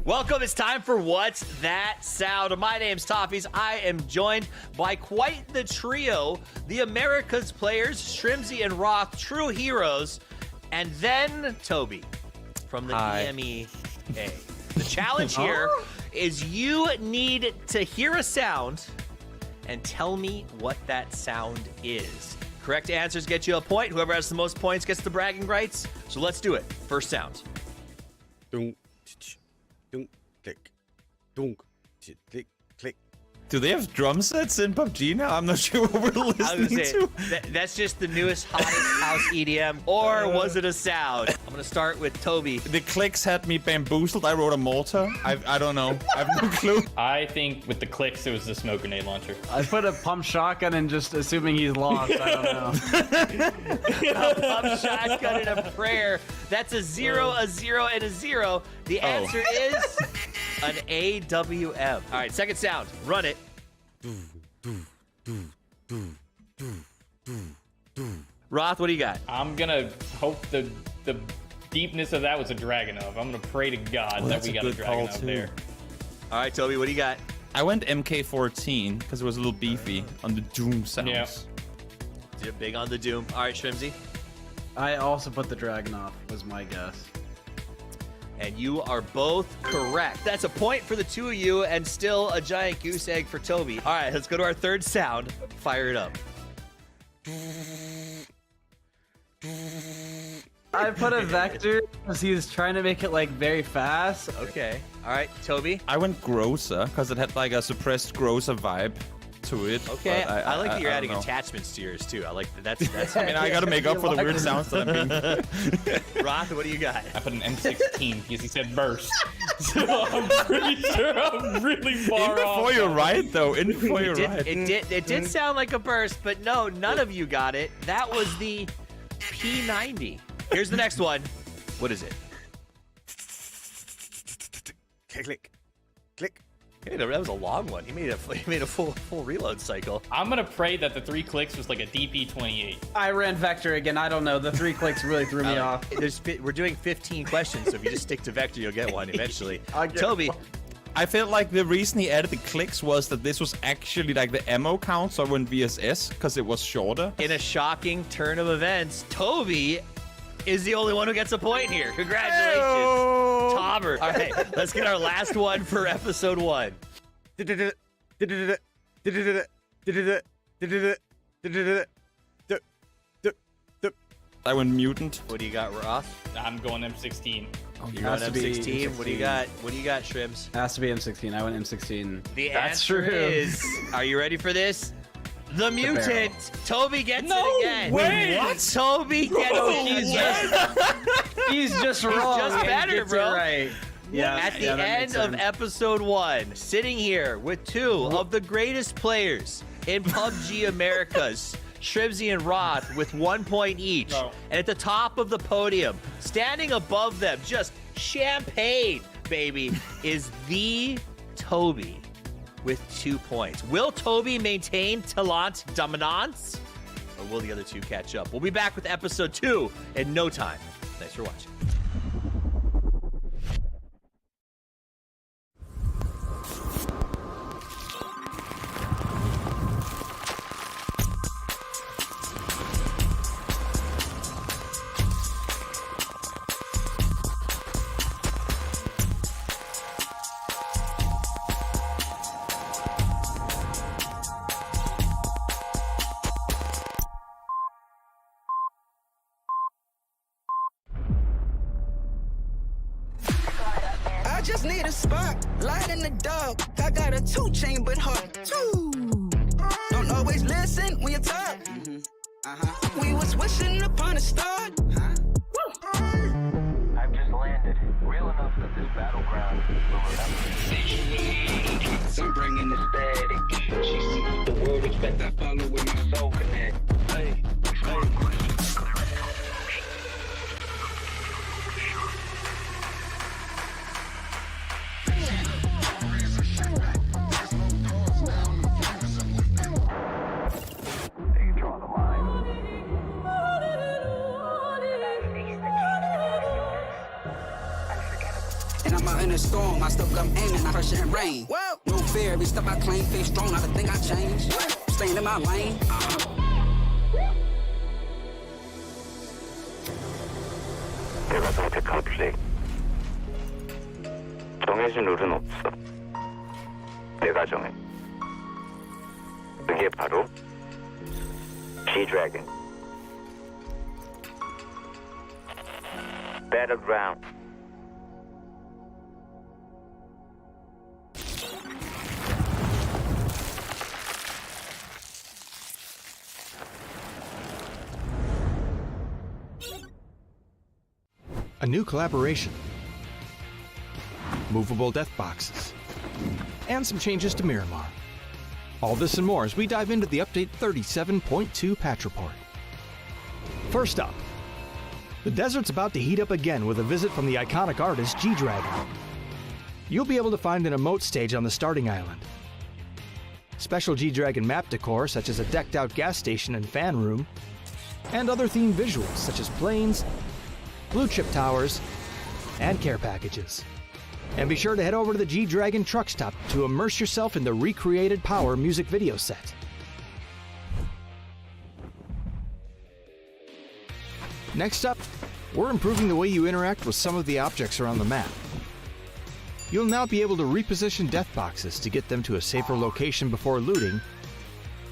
Welcome, it's time for What's That Sound? My name's Toffees. I am joined by quite the trio, the America's players, Shrimzy and Roth, true heroes, and then Toby from the EMEA. The challenge here is you need to hear a sound and tell me what that sound is. Correct answers get you a point. Whoever has the most points gets the bragging rights. So let's do it. First sound. Dunk, dunk, click, dunk, click, click. Do they have drum sets in PUBG now? I'm not sure what we're listening to. That's just the newest, hottest house EDM. Or was it a sound? I'm going to start with Toby. The clicks had me bamboozled. I wrote a mortar. I don't know. I have no clue. I think with the clicks, it was the smoke grenade launcher. I put a pump shotgun and just assuming he's lost. I don't know. A pump shotgun and a prayer. That's a 0, a 0, and a 0. The answer is an AWM. All right, second sound. Run it. Roth, what do you got? I'm gonna hope the deepness of that was a Dragunov. I'm gonna pray to God that we got a Dragunov there. All right, Toby, what do you got? I went MK14 because it was a little beefy on the Doom sounds. Yeah. You're big on the Doom. All right, Shrimzy. I also put the Dragunov, was my guess. And you are both correct. That's a point for the two of you and still a giant goose egg for Toby. All right, let's go to our third sound. Fire it up. I put a vector because he was trying to make it like very fast. Okay. All right, Toby. I went grosser because it had like a suppressed grosser vibe to it. Okay, I like that you're I adding don't know. attachments to yours too. I like that. That's I mean, I gotta make up for the weird sounds that I'm being. Roth, what do you got? I put an M16 because he said burst. So I'm pretty sure I'm really far off. Before you're right, though. In before you're right. It did sound like a burst, but no, none of you got it. That was the P90. Here's the next one. What is it? Click, click, click. Hey, that was a long one. He made a full reload cycle. I'm gonna pray that the 3 clicks was like a DP28. I ran vector again. I don't know. The 3 clicks really threw me off. We're doing 15 questions, so if you just stick to vector, you'll get one eventually. I'll get Toby. one. I felt like the reason he added the clicks was that this was actually like the ammo count, so I went VSS because it was shorter. In a shocking turn of events, Toby is the only one who gets a point here. Congratulations, Tobber. All right, let's get our last one for episode 1. I went mutant. What do you got, Roth? I'm going M16. You're on Has to be M16. What do you got? What do you got, Shrimps? Has to be M16. I went M16. The That's answer true. is, are you ready for this? The mutant. Toby gets it again. way! What? Toby gets it. He's just wrong. just and better, gets it bro. Right. Yeah. At the that end makes of sense. episode 1, sitting here with 2 of the greatest players in PUBG Americas, Shrimzy and Roth, with 1 point each. No. And at the top of the podium, standing above them, just champagne, baby, is the Toby with 2 points. Will Toby maintain talent dominance, or will the other two catch up? We'll be back with episode 2 in no time. Thanks for watching. I just need a spot, light in the dark. I got a 2-chambered heart. Two. Don't always listen when you talk. We was wishing upon a star. I've just landed. Real enough that this battleground will remember. I'm bringing this bad. She see the world respect. I follow with my soul connect. Hey, They draw the line. And I'm out in a storm, I still come aiming, I crush it in rain. Whoa. No fear, every step I claim, face strong, not a thing I change. Staying in my lane. 내가 선택한 플레이. 정해진 룰은 없어. 내가 정해. 그게 바로 G-Dragon. Battlegrounds. A new collaboration, movable death boxes, and some changes to Miramar. All this and more as we dive into the update 37.2 patch report. First up, the desert's about to heat up again with a visit from the iconic artist G-Dragon. You'll be able to find an emote stage on the starting island. Special G-Dragon map decor such as a decked out gas station and fan room, and other themed visuals such as planes, blue chip towers, and care packages. And be sure to head over to the G-Dragon truck stop to immerse yourself in the recreated Power music video set. Next up, we're improving the way you interact with some of the objects around the map. You'll now be able to reposition death boxes to get them to a safer location before looting,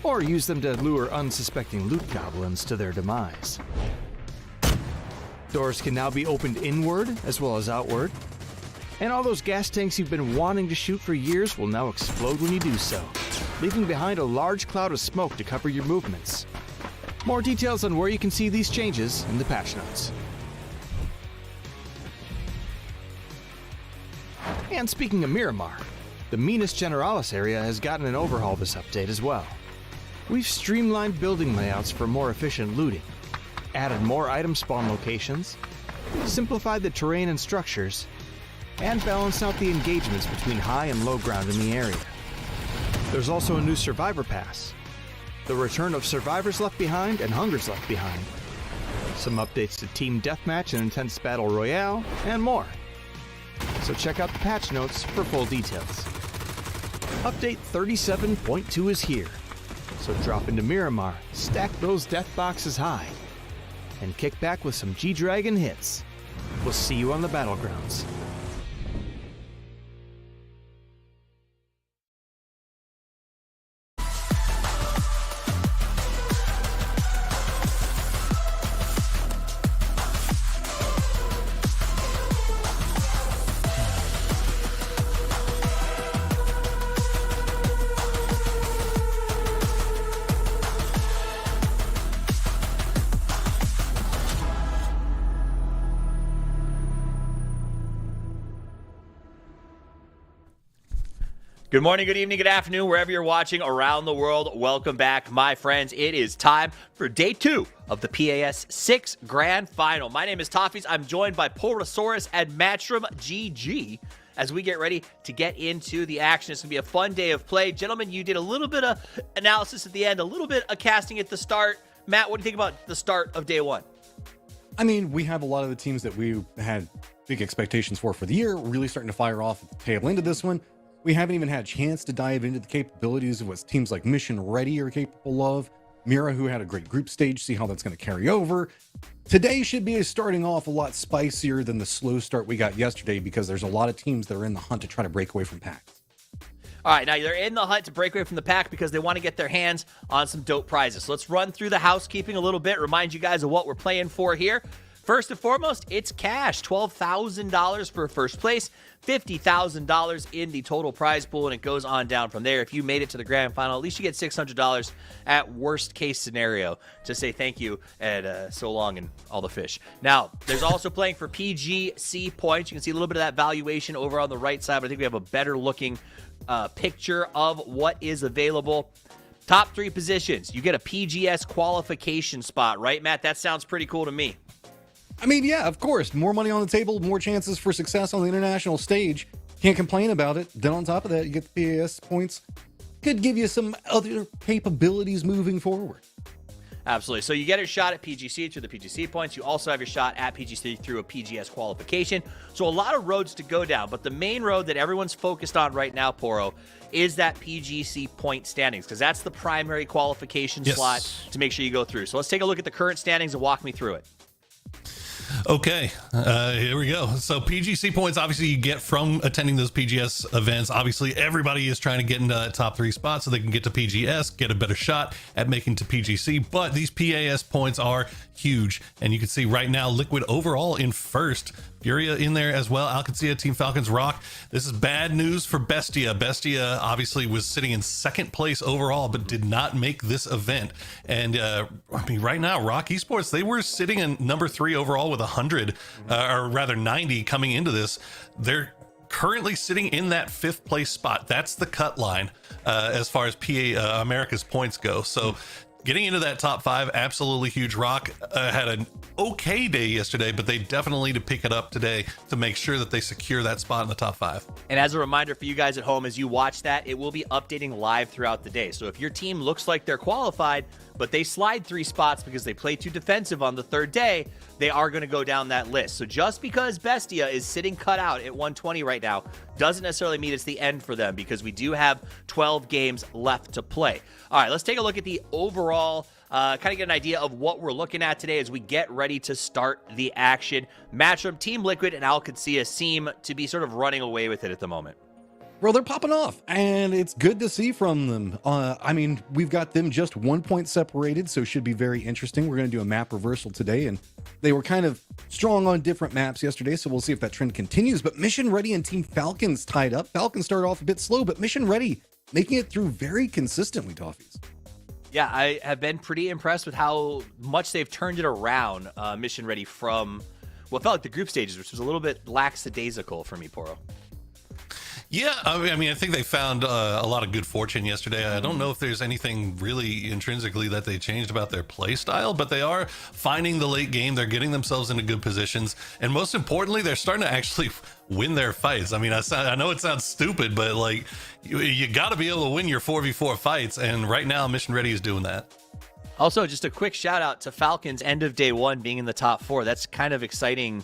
or use them to lure unsuspecting loot goblins to their demise. Doors can now be opened inward as well as outward, and all those gas tanks you've been wanting to shoot for years will now explode when you do so, leaving behind a large cloud of smoke to cover your movements. More details on where you can see these changes in the patch notes. And speaking of Miramar, the Minas Generalis area has gotten an overhaul this update as well. We've streamlined building layouts for more efficient looting, added more item spawn locations, simplified the terrain and structures, and balanced out the engagements between high and low ground in the area. There's also a new Survivor Pass, the return of Survivors Left Behind and Hungers Left Behind, some updates to Team Deathmatch and Intense Battle Royale, and more. So check out the patch notes for full details. Update 37.2 is here, so drop into Miramar, stack those death boxes high, and kick back with some G-Dragon hits. We'll see you on the Battlegrounds. Good morning, good evening, good afternoon, wherever you're watching around the world. Welcome back, my friends. It is time for day 2 of the PAS 6 Grand Final. My name is Toffees. I'm joined by Porosaurus and Matchroom GG as we get ready to get into the action. It's going to be a fun day of play. Gentlemen, you did a little bit of analysis at the end, a little bit of casting at the start. Matt, what do you think about the start of day 1? I mean, we have a lot of the teams that we had big expectations for the year really starting to fire off at the tail end of this one. We haven't even had a chance to dive into the capabilities of what teams like Mission Ready are capable of. Mira, who had a great group stage, see how that's going to carry over. Today should be starting off a lot spicier than the slow start we got yesterday because there's a lot of teams that are in the hunt to try to break away from packs. All right, now they're in the hunt to break away from the pack because they want to get their hands on some dope prizes. So let's run through the housekeeping a little bit, remind you guys of what we're playing for here. First and foremost, it's cash, $12,000 for first place, $50,000 in the total prize pool, and it goes on down from there. If you made it to the grand final, at least you get $600 at worst case scenario to say thank you and so long and all the fish. Now, there's also playing for PGC points. You can see a little bit of that valuation over on the right side, but I think we have a better looking picture of what is available. Top 3 positions, you get a PGS qualification spot, right, Matt? That sounds pretty cool to me. I mean, yeah, of course. More money on the table, more chances for success on the international stage. Can't complain about it. Then on top of that, you get the PAS points. Could give you some other capabilities moving forward. Absolutely. So you get a shot at PGC through the PGC points. You also have your shot at PGC through a PGS qualification. So a lot of roads to go down. But the main road that everyone's focused on right now, Poro, is that PGC point standings, because that's the primary qualification slot to make sure you go through. So let's take a look at the current standings and walk me through it. Okay, here we go. So PGC points, obviously, you get from attending those PGS events. Obviously, everybody is trying to get into that top 3 spots so they can get to PGS, get a better shot at making to PGC. But these PAS points are huge. And you can see right now, Liquid overall in first. Furia in there as well. Alcancia, Team Falcons, Rock. This is bad news for Bestia. Bestia obviously was sitting in second place overall, but did not make this event. And I mean, right now, Rock Esports, they were sitting in number 3 overall with 100, or rather 90 coming into this. They're currently sitting in that 5th place spot. That's the cut line as far as PA America's points go. So getting into that top 5, absolutely huge. Rock had an okay day yesterday, but they definitely need to pick it up today to make sure that they secure that spot in the top 5. And as a reminder for you guys at home, as you watch that, it will be updating live throughout the day. So if your team looks like they're qualified, but they slide 3 spots because they play too defensive on the 3rd day, they are going to go down that list. So just because Bestia is sitting cut out at 120 right now doesn't necessarily mean it's the end for them, because we do have 12 games left to play. All right, let's take a look at the overall, kind of get an idea of what we're looking at today as we get ready to start the action. Matchup, Team Liquid and Alcancia seem to be sort of running away with it at the moment. Well, they're popping off, and it's good to see from them. I mean, we've got them just 1 point separated, so it should be very interesting. We're going to do a map reversal today, and they were kind of strong on different maps yesterday, so we'll see if that trend continues. But Mission Ready and Team Falcons tied up. Falcons started off a bit slow, but Mission Ready making it through very consistently, Toffees. Yeah, I have been pretty impressed with how much they've turned it around, Mission Ready, from what felt like the group stages, which was a little bit lackadaisical for me, Poro. Yeah, I mean, I think they found a lot of good fortune yesterday. I don't know if there's anything really intrinsically that they changed about their play style, but they are finding the late game. They're getting themselves into good positions. And most importantly, they're starting to actually win their fights. I mean, I know it sounds stupid, but like you got to be able to win your 4v4 fights. And right now, Mission Ready is doing that. Also, just a quick shout out to Falcons end of day 1 being in the top 4. That's kind of exciting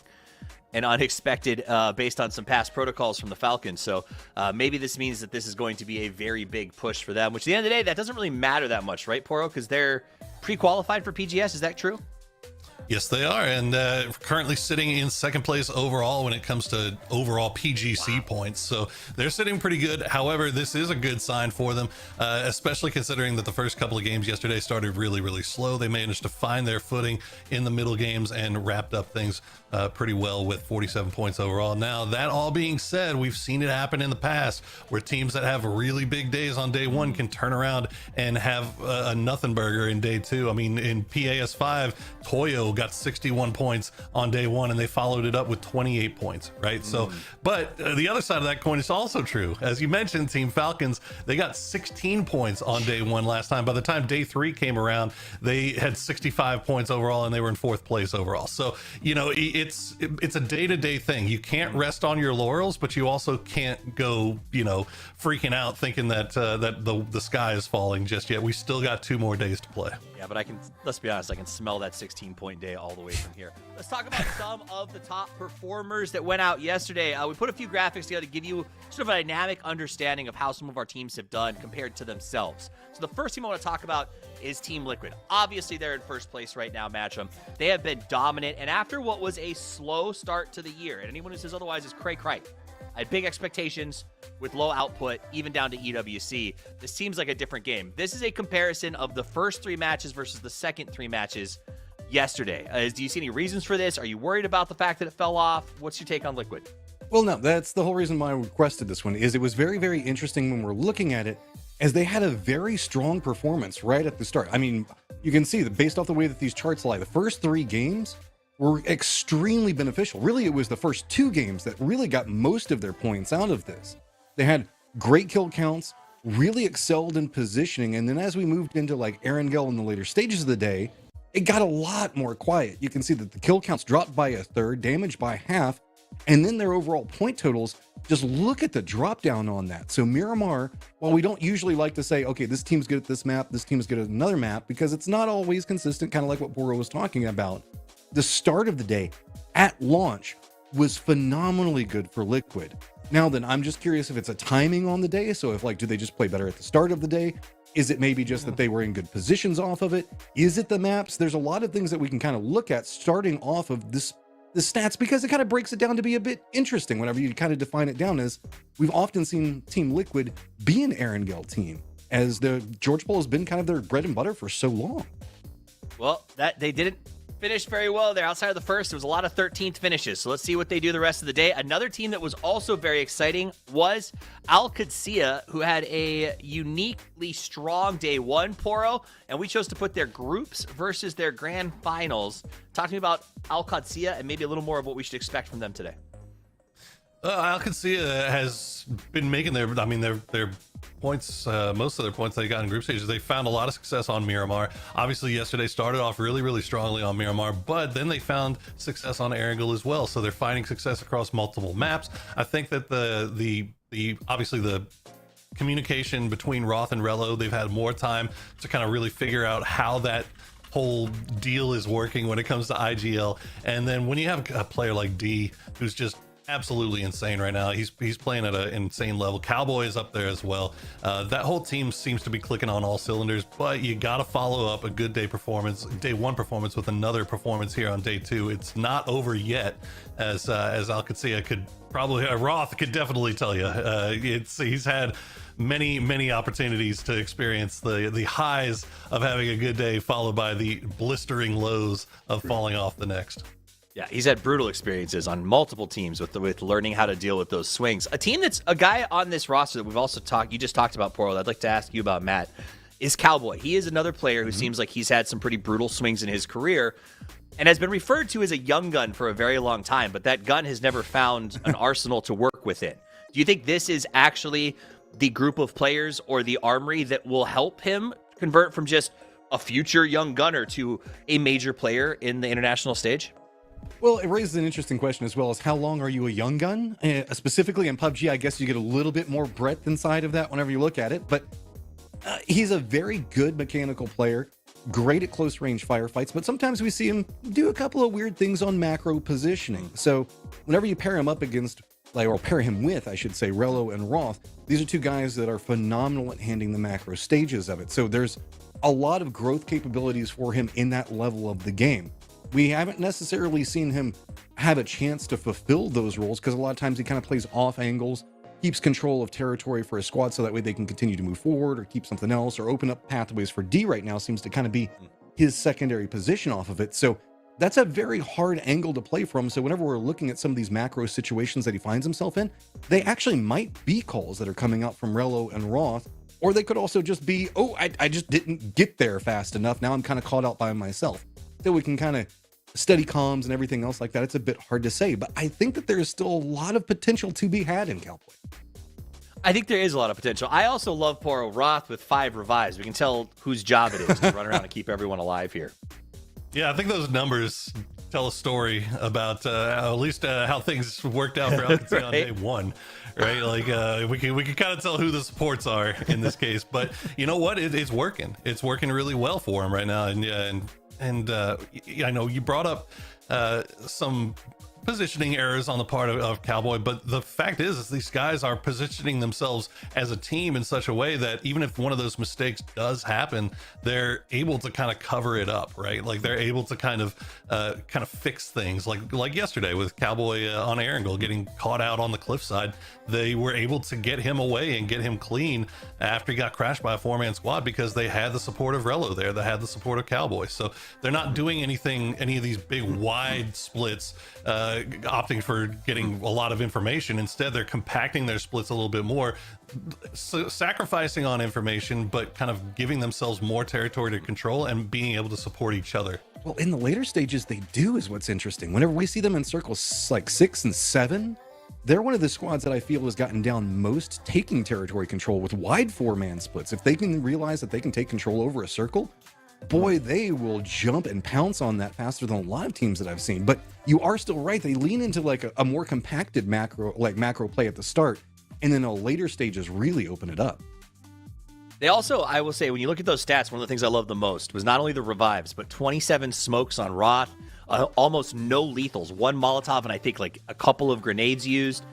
and unexpected based on some past protocols from the Falcons. So maybe this means that this is going to be a very big push for them, which at the end of the day, that doesn't really matter that much, right, Poro? Because they're pre-qualified for PGS. Is that true? Yes, they are, and currently sitting in second place overall when it comes to overall PGC points. So they're sitting pretty good. However, this is a good sign for them, especially considering that the first couple of games yesterday started really, really slow. They managed to find their footing in the middle games and wrapped up things pretty well with 47 points overall. Now, that all being said, we've seen it happen in the past where teams that have really big days on day 1 can turn around and have a nothing burger in day 2. I mean, in PAS 5, Toyo got 61 points on day 1 and they followed it up with 28 points, right? So, but the other side of that coin is also true. As you mentioned, Team Falcons, they got 16 points on day 1 last time. By the time day 3 came around, they had 65 points overall and they were in 4th place overall. So, you know, it's a day-to-day thing. You can't rest on your laurels, but you also can't go, you know, freaking out thinking that the sky is falling just yet. We still got 2 more days to play. Yeah, but let's be honest, I can smell that 16-point day all the way from here. Let's talk about some of the top performers that went out yesterday. We put a few graphics together to give you sort of a dynamic understanding of how some of our teams have done compared to themselves. So the first team I want to talk about is Team Liquid. Obviously, they're in first place right now, Matchum. They have been dominant, and after what was a slow start to the year, and anyone who says otherwise is cray-cray. I had big expectations with low output, even down to EWC. This seems like a different game. This is a comparison of the first 3 matches versus the second 3 matches yesterday. Do you see any reasons for this? Are you worried about the fact that it fell off? What's your take on Liquid? Well, no, that's the whole reason why I requested this one. Is it was very, very interesting when we're looking at it, as they had a very strong performance right at the start. I mean, you can see that based off the way that these charts lie, the first 3 games were extremely beneficial. Really, it was the first 2 games that really got most of their points out of this. They had great kill counts, really excelled in positioning, and then as we moved into like Erangel in the later stages of the day, it got a lot more quiet. You can see that the kill counts dropped by 1/3, damage by half, And then their overall point totals, just look at the drop down on that. So Miramar, while we don't usually like to say, okay, this team's good at this map, this team is good at another map, because it's not always consistent, kind of like what Boro was talking about. The start of the day at launch was phenomenally good for Liquid. Now then, I'm just curious if it's a timing on the day. So if like, do they just play better at the start of the day? Is it maybe just that they were in good positions off of it? Is it the maps? There's a lot of things that we can kind of look at starting off of the stats, because it kind of breaks it down to be a bit interesting whenever you kind of define it down as we've often seen Team Liquid be an Erangel team, as the George Bowl has been kind of their bread and butter for so long. Well, that they didn't finish very well there outside of the first. There was a lot of 13th finishes. So let's see what they do the rest of the day. Another team that was also very exciting was Al Qudsiya, who had a uniquely strong day one, Poro, and we chose to put their groups versus their grand finals. Talk to me about Al Qudsiya and maybe a little more of what we should expect from them today. Al Qudsiya has been making their points, most of their points they got in group stages. They found a lot of success on Miramar. Obviously, yesterday started off really, really strongly on Miramar, but then they found success on Erangel as well. So they're finding success across multiple maps. I think that the obviously the communication between Roth and Relo, they've had more time to kind of really figure out how that whole deal is working when it comes to IGL. And then when you have a player like D, who's just absolutely insane right now. He's playing at an insane level. Cowboy is up there as well. That whole team seems to be clicking on all cylinders, but you got to follow up a good day one performance with another performance here on day two. It's not over yet, as Al Qudsiya could probably, Roth could definitely tell you. He's had many opportunities to experience the highs of having a good day, followed by the blistering lows of falling off the next. Yeah, he's had brutal experiences on multiple teams with learning how to deal with those swings. A team that's a guy on this roster that we've also you just talked about, Poro, I'd like to ask you about, Matt, is Cowboy. He is another player who seems like he's had some pretty brutal swings in his career and has been referred to as a young gun for a very long time, but that gun has never found an arsenal to work within. Do you think this is actually the group of players or the armory that will help him convert from just a future young gunner to a major player in the international stage? Well, it raises an interesting question as well as how long are you a young gun? Specifically in PUBG, I guess you get a little bit more breadth inside of that whenever you look at it, but he's a very good mechanical player, great at close range firefights, but sometimes we see him do a couple of weird things on macro positioning. So whenever you pair him up against, or pair him with, I should say, Relo and Roth, these are two guys that are phenomenal at handling the macro stages of it. So there's a lot of growth capabilities for him in that level of the game. We haven't necessarily seen him have a chance to fulfill those roles because a lot of times he kind of plays off angles, keeps control of territory for his squad so that way they can continue to move forward or keep something else or open up pathways for D right now seems to kind of be his secondary position off of it. So that's a very hard angle to play from. So whenever we're looking at some of these macro situations that he finds himself in, they actually might be calls that are coming out from Relo and Roth, or they could also just be, oh, I just didn't get there fast enough. Now I'm kind of caught out by myself. So we can kind of study comms and everything else like that. It's a bit hard to say, but I think that there is still a lot of potential to be had in Cowboy. I think there is a lot of potential. I also love Poro Roth with 5 revives. We can tell whose job it is to run around and keep everyone alive here. Yeah, I think those numbers tell a story about at least how things worked out for LPC right? On day one, right? Like we can kind of tell who the supports are in this case, but you know what? It's working. It's working really well for him right now, and I know you brought up some positioning errors on the part of Cowboy, but the fact is these guys are positioning themselves as a team in such a way that even if one of those mistakes does happen, they're able to kind of cover it up, right? Like they're able to kind of fix things like yesterday with Cowboy on Erangel getting caught out on the cliffside. They were able to get him away and get him clean after he got crashed by a 4-man squad because they had the support of Relo there. They had the support of Cowboy. So they're not doing any of these big wide splits, opting for getting a lot of information. Instead, they're compacting their splits a little bit more, sacrificing on information, but kind of giving themselves more territory to control and being able to support each other. Well, in the later stages, they do is what's interesting. Whenever we see them in circles like 6 and 7, they're one of the squads that I feel has gotten down most taking territory control with wide 4-man splits. If they can realize that they can take control over a circle, boy, they will jump and pounce on that faster than a lot of teams that I've seen. But you are still right. They lean into like a more compacted macro play at the start, and then later stages really open it up. They also, I will say, when you look at those stats, one of the things I love the most was not only the revives, but 27 smokes on Roth, almost no lethals, 1 Molotov, and I think like a couple of grenades used.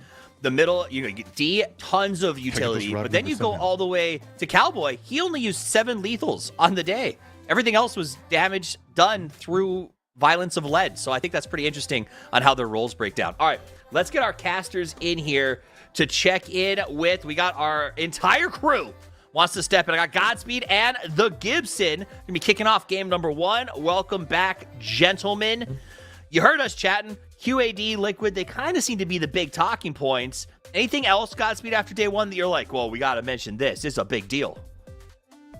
The middle, you get D, tons of utility, but then you go all the way to Cowboy. He only used 7 lethals on the day. Everything else was damage done through violence of lead. So I think that's pretty interesting on how their roles break down. All right, let's get our casters in here to check in with. We got our entire crew wants to step in. I got Godspeed and the Gibson. Gonna be kicking off game number 1. Welcome back, gentlemen. You heard us chatting. QAD, Liquid, they kind of seem to be the big talking points. Anything else, Godspeed, after day 1 that you're like, well, we got to mention this. It's a big deal.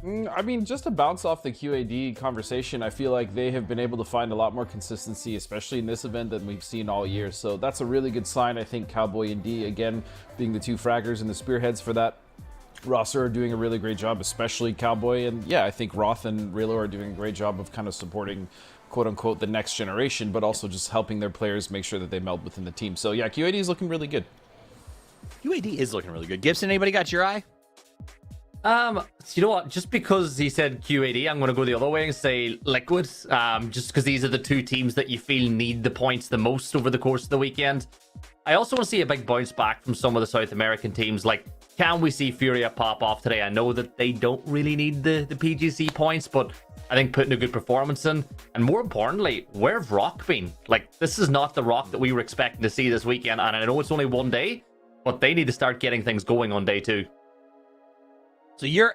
I mean, just to bounce off the QAD conversation, I feel like they have been able to find a lot more consistency, especially in this event, than we've seen all year. So that's a really good sign. I think Cowboy and D, again, being the 2 fraggers and the spearheads for that roster, are doing a really great job, especially Cowboy. And yeah, I think Roth and Relo are doing a great job of kind of supporting, quote unquote, the next generation, but also just helping their players make sure that they meld within the team. So yeah, QAD is looking really good. QAD is looking really good. Gibson, anybody got your eye? You know what? Just because he said QAD, I'm going to go the other way and say Liquid. Just because these are the 2 teams that you feel need the points the most over the course of the weekend. I also want to see a big bounce back from some of the South American teams. Like, can we see Furia pop off today? I know that they don't really need the PGC points, but I think putting a good performance in, and more importantly, where have Rock been? Like, this is not the Rock that we were expecting to see this weekend, and I know it's only 1 day, but they need to start getting things going on day 2. So you're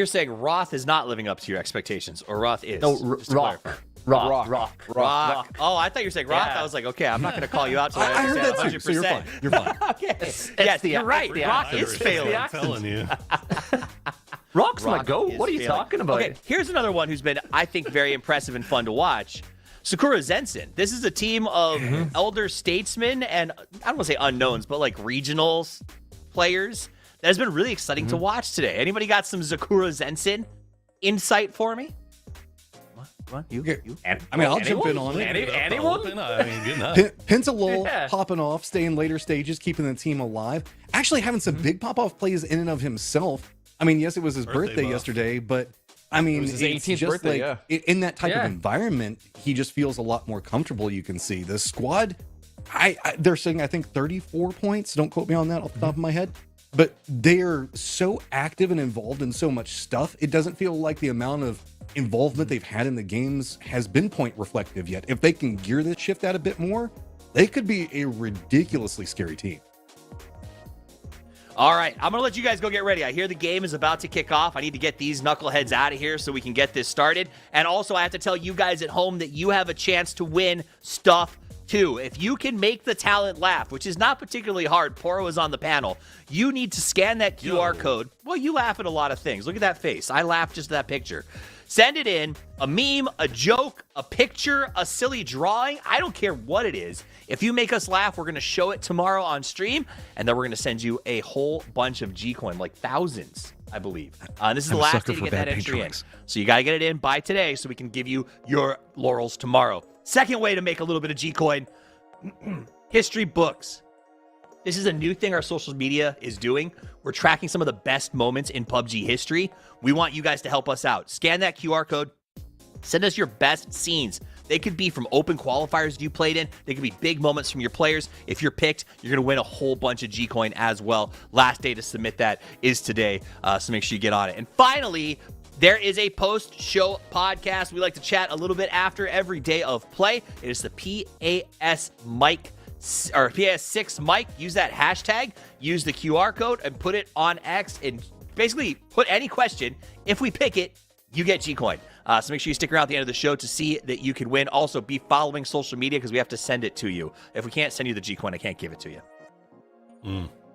saying Roth is not living up to your expectations, or Roth is? No, Rock. Oh, I thought you were saying Roth. Yeah. I was like, okay, I'm not going to call you out. I heard that too, so you're fine. You're fine. Okay. Yes, you're right. Rock is failing. I'm telling you. Rock's my goat. What are you talking about? Okay, here's another one who's been, I think, very impressive and fun to watch. Sakura Zensen. This is a team of elder statesmen and, I don't want to say unknowns, but like regional players. That has been really exciting to watch today. Anybody got some Sakura Zensen insight for me? What? You? I mean, I'll jump in on it. Anyone? I mean, good enough. Pinsalol popping off, staying later stages, keeping the team alive. Actually having some big pop-off plays in and of himself. I mean, yes, it was his birthday yesterday, but I mean, it was his 18th just birthday, like in that type of environment, he just feels a lot more comfortable. You can see the squad. They're saying, I think 34 points. Don't quote me on that off the top of my head. But they're so active and involved in so much stuff, it doesn't feel like the amount of involvement they've had in the games has been point reflective yet. If they can gear this shift out a bit more, they could be a ridiculously scary team. All right, I'm going to let you guys go get ready. I hear the game is about to kick off. I need to get these knuckleheads out of here so we can get this started. And also, I have to tell you guys at home that you have a chance to win stuff too. If you can make the talent laugh, which is not particularly hard, Poro is on the panel, you need to scan that QR code. Well, you laugh at a lot of things. Look at that face. I laugh just at that picture. Send it in, a meme, a joke, a picture, a silly drawing. I don't care what it is. If you make us laugh, we're going to show it tomorrow on stream, and then we're going to send you a whole bunch of G-Coin, like thousands, I believe. This is the last day to get that entry in. So you got to get it in by today so we can give you your laurels tomorrow. Second way to make a little bit of G-Coin, history books. This is a new thing our social media is doing. We're tracking some of the best moments in PUBG history. We want you guys to help us out. Scan that QR code. Send us your best scenes. They could be from open qualifiers you played in. They could be big moments from your players. If you're picked, you're going to win a whole bunch of G-Coin as well. Last day to submit that is today, so make sure you get on it. And finally, there is a post-show podcast. We like to chat a little bit after every day of play. It is the PAS mic, or PAS6 mic. Use that hashtag, use the QR code, and put it on X, and basically put any question. If we pick it, you get G-Coin. So make sure you stick around at the end of the show to see that you can win. Also, be following social media because we have to send it to you. If we can't send you the G-Coin, I can't give it to you.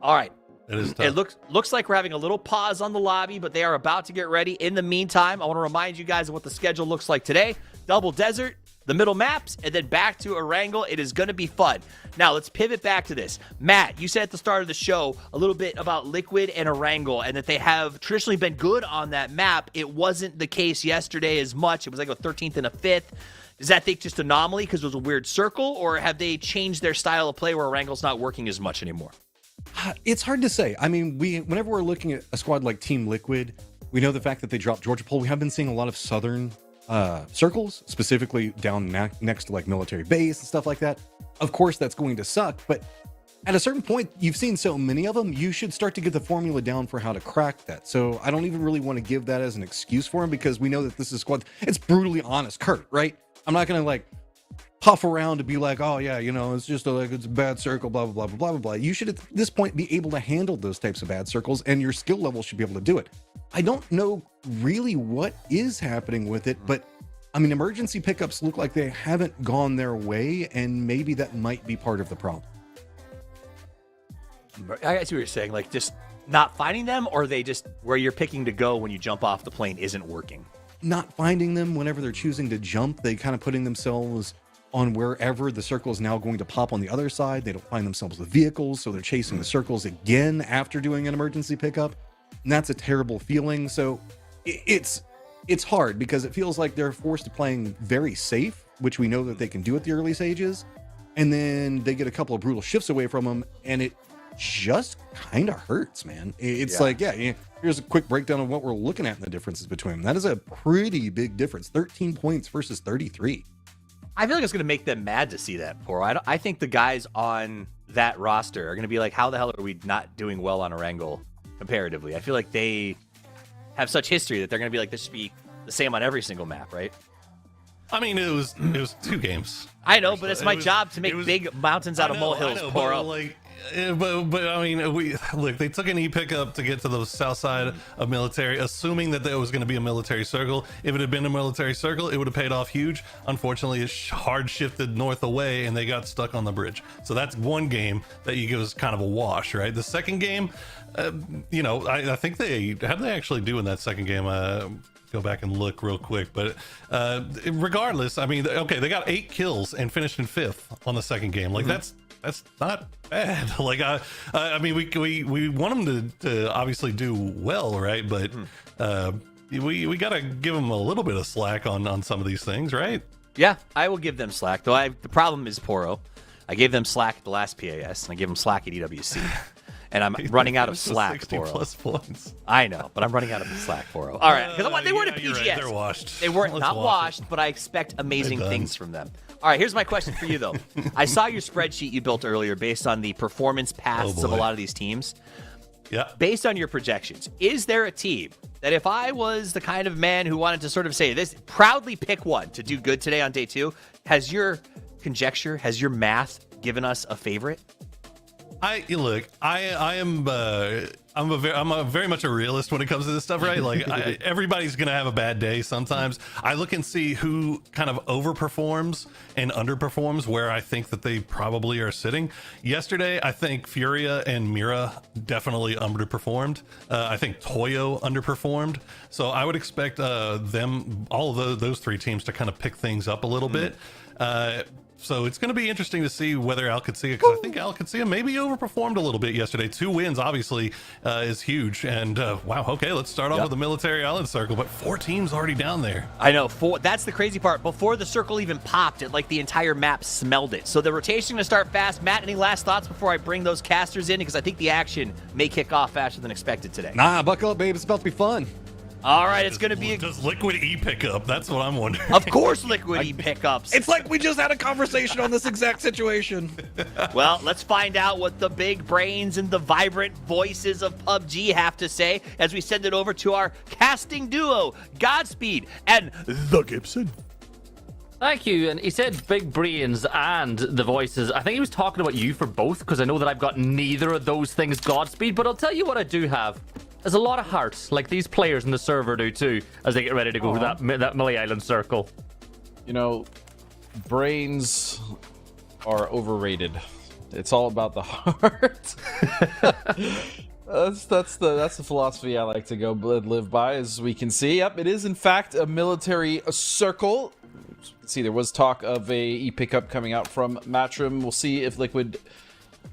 All right. It looks like we're having a little pause on the lobby, but they are about to get ready. In the meantime, I want to remind you guys of what the schedule looks like today. Double Desert, the middle maps, and then back to Erangel. It is going to be fun. Now, let's pivot back to this. Matt, you said at the start of the show a little bit about Liquid and Erangel, and that they have traditionally been good on that map. It wasn't the case yesterday as much. It was like a 13th and a 5th. Is that think just anomaly because it was a weird circle, or have they changed their style of play where Erangel's not working as much anymore? It's hard to say. I mean, whenever we're looking at a squad like Team Liquid, we know the fact that they dropped Georgia Pole. We have been seeing a lot of southern circles, specifically down next to like military base and stuff like that. Of course, that's going to suck, but at a certain point, you've seen so many of them, you should start to get the formula down for how to crack that. So I don't even really want to give that as an excuse for him, because we know that this is a squad. It's brutally honest, Kurt, right? I'm not going to like puff around to be like, oh yeah, you know, it's just it's a bad circle, blah, blah, blah, blah, blah, blah. You should at this point be able to handle those types of bad circles, and your skill level should be able to do it. I don't know really what is happening with it, but I mean, emergency pickups look like they haven't gone their way, and maybe that might be part of the problem. I see what you're saying, like just not finding them, or they just where you're picking to go when you jump off the plane isn't working. Not finding them whenever they're choosing to jump, they kind of putting themselves on wherever the circle is now going to pop on the other side. They don't find themselves with vehicles, so they're chasing the circles again after doing an emergency pickup. And that's a terrible feeling. So it's hard because it feels like they're forced to playing very safe, which we know that they can do at the early stages. And then they get a couple of brutal shifts away from them, and it just kind of hurts, man. It's like, yeah, here's a quick breakdown of what we're looking at and the differences between them. That is a pretty big difference. 13 points versus 33. I feel like it's going to make them mad to see that, Poro. I think the guys on that roster are going to be like, how the hell are we not doing well on Erangel comparatively? I feel like they have such history that they're going to be like, this should be the same on every single map, right? I mean, it was 2 games. I know, but it's my job to make big mountains out of molehills, Poro. But I mean, look, they took an pickup to get to the south side of military, assuming that there was going to be a military circle. If it had been a military circle, it would have paid off huge. Unfortunately, it hard shifted north away, and they got stuck on the bridge. So that's one game that you give as kind of a wash, right? The second game, I think they actually do in that second game. Go back and look real quick, but regardless, I mean, okay, they got 8 kills and finished in 5th on the second game. Like that's not bad. Like I mean, we want them to obviously do well, right? But we gotta give them a little bit of slack on some of these things, right? Yeah, I will give them slack. Though the problem is, Poro, I gave them slack at the last PAS, and I gave them slack at EWC. And I'm running out of slack, Poro. 60+ points. I know, but I'm running out of slack, Poro. All right, because they weren't a PGS. Right. They're washed. They weren't not washed, but I expect amazing things from them. All right, here's my question for you, though. I saw your spreadsheet you built earlier based on the performance paths of a lot of these teams. Yeah. Based on your projections, is there a team that if I was the kind of man who wanted to sort of say this, proudly pick one to do good today on day 2, has your conjecture, has your math given us a favorite? I'm very much a realist when it comes to this stuff, right? Like everybody's gonna have a bad day sometimes. I look and see who kind of overperforms and underperforms where I think that they probably are sitting. Yesterday, I think Furia and Mira definitely underperformed. I think Toyo underperformed. So I would expect all of those 3 teams to kind of pick things up a little bit. So it's going to be interesting to see whether Alcatia, because I think Alcatia maybe overperformed a little bit yesterday. 2 wins, obviously, is huge. And wow, okay, let's start off with the military island circle, but 4 teams already down there. I know, 4. That's the crazy part. Before the circle even popped, the entire map smelled it. So the rotation going to start fast. Matt, any last thoughts before I bring those casters in? Because I think the action may kick off faster than expected today. Nah, buckle up, babe. It's about to be fun. All right, it's going to be Does Liquid E pick up? That's what I'm wondering. Of course Liquid E pickups. It's like we just had a conversation on this exact situation. Well, let's find out what the big brains and the vibrant voices of PUBG have to say as we send it over to our casting duo, Godspeed and The Gibson. Thank you. And he said big brains and the voices. I think he was talking about you for both, because I know that I've got neither of those things, Godspeed. But I'll tell you what I do have. There's a lot of hearts, like these players in the server do too, as they get ready to go to that Millie Island circle. You know, brains are overrated. It's all about the heart. That's the philosophy I like to go live by, as we can see. Yep, it is in fact a military circle. see there was talk of a e-pickup coming out from Matrim. We'll see if Liquid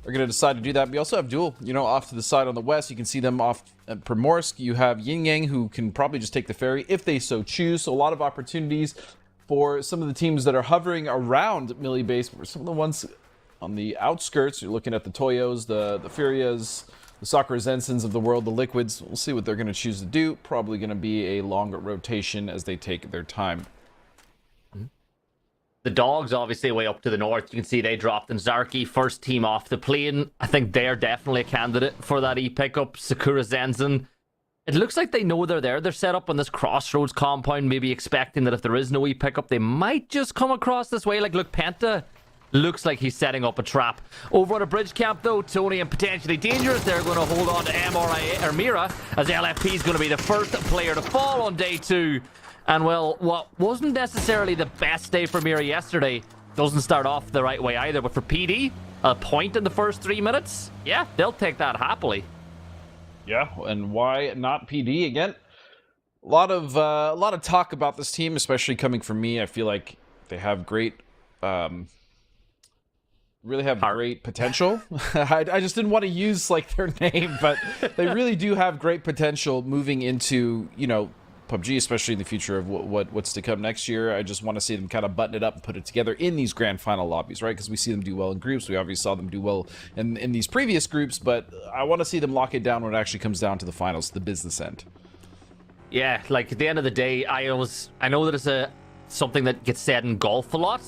are going to decide to do that. We also have Duel, off to the side on the west. You can see them off at Primorsk. You have Yin Yang, who can probably just take the ferry if they so choose. So a lot of opportunities for some of the teams that are hovering around Millie Base. Some of the ones on the outskirts, you're looking at the Toyos, the Furias, the Sakura Zensens of the world, the Liquids. We'll see what they're going to choose to do. Probably going to be a longer rotation as they take their time. The Dogs, obviously, way up to the north. You can see they dropped in Zarki, first team off the plane. I think they're definitely a candidate for that e-pickup. Sakura Zenzen. It looks like they know they're there. They're set up on this crossroads compound, maybe expecting that if there is no e-pickup, they might just come across this way. Like, look, Penta looks like he's setting up a trap. Over at a bridge camp, though, Tony and Potentially Dangerous, they're going to hold on to MRA or Mira, as LFP is going to be the first player to fall on day 2. And, well, what wasn't necessarily the best day for Mira yesterday doesn't start off the right way either. But for PD, a point in the first 3 minutes, yeah, they'll take that happily. Yeah, and why not PD again? A lot of talk about this team, especially coming from me. I feel like they have great, really have great potential. I just didn't want to use like their name, but they really do have great potential moving into PUBG, especially in the future of what's to come next year. I just want to see them kind of button it up and put it together in these grand final lobbies, right? Because we see them do well in groups. We obviously saw them do well in these previous groups, but I want to see them lock it down when it actually comes down to the finals, the business end. Yeah, like at the end of the day, I know that it's something that gets said in golf a lot,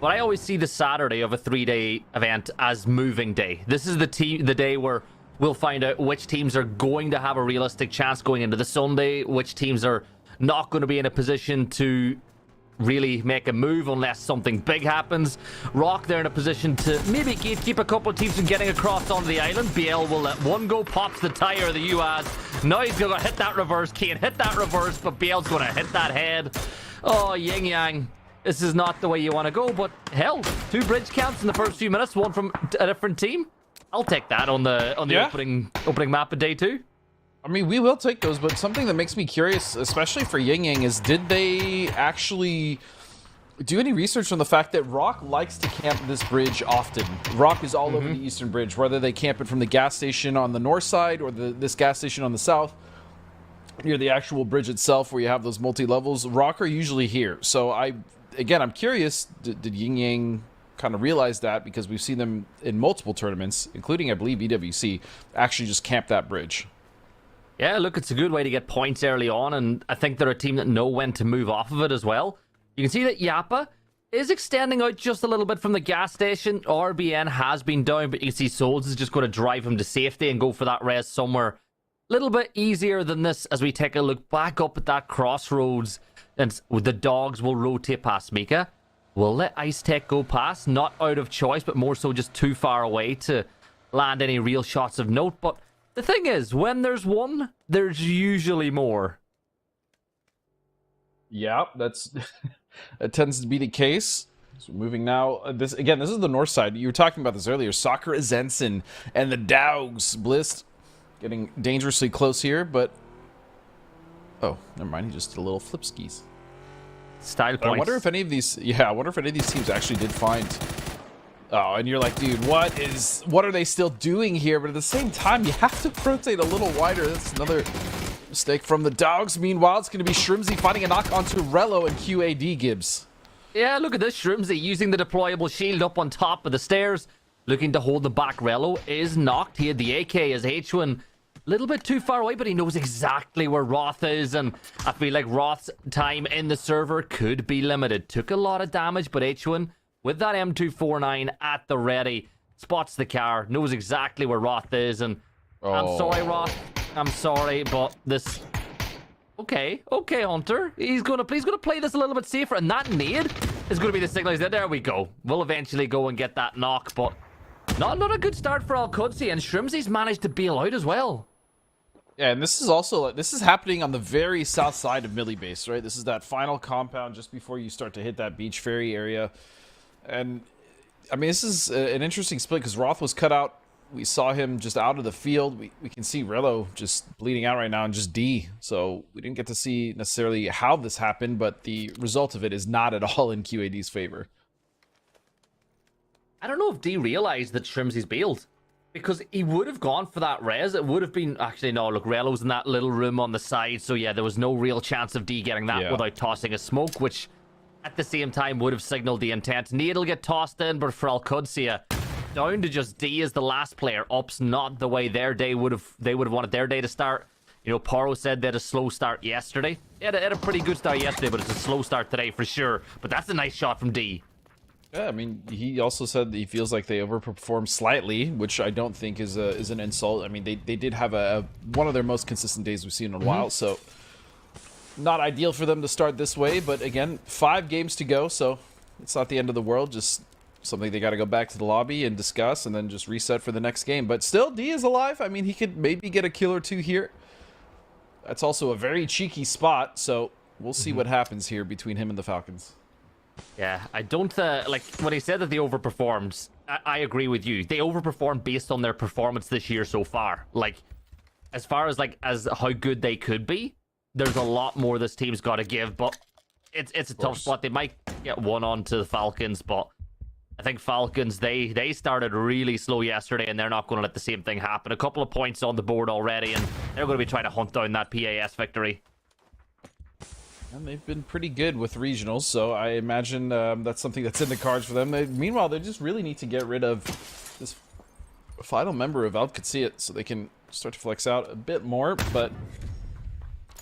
but I always see the Saturday of a 3-day event as moving day. This is the day where we'll find out which teams are going to have a realistic chance going into the Sunday, which teams are not going to be in a position to really make a move unless something big happens. Rock, they're in a position to maybe keep a couple of teams from getting across onto the island. BL will let one go, pops the tire of the UAZ. Now he's going to hit that reverse. Can't hit that reverse, but BL's going to hit that head. Oh, Yin Yang. This is not the way you want to go, but hell, 2 bridge camps in the first few minutes, one from a different team. I'll take that on the opening map of day 2. I mean, we will take those, but something that makes me curious, especially for Yin Yang, is did they actually do any research on the fact that Rock likes to camp this bridge often? Rock is all over the eastern bridge, whether they camp it from the gas station on the north side or this gas station on the south, near the actual bridge itself where you have those multi-levels. Rock are usually here. So I'm curious, did Yin Yang kind of realize that, because we've seen them in multiple tournaments, including I believe EWC, actually just camp that bridge. Yeah, look, it's a good way to get points early on, and I think they're a team that know when to move off of it as well. You can see that Yappa is extending out just a little bit from the gas station. RBN has been down, but you can see Souls is just going to drive him to safety and go for that res somewhere a little bit easier than this as we take a look back up at that crossroads, and the Dogs will rotate past Mika. We'll let Ice Tech go past, not out of choice, but more so just too far away to land any real shots of note. But the thing is, when there's one, there's usually more. Yeah, that tends to be the case. So moving now, this is the north side. You were talking about this earlier. Sakura Zensen and the Dogs. Bliss getting dangerously close here, but oh, never mind. He just did a little flip skis. Style points. I wonder if any of these teams actually did find. Oh, and you're like, dude, what are they still doing here? But at the same time, you have to rotate a little wider. That's another mistake from the Dogs. Meanwhile, it's going to be Shrimzy finding a knock onto Rello and QAD Gibbs. Yeah, look at this. Shrimzy using the deployable shield up on top of the stairs, looking to hold the back. Rello is knocked. He had the AK as H1. Little bit too far away, but he knows exactly where Roth is, and I feel like Roth's time in the server could be limited. Took a lot of damage, but H1 with that M249 at the ready spots the car, knows exactly where Roth is, and I'm sorry, Roth. I'm sorry, but this. Okay, Hunter. He's gonna play this a little bit safer, and that nade is gonna be the signal. There we go. We'll eventually go and get that knock, but not a good start for Al-Qudsi, and Shrimzy's managed to bail out as well. Yeah, and this is happening on the very south side of Millie Base, right? This is that final compound just before you start to hit that beach ferry area. And, I mean, this is an interesting split because Roth was cut out We saw him just out of the field. We can see Rello just bleeding out right now and just D. So we didn't get to see necessarily how this happened, but the result of it is not at all in QAD's favor. I don't know if D realized that Shrimsy's bailed, because he would have gone for that res. It would have been, actually, no, look, Rello's in that little room on the side. So yeah, there was no real chance of D getting that without tossing a smoke, which at the same time would have signaled the intent. Nate will get tossed in, but for Alcudsia, down to just D as the last player. Up's not the way their day would have wanted their day to start. You know, Poro said they had a slow start yesterday. They had a pretty good start yesterday, but it's a slow start today for sure. But that's a nice shot from D. Yeah, I mean, he also said that he feels like they overperformed slightly, which I don't think is an insult. I mean, they did have one of their most consistent days we've seen in a while, so not ideal for them to start this way. But again, 5 games to go, so it's not the end of the world. Just something they got to go back to the lobby and discuss, and then just reset for the next game. But still, D is alive. I mean, he could maybe get a kill or 2 here. That's also a very cheeky spot, so we'll see what happens here between him and the Falcons. Yeah, I don't, like, when he said that they overperformed, I agree with you. They overperformed based on their performance this year so far. Like, as far as, like, as how good they could be, there's a lot more this team's got to give, but it's a tough spot. They might get one on to the Falcons, but I think Falcons, they started really slow yesterday, and they're not going to let the same thing happen. A couple of points on the board already, and they're going to be trying to hunt down that PAS victory. And they've been pretty good with regionals, so I imagine that's something that's in the cards for them. Meanwhile, they just really need to get rid of this final member of Alcudsia so they can start to flex out a bit more, but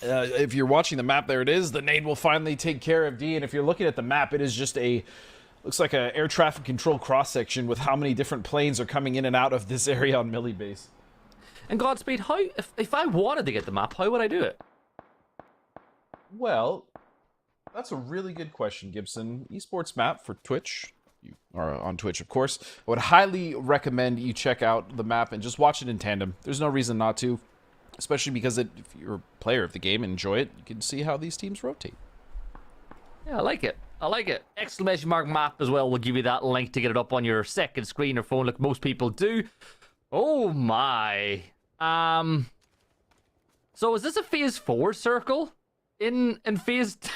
if you're watching the map, there it is. The nade will finally take care of D, and if you're looking at the map, it is just looks like a air traffic control cross-section with how many different planes are coming in and out of this area on Millie Base. And Godspeed, if I wanted to get the map, how would I do it? Well, that's a really good question, Gibson. Esports map for Twitch. You are on Twitch, of course. I would highly recommend you check out the map and just watch it in tandem. There's no reason not to, especially because if you're a player of the game and enjoy it, you can see how these teams rotate. Yeah, I like it. I like it. Exclamation mark map as well. We'll give you that link to get it up on your second screen or phone like most people do. Oh my. So is this a phase 4 circle in phase 2?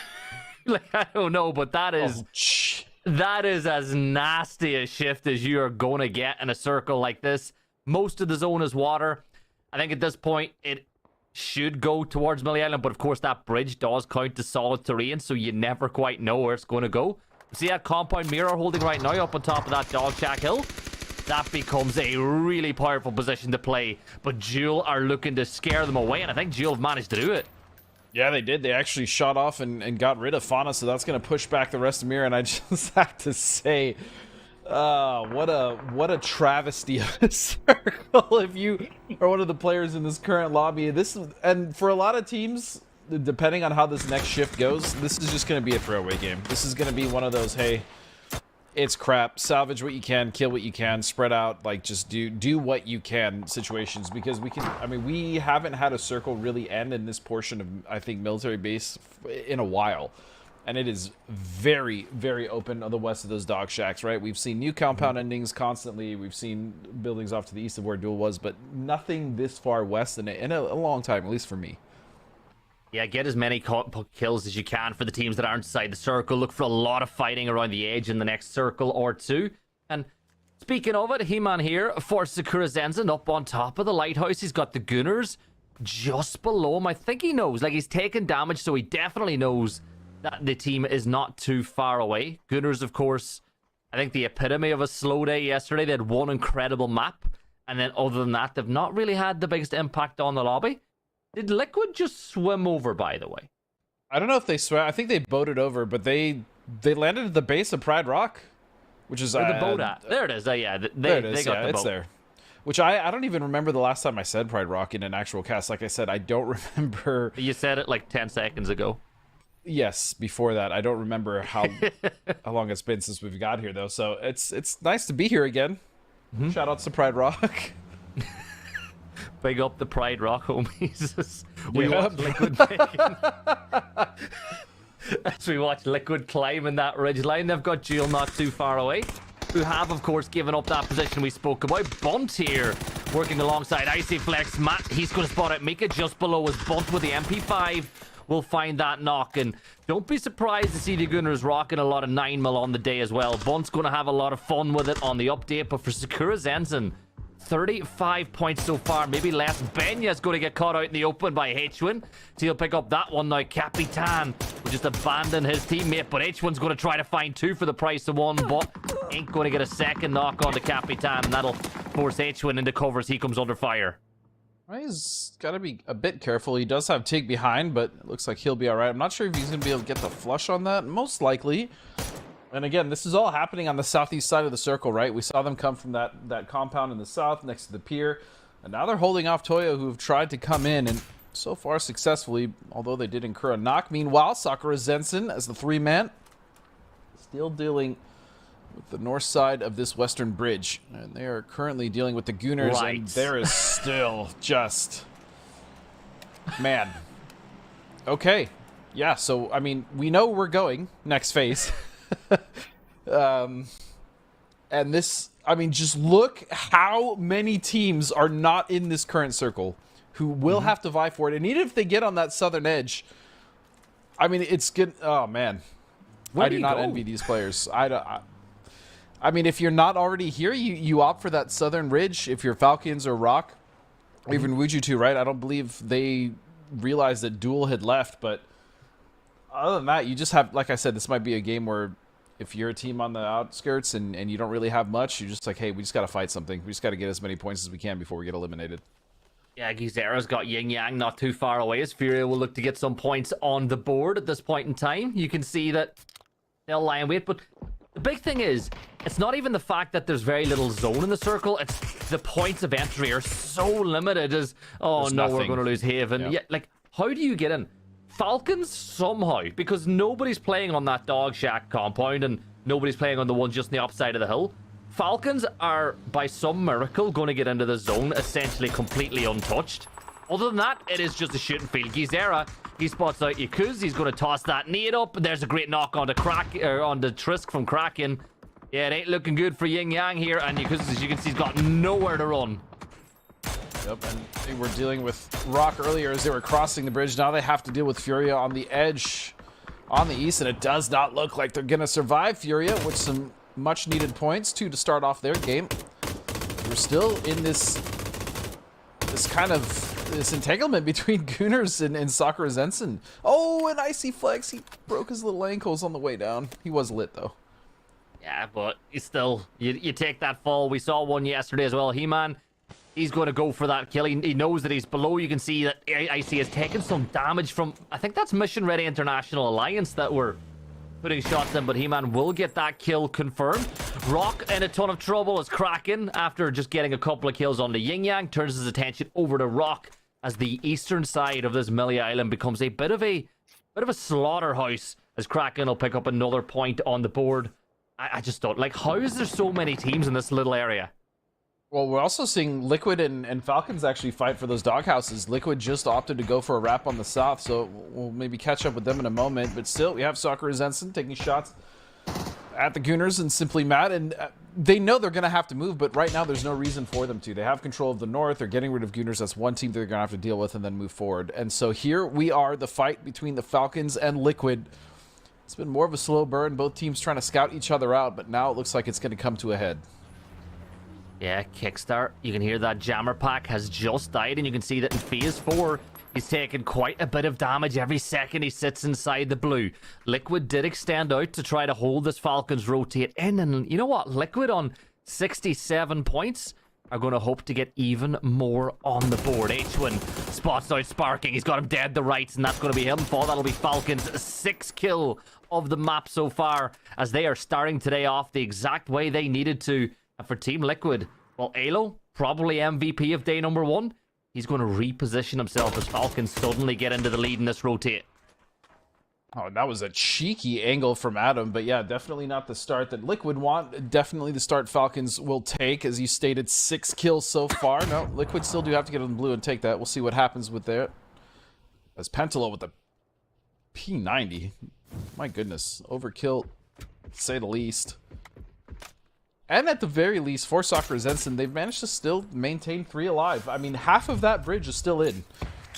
Like, I don't know, but that is as nasty a shift as you are going to get in a circle like this. Most of the zone is water. I think at this point it should go towards Millie Island, but of course that bridge does count as solid terrain, so you never quite know where it's going to go. See that compound mirror holding right now up on top of that dog shack hill? That becomes a really powerful position to play, but Jewel are looking to scare them away, and I think Jewel have managed to do it. Yeah, they did. They actually shot off and got rid of Fauna, so that's going to push back the rest of Mira, and I just have to say, what a travesty of a circle if you are one of the players in this current lobby. And for a lot of teams, depending on how this next shift goes, this is just going to be a throwaway game. This is going to be one of those, hey, it's crap, salvage what you can, kill what you can, spread out, like, just do what you can situations, because we haven't had a circle really end in this portion of, I think, military base in a while. And it is very, very open on the west of those dog shacks, right? We've seen new compound endings constantly. We've seen buildings off to the east of where Duel was, but nothing this far west in a long time, at least for me. Yeah, get as many kills as you can for the teams that aren't inside the circle. Look for a lot of fighting around the edge in the next circle or two. And speaking of it, He-Man here for Sakura Zenzen up on top of the lighthouse. He's got the Gunners just below him. I think he knows. Like, he's taken damage, so he definitely knows that the team is not too far away. Gunners, of course, I think the epitome of a slow day yesterday. They had one incredible map. And then other than that, they've not really had the biggest impact on the lobby. Did Liquid just swim over, by the way? I don't know if they swam. I think they boated over, but they landed at the base of Pride Rock, which is... Where the boat at? There it is. Yeah, they got the boat. It's there. Which I don't even remember the last time I said Pride Rock in an actual cast. Like I said, I don't remember... You said it like 10 seconds ago. Yes, before that. I don't remember how long it's been since we've got here, though. So it's nice to be here again. Mm-hmm. Shout outs to Pride Rock. Big up the Pride Rock homies. Watch Liquid as we watch Liquid climb in that ridge line. They've got Jewel not too far away. who have, of course, given up that position we spoke about. Bunt here, working alongside Icy Flex. Matt, he's going to spot out Mika just below his Bunt with the MP5. Will find that knock, and don't be surprised to see the Gunners rocking a lot of 9mm on the day as well. Bunt's going to have a lot of fun with it on the update, but for Sakura Zenson, 35 points so far, maybe less. Benya's going to get caught out in the open by H1. So he'll pick up that one now. Capitan will just abandon his teammate, but H1's going to try to find 2 for the price of 1, but ain't going to get a second knock on the Capitan, and that'll force H1 into cover as he comes under fire. He's got to be a bit careful. He does have Tig behind, but it looks like he'll be all right. I'm not sure if he's going to be able to get the flush on that. Most likely. And again, this is all happening on the southeast side of the circle, right? We saw them come from that compound in the south next to the pier. And now they're holding off Toyo, who have tried to come in, and so far successfully, although they did incur a knock. Meanwhile, Sakura Zenson, as the 3-man, still dealing with the north side of this western bridge, and they are currently dealing with the Gooners, and there is still just, man. Okay, yeah. So I mean, we know we're going next phase, and this. I mean, just look how many teams are not in this current circle who will have to vie for it, and even if they get on that southern edge, I mean, it's good. Oh man, I do not envy these players. I mean, if you're not already here, you opt for that southern ridge. If you're Falcons or Rock, or even Wuju2, right? I don't believe they realized that Duel had left, but other than that, you just have, like I said, this might be a game where if you're a team on the outskirts and you don't really have much, you're just like, hey, we just got to fight something. We just got to get as many points as we can before we get eliminated. Yeah, Gizera's got Yin Yang not too far away, as Furia will look to get some points on the board at this point in time. You can see that they'll lie in wait, but the big thing is, it's not even the fact that there's very little zone in the circle, it's the points of entry are so limited as, oh there's no, nothing. We're going to lose Haven. Yeah. Yeah, like, how do you get in? Falcons, somehow, because nobody's playing on that dog shack compound and nobody's playing on the one just on the upside of the hill. Falcons are, by some miracle, going to get into the zone essentially completely untouched. Other than that, it is just a shooting field. Gizera, he spots out Yakuz. He's going to toss that nade up. There's a great knock on the Trisk from Kraken. Yeah, it ain't looking good for Yin Yang here. And Yakuz, as you can see, he's got nowhere to run. Yep, and they were dealing with Rock earlier as they were crossing the bridge. Now they have to deal with Furia on the edge on the east, and it does not look like they're going to survive. Furia with some much-needed points, too, to start off their game. We're still in this entanglement between Gooners and Sakura Zenson. Oh, and Icy Flex, he broke his little ankles on the way down. He was lit, though. Yeah, but it's still, you take that fall. We saw one yesterday as well. He-Man, he's going to go for that kill. He knows that he's below. You can see that Icy has taken some damage from, I think that's Mission Ready International Alliance that were putting shots in, but He-Man will get that kill confirmed. Rock in a ton of trouble as Kraken, after just getting a couple of kills on the Yin Yang, turns his attention over to Rock as the eastern side of this Millie Island becomes a bit of a slaughterhouse as Kraken will pick up another point on the board. I just don't, like, how is there so many teams in this little area? Well, we're also seeing Liquid and Falcons actually fight for those doghouses. Liquid just opted to go for a wrap on the south, so we'll maybe catch up with them in a moment. But still, we have Sakura Zenson taking shots at the Gooners and Simply Mad, and they know they're going to have to move, but right now there's no reason for them to. They have control of the north. They're getting rid of Gooners. That's one team they're going to have to deal with and then move forward. And so here we are, the fight between the Falcons and Liquid. It's been more of a slow burn, both teams trying to scout each other out, but now it looks like it's going to come to a head. Yeah, Kickstart. You can hear that Jammer Pack has just died, and you can see that in Phase 4, he's taking quite a bit of damage every second he sits inside the blue. Liquid did extend out to try to hold this Falcons rotate in, and you know what? Liquid on 67 points are going to hope to get even more on the board. H1 spots out Sparking. He's got him dead the rights, and that's going to be him. That'll be Falcons' 6th kill of the map so far, as they are starting today off the exact way they needed to. And for Team Liquid, well, Alo, probably MVP of day number 1. He's going to reposition himself as Falcons suddenly get into the lead in this rotate. Oh, that was a cheeky angle from Adam, but yeah, definitely not the start that Liquid want. Definitely the start Falcons will take, as you stated, 6 kills so far. No, Liquid still do have to get on the blue and take that. We'll see what happens with that. As Pentalo with the P90. My goodness, overkill, to say the least. And at the very least, for Soccer Zenson, they've managed to still maintain 3 alive. I mean, half of that bridge is still in.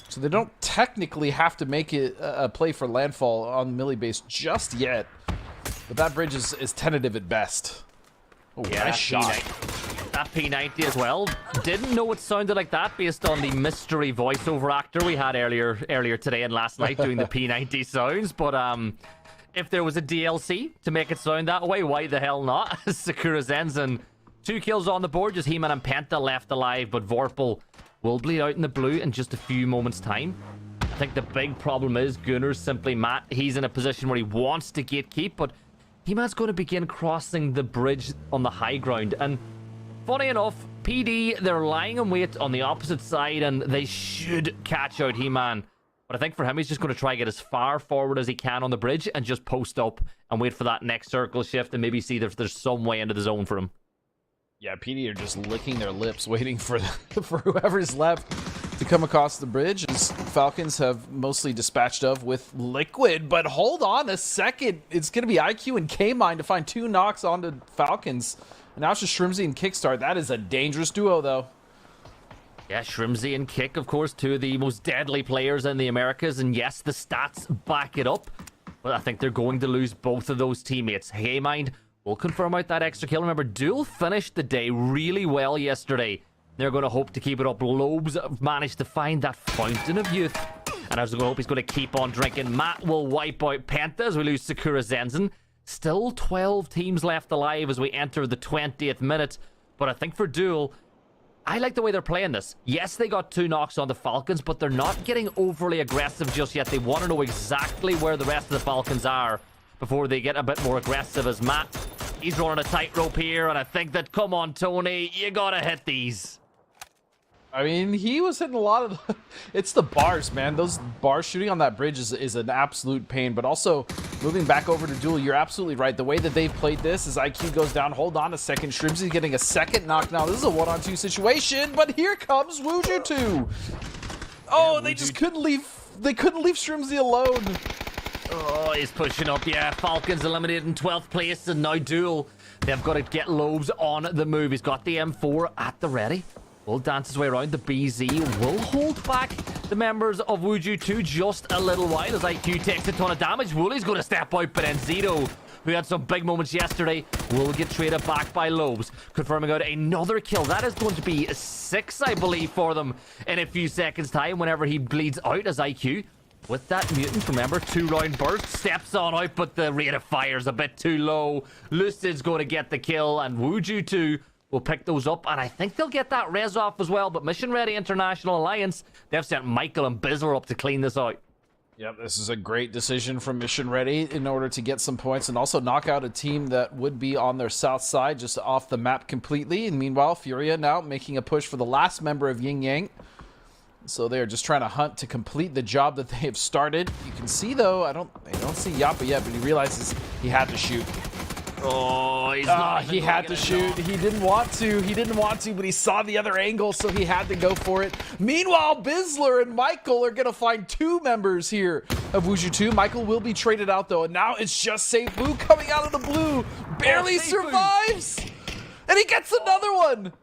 So they don't technically have to make it a play for landfall on the Millie base just yet. But that bridge is tentative at best. Oh, Yeah, nice shot. That P90 as well. Didn't know it sounded like that based on the mystery voiceover actor we had earlier today and last night doing the P90 sounds. But if there was a DLC to make it sound that way, why the hell not? Sakura Zenzen, 2 kills on the board, just He-Man and Penta left alive, but Vorpal will bleed out in the blue in just a few moments' time. I think the big problem is Gunner's simply Matt. He's in a position where he wants to gatekeep, but He-Man's going to begin crossing the bridge on the high ground. And funny enough, PD, they're lying in wait on the opposite side, and they should catch out He-Man. But I think for him, he's just going to try and get as far forward as he can on the bridge and just post up and wait for that next circle shift and maybe see if there's some way into the zone for him. Yeah, PD are just licking their lips, waiting for for whoever's left to come across the bridge. As Falcons have mostly dispatched of with Liquid, but hold on a second. It's going to be IQ and K-Mine to find 2 knocks onto Falcons. And now it's just Shrimzy and Kickstart. That is a dangerous duo, though. Yeah, Shrimzy and Kick, of course, 2 of the most deadly players in the Americas. And yes, the stats back it up. But I think they're going to lose both of those teammates. Haymind will confirm out that extra kill. Remember, Duel finished the day really well yesterday. They're going to hope to keep it up. Lobes managed to find that fountain of youth. And I was going to hope he's going to keep on drinking. Matt will wipe out Penta as we lose Sakura Zenzen. Still 12 teams left alive as we enter the 20th minute. But I think for Duel, I like the way they're playing this. Yes, they got 2 knocks on the Falcons, but they're not getting overly aggressive just yet. They want to know exactly where the rest of the Falcons are before they get a bit more aggressive. As Matt, he's running a tightrope here, and I think that, come on, Tony, you gotta hit these. I mean, he was hitting a lot of it's the bars, man. Those bars shooting on that bridge is an absolute pain. But also, moving back over to Duel, you're absolutely right. The way that they've played this is IQ goes down. Hold on a second. Shrimzy's getting a second knock now. This is a 1-on-2 situation, but here comes Wuju 2. Oh, they just couldn't leave. They couldn't leave Shrimzy alone. Oh, he's pushing up. Yeah, Falcons eliminated in 12th place, and now Duel, they've got to get Lobes on the move. He's got the M4 at the ready. Will dance his way around. The BZ will hold back the members of Wuju 2 just a little while as IQ takes a ton of damage. Wooly's going to step out, but then Zito, who had some big moments yesterday, will get traded back by Lobes, confirming out another kill. That is going to be 6, I believe, for them in a few seconds' time whenever he bleeds out as IQ. With that mutant, remember, 2-round burst, steps on out, but the rate of fire is a bit too low. Lucid's going to get the kill, and Wuju 2 will pick those up, and I think they'll get that res off as well. But Mission Ready International Alliance, they've sent Michael and Bizzler up to clean this out. Yep, this is a great decision from Mission Ready in order to get some points and also knock out a team that would be on their south side, just off the map completely. And meanwhile, Furia now making a push for the last member of Yin Yang. So they're just trying to hunt to complete the job that they have started. You can see, though, I don't see Yappa yet, but he realizes he had to shoot. Oh, he had to shoot. He didn't want to. He didn't want to, but he saw the other angle, so he had to go for it. Meanwhile, Bizzler and Michael are going to find 2 members here of Wuju 2. Michael will be traded out, though, and now it's just Seifu coming out of the blue. Barely survives, and he gets another one.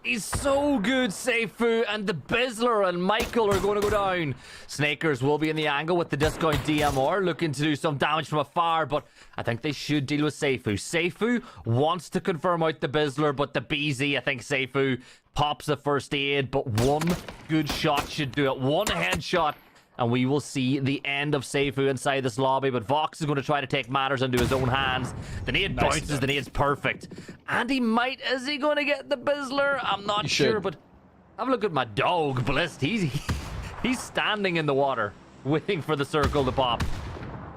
He's so good, Seifu, and the Bizzler and Michael are going to go down. Snakers will be in the angle with the discount DMR, looking to do some damage from afar, but I think they should deal with Seifu. Seifu wants to confirm out the Bizzler, but the BZ, I think Seifu pops the first aid, but one good shot should do it. One headshot, and we will see the end of Seifu inside this lobby, but Vox is going to try to take matters into his own hands. The nade bounces, the nade's perfect. And he might, is he going to get the Bizzler? I'm not sure, but have a look at my dog, Blist. He's standing in the water, waiting for the circle to pop.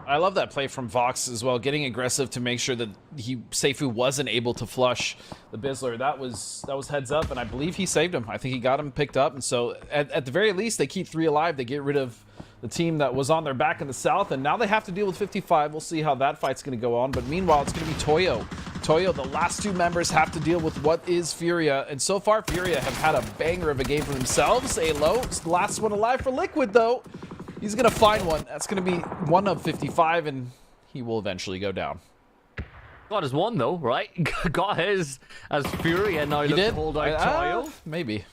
I love that play from Vox as well, getting aggressive to make sure that Seifu wasn't able to flush the Bizzler. That was heads up, and I believe he saved him. I think he got him picked up, and so at the very least, they keep 3 alive. They get rid of the team that was on their back in the south, and now they have to deal with 55. We'll see how that fight's going to go on, but meanwhile, it's going to be Toyo. Toyo, the last 2 members have to deal with what is Furia, and so far, Furia have had a banger of a game for themselves. Alo, it's the last one alive for Liquid, though. He's going to find one. That's going to be 1 of 55, and he will eventually go down. Got his one though, right? Got his as Fury and now He looks did? to hold out Toyo. Maybe.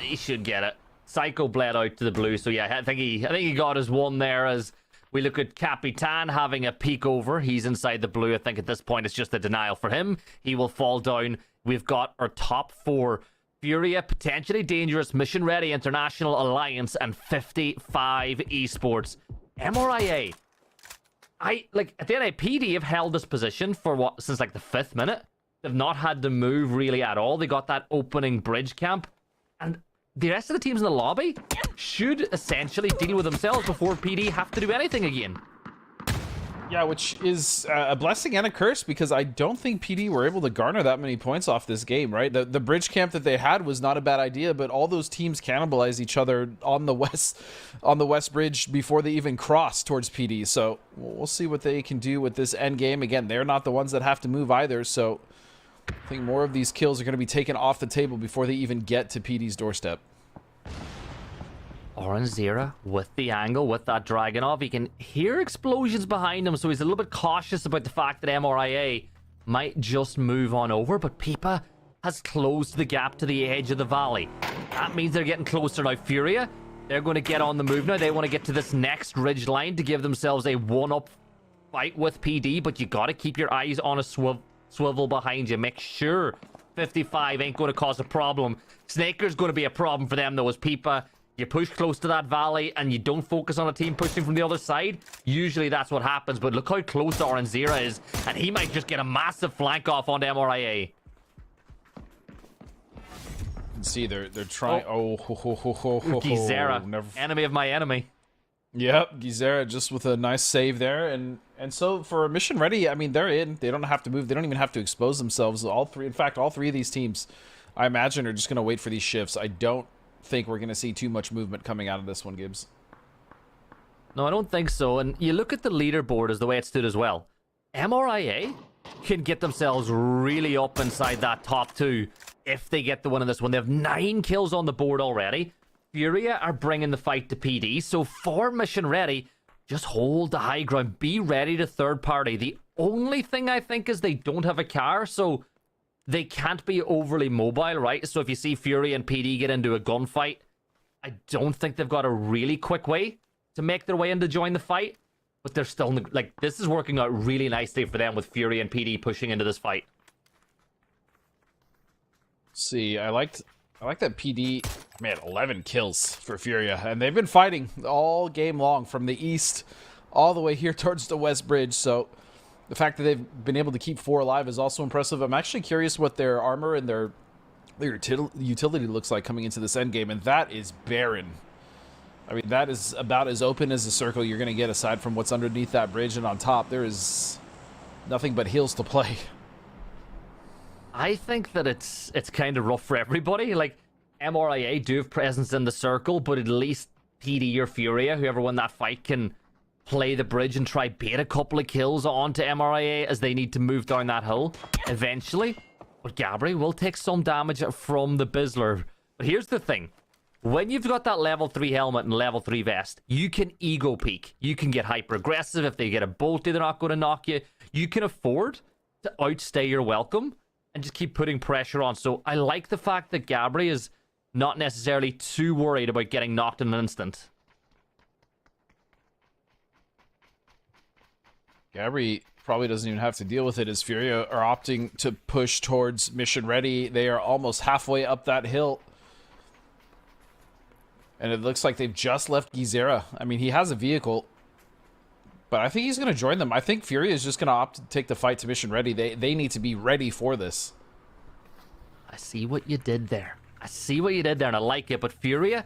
He should get it. Psycho bled out to the blue, so yeah, I think he got his one there as we look at Capitan having a peek over. He's inside the blue. I think at this point it's just a denial for him. He will fall down. We've got our top 4. Furia, potentially dangerous, mission ready, International Alliance, and 55 Esports. MRIA. At the end of PD have held this position for since like the 5th minute. They've not had to move really at all. They got that opening bridge camp. And the rest of the teams in the lobby should essentially deal with themselves before PD have to do anything again. Yeah, which is a blessing and a curse because I don't think PD were able to garner that many points off this game, right? The bridge camp that they had was not a bad idea, but all those teams cannibalized each other on the west bridge before they even crossed towards PD. So we'll see what they can do with this end game. Again, they're not the ones that have to move either, so I think more of these kills are going to be taken off the table before they even get to PD's doorstep. Oranzera with the angle, with that Dragonov. He can hear explosions behind him, so he's a little bit cautious about the fact that MRIA might just move on over, but Pipa has closed the gap to the edge of the valley. That means they're getting closer now. Furia, they're going to get on the move now. They want to get to this next ridge line to give themselves a one-up fight with PD, but you got to keep your eyes on a swivel behind you. Make sure 55 ain't going to cause a problem. Snaker's going to be a problem for them, though, as Pipa... You push close to that valley and you don't focus on a team pushing from the other side. Usually that's what happens, but look how close Oranzera is, and he might just get a massive flank off onto MRIA. See, they're trying... Gizera, enemy of my enemy. Yep, Gizera just with a nice save there. And so for mission ready, I mean, they're in. They don't have to move. They don't even have to expose themselves. All three of these teams, I imagine, are just going to wait for these shifts. I don't think we're going to see too much movement coming out of this one, Gibbs. No, I don't think so. And you look at the leaderboard as the way it stood as well. MRIA can get themselves really up inside that top 2 if they get the win in this one. They have 9 kills on the board already. Furia are bringing the fight to PD. So for mission ready, just hold the high ground. Be ready to third party. The only thing I think is they don't have a car, so they can't be overly mobile, right? So if you see Fury and PD get into a gunfight, I don't think they've got a really quick way to make their way in to join the fight. But they're still, like, this is working out really nicely for them with Fury and PD pushing into this fight. See, I like that PD, man, 11 kills for Furia. And they've been fighting all game long from the east all the way here towards the west bridge, so... The fact that they've been able to keep 4 alive is also impressive. I'm actually curious what their armor and their utility looks like coming into this endgame, and that is barren. I mean, that is about as open as a circle you're going to get aside from what's underneath that bridge, and on top, there is nothing but hills to play. I think that it's kind of rough for everybody. Like, MRIA do have presence in the circle, but at least PD or Furia, whoever won that fight, can... play the bridge and try bait a couple of kills onto MRIA as they need to move down that hill eventually. But Gabri will take some damage from the Bizzler. But here's the thing. When you've got that level 3 helmet and level 3 vest, you can ego peek. You can get hyper aggressive. If they get a bolty, they're not going to knock you. You can afford to outstay your welcome and just keep putting pressure on. So I like the fact that Gabri is not necessarily too worried about getting knocked in an instant. Gabri probably doesn't even have to deal with it as Furia are opting to push towards mission ready. They are almost halfway up that hill. And it looks like they've just left Gizera. I mean, he has a vehicle, but I think he's going to join them. I think Furia is just going to opt to take the fight to mission ready. They need to be ready for this. I see what you did there. And I like it, but Furia...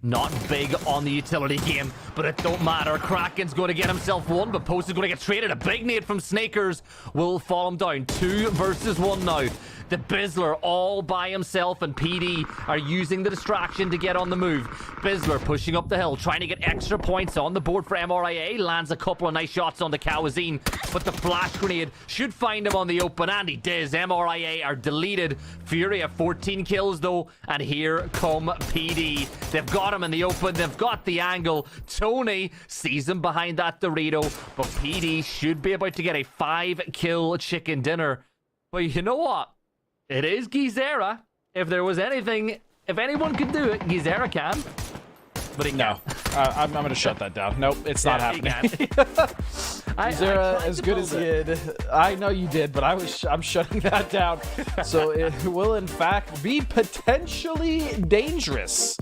not big on the utility game, but it don't matter. Kraken's going to get himself one, but Post is going to get traded. A big nade from Snakers will fall him down. 2 versus 1 now. The Bizzler all by himself, and PD are using the distraction to get on the move. Bizzler pushing up the hill, trying to get extra points on the board for MRIA. Lands a couple of nice shots on the Kawazine, but the flash grenade should find him on the open, and he does. MRIA are deleted. Fury have 14 kills, though, and here come PD. They've got him in the open. They've got the angle. Tony sees him behind that Dorito, but PD should be about to get a 5-kill chicken dinner. But you know what? It is Gizera. If there was anything, if anyone could do it, Gizera can. But he No, I'm going to shut that down. Nope, it's not happening. Gizera, as good as he did, I know you did, but I'm shutting that down. So it will, in fact, be potentially dangerous.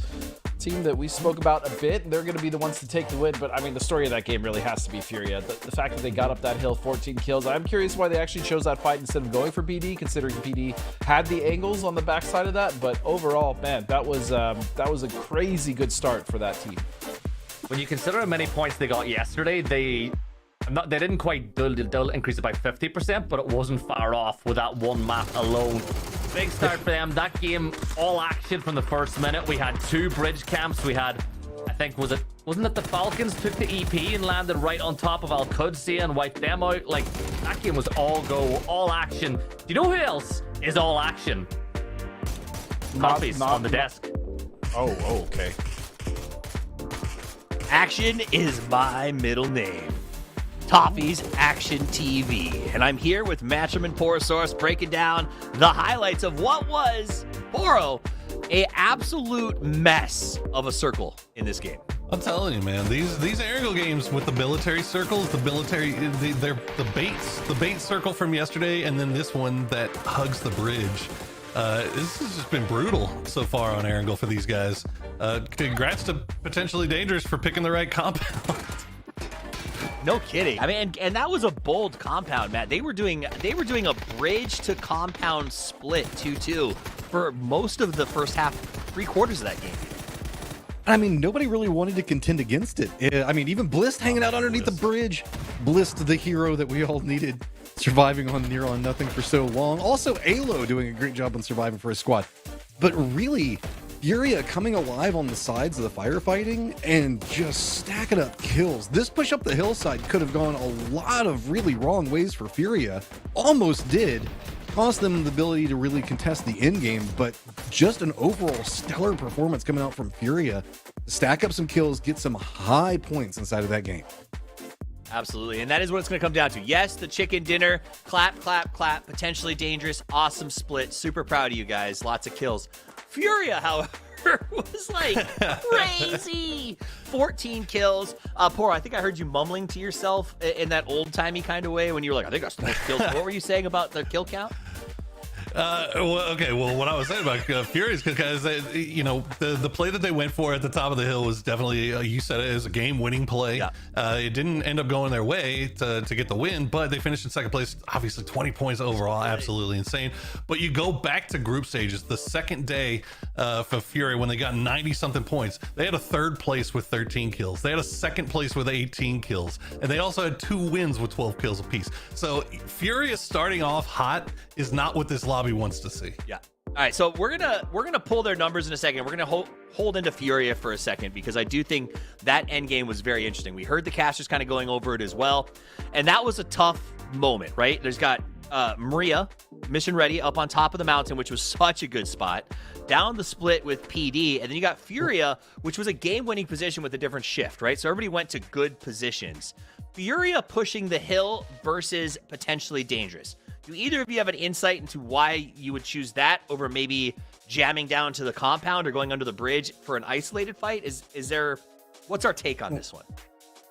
Team that we spoke about a bit, they're going to be the ones to take the win, but I mean the story of that game really has to be Furia. The fact that they got up that hill, 14 kills, I'm curious why they actually chose that fight instead of going for PD, considering PD had the angles on the backside of that. But overall, man, that was a crazy good start for that team. When you consider how many points they got yesterday, they didn't quite increase it by 50%, but it wasn't far off with that one map alone. Big start for them. That game, all action from the first minute. We had 2 bridge camps. We had, I think, wasn't it the Falcons took the EP and landed right on top of Al Qudsi and wiped them out? Like, that game was all go, all action. Do you know who else is all action? Copies on the desk. Oh, okay. Action is my middle name. Toffee's Action TV. And I'm here with Matcham and Porosaurus breaking down the highlights of what was, Poro, a absolute mess of a circle in this game. I'm telling you, man, these aerial games with the military circles, they're the bait circle from yesterday, and then this one that hugs the bridge. This has just been brutal so far on Erangel for these guys. Congrats to Potentially Dangerous for picking the right compound. No kidding. I mean, and that was a bold compound, Matt. They were doing a bridge to compound split 2-2 for most of the first half, 3/4 of that game. I mean, nobody really wanted to contend against it. I mean, even Blist hanging out underneath the bridge. Blist, the hero that we all needed, surviving on near on nothing for so long. Also, Alo doing a great job on surviving for his squad. But really, Furia coming alive on the sides of the firefighting and just stacking up kills. This push up the hillside could have gone a lot of really wrong ways for Furia. Almost did. Cost them the ability to really contest the end game, but just an overall stellar performance coming out from Furia. Stack up some kills, get some high points inside of that game. Absolutely, and that is what it's going to come down to. Yes, the chicken dinner, clap, clap, clap, Potentially Dangerous, awesome split. Super proud of you guys, lots of kills. Furia, however, was like crazy. 14 kills. Poro, I think I heard you mumbling to yourself in that old-timey kind of way when you were like, I think that's the most kills. What were you saying about the kill count? Well, what I was saying about Fury is because the play that they went for at the top of the hill was definitely, you said it as a game-winning play. Yeah. It didn't end up going their way to get the win, but they finished in second place. Obviously, 20 points overall, absolutely insane. But you go back to group stages, the second day for Fury when they got 90-something points, they had a third place with 13 kills. They had a second place with 18 kills, and they also had 2 wins with 12 kills apiece. So Fury starting off hot is not what this lobby wants to see. Yeah. All right, so we're gonna pull their numbers in a second. We're gonna hold into Furia for a second because I do think that end game was very interesting. We heard the casters kind of going over it as well, and that was a tough moment, right? There's got Maria, mission ready, up on top of the mountain, which was such a good spot. Down the split with PD, and then you got Furia, which was a game-winning position with a different shift, right? So everybody went to good positions. Furia pushing the hill versus Potentially Dangerous. Do either of you have an insight into why you would choose that over maybe jamming down to the compound or going under the bridge for an isolated fight? What's our take on this one?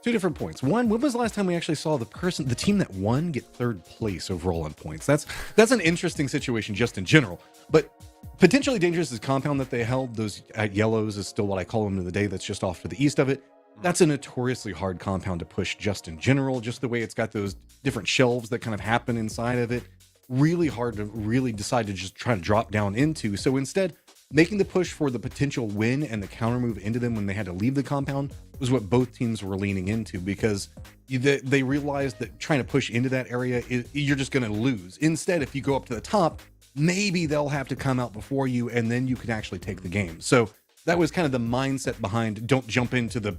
2 different points. One, when was the last time we actually saw the team that won get third place overall in points? That's an interesting situation just in general. But Potentially Dangerous is compound that they held. Those yellows is still what I call them to the day. That's just off to the east of it. That's a notoriously hard compound to push just in general, just the way it's got those different shelves that kind of happen inside of it. Really hard to really decide to just try to drop down into. So instead, making the push for the potential win and the counter move into them when they had to leave the compound was what both teams were leaning into, because they realized that trying to push into that area, you're just going to lose. Instead, if you go up to the top, maybe they'll have to come out before you, and then you can actually take the game. So that was kind of the mindset behind don't jump into the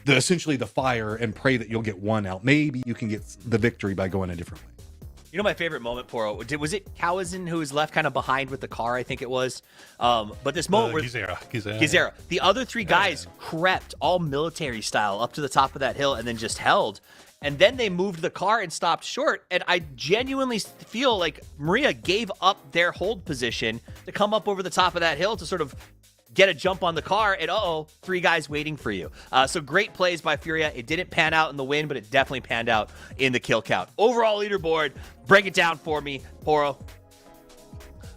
essentially the fire and pray that you'll get one out. Maybe you can get the victory by going a different way. You know my favorite moment, Poro? Was it Kawazin who was left kind of behind with the car? I think it was. But this moment where Gizera. The other three guys crept all military style up to the top of that hill and then just held. And then they moved the car and stopped short. And I genuinely feel like Maria gave up their hold position to come up over the top of that hill to sort of get a jump on the car, and three guys waiting for you. So great plays by Furia. It didn't pan out in the win, but it definitely panned out in the kill count. Overall leaderboard, break it down for me, Poro.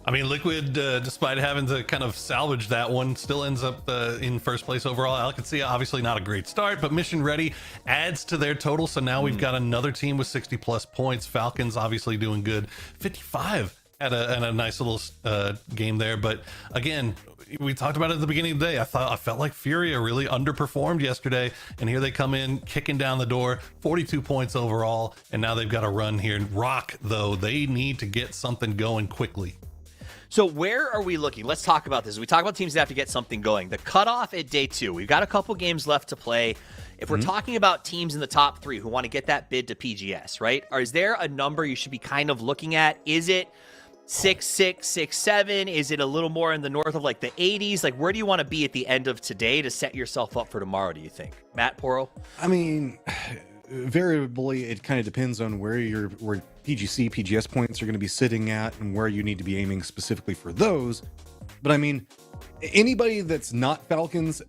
I mean, Liquid, despite having to kind of salvage that one, still ends up in first place overall. Alcacia, obviously not a great start, but Mission Ready adds to their total. So now we've got another team with 60+ points. Falcons obviously doing good. 55 at a nice little game there. But again, we talked about it at the beginning of the day. I felt like Furia really underperformed yesterday, and here they come in kicking down the door. 42 points overall, and now they've got a run here. Rock, though, they need to get something going quickly. So where are we looking? Let's talk about this. We talk about teams that have to get something going. The cutoff at day 2. We've got a couple games left to play. If we're talking about teams in the top 3 who want to get that bid to PGS, right? Or is there a number you should be kind of looking at? Is it 6-6, 6-7? Is it a little more in the north of like the 80s? Like, where do you want to be at the end of today to set yourself up for tomorrow, do you think? Matt, Poro? I mean, variably, it kind of depends on where PGC, PGS points are going to be sitting at and where you need to be aiming specifically for those. But I mean, anybody that's not Falcons,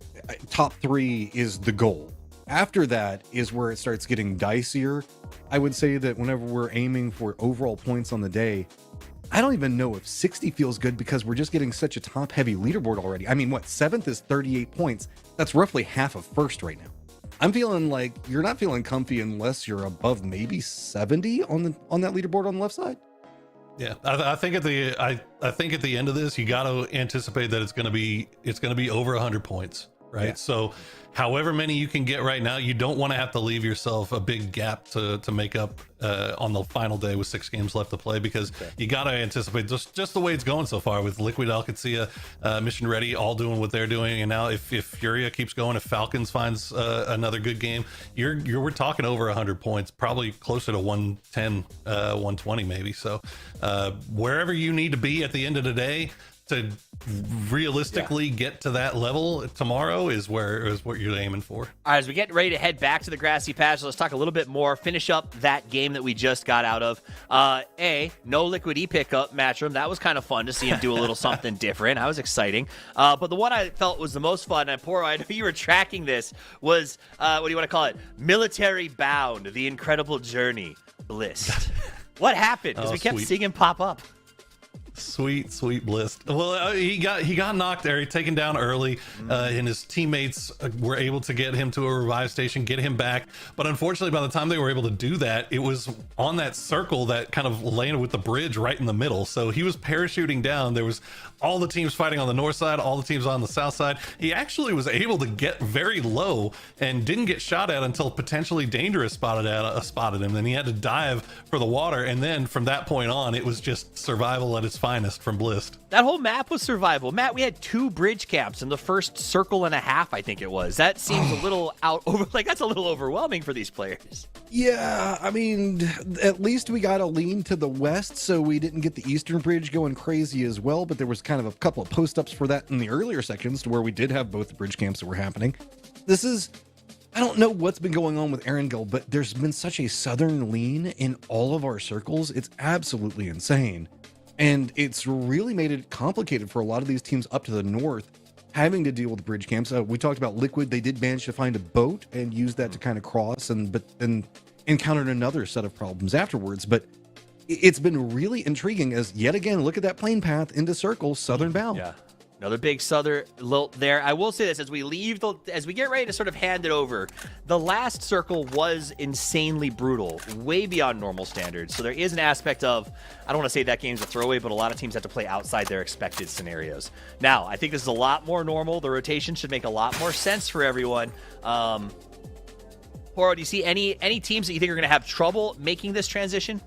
top 3 is the goal. After that is where it starts getting dicier. I would say that whenever we're aiming for overall points on the day, I don't even know if 60 feels good because we're just getting such a top-heavy leaderboard already. I mean, 7th is 38 points. That's roughly half of first right now. I'm feeling like you're not feeling comfy unless you're above maybe 70 on that leaderboard on the left side. Yeah, I think at the end of this, you got to anticipate that it's going to be over 100 points, right? Yeah. So however many you can get right now, you don't want to have to leave yourself a big gap to make up on the final day with 6 games left to play, because you got to anticipate just the way it's going so far with Liquid, Alcacia, Mission Ready all doing what they're doing. And now if Furia keeps going, if Falcons finds another good game, we're talking over 100 points, probably closer to 110, 120 maybe. So wherever you need to be at the end of the day to realistically get to that level tomorrow is what you're aiming for. All right, as we get ready to head back to the grassy patch, let's talk a little bit more, finish up that game that we just got out of. No Liquid E pickup matchroom. That was kind of fun to see him do a little something different. That was exciting. But the one I felt was the most fun, and Poro, I know you were tracking this, was, what do you want to call it? Military Bound, The Incredible Journey list. What happened? Because we kept seeing him pop up. Sweet Bliss. Well, he got knocked there, taken down early, and his teammates were able to get him to a revive station, get him back. But unfortunately, by the time they were able to do that, it was on that circle that kind of landed with the bridge right in the middle. So he was parachuting down. There was all the teams fighting on the north side, all the teams on the south side. He actually was able to get very low and didn't get shot at until potentially Dangerous spotted him. Then he had to dive for the water, and then from that point on, it was just survival at its finest from Bliss. That whole map was survival. Matt, we had 2 bridge camps in the first circle and a half, I think it was. That seems a little that's a little overwhelming for these players. Yeah, I mean, at least we got a lean to the west, so we didn't get the eastern bridge going crazy as well, but there was kind of a couple of post-ups for that in the earlier sections to where we did have both the bridge camps that were happening. I don't know what's been going on with Erangel, but there's been such a southern lean in all of our circles. It's absolutely insane. And it's really made it complicated for a lot of these teams up to the north having to deal with bridge camps. We talked about Liquid. They did manage to find a boat and use that to kind of cross, but then encountered another set of problems afterwards. But it's been really intriguing as, yet again, look at that plane path into circle, southern bound. Yeah. Another big southern lilt there. I will say this, as we get ready to sort of hand it over, the last circle was insanely brutal, way beyond normal standards. So there is an aspect of, I don't want to say that game's a throwaway, but a lot of teams have to play outside their expected scenarios. Now, I think this is a lot more normal. The rotation should make a lot more sense for everyone. Poro, do you see any teams that you think are going to have trouble making this transition?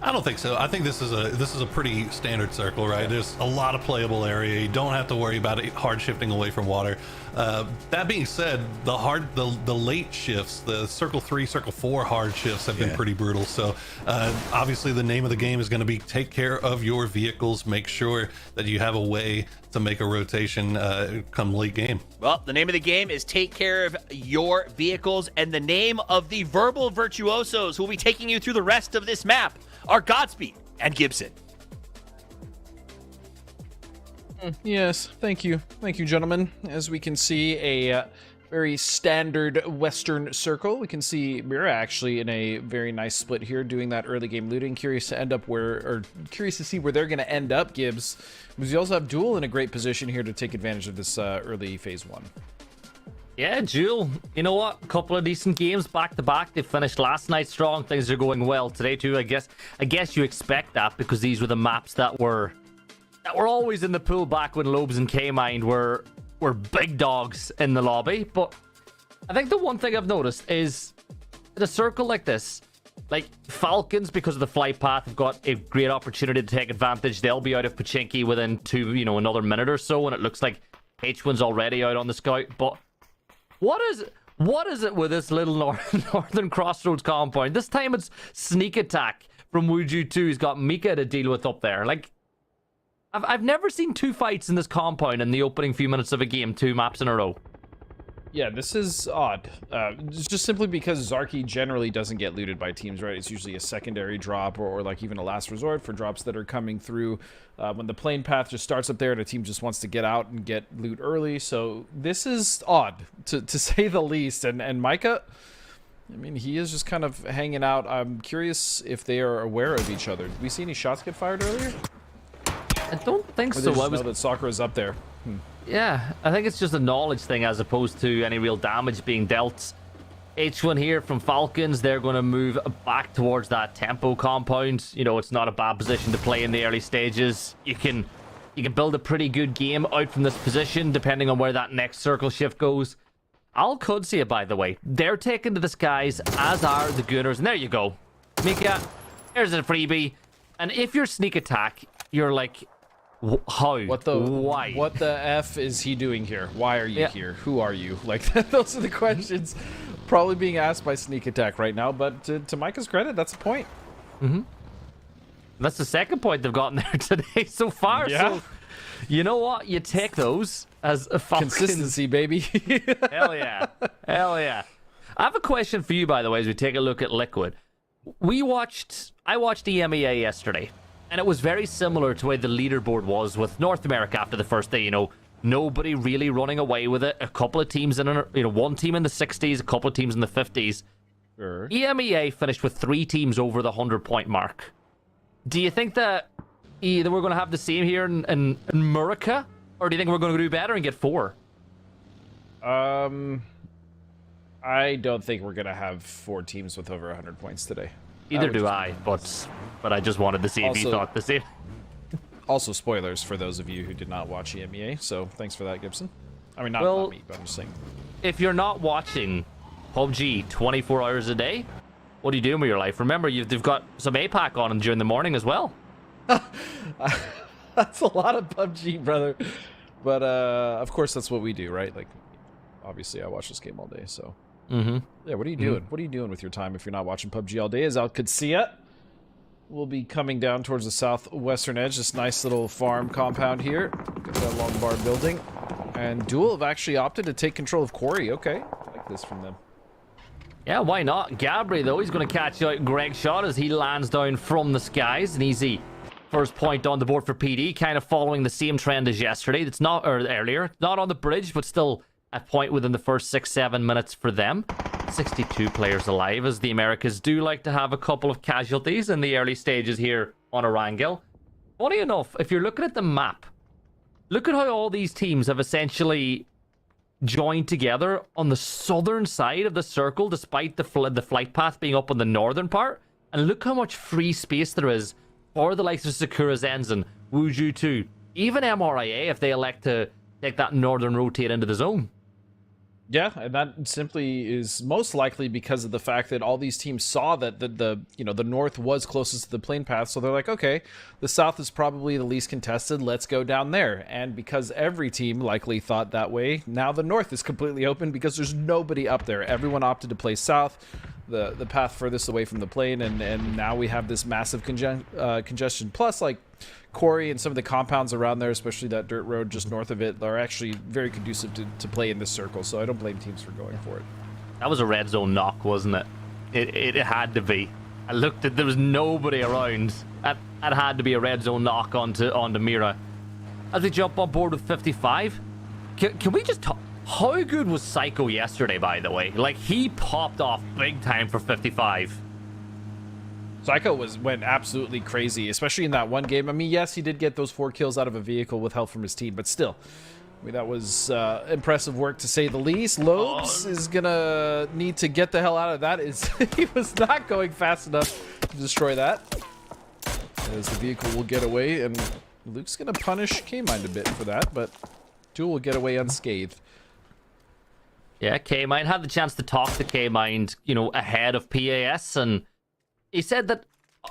I don't think so. I think this is a pretty standard circle, right? There's a lot of playable area. You don't have to worry about it hard shifting away from water. That being said, the late shifts, the circle 3, circle 4 hard shifts have been pretty brutal. So obviously the name of the game is going to be take care of your vehicles. Make sure that you have a way to make a rotation come late game. Well, the name of the game is Take Care of Your Vehicles, and the name of the verbal virtuosos who will be taking you through the rest of this map are Godspeed and Gibson. Yes, thank you, gentlemen. As we can see, a very standard Western circle. We can see Mira actually in a very nice split here, doing that early game looting. Curious to see where they're going to end up, Gibbs. Because you also have Duel in a great position here to take advantage of this early phase 1. Yeah, Jewel. You know what? A couple of decent games back to back. They finished last night strong. Things are going well today too. I guess you expect that because these were the maps that were always in the pool back when Lobes and K-Mind were big dogs in the lobby. But I think the one thing I've noticed is in a circle like this, like Falcons, because of the flight path, have got a great opportunity to take advantage. They'll be out of Pachinki within another minute or so, and it looks like H1's already out on the scout. But what is it with this little northern crossroads compound? This time it's sneak attack from Wuju 2. He's got Mika to deal with up there. Like, I've never seen 2 fights in this compound in the opening few minutes of a game, 2 maps in a row. Yeah, this is odd. Just simply because Zarki generally doesn't get looted by teams, right? It's usually a secondary drop or like even a last resort for drops that are coming through when the plane path just starts up there and a team just wants to get out and get loot early. So this is odd, to say the least. And Micah, I mean, he is just kind of hanging out. I'm curious if they are aware of each other. Did we see any shots get fired earlier? I don't think so. I know that Sakura's up there. Yeah, I think it's just a knowledge thing as opposed to any real damage being dealt. H1 here from Falcons, they're going to move back towards that tempo compound. You know, it's not a bad position to play in the early stages. You can build a pretty good game out from this position depending on where that next circle shift goes. Al Qudsiya, by the way, they're taken to the skies, as are the Gunners. And there you go. Mika, there's a freebie. And if you're sneak attack, you're like, how? Why? What the F is he doing here? Why are you here? Who are you? Like, those are the questions probably being asked by Sneak Attack right now. But to Micah's credit, that's a point. That's the second point they've gotten there today so far. Yeah. So, you know what? You take those as a Falcons. Consistency, baby. Hell yeah. Hell yeah. I have a question for you, by the way, as we take a look at Liquid. I watched EMEA yesterday. And it was very similar to the way the leaderboard was with North America after the first day. You know, nobody really running away with it. A couple of teams one team in the 60s, a couple of teams in the 50s. Sure. EMEA finished with 3 teams over the 100-point mark. Do you think that either we're going to have the same here in Murica, or do you think we're going to do better and get 4? I don't think we're going to have 4 teams with over 100 points today. Either do I, but I just wanted to see if you thought the same. Also, spoilers for those of you who did not watch EMEA, so thanks for that, Gibson. I mean, not me, but I'm just saying. If you're not watching PUBG 24 hours a day, what are you doing with your life? Remember, they've got some APAC on during the morning as well. That's a lot of PUBG, brother. But, of course, that's what we do, right? Like, obviously, I watch this game all day, so... Yeah, what are you doing? What are you doing with your time if you're not watching PUBG all day? As Al Qudsiya will be coming down towards the southwestern edge, this nice little farm compound here. Got that long bar building. And Duel have actually opted to take control of Quarry. Okay, I like this from them. Yeah, why not? Gabri, though, he's going to catch out Greg Shot as he lands down from the skies. An easy first point on the board for PD, kind of following the same trend as yesterday. It's not, or earlier, not on the bridge, but still a point within the first 6-7 minutes for them. 62 players alive, as the Americas do like to have a couple of casualties in the early stages here on Erangel. Funny enough, if you're looking at the map, look at how all these teams have essentially joined together on the southern side of the circle, despite the flight path being up on the northern part. And look how much free space there is for the likes of Sakura Zenzen, Wuju 2, even MRIA if they elect to take that northern rotate into the zone. Yeah, and that simply is most likely because of the fact that all these teams saw that the north was closest to the plane path, so they're like, okay, the south is probably the least contested, let's go down there. And because every team likely thought that way, now the north is completely open because there's nobody up there. Everyone opted to play south, the path furthest away from the plane, and now we have this massive congestion. Plus, like, quarry and some of the compounds around there, especially that dirt road just north of it, are actually very conducive to play in this circle, so I don't blame teams for going for it. That was a red zone knock, wasn't it? It had to be. I looked at, there was nobody around. That had to be a red zone knock onto Mira. As we jump on board with 55, can we just talk? How good was Psycho yesterday, by the way? Like, he popped off big time for 55. Psycho went absolutely crazy, especially in that one game. I mean, yes, he did get those 4 kills out of a vehicle with help from his team, but still, I mean, that was impressive work to say the least. Lobes is gonna need to get the hell out of that. He was not going fast enough to destroy that, as the vehicle will get away, and Luke's gonna punish K-Mind a bit for that, but Duel will get away unscathed. Yeah, K-Mind had the chance to talk to K-Mind, ahead of PAS, and he said that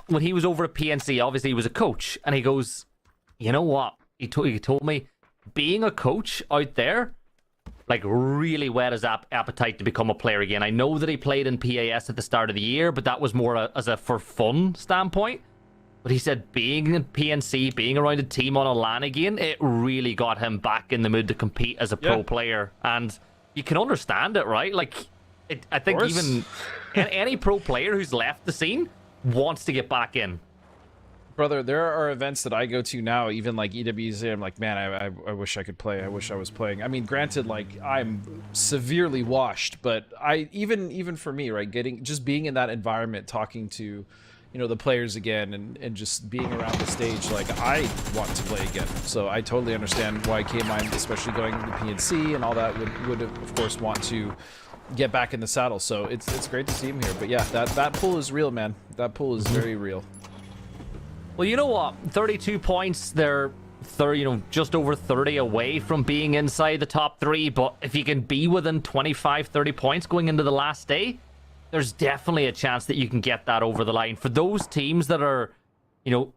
when he was over at PNC, obviously he was a coach, and he goes, you know what? He told me being a coach out there, like, really whet his appetite to become a player again. I know that he played in PAS at the start of the year, but that was more as a for fun standpoint. But he said being in PNC, being around a team on a LAN again, it really got him back in the mood to compete as a pro player. And you can understand it, right? Like, I think even any pro player who's left the scene wants to get back in. Brother, there are events that I go to now, even like EWZ, I'm like, man, I wish I could play. I wish I was playing. I mean, granted, like, I'm severely washed, but even for me, right, just being in that environment, talking to, the players again, and just being around the stage, like, I want to play again. So I totally understand why K-Mind, especially going to the PNC and all that, would of course want to get back in the saddle. So it's great to see him here. But yeah, that pull is real, man. That pull is very real. Well, you know what? 32 points. They're 30, just over 30 away from being inside the top 3. But if you can be within 25, 30 points going into the last day, there's definitely a chance that you can get that over the line. For those teams that are, 8th,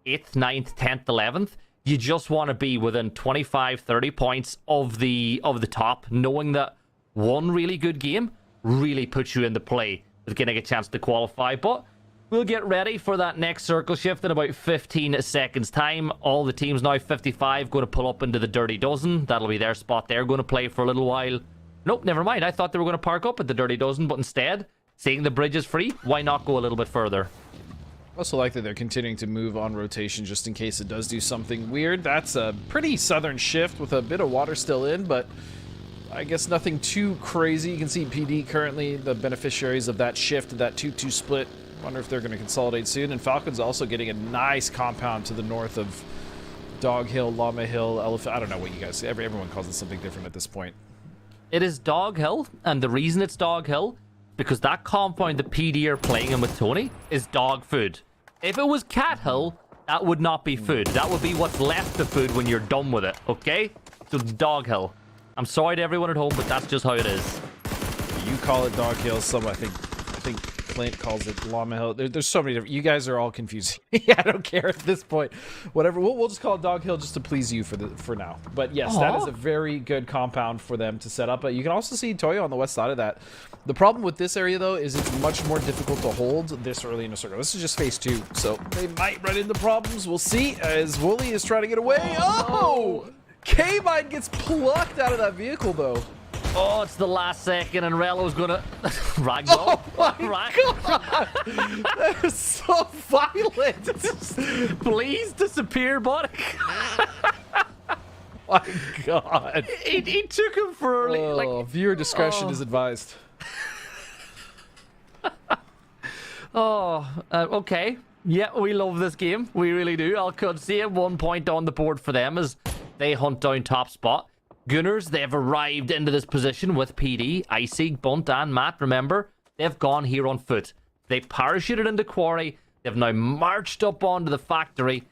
9th, 10th, 11th, you just want to be within 25, 30 points of the top, knowing that one really good game really puts you into play with getting a chance to qualify. But we'll get ready for that next circle shift in about 15 seconds time. All the teams now 55 going to pull up into the Dirty Dozen. That'll be their spot. They're going to play for a little while. Nope, never mind. I thought they were going to park up at the Dirty Dozen, but instead, seeing the bridge is free, why not go a little bit further? Also like that they're continuing to move on rotation just in case it does do something weird. That's a pretty southern shift with a bit of water still in, but I guess nothing too crazy. You can see PD currently the beneficiaries of that shift, that 2-2 split. Wonder if they're going to consolidate soon. And Falcon's also getting a nice compound to the north of Dog Hill, Llama Hill, Elephant. I don't know what you guys say. Everyone calls it something different at this point. It is Dog Hill, and the reason it's Dog Hill, because that compound that PD are playing in with Tony is dog food. If it was Cat Hill, that would not be food. That would be what's left of food when you're done with it, okay? So Dog Hill. I'm sorry to everyone at home, but that's just how it is. You call it Dog Hill, some I think Clint calls it Llama Hill. There's so many different. You guys are all confusing. Yeah, I don't care at this point. Whatever. We'll just call it Dog Hill just to please you for now. But yes, that is a very good compound for them to set up. But you can also see Toyo on the west side of that. The problem with this area though is it's much more difficult to hold this early in a circle. This is just phase 2, so they might run into problems. We'll see as Wooly is trying to get away. Oh! K-Mine gets plucked out of that vehicle though. Oh, it's the last second, and Relo's gonna ragdoll. Oh my god! That is so violent. Please disappear, buddy. My god! He took him for early. Oh, viewer discretion is advised. Okay. Yeah, we love this game. We really do. I'll concede 1 point on the board for them as they hunt down top spot. Gunners, they've arrived into this position with PD, Icy, Bunt, and Matt. Remember, they've gone here on foot. They parachuted into quarry. They've now marched up onto the factory,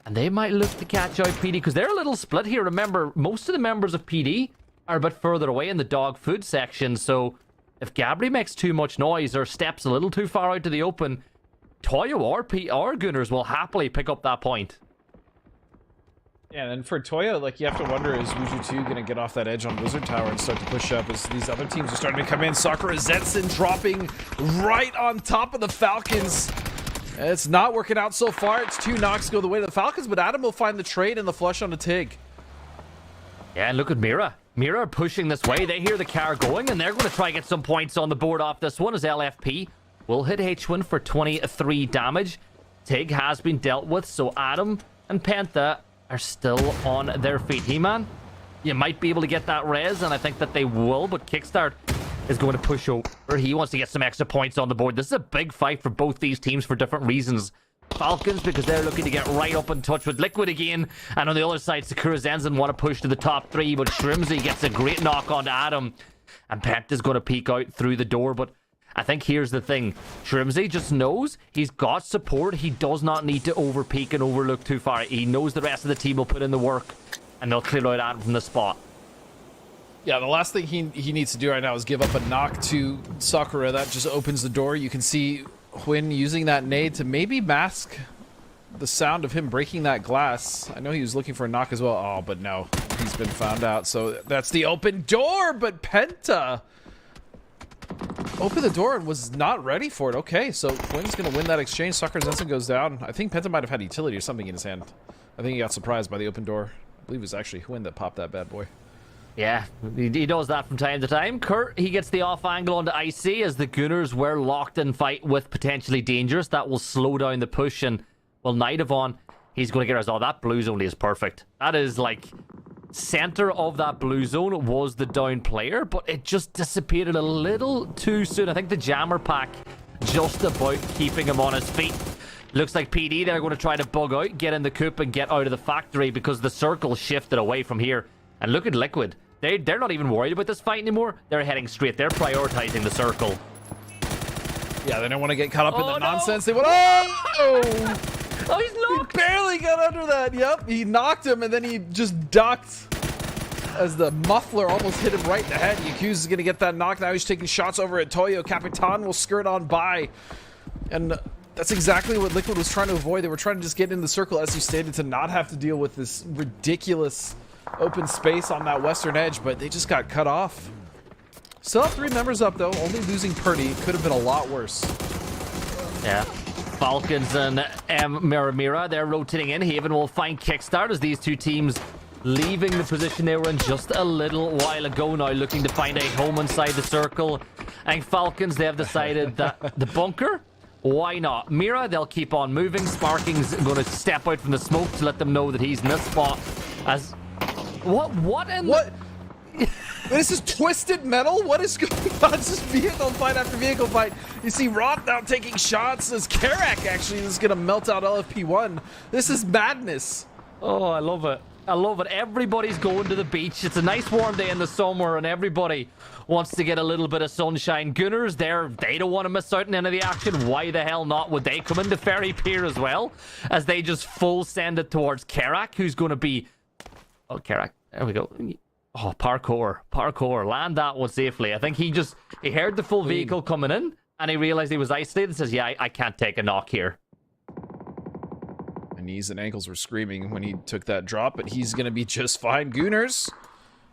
and they might look to catch out PD because they're a little split here. Remember, most of the members of PD are a bit further away in the dog food section, so if Gabri makes too much noise or steps a little too far out to the open, Toyo or Gunners will happily pick up that point. Yeah, and for Toyo, like, you have to wonder, is Wuju 2 going to get off that edge on Wizard Tower and start to push up as these other teams are starting to come in? Sakura Zetsun dropping right on top of the Falcons. It's not working out so far. It's 2 knocks go the way of the Falcons, but Adam will find the trade and the flush on the Tig. Yeah, and look at Mira. Mira are pushing this way. They hear the car going, and they're going to try and get some points on the board off this one as LFP will hit H1 for 23 damage. Tig has been dealt with, so Adam and Penta are still on their feet. He-Man, you might be able to get that res, and I think that they will, but Kickstart is going to push over. He wants to get some extra points on the board. This is a big fight for both these teams for different reasons. Falcons, because they're looking to get right up in touch with Liquid again, and on the other side, Sakura Zenzen want to push to the top 3, but Shrimsy gets a great knock onto Adam, and Penta's going to peek out through the door, but I think here's the thing. Shrimsy just knows he's got support. He does not need to over-peek and overlook too far. He knows the rest of the team will put in the work, and they'll clear out Adam from the spot. Yeah, the last thing he needs to do right now is give up a knock to Sakura. That just opens the door. You can see Huynh using that nade to maybe mask the sound of him breaking that glass. I know he was looking for a knock as well. Oh, but no. He's been found out. So that's the open door, but Penta opened the door and was not ready for it. Okay, so Huyng's going to win that exchange. Sakura Zensen goes down. I think Penta might have had utility or something in his hand. I think he got surprised by the open door. I believe it was actually Huynh that popped that bad boy. Yeah, he does that from time to time. Kurt, he gets the off angle onto IC as the Gunners were locked in fight with potentially Dangerous. That will slow down the push, and, well, Nidavon, he's going to get us all. That blue zone is perfect. That is, like, center of that blue zone was the down player, but it just dissipated a little too soon. I think the jammer pack just about keeping him on his feet. Looks like PD, they're going to try to bug out, get in the coop, and get out of the factory because the circle shifted away from here. And look at Liquid. They're not even worried about this fight anymore. They're heading straight. They're prioritizing the circle. Yeah, they don't want to get caught up in the nonsense. They want Oh, he's knocked! He barely got under that. Yep, he knocked him, and then he just ducked as the muffler almost hit him right in the head. Yakuza is going to get that knock. Now he's taking shots over at Toyo. Capitan will skirt on by. And that's exactly what Liquid was trying to avoid. They were trying to just get in the circle, as you stated, to not have to deal with this ridiculous open space on that western edge, but they just got cut off. Still have 3 members up, though. Only losing Purdy could have been a lot worse. Yeah. Falcons and Mira, they're rotating in. Haven will find Kickstart as these two teams leaving the position they were in just a little while ago now, looking to find a home inside the circle. I think Falcons, they have decided that the bunker, why not? Mira, they'll keep on moving. Sparking's going to step out from the smoke to let them know that he's in this spot. As What in what? This is Twisted Metal? What is going on? It's just vehicle fight after vehicle fight. You see Roth now taking shots as Karak actually is going to melt out LFP1. This is madness. Oh, I love it. I love it. Everybody's going to the beach. It's a nice warm day in the summer, and everybody wants to get a little bit of sunshine. Gunners, they don't want to miss out on any of the action. Why the hell not? Would they come into Ferry Pier as well? As they just full send it towards Karak, who's going to be... Oh, Karak. There we go. Oh, parkour. Land that one safely. I think he heard the full vehicle coming in, and he realized he was isolated and says, yeah, I can't take a knock here. My knees and ankles were screaming when he took that drop, but he's going to be just fine. Gooners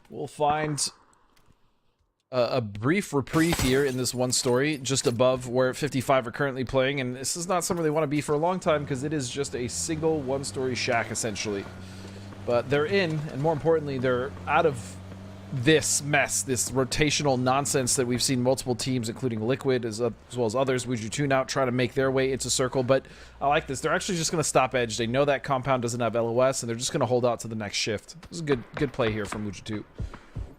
will find a brief reprieve here in this one story, just above where 55 are currently playing, and this is not somewhere they want to be for a long time because it is just a single one-story shack, essentially. But they're in, and more importantly, they're out of this mess, this rotational nonsense that we've seen multiple teams, including Liquid, as well as others, Wuju 2 now, try to make their way into circle. But I like this. They're actually just going to stop edge. They know that compound doesn't have LOS, and they're just going to hold out to the next shift. This is a good play here from Wuju 2.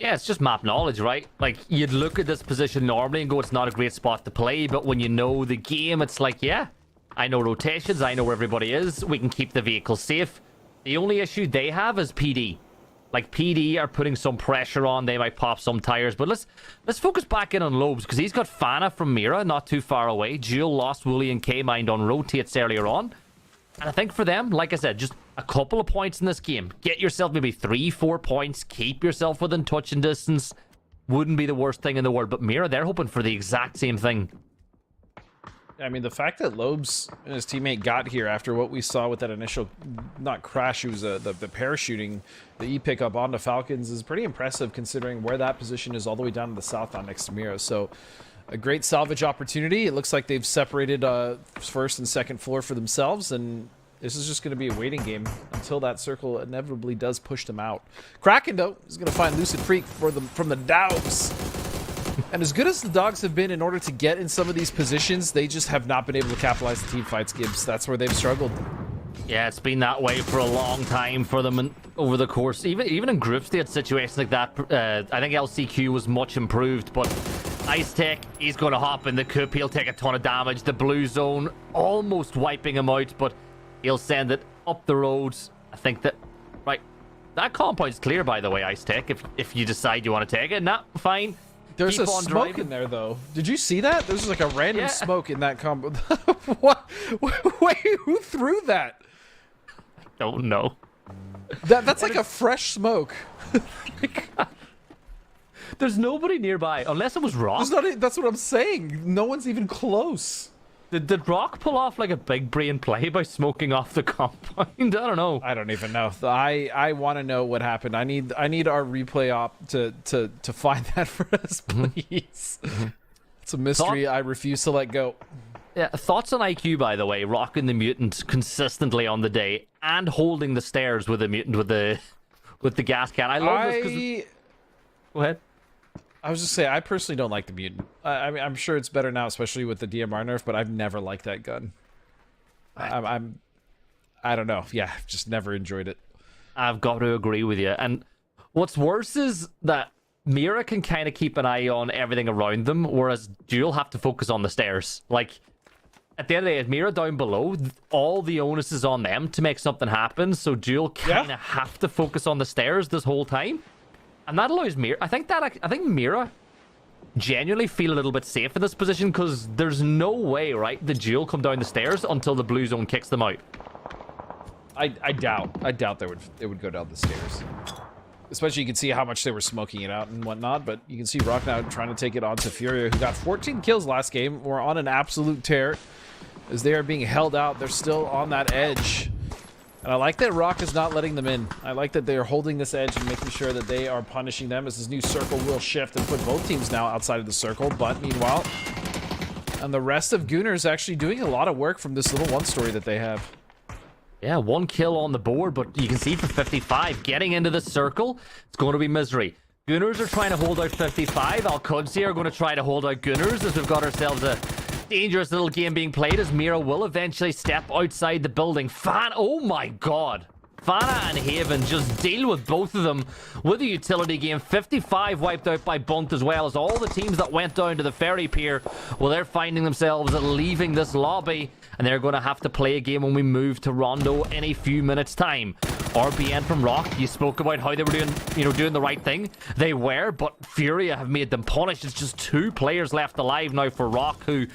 Yeah, it's just map knowledge, right? Like, you'd look at this position normally and go, it's not a great spot to play, but when you know the game, it's like, yeah, I know rotations, I know where everybody is, we can keep the vehicle safe. The only issue they have is PD. Like, PD are putting some pressure on. They might pop some tires. But let's focus back in on Lobes, because he's got Fana from Mira not too far away. Jewel lost Wooly and K-Mind on rotates earlier on. And I think for them, like I said, just a couple of points in this game. Get yourself maybe 3-4 points. Keep yourself within touching distance. Wouldn't be the worst thing in the world. But Mira, they're hoping for the exact same thing. I mean, the fact that Lobes and his teammate got here after what we saw with that initial, not crash, it was the parachuting, the E-pickup onto Falcons is pretty impressive considering where that position is all the way down to the south on next to Mira. So a great salvage opportunity. It looks like they've separated first and second floor for themselves, and this is just going to be a waiting game until that circle inevitably does push them out. Kraken, though, is going to find Lucid Freak for them from the Dogs. And as good as the Dogs have been in order to get in some of these positions, they just have not been able to capitalize the team fights, Gibbs. That's where they've struggled. Yeah, it's been that way for a long time for them over the course. Even in group stage situations like that, I think LCQ was much improved, but Ice Tech, he's going to hop in the coop. He'll take a ton of damage. The blue zone almost wiping him out, but he'll send it up the road. I think that... Right. That compound's clear, by the way, Ice Tech, if you decide you want to take it. Nah, fine. There's Keep a on smoke driving. in there, though. Did you see that? There's like a random smoke in that combo. What? Wait, who threw that? Don't know. That's like a fresh smoke. There's nobody nearby, unless it was Rock. That's what I'm saying. No one's even close. Did Rock pull off like a big brain play by smoking off the compound? I don't know. I don't even know. I want to know what happened. I need our replay op to find that for us, please. It's a mystery I refuse to let go. Yeah, thoughts on IQ, by the way, rocking the mutant consistently on the day and holding the stairs with the mutant with the gas can. I love this 'cause... Go ahead. I was just saying, I personally don't like the mutant. I mean, I'm sure it's better now, especially with the DMR nerf, but I've never liked that gun. I don't know. Yeah, just never enjoyed it. I've got to agree with you. And what's worse is that Mira can kind of keep an eye on everything around them, whereas Duel have to focus on the stairs. Like, at the end of the day, Mira down below, all the onus is on them to make something happen, so Duel kind of have to focus on the stairs this whole time. And that allows Mira... I think Mira genuinely feel a little bit safe in this position because there's no way, right, the Duel come down the stairs until the blue zone kicks them out. I doubt they would go down the stairs. Especially you can see how much they were smoking it out and whatnot, but you can see Rock now trying to take it on to Furia, who got 14 kills last game. We're on an absolute tear as they are being held out. They're still on that edge. And I like that Rock is not letting them in. I like that they are holding this edge and making sure that they are punishing them as this new circle will shift and put both teams now outside of the circle. But meanwhile, and the rest of Gooners actually doing a lot of work from this little one story that they have. Yeah, 1 kill on the board, but you can see for 55, getting into the circle, it's going to be misery. Gooners are trying to hold out 55. Al-Qudsi are going to try to hold out Gooners as we've got ourselves a dangerous little game being played as Mira will eventually step outside the building. Oh my god. Fana and Haven just deal with both of them with a utility game. 55 wiped out by Bunt as well as all the teams that went down to the ferry pier. Well, they're finding themselves leaving this lobby and they're going to have to play a game when we move to Rondo in a few minutes time. RBN from Rock, you spoke about how they were doing the right thing. They were, but Furia have made them punish. It's just 2 players left alive now for Rock who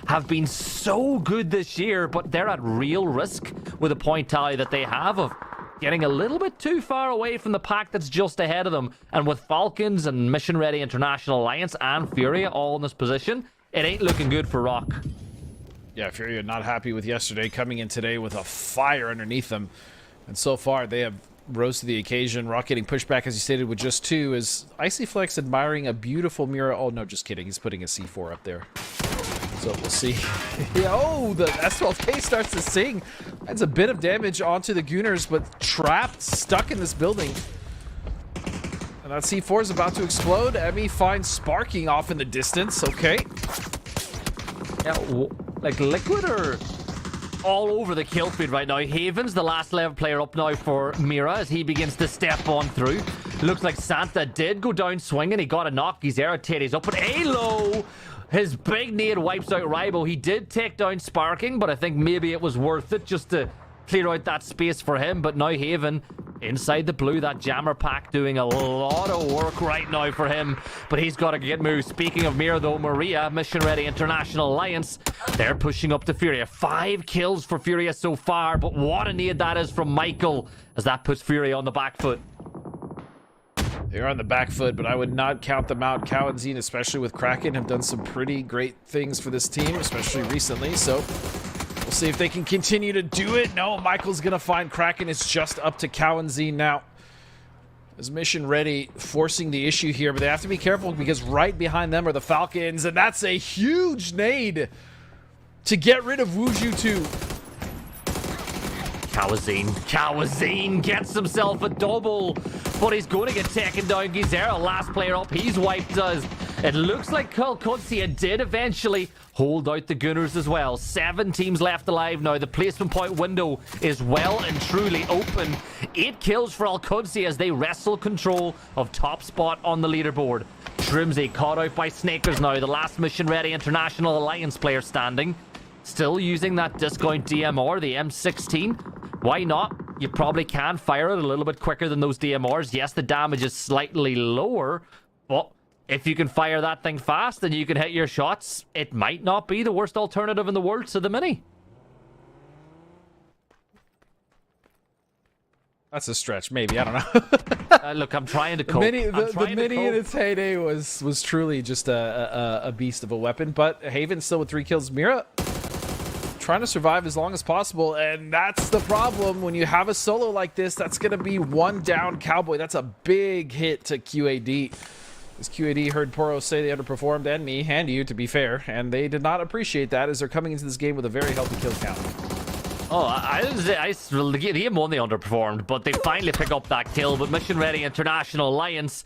have been so good this year, but they're at real risk with the point tally that they have of getting a little bit too far away from the pack that's just ahead of them. And with Falcons and Mission Ready International Alliance and Furia all in this position, it ain't looking good for Rock. Yeah, Furia not happy with yesterday, coming in today with a fire underneath them. And so far, they have rose to the occasion. Rock getting pushed back, as you stated, with just 2. Is Icy Flex admiring a beautiful Mira? Oh, no, just kidding. He's putting a C4 up there. So we'll see. Oh, the S12K starts to sing. That's a bit of damage onto the Gooners, but trapped, stuck in this building. And that C4 is about to explode. Emmy finds Sparking off in the distance. Okay. Yeah, like Liquid are all over the kill feed right now. Haven's the last level player up now for Mira as he begins to step on through. Looks like Santa did go down swinging. He got a knock. He's irritated. He's up, but Halo, his big nade wipes out Ribo. He did take down Sparking, but I think maybe it was worth it just to clear out that space for him, but now Haven inside the blue, that jammer pack doing a lot of work right now for him, but he's got to get moved. Speaking of Mir, though, Maria, Mission Ready International Alliance, they're pushing up to Furia. 5 kills for Furia so far, but what a nade that is from Michael, as that puts Furia on the back foot. They're on the back foot, but I would not count them out. Cow and Zine, especially with Kraken, have done some pretty great things for this team, especially recently, so we'll see if they can continue to do it. No, Michael's going to find Kraken. It's just up to Cow and Zine now. As Mission Ready forcing the issue here, but they have to be careful because right behind them are the Falcons, and that's a huge nade to get rid of Wuju 2. Kawazine gets himself a double, but he's going to get taken down. Gizera, last player up, he's wiped us. It looks like Kalkutsia did eventually hold out the Gunners as well. 7 teams left alive now. The placement point window is well and truly open. 8 kills for Alkutsia as they wrestle control of top spot on the leaderboard. Shrimsy caught out by Snakers now, the last Mission Ready International Alliance player standing. Still using that discount DMR, the M16. Why not? You probably can fire it a little bit quicker than those DMRs. Yes, the damage is slightly lower, but if you can fire that thing fast and you can hit your shots, it might not be the worst alternative in the world to the Mini. That's a stretch, maybe. I don't know. Look, I'm trying to cope. The Mini in its heyday was truly just a beast of a weapon, but Haven still with 3 kills. Mira trying to survive as long as possible, and that's the problem when you have a solo like this. That's going to be 1 down Cowboy. That's a big hit to QAD. As QAD heard Poro say they underperformed, and me, and you, to be fair, and they did not appreciate that as they're coming into this game with a very healthy kill count. Oh, the game only underperformed, but they finally pick up that kill. But Mission Ready International Alliance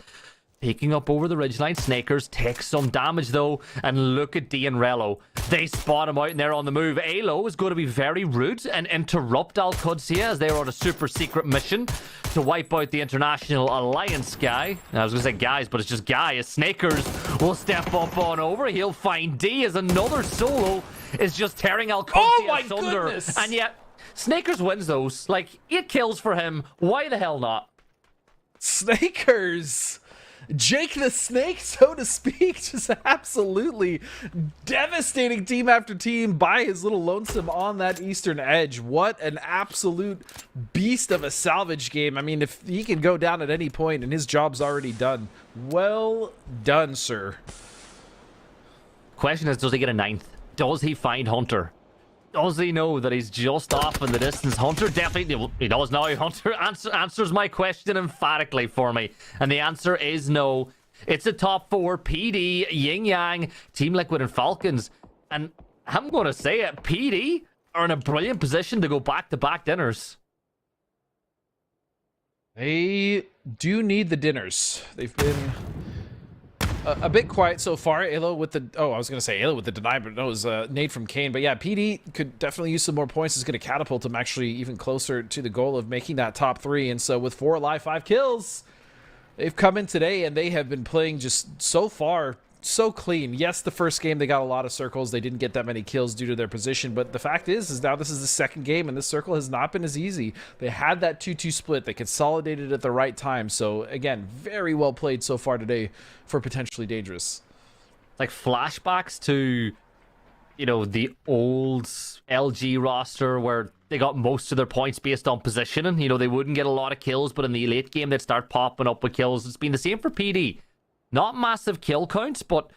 peeking up over the ridgeline. Snakers take some damage though, and look at D and Rello. They spot him out and they're on the move. Alo is going to be very rude and interrupt Al-Qudsiya as they're on a super secret mission to wipe out the International Alliance guy. I was going to say guys, but it's just guy. As Snakers will step up on over. He'll find D as another solo is just tearing Al-Qudsiya asunder. Goodness. And yet, Snakers wins those. Like, 8 kills for him. Why the hell not? Snakers! Jake the Snake, so to speak, just absolutely devastating team after team by his little lonesome on that eastern edge. What an absolute beast of a salvage game. I mean, if he can go down at any point and his job's already done. Well done, sir. Question is, does he get a 9th? Does he find Hunter? Does he know that he's just off in the distance? Hunter definitely... He does now. Hunter answers my question emphatically for me. And the answer is no. It's a top 4. PD, Yin Yang, Team Liquid, and Falcons. And I'm going to say it. PD are in a brilliant position to go back-to-back dinners. They do need the dinners. They've been... a bit quiet so far. Alo with the... Oh, I was going to say Alo with the deny, but no, it was Nate from Kane. But yeah, PD could definitely use some more points. It's going to catapult him actually even closer to the goal of making that top 3. And so with 4 alive, 5 kills, they've come in today and they have been playing just so far so clean. Yes, the first game they got a lot of circles. They didn't get that many kills due to their position. But the fact is now this is the second game and this circle has not been as easy. They had that 2-2 split. They consolidated at the right time. So again, very well played so far today for potentially dangerous. Like flashbacks to, you know, the old LG roster where they got most of their points based on positioning. You know, they wouldn't get a lot of kills, but in the late game they'd start popping up with kills. It's been the same for PD. Not massive kill counts, but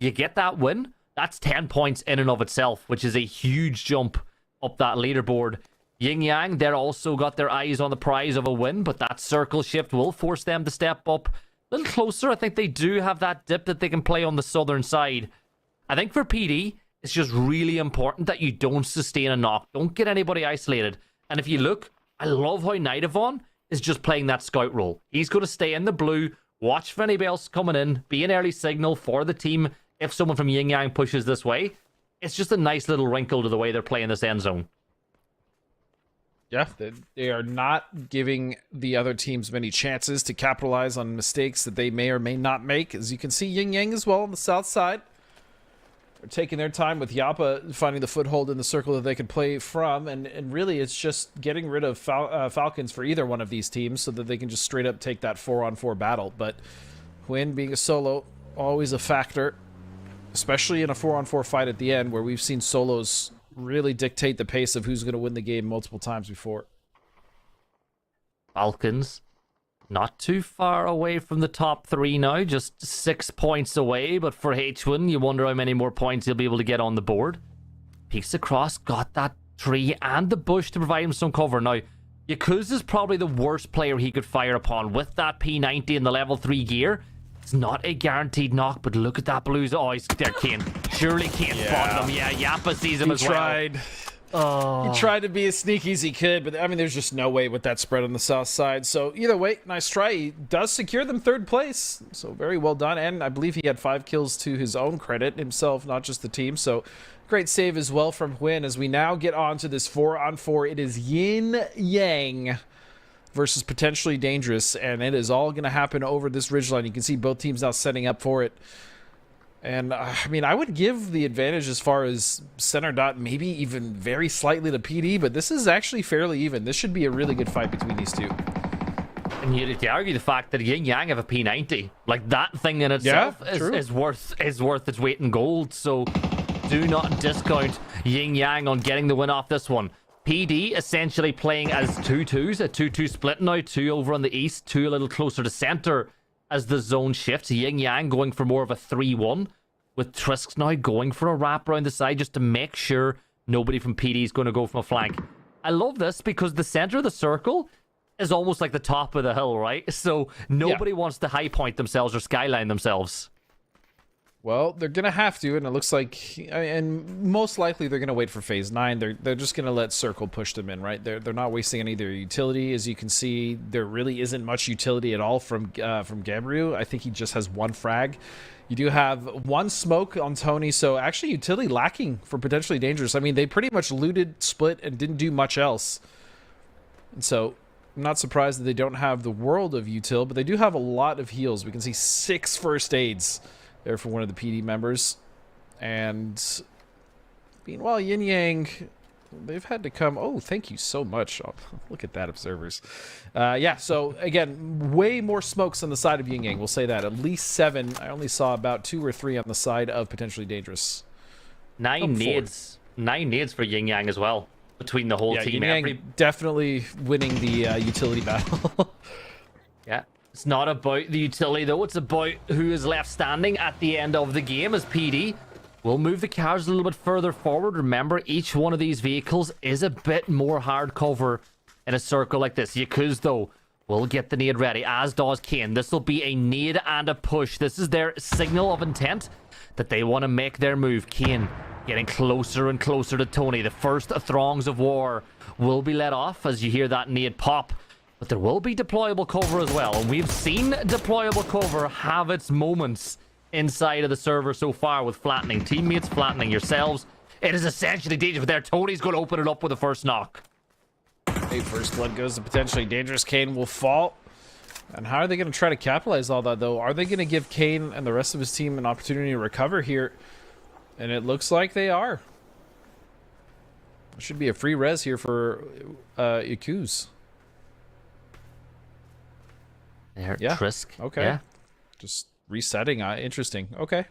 you get that win. That's 10 points in and of itself, which is a huge jump up that leaderboard. Yin Yang, they're also got their eyes on the prize of a win, but that circle shift will force them to step up a little closer. I think they do have that dip that they can play on the southern side. I think for PD, it's just really important that you don't sustain a knock. Don't get anybody isolated. And if you look, I love how Nightavon is just playing that scout role. He's going to stay in the blue, watch for anybody else coming in, be an early signal for the team if someone from Yin Yang pushes this way. It's just a nice little wrinkle to the way they're playing this end zone. Yeah, they are not giving the other teams many chances to capitalize on mistakes that they may or may not make. As you can see, Yin Yang as well on the south side. They're taking their time with Yappa finding the foothold in the circle that they can play from, and really it's just getting rid of Falcons for either one of these teams so that they can just straight up take that 4-on-4 battle. But Hwin being a solo, always a factor, especially in a 4-on-4 fight at the end where we've seen solos really dictate the pace of who's going to win the game multiple times before. Falcons not too far away from the top 3 now, just 6 points away, but for H1, you wonder how many more points he'll be able to get on the board. Peeks across, got that tree and the bush to provide him some cover. Now, Yakuza's probably the worst player he could fire upon with that P90 and the level 3 gear. It's not a guaranteed knock, but look at that blues. Oh, he's there, Kane. Surely Kane spotted him. Yeah, Yappa sees him as well. He tried to be as sneaky as he could, but I mean, there's just no way with that spread on the south side. So either way, nice try. He does secure them 3rd place. So very well done. And I believe he had 5 kills to his own credit himself, not just the team. So great save as well from Hwin as we now get on to this 4-on-4. It is Yin Yang versus Potentially Dangerous, and it is all going to happen over this ridgeline. You can see both teams now setting up for it. And, I mean, I would give the advantage as far as center dot, maybe even very slightly to PD, but this is actually fairly even. This should be a really good fight between these two. And you'd argue the fact that Yin Yang have a P90. Like, that thing in itself is worth its weight in gold. So, do not discount Yin Yang on getting the win off this one. PD essentially playing as 2-2s, a 2-2 split now, 2 over on the east, 2 a little closer to center. As the zone shifts, Yin Yang going for more of a 3-1, with Trisk now going for a wrap around the side just to make sure nobody from PD is going to go from a flank. I love this because the center of the circle is almost like the top of the hill, right? So nobody wants to high point themselves or skyline themselves. Well, they're going to have to, and it looks like, and most likely they're going to wait for Phase 9. They're just going to let Circle push them in, right? They're not wasting any of their utility. As you can see, there really isn't much utility at all from Gabriel. I think he just has 1 frag. You do have 1 smoke on Tony, so actually utility lacking for Potentially Dangerous. I mean, they pretty much looted, split, and didn't do much else. And so, I'm not surprised that they don't have the world of util, but they do have a lot of heals. We can see 6 first aids there for one of the PD members. And meanwhile, Yin Yang, they've had to come. Oh, thank you so much. Oh, look at that, observers. Yeah, so again, way more smokes on the side of Yin Yang. We'll say that. At least 7. I only saw about 2 or 3 on the side of Potentially Dangerous. 9 nades. 9 nades for Yin Yang as well, between the whole team. Yin Yang definitely winning the utility battle. Yeah. It's not about the utility, though. It's about who is left standing at the end of the game, as PD will move the cars a little bit further forward. Remember, each one of these vehicles is a bit more hard cover in a circle like this. Yakuz, though, will get the nade ready, as does Kane. This will be a nade and a push. This is their signal of intent that they want to make their move. Kane getting closer and closer to Tony. The first throngs of war will be let off as you hear that nade pop. But there will be deployable cover as well. And we've seen deployable cover have its moments inside of the server so far with flattening teammates, flattening yourselves. It is essentially dangerous. There, Tony's going to open it up with the first knock. Hey, first blood goes to Potentially Dangerous. Kane will fall. And how are they going to try to capitalize all that, though? Are they going to give Kane and the rest of his team an opportunity to recover here? And it looks like they are. There should be a free res here for Yakuz. There, yeah. Trisk. Okay. Yeah. Just resetting. Interesting. Okay.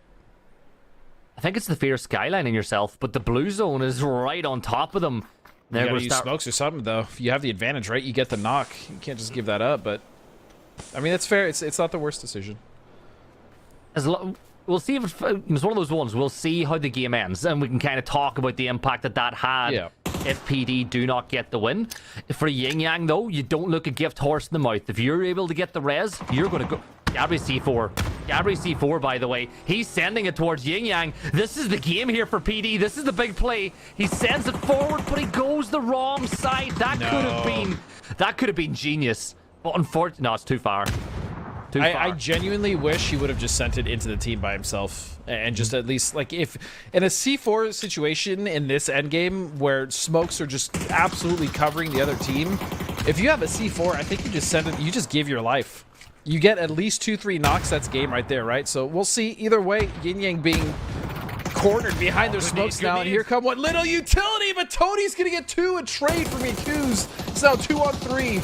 I think it's the fear of skylining yourself, but the blue zone is right on top of them. They're going to use smokes or something, though. If you have the advantage, right? You get the knock. You can't just give that up, but I mean, that's fair. It's not the worst decision. We'll see if it's one of those ones. We'll see how the game ends, and we can kind of talk about the impact that had if PD do not get the win. For Yin Yang, though, you don't look a gift horse in the mouth. If you're able to get the res, you're going to go. Gabri C4. Gabri C4, by the way. He's sending it towards Yin Yang. This is the game here for PD. This is the big play. He sends it forward, but he goes the wrong side. That could have been genius. But unfortunately, no, it's too far. I genuinely wish he would have just sent it into the team by himself and just at least, like, if in a C4 situation in this endgame where smokes are just absolutely covering the other team, if you have a C4, I think you just send it, you just give your life. You get at least 2-3 knocks, that's game right there, right? So we'll see. Either way, Yin Yang being cornered behind their smokes now, and here come what little utility, but Tony's gonna get 2, a trade from Yaku's. It's now 2 on 3.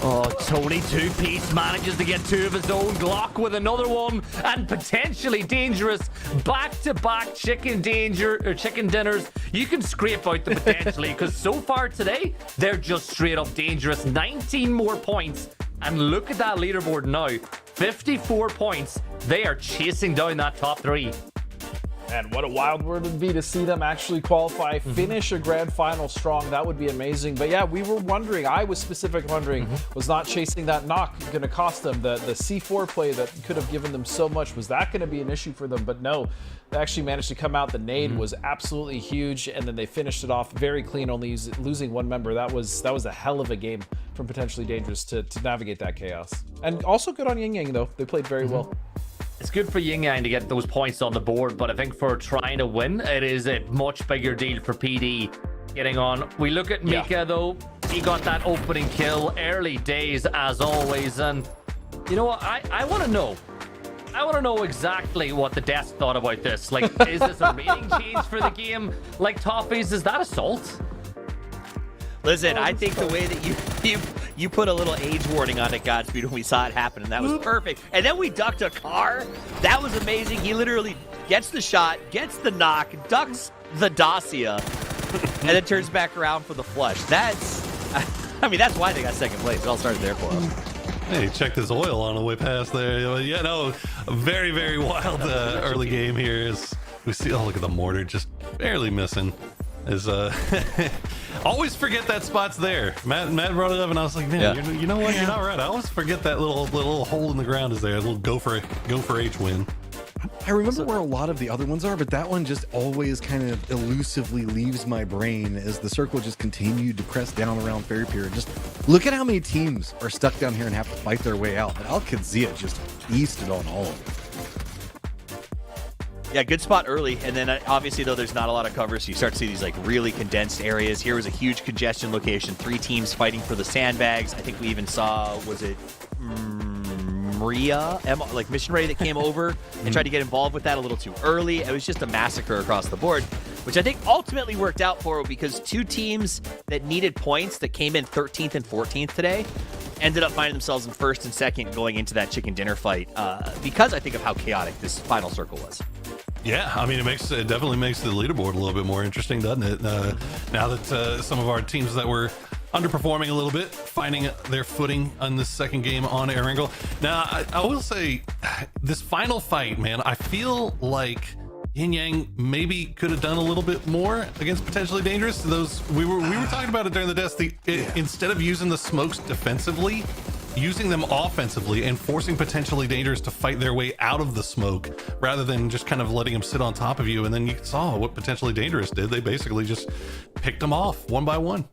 Oh, Tony two-piece manages to get 2 of his own. Glock with another one, and potentially dangerous back-to-back chicken dinners. You can scrape out the potentially, because so far today, they're just straight up dangerous. 19 more points, and look at that leaderboard now. 54 points. They are chasing down that top 3. And what a wild word it would be to see them actually qualify, finish a grand final strong. That would be amazing. But yeah, we were wondering, I was specifically wondering, was not chasing that knock going to cost them? The C4 play that could have given them so much, was that going to be an issue for them? But no, they actually managed to come out. The nade was absolutely huge, and then they finished it off very clean, only losing 1 member. That was a hell of a game from Potentially Dangerous to navigate that chaos. And also good on Yin Yang, though. They played very well. It's good for Yin Yang to get those points on the board, but I think for trying to win, it is a much bigger deal for PD getting on. We look at Mika, though. He got that opening kill. Early days, as always. And you know what? I want to know. I want to know exactly what the desk thought about this. Like, is this a rating change for the game? Like, Toffees, is that assault? Listen, I think the way that you put a little age warning on it, Godspeed, when we saw it happen, and that was perfect. And then we ducked a car. That was amazing. He literally gets the shot, gets the knock, ducks the Dacia, and then turns back around for the flush. That's why they got second place. It all started there for them. Hey, checked his oil on the way past there. Yeah, no, a very, very wild early game here. As we see, oh, look at the mortar just barely missing. Always forget that spot's there. Matt brought it up, and I was like, man, you know what? You're not right. I always forget that little hole in the ground is there. A little go for H win. I remember where a lot of the other ones are, but that one just always kind of elusively leaves my brain as the circle just continued to press down around Fairy Pier. Just look at how many teams are stuck down here and have to fight their way out. And Al Qadzia just feasted on all of them. Yeah, good spot early, and then obviously, though, there's not a lot of cover, so you start to see these like really condensed areas. Here was a huge congestion location, 3 teams fighting for the sandbags. I think we even saw, was it Maria, like Mission Ready, that came over and tried to get involved with that a little too early. It was just a massacre across the board, which I think ultimately worked out for because 2 teams that needed points that came in 13th and 14th today ended up finding themselves in 1st and 2nd going into that chicken dinner fight because I think of how chaotic this final circle was. Yeah, I mean, it definitely makes the leaderboard a little bit more interesting, doesn't it? Now that some of our teams that were underperforming a little bit, finding their footing on this second game on Erangel. Now, I will say, this final fight, man, I feel like Yin Yang maybe could have done a little bit more against Potentially Dangerous. We were talking about it during the desk. Instead of using the smokes defensively, using them offensively and forcing Potentially Dangerous to fight their way out of the smoke rather than just kind of letting them sit on top of you. And then you saw what Potentially Dangerous did. They basically just picked them off one by one.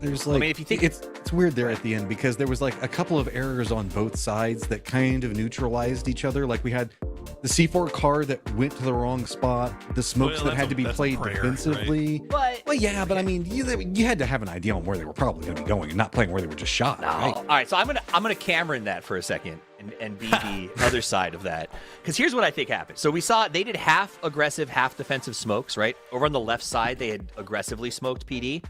There's like, if you think it's weird there at the end because there was like a couple of errors on both sides that kind of neutralized each other. Like we had the C4 car that went to the wrong spot, the smokes that had to be played defensively. Right? But yeah, but I mean, you had to have an idea on where they were probably going to be going and not playing where they were just shot. No. Right? All right, so I'm gonna Cameron that for a second and be the other side of that, because here's what I think happened. So we saw they did half aggressive, half defensive smokes. Right over on the left side, they had aggressively smoked PD.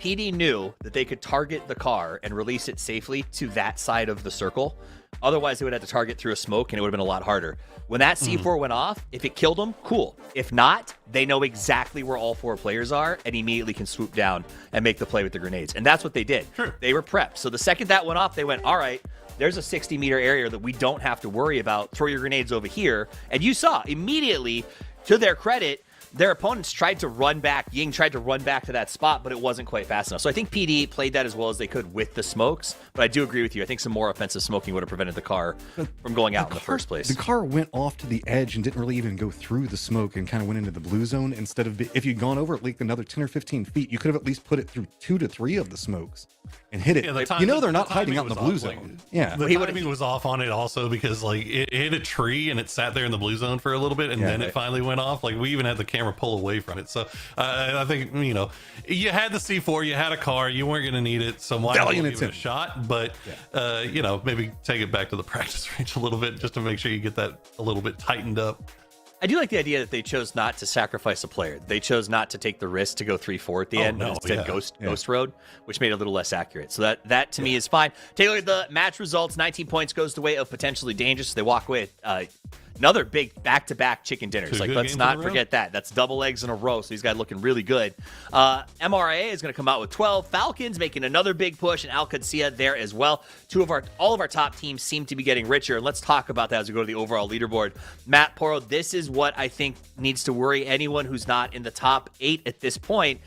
PD knew that they could target the car and release it safely to that side of the circle. Otherwise, they would have to target through a smoke, and it would have been a lot harder. When that C4 went off, if it killed them, cool. If not, they know exactly where all 4 players are and immediately can swoop down and make the play with the grenades. And that's what they did. Sure. They were prepped. So the second that went off, they went, all right, there's a 60-meter area that we don't have to worry about. Throw your grenades over here. And you saw immediately, to their credit, their opponents tried to run back. Ying tried to run back to that spot, but it wasn't quite fast enough. So I think PD played that as well as they could with the smokes. But I do agree with you. I think some more offensive smoking would have prevented the car from going out in the first place. The car went off to the edge and didn't really even go through the smoke and kind of went into the blue zone. Instead of, if you'd gone over at least another 10 or 15 feet, you could have at least put it through 2 to 3 of the smokes and hit it. Yeah, they're not hiding out in the blue zone. Yeah. The timing was off on it also because like it hit a tree and it sat there in the blue zone for a little bit and then it finally went off. Like we even had the camera pull away from it. So I think, you had the C4, you had a car, you weren't going to need it. So why not give it a shot? But, maybe take it back to the practice range a little bit just to make sure you get that a little bit tightened up. I do like the idea that they chose not to sacrifice a player. They chose not to take the risk to go 3-4 at the end, but instead ghost road, which made it a little less accurate. So that to me is fine. Take a look at the match results. 19 points goes the way of potentially dangerous. They walk away with another big back-to-back chicken dinners. Like, let's not forget that. That's double eggs in a row, so these guys looking really good. MRA is going to come out with 12. Falcons making another big push, and Al Qadsiya there as well. All of our top teams seem to be getting richer. Let's talk about that as we go to the overall leaderboard. Matt Poro, this is what I think needs to worry anyone who's not in the top 8 at this point.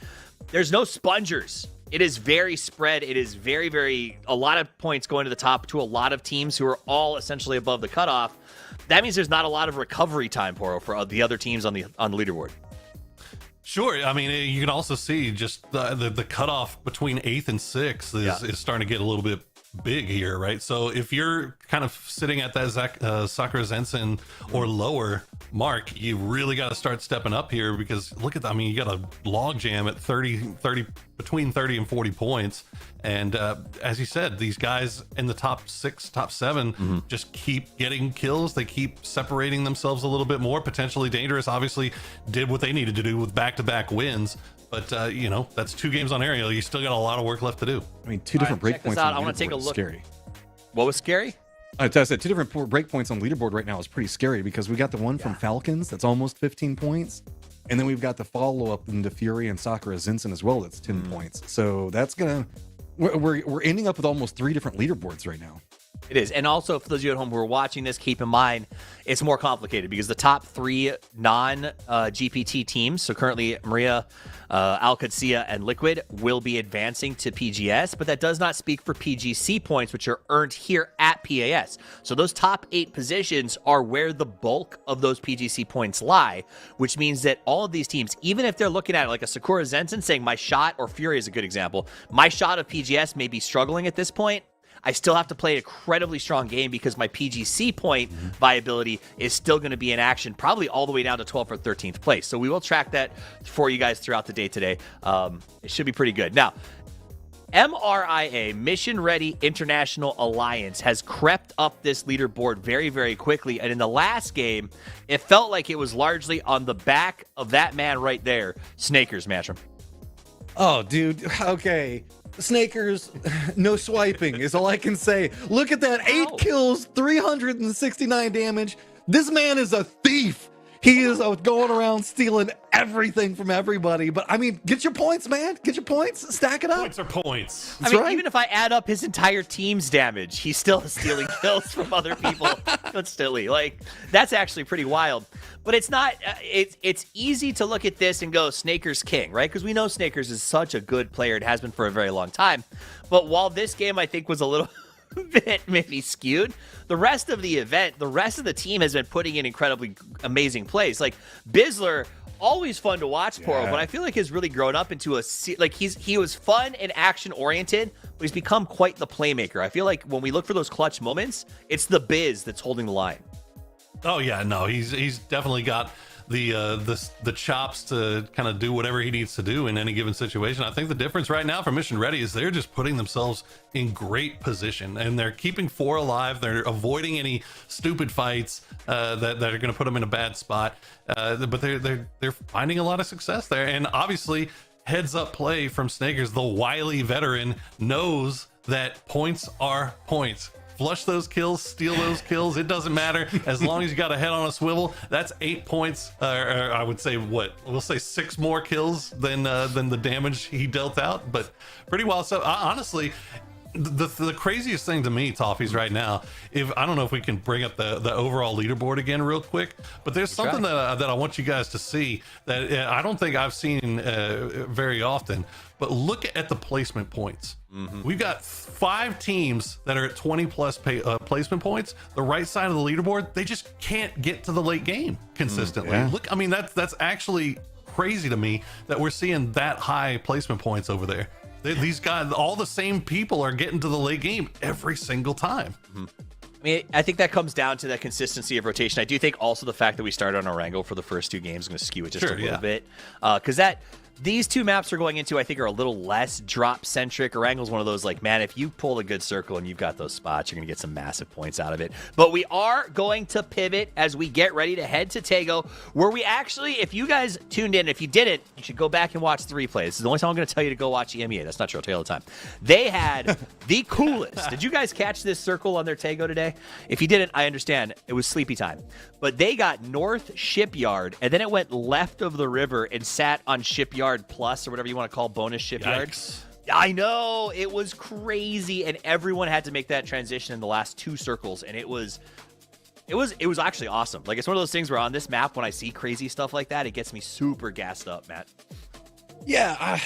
There's no spongers. It is very spread. It is very, a lot of points going to the top to a lot of teams who are all essentially above the cutoff. That means there's not a lot of recovery time, Poro, for the other teams on the leaderboard. Sure. I mean, you can also see just the cutoff between 8th and 6th is starting to get a little bit big here, right? So if you're kind of sitting at that Sakura Zensen or lower mark, you really got to start stepping up here, because look at that. I mean, you got a log jam at 30 between 30 and 40 points. And as you said, these guys in the top 6, top 7 just keep getting kills. They keep separating themselves a little bit more. Potentially dangerous, obviously, did what they needed to do with back-to-back wins. But, you know, that's 2 games on Ariel. You still got a lot of work left to do. I mean, 2 different breakpoints. I want to take a look. Scary. What was scary? I said 2 different breakpoints on leaderboard right now is pretty scary, because we got the one from Falcons that's almost 15 points. And then we've got the follow-up into Fury and Sakura Zensen as well. That's 10 points. So that's going to... We're ending up with almost 3 different leaderboards right now. It is. And also, for those of you at home who are watching this, keep in mind it's more complicated, because the top 3 non-GPT teams, so currently Maria, Al Qadsiya, and Liquid, will be advancing to PGS, but that does not speak for PGC points, which are earned here at PAS. So those top 8 positions are where the bulk of those PGC points lie, which means that all of these teams, even if they're looking at it like a Sakura Zensen saying my shot, or Fury is a good example, my shot of PGS may be struggling at this point, I still have to play an incredibly strong game, because my PGC point viability is still going to be in action, probably all the way down to 12th or 13th place. So we will track that for you guys throughout the day today. It should be pretty good. Now, MRIA, Mission Ready International Alliance, has crept up this leaderboard very quickly. And in the last game, it felt like it was largely on the back of that man right there, Snakers, Matchroom. Oh, dude. Okay. Snakers, no swiping is all I can say. Look at that. 8 kills, 369 damage. This man is a thief. He is going around stealing everything from everybody. But I mean, get your points, man. Get your points. Stack it up. Points are points. I mean, even if I add up his entire team's damage, he's still stealing kills from other people constantly. Like, that's actually pretty wild. But it's not. It's easy to look at this and go, Snakers king, right? Because we know Snakers is such a good player. It has been for a very long time. But while this game, I think, was a little bit maybe skewed, the rest of the event, the rest of the team has been putting in incredibly amazing plays. Like Bizzler, always fun to watch, Poro, but I feel like has really grown up into he was fun and action oriented, but he's become quite the playmaker. I feel like when we look for those clutch moments, it's the Biz that's holding the line. Oh yeah, no, he's definitely got the chops to kind of do whatever he needs to do in any given situation. I think the difference right now for Mission Ready is they're just putting themselves in great position, and they're keeping 4 alive. They're avoiding any stupid fights that are going to put them in a bad spot. But they're finding a lot of success there, and obviously heads up play from Snakers. The wily veteran knows that points are points. Flush those kills, steal those kills. It doesn't matter as long as you got a head on a swivel. That's 8 points. Or I would say we'll say 6 more kills than the damage he dealt out. But pretty well. So honestly, the craziest thing to me, Toffees, right now, I don't know if we can bring up the overall leaderboard again real quick, but there's something that I want you guys to see that I don't think I've seen very often. But look at the placement points. We've got 5 teams that are at 20 plus placement points. The right side of the leaderboard, they just can't get to the late game consistently. Look, I mean, that's actually crazy to me that we're seeing that high placement points over there. These guys, all the same people are getting to the late game every single time. I mean, I think that comes down to the consistency of rotation. I do think also the fact that we started on Orango for the first 2 games is going to skew it just a little bit. Because These two maps we're going into, I think, are a little less drop-centric. Orangle's one of those, like, man, if you pull a good circle and you've got those spots, you're going to get some massive points out of it. But we are going to pivot as we get ready to head to Tego, where we actually, if you guys tuned in, if you didn't, you should go back and watch the replay. This is the only time I'm going to tell you to go watch EMEA. That's not true. I'll tell you all the time. They had the coolest. Did you guys catch this circle on their Tego today? If you didn't, I understand. It was sleepy time. But they got North Shipyard, and then it went left of the river and sat on Shipyard Plus, or whatever you want to call bonus Shipyard. Yikes. I know, it was crazy, and everyone had to make that transition in the last 2 circles, and it was actually awesome. Like, it's one of those things where on this map, when I see crazy stuff like that, it gets me super gassed up, Matt. Yeah,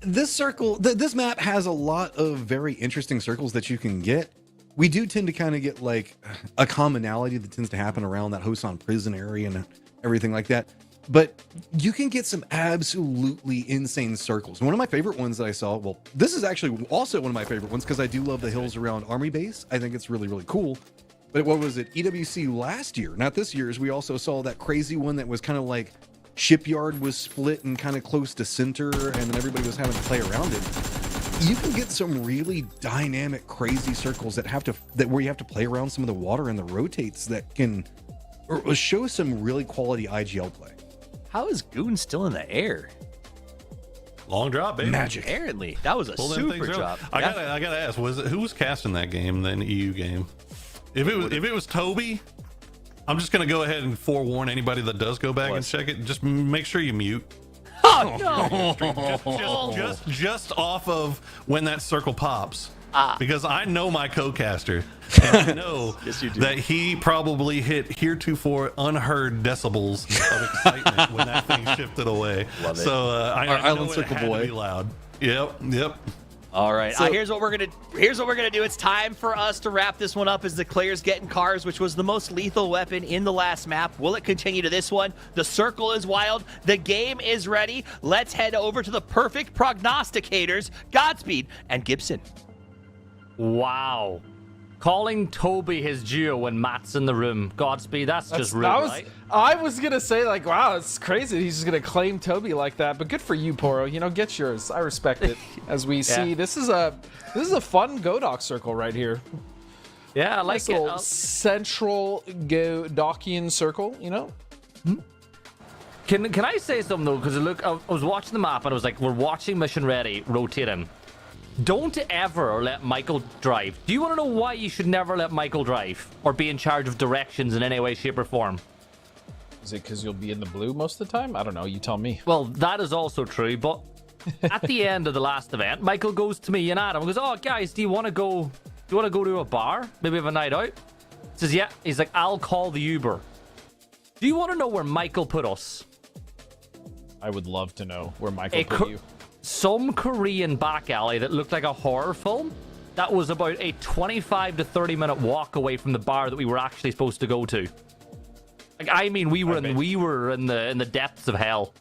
this circle, this map has a lot of very interesting circles that you can get. We do tend to kind of get like a commonality that tends to happen around that Hosan prison area and everything like that. But you can get some absolutely insane circles. One of my favorite ones that I saw, well, this is actually also one of my favorite ones because I do love the hills around Army Base. I think it's really, really cool. But what was it? EWC last year, not this year's. We also saw that crazy one that was kind of like Shipyard was split and kind of close to center, and then everybody was having to play around it. You can get some really dynamic, crazy circles where you have to play around some of the water and the rotates that can show some really quality IGL play. How is Goon still in the air? Long drop, baby. Magic. Apparently, that was a super drop. I gotta ask, who was casting that game, the EU game? If it was Toby, I'm just gonna go ahead and forewarn anybody that does go back and check it. Just make sure you mute. Oh no! just off of when that circle pops. Because I know my co-caster, and I know Yes, you do. that he probably hit heretofore unheard decibels of excitement when that thing shifted away. Love it. So I Island know Circle it had Boy. to be loud. Yep. All right, So- here's what we're gonna do. It's time for us to wrap this one up as the Claire's getting cars, which was the most lethal weapon in the last map. Will it continue to this one? The circle is wild. The game is ready. Let's head over to the perfect prognosticators, Godspeed and Gibson. Wow. Calling Toby his duo when Matt's in the room. Godspeed, that's just rude, right? I was gonna say, like, wow, it's crazy. He's just gonna claim Toby like that. But good for you, Poro. You know, get yours. I respect it. As we see, this is a fun Godock circle right here. Yeah, I like Nice it. little central Godockian circle. You know. Can I say something though? Because look, I was watching the map and I was like, we're watching Mission Ready rotating. Don't ever let Michael drive. Do you want to know why you should never let Michael drive or be in charge of directions in any way, shape, or form? Is it because you'll be in the blue most of the time? I don't know. You tell me. Well, that is also true, but at the end of the last event, Michael goes to me and Adam and goes, "Oh, guys, do you want to go to a bar? Maybe have a night out?" Says, "Yeah." He's like, "I'll call the Uber." Do you want to know where Michael put us? I would love to know where Michael put you. Some Korean back alley that looked like a horror film. That was about a 25 to 30 minute walk away from the bar that we were actually supposed to go to. Like, I mean, we were in the depths of hell.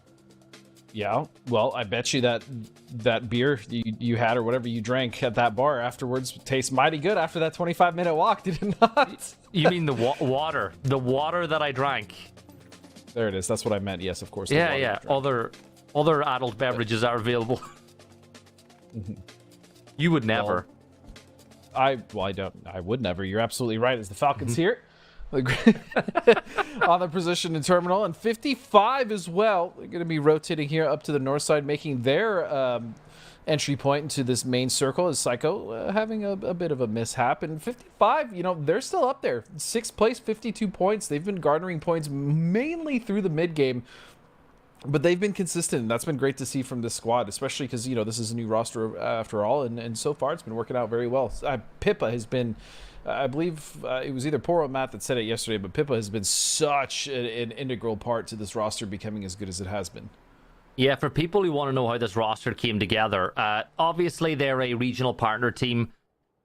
Yeah. Well, I bet you that beer you had or whatever you drank at that bar afterwards tastes mighty good after that 25-minute walk, did it not? You mean the water? The water that I drank. There it is. That's what I meant. Yes, of course. the Yeah, water yeah. you drank. Other adult beverages are available. You would never. I would never. You're absolutely right. As the Falcons here on the position in terminal, and 55 as well. They're going to be rotating here up to the north side, making their entry point into this main circle. Is Psycho having a bit of a mishap, and 55, you know, they're still up there. 6th place, 52 points. They've been garnering points mainly through the mid game. But they've been consistent, and that's been great to see from this squad, especially because, you know, this is a new roster after all, and so far it's been working out very well. Pippa has been, I believe it was either Poro or Matt that said it yesterday, but Pippa has been such an integral part to this roster becoming as good as it has been. Yeah, for people who want to know how this roster came together, obviously they're a regional partner team.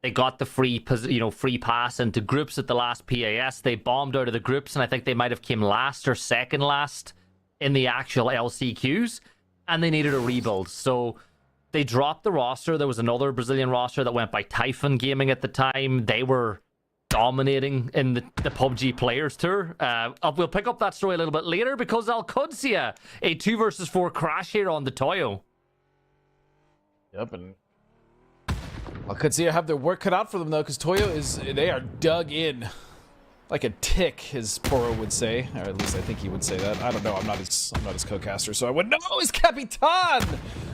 They got the free pass into groups at the last PAS. They bombed out of the groups, and I think they might have came last or second last in the actual LCQs, and they needed a rebuild. So they dropped the roster. There was another Brazilian roster that went by Typhon Gaming at the time. They were dominating in the PUBG Players Tour. We'll pick up that story a little bit later because Al-Qudsiya, a 2 versus 4 crash here on the Toyo. Yep, and Al-Qudsiya have their work cut out for them, though, because Toyo they are dug in like a tick, as Poro would say, or at least I think he would say that. I don't know. I'm not his co-caster, so I wouldn't know. His Capitan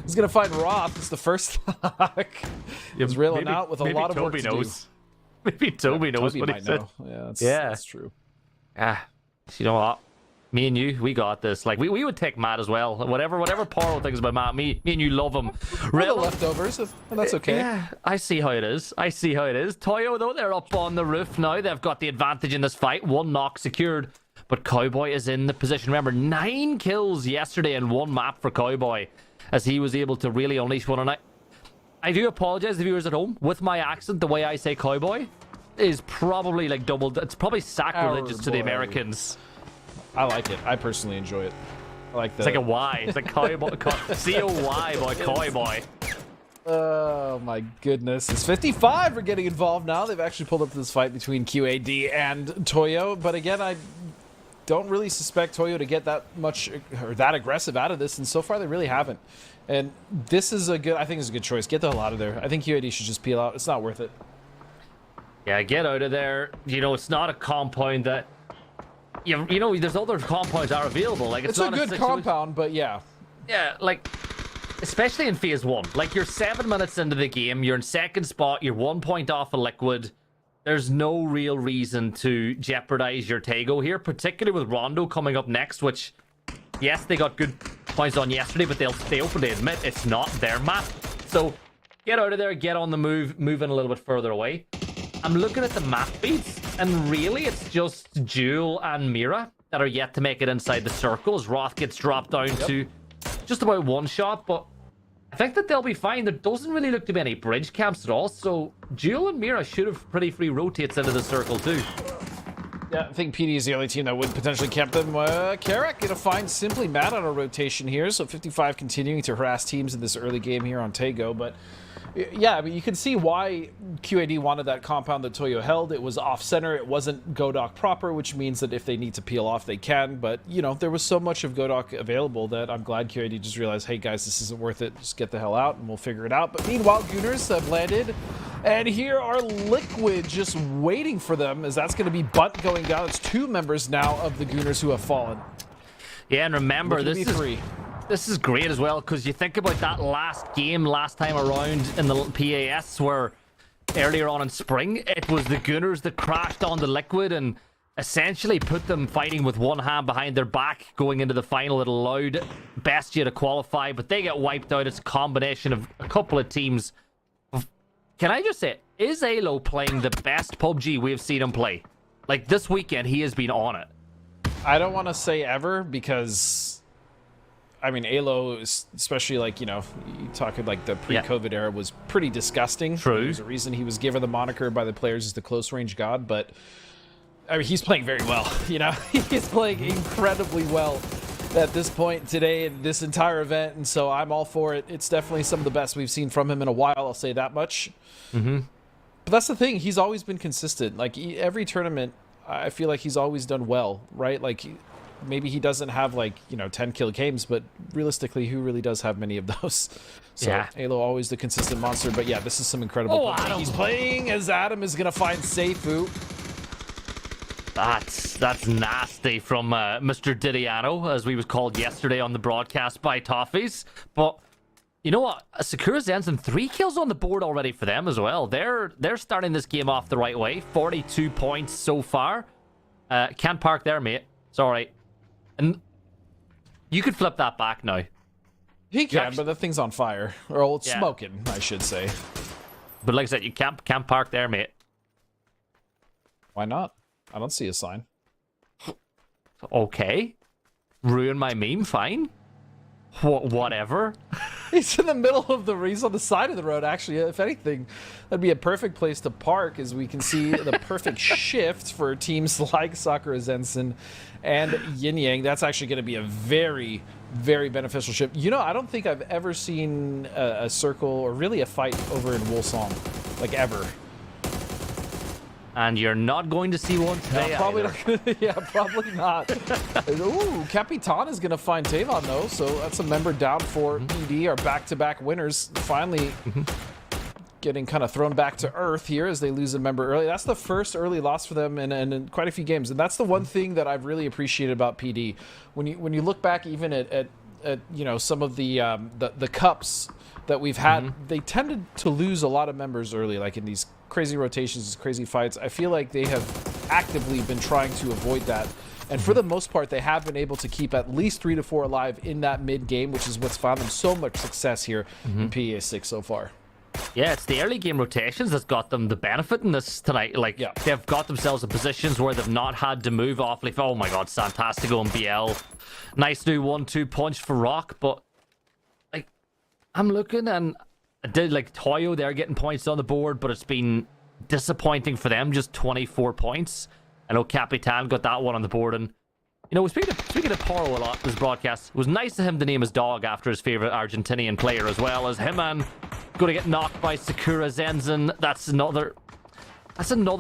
is gonna find Roth. It's the first lock. He's reeling out with a lot of work to do. Maybe Toby knows Toby what he might said. know. Yeah, that's true. You know what? Me and you, we got this. Like, we would take Matt as well. Whatever Poro thinks about Matt, me and you love him. We're the leftovers, and that's okay. Yeah, I see how it is. Toyo, though, they're up on the roof now. They've got the advantage in this fight. 1 knock secured. But Cowboy is in the position. Remember, 9 kills yesterday in 1 map for Cowboy, as he was able to really unleash one. And I do apologize to viewers at home. With my accent, the way I say Cowboy is probably like doubled. It's probably sacrilegious to the Americans. I like it. I personally enjoy it. I like that. It's like a Y. It's like Cowboy. C-O-Y boy, Cowboy. Oh my goodness. It's 55 are getting involved now. They've actually pulled up this fight between QAD and Toyo. But again, I don't really suspect Toyo to get that much or that aggressive out of this. And so far, they really haven't. And this is I think it's a good choice. Get the hell out of there. I think QAD should just peel out. It's not worth it. Yeah, get out of there. You know, it's not a compound that... You know, there's other compounds that are available. Like, it's not a good compound, but yeah. Yeah, like, especially in phase 1. Like, you're 7 minutes into the game. You're in 2nd spot. You're 1 point off a Liquid. There's no real reason to jeopardize your Tego here, particularly with Rondo coming up next, which, yes, they got good points on yesterday, but they openly admit it's not their map. So, get out of there, get on the move, move in a little bit further away. I'm looking at the map feeds, and really it's just Jewel and Mira that are yet to make it inside the circles. Roth gets dropped down to just about 1 shot, but I think that they'll be fine. There doesn't really look to be any bridge camps at all, so Jewel and Mira should have pretty free rotates into the circle too. Yeah, I think PD is the only team that would potentially camp them. Carrick gonna find Simply Mad on a rotation here, so 55 continuing to harass teams in this early game here on Tego, but yeah, I mean, you can see why QAD wanted that compound that Toyo held. It was off-center. It wasn't Godok proper, which means that if they need to peel off, they can. But, you know, there was so much of Godok available that I'm glad QAD just realized, hey, guys, this isn't worth it. Just get the hell out, and we'll figure it out. But meanwhile, Gooners have landed. And here are Liquid just waiting for them, as that's going to be Bunt going down. It's 2 members now of the Gooners who have fallen. Yeah, and remember, this is great as well, because you think about that last game last time around in the PAS where earlier on in spring, it was the Gooners that crashed on the Liquid and essentially put them fighting with one hand behind their back going into the final. It allowed Bestia to qualify, but they get wiped out. It's a combination of a couple of teams. Can I just say, is Alo playing the best PUBG we've seen him play? Like, this weekend, he has been on it. I don't want to say ever, because... I mean, Alo, especially like, you know, you talking like the pre-COVID era, was pretty disgusting. True. There's a reason he was given the moniker by the players as the close-range god, but I mean, he's playing very well. You know, he's playing incredibly well at this point today in this entire event, and so I'm all for it. It's definitely some of the best we've seen from him in a while, I'll say that much. Mm-hmm. But that's the thing, he's always been consistent. Like, every tournament, I feel like he's always done well, right? Like, maybe he doesn't have, like, you know, 10 kill games, but realistically, who really does have many of those? So, yeah. Alo always the consistent monster, but yeah, this is some incredible play he's playing, as Adam is going to find Seifu. That's nasty from Mr. Didiano, as we was called yesterday on the broadcast by Toffees. But you know what? Sakura Zensen, 3 kills on the board already for them as well. They're starting this game off the right way. 42 points so far. Can't park there, mate. It's all right. And you could flip that back now. He can, but the thing's on fire. Or it's smoking, I should say. But like I said, you can't park there, mate. Why not? I don't see a sign. Okay. Ruin my meme, fine. Whatever. He's in the middle of he's on the side of the road, actually. If anything, that'd be a perfect place to park, as we can see the perfect shift for teams like Sakura Zensen and Yin Yang. That's actually going to be a very, very beneficial shift. You know, I don't think I've ever seen a circle or really a fight over in Wolsong, like ever. And you're not going to see one today. Probably either. not. Yeah, probably not. Ooh, Capitan is going to find Tavon, though. So that's a member down for PD, our back-to-back winners. Finally getting kind of thrown back to earth here as they lose a member early. That's the first early loss for them in quite a few games. And that's the one thing that I've really appreciated about PD. When you look back even at you know, some of the cups that we've had, they tended to lose a lot of members early, like in these crazy rotations, these crazy fights. I feel like they have actively been trying to avoid that. And for the most part, they have been able to keep at least 3 to 4 alive in that mid game, which is what's found them so much success here in PEA 6 so far. Yeah, it's the early game rotations that's got them the benefit in this tonight. Like, they've got themselves in positions where they've not had to move awfully. Oh my god, Santastico and BL. Nice new 1-2 punch for Rock, but like, I'm looking and I did like Toyo, they're getting points on the board, but it's been disappointing for them, just 24 points. I know Capitan got that one on the board, and you know, speaking of Poro a lot this broadcast, it was nice of him to name his dog after his favorite Argentinian player, as well as him, and going to get knocked by Sakura Zenzen. That's another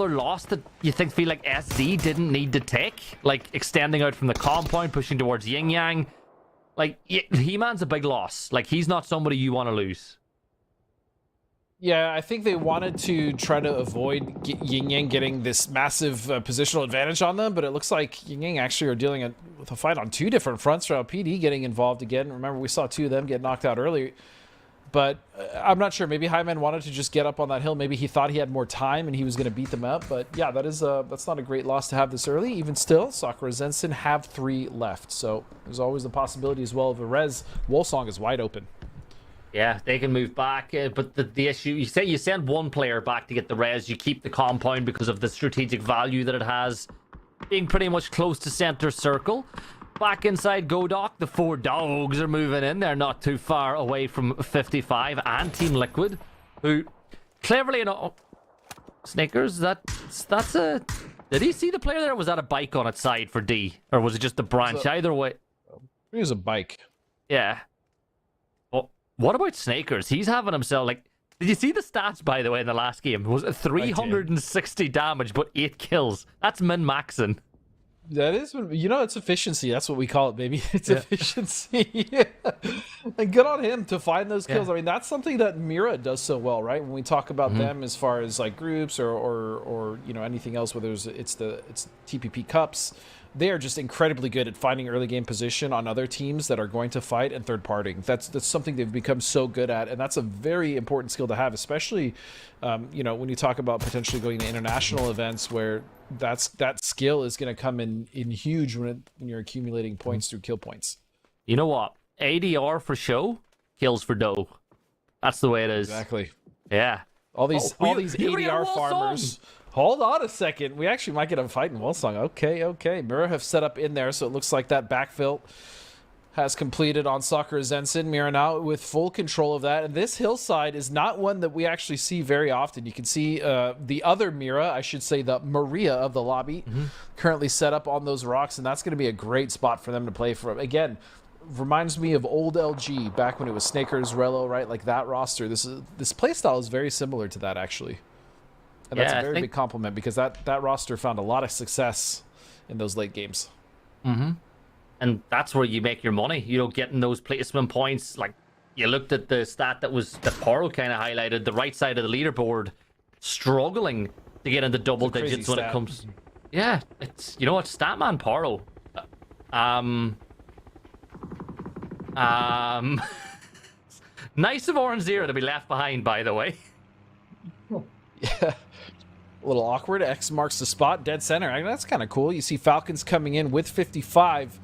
loss that you feel like SZ didn't need to take, like extending out from the compound, pushing towards Yin Yang. Like, He-Man's a big loss. Like, he's not somebody you want to lose. Yeah, I think they wanted to try to avoid Yin Yang getting this massive positional advantage on them, but it looks like Yin Yang actually are dealing with a fight on 2 different fronts. Around PD getting involved again. Remember, we saw 2 of them get knocked out earlier. But I'm not sure. Maybe Hyman wanted to just get up on that hill. Maybe he thought he had more time and he was going to beat them up. But yeah, that's not a great loss to have this early. Even still, Sakura Zensen have 3 left. So there's always the possibility as well of a res. Wolsong is wide open. Yeah, they can move back, but the issue, you say you send one player back to get the res, you keep the compound because of the strategic value that it has, being pretty much close to center circle. Back inside Godok, the 4 dogs are moving in. They're not too far away from 55 and Team Liquid, who cleverly enough, Snickers, that's a... Did he see the player there, or was that a bike on its side for D? Or was it just a branch? Either way. It was a bike. Yeah. What about Snakers? He's having himself, like... Did you see the stats, by the way, in the last game? Was it 360 damage, but 8 kills? That's min-maxing. That is, you know, it's efficiency. That's what we call it, baby. It's efficiency. And good on him to find those kills. I mean, that's something that Mira does so well, right? When we talk about them as far as like groups or you know, anything else, whether it's TPP Cups, they are just incredibly good at finding early game position on other teams that are going to fight and third partying. That's something they've become so good at, and that's a very important skill to have, especially you know, when you talk about potentially going to international events where that skill is going to come in huge when you're accumulating points through kill points. You know what? ADR for show, kills for dough. That's the way it is. Exactly. Yeah. All these ADR farmers. Hold on a second. We actually might get a fight in Wolsong. Okay. Mira have set up in there, so it looks like that backfill has completed on Sakura Zensen. Mira now with full control of that. And this hillside is not one that we actually see very often. You can see the other Mira, I should say the Maria of the lobby, currently set up on those rocks, and that's going to be a great spot for them to play from. Again, reminds me of old LG back when it was Snakers, Rello, right? Like that roster. This playstyle is very similar to that, actually. And that's a very big compliment, because that roster found a lot of success in those late games. And that's where you make your money, you know, getting those placement points. Like, you looked at the stat that Poro kind of highlighted, the right side of the leaderboard, struggling to get into double digits when it comes. Yeah, it's, you know what, Statman Poro. Nice of Orange Zero to be left behind, by the way. Yeah. A little awkward. X marks the spot, dead center. I mean, that's kind of cool. You see Falcons coming in with 55.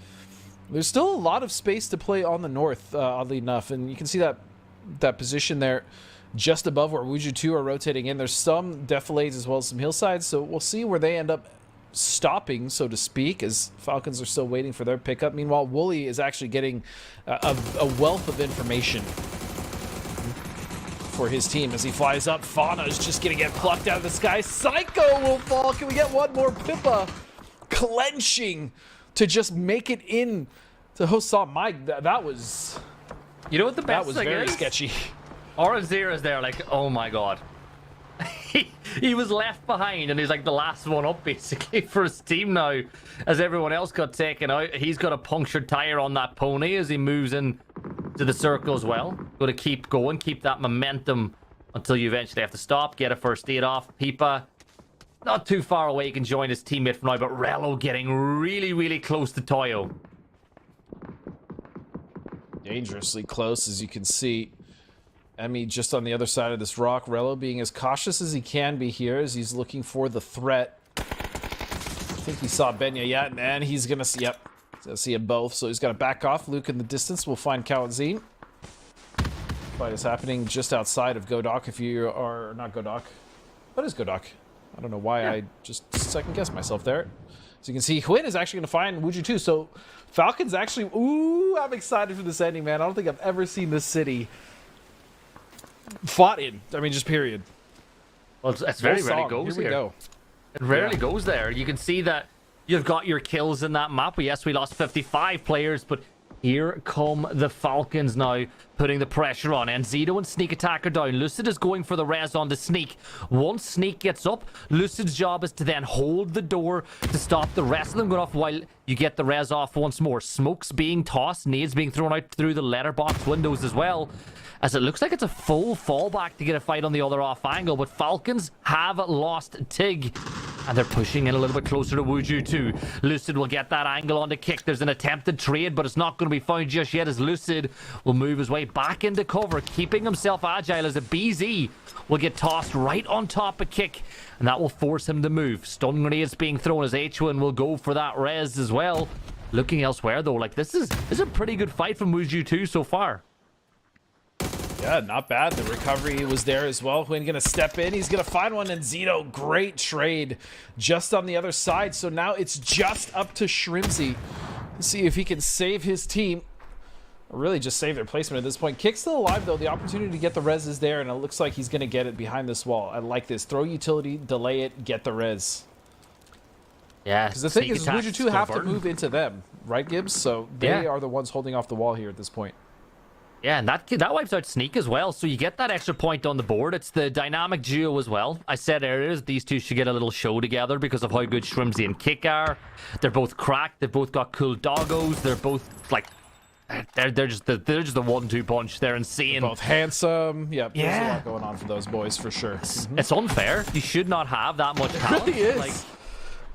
There's still a lot of space to play on the north, oddly enough, and you can see that position there just above where Wuju 2 are rotating in. There's some defilades as well as some hillsides, so we'll see where they end up stopping, so to speak, as Falcons are still waiting for their pickup. Meanwhile, Wooly is actually getting a wealth of information for his team as he flies up. Fauna is just gonna get plucked out of the sky. Psycho will fall. Can we get one more? Pippa clenching to just make it in to Hossam. Mike, that was, you know what the best thing is? That was very sketchy. Orange Zero is there like, oh my god. he was left behind, and he's like the last one up basically for his team now. As everyone else got taken out, he's got a punctured tire on that pony as he moves in to the circle as well. Got to keep going, keep that momentum until you eventually have to stop, get a first aid off. Pipa not too far away, can join his teammate for now, but Rello getting really, really close to Toyo. Dangerously close, as you can see. Emmy just on the other side of this rock. Rello being as cautious as he can be here as he's looking for the threat. I think he saw Benya yet, and he's gonna see, yep, he's gonna see them both, so he's got to back off. Luke in the distance will find Kawazine. Fight is happening just outside of Godok. If you are not Godok, what is Godok? I don't know why I just second guessed myself there. So you can see Huyn is actually going to find Wuju too. So Falcons actually, ooh, I'm excited for this ending, man. I don't think I've ever seen this city fought in. I mean, just period. Well, it's very rarely goes here. We go. It rarely goes there. You can see that you've got your kills in that map. Yes, we lost 55 players, but here come the Falcons now, putting the pressure on. And Zito and Sneak Attack are down. Lucid is going for the res on the Sneak. Once Sneak gets up, Lucid's job is to then hold the door to stop the rest of them going off while you get the res off once more. Smokes being tossed, nades being thrown out through the letterbox windows as well, as it looks like it's a full fallback to get a fight on the other off angle. But Falcons have lost Tig, and they're pushing in a little bit closer to Wuju too. Lucid will get that angle on the kick. There's an attempted trade, but it's not going to be found just yet, as Lucid will move his way back into cover, keeping himself agile, as a BZ will get tossed right on top of kick, and that will force him to move. Stun grenades being thrown as H1 will go for that res as well. Looking elsewhere though, like this is a pretty good fight from Wuju 2 so far. Yeah, not bad. The recovery was there as well. Huyn gonna step in. He's gonna find one, and Zito, great trade just on the other side. So now it's just up to Shrimzy to see if he can save his team. Or really just save their placement at this point. Kick's still alive though. The opportunity to get the res is there, and it looks like he's gonna get it behind this wall. I like this. Throw utility, delay it, get the res. Yeah, because the thing is, Wuju 2 have to move into them, right, Gibbs? So they are the ones holding off the wall here at this point. Yeah, and that wipes out Sneak as well, so you get that extra point on the board. It's the dynamic duo as well. I said earlier, these two should get a little show together because of how good Shrimzy and Kick are. They're both cracked. They've both got cool doggos. They're both like, they're just the 1-2 punch. They're insane. They're both handsome. Yep, there's a lot going on for those boys for sure. It's unfair. You should not have that much talent. It really is. Like,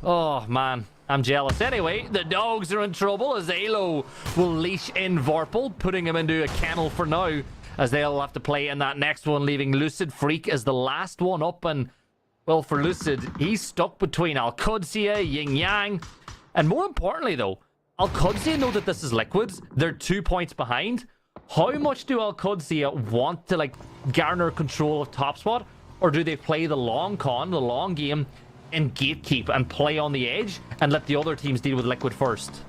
oh man, I'm jealous. Anyway, the dogs are in trouble as Alo will leash in Vorpal, putting him into a kennel for now, as they'll have to play in that next one, leaving Lucid Freak as the last one up. And well, for Lucid, he's stuck between Al-Qudsiya, Yin Yang, and more importantly though, Al-Qudsiya know that this is Liquid. They're 2 points behind. How much do Al-Qudsiya want to like garner control of top spot, or do they play the long con, the long game, and gatekeep and play on the edge and let the other teams deal with Liquid first?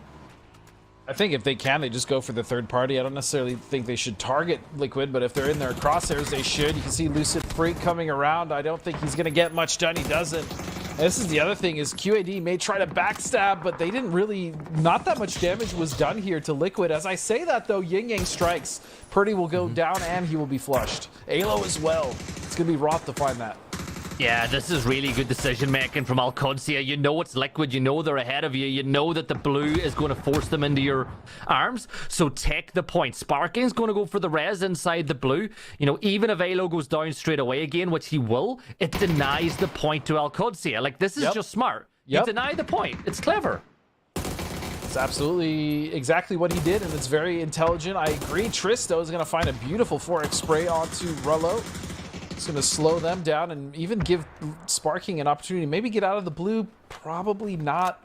I think if they can, they just go for the third party. I don't necessarily think they should target Liquid, but if they're in their crosshairs, they should. You can see Lucid Freak coming around. I don't think he's going to get much done. He doesn't. And this is the other thing, is QAD may try to backstab, but they didn't really, not that much damage was done here to Liquid. As I say that though, Yin Yang strikes. Purdy will go down and he will be flushed. Alo as well. It's going to be Roth to find that. Yeah, this is really good decision making from Al-Qudsiya. You know it's Liquid, you know they're ahead of you, you know that the blue is going to force them into your arms, so take the point. Sparking's going to go for the res inside the blue. You know, even if Alo goes down straight away again, which he will, it denies the point to Al-Qudsiya. Like, this is just smart. You deny the point. It's clever. It's absolutely exactly what he did, and it's very intelligent. I agree. Tristo is going to find a beautiful 4x spray onto Rullo. It's going to slow them down and even give Sparking an opportunity. Maybe get out of the blue. Probably not.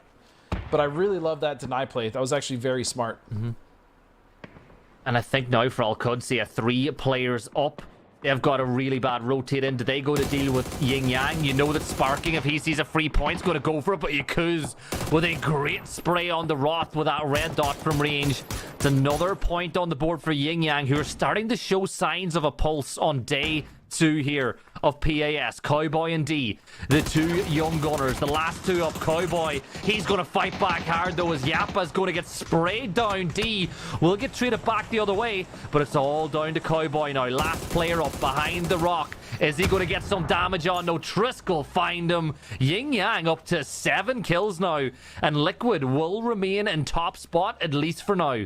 But I really love that deny play. That was actually very smart. And I think now for Al-Qudsiya, 3 players up. They've got a really bad rotate in. Do they go to deal with Yin Yang? You know that Sparking, if he sees a free point, is going to go for it. But Yakuz with a great spray on the Roth with that red dot from range. It's another point on the board for Yin Yang, who are starting to show signs of a pulse on day 2 here of PAS. Cowboy and D, the 2 young gunners, the last 2 up. Cowboy, he's going to fight back hard though, as Yappa's going to get sprayed down. D will get traded back the other way, but it's all down to Cowboy now. Last player up behind the rock. Is he going to get some damage on? No, Trisk will find him. Yin Yang up to 7 kills now. And Liquid will remain in top spot, at least for now.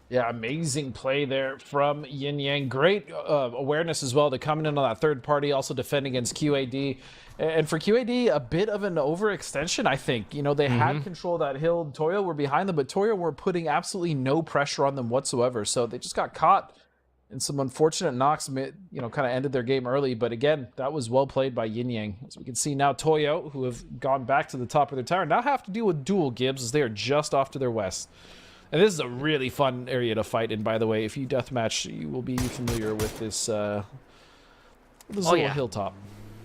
Yeah, amazing play there from Yin Yang. Great awareness as well to coming in on that third party, also defend against QAD. And for QAD, a bit of an overextension, I think. You know, they had control of that hill. Toyo were behind them, but Toyo were putting absolutely no pressure on them whatsoever. So they just got caught in some unfortunate knocks, you know, kind of ended their game early. But again, that was well played by Yin Yang. As we can see now, Toyo, who have gone back to the top of their tower, now have to deal with dual Gibbs as they are just off to their west. And this is a really fun area to fight in, by the way. If you deathmatch, you will be familiar with this, little hilltop.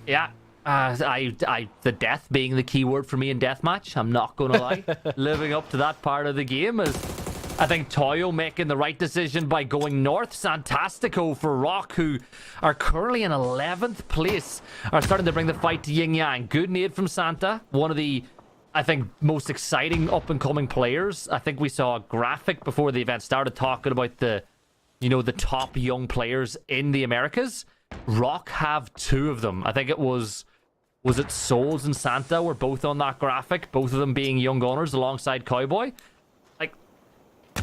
Yeah. The death being the key word for me in deathmatch, I'm not going to lie. Living up to that part of the game is, I think, Toyo making the right decision by going north. Santastico for Rock, who are currently in 11th place, are starting to bring the fight to Yin Yang. Good nade from Santa, one of the, I think, most exciting up-and-coming players. I think we saw a graphic before the event started talking about the top young players in the Americas. Rock have 2 of them. I think it was it Souls and Santa were both on that graphic, both of them being young gunners alongside Cowboy. Like,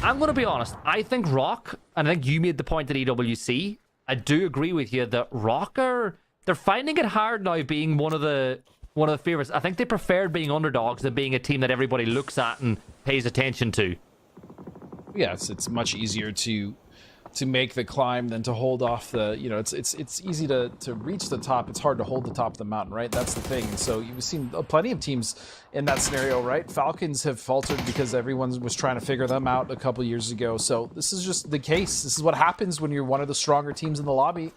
I'm going to be honest, I think Rock, and I think you made the point at EWC, I do agree with you that Rock they're finding it hard now being one of the favorites. I think they preferred being underdogs than being a team that everybody looks at and pays attention to. Yeah, it's much easier to make the climb than to hold off the, you know, it's easy to reach the top. It's hard to hold the top of the mountain, right? That's the thing. And so you've seen plenty of teams in that scenario, right? Falcons have faltered because everyone was trying to figure them out a couple years ago. So this is just the case. This is what happens when you're one of the stronger teams in the lobby.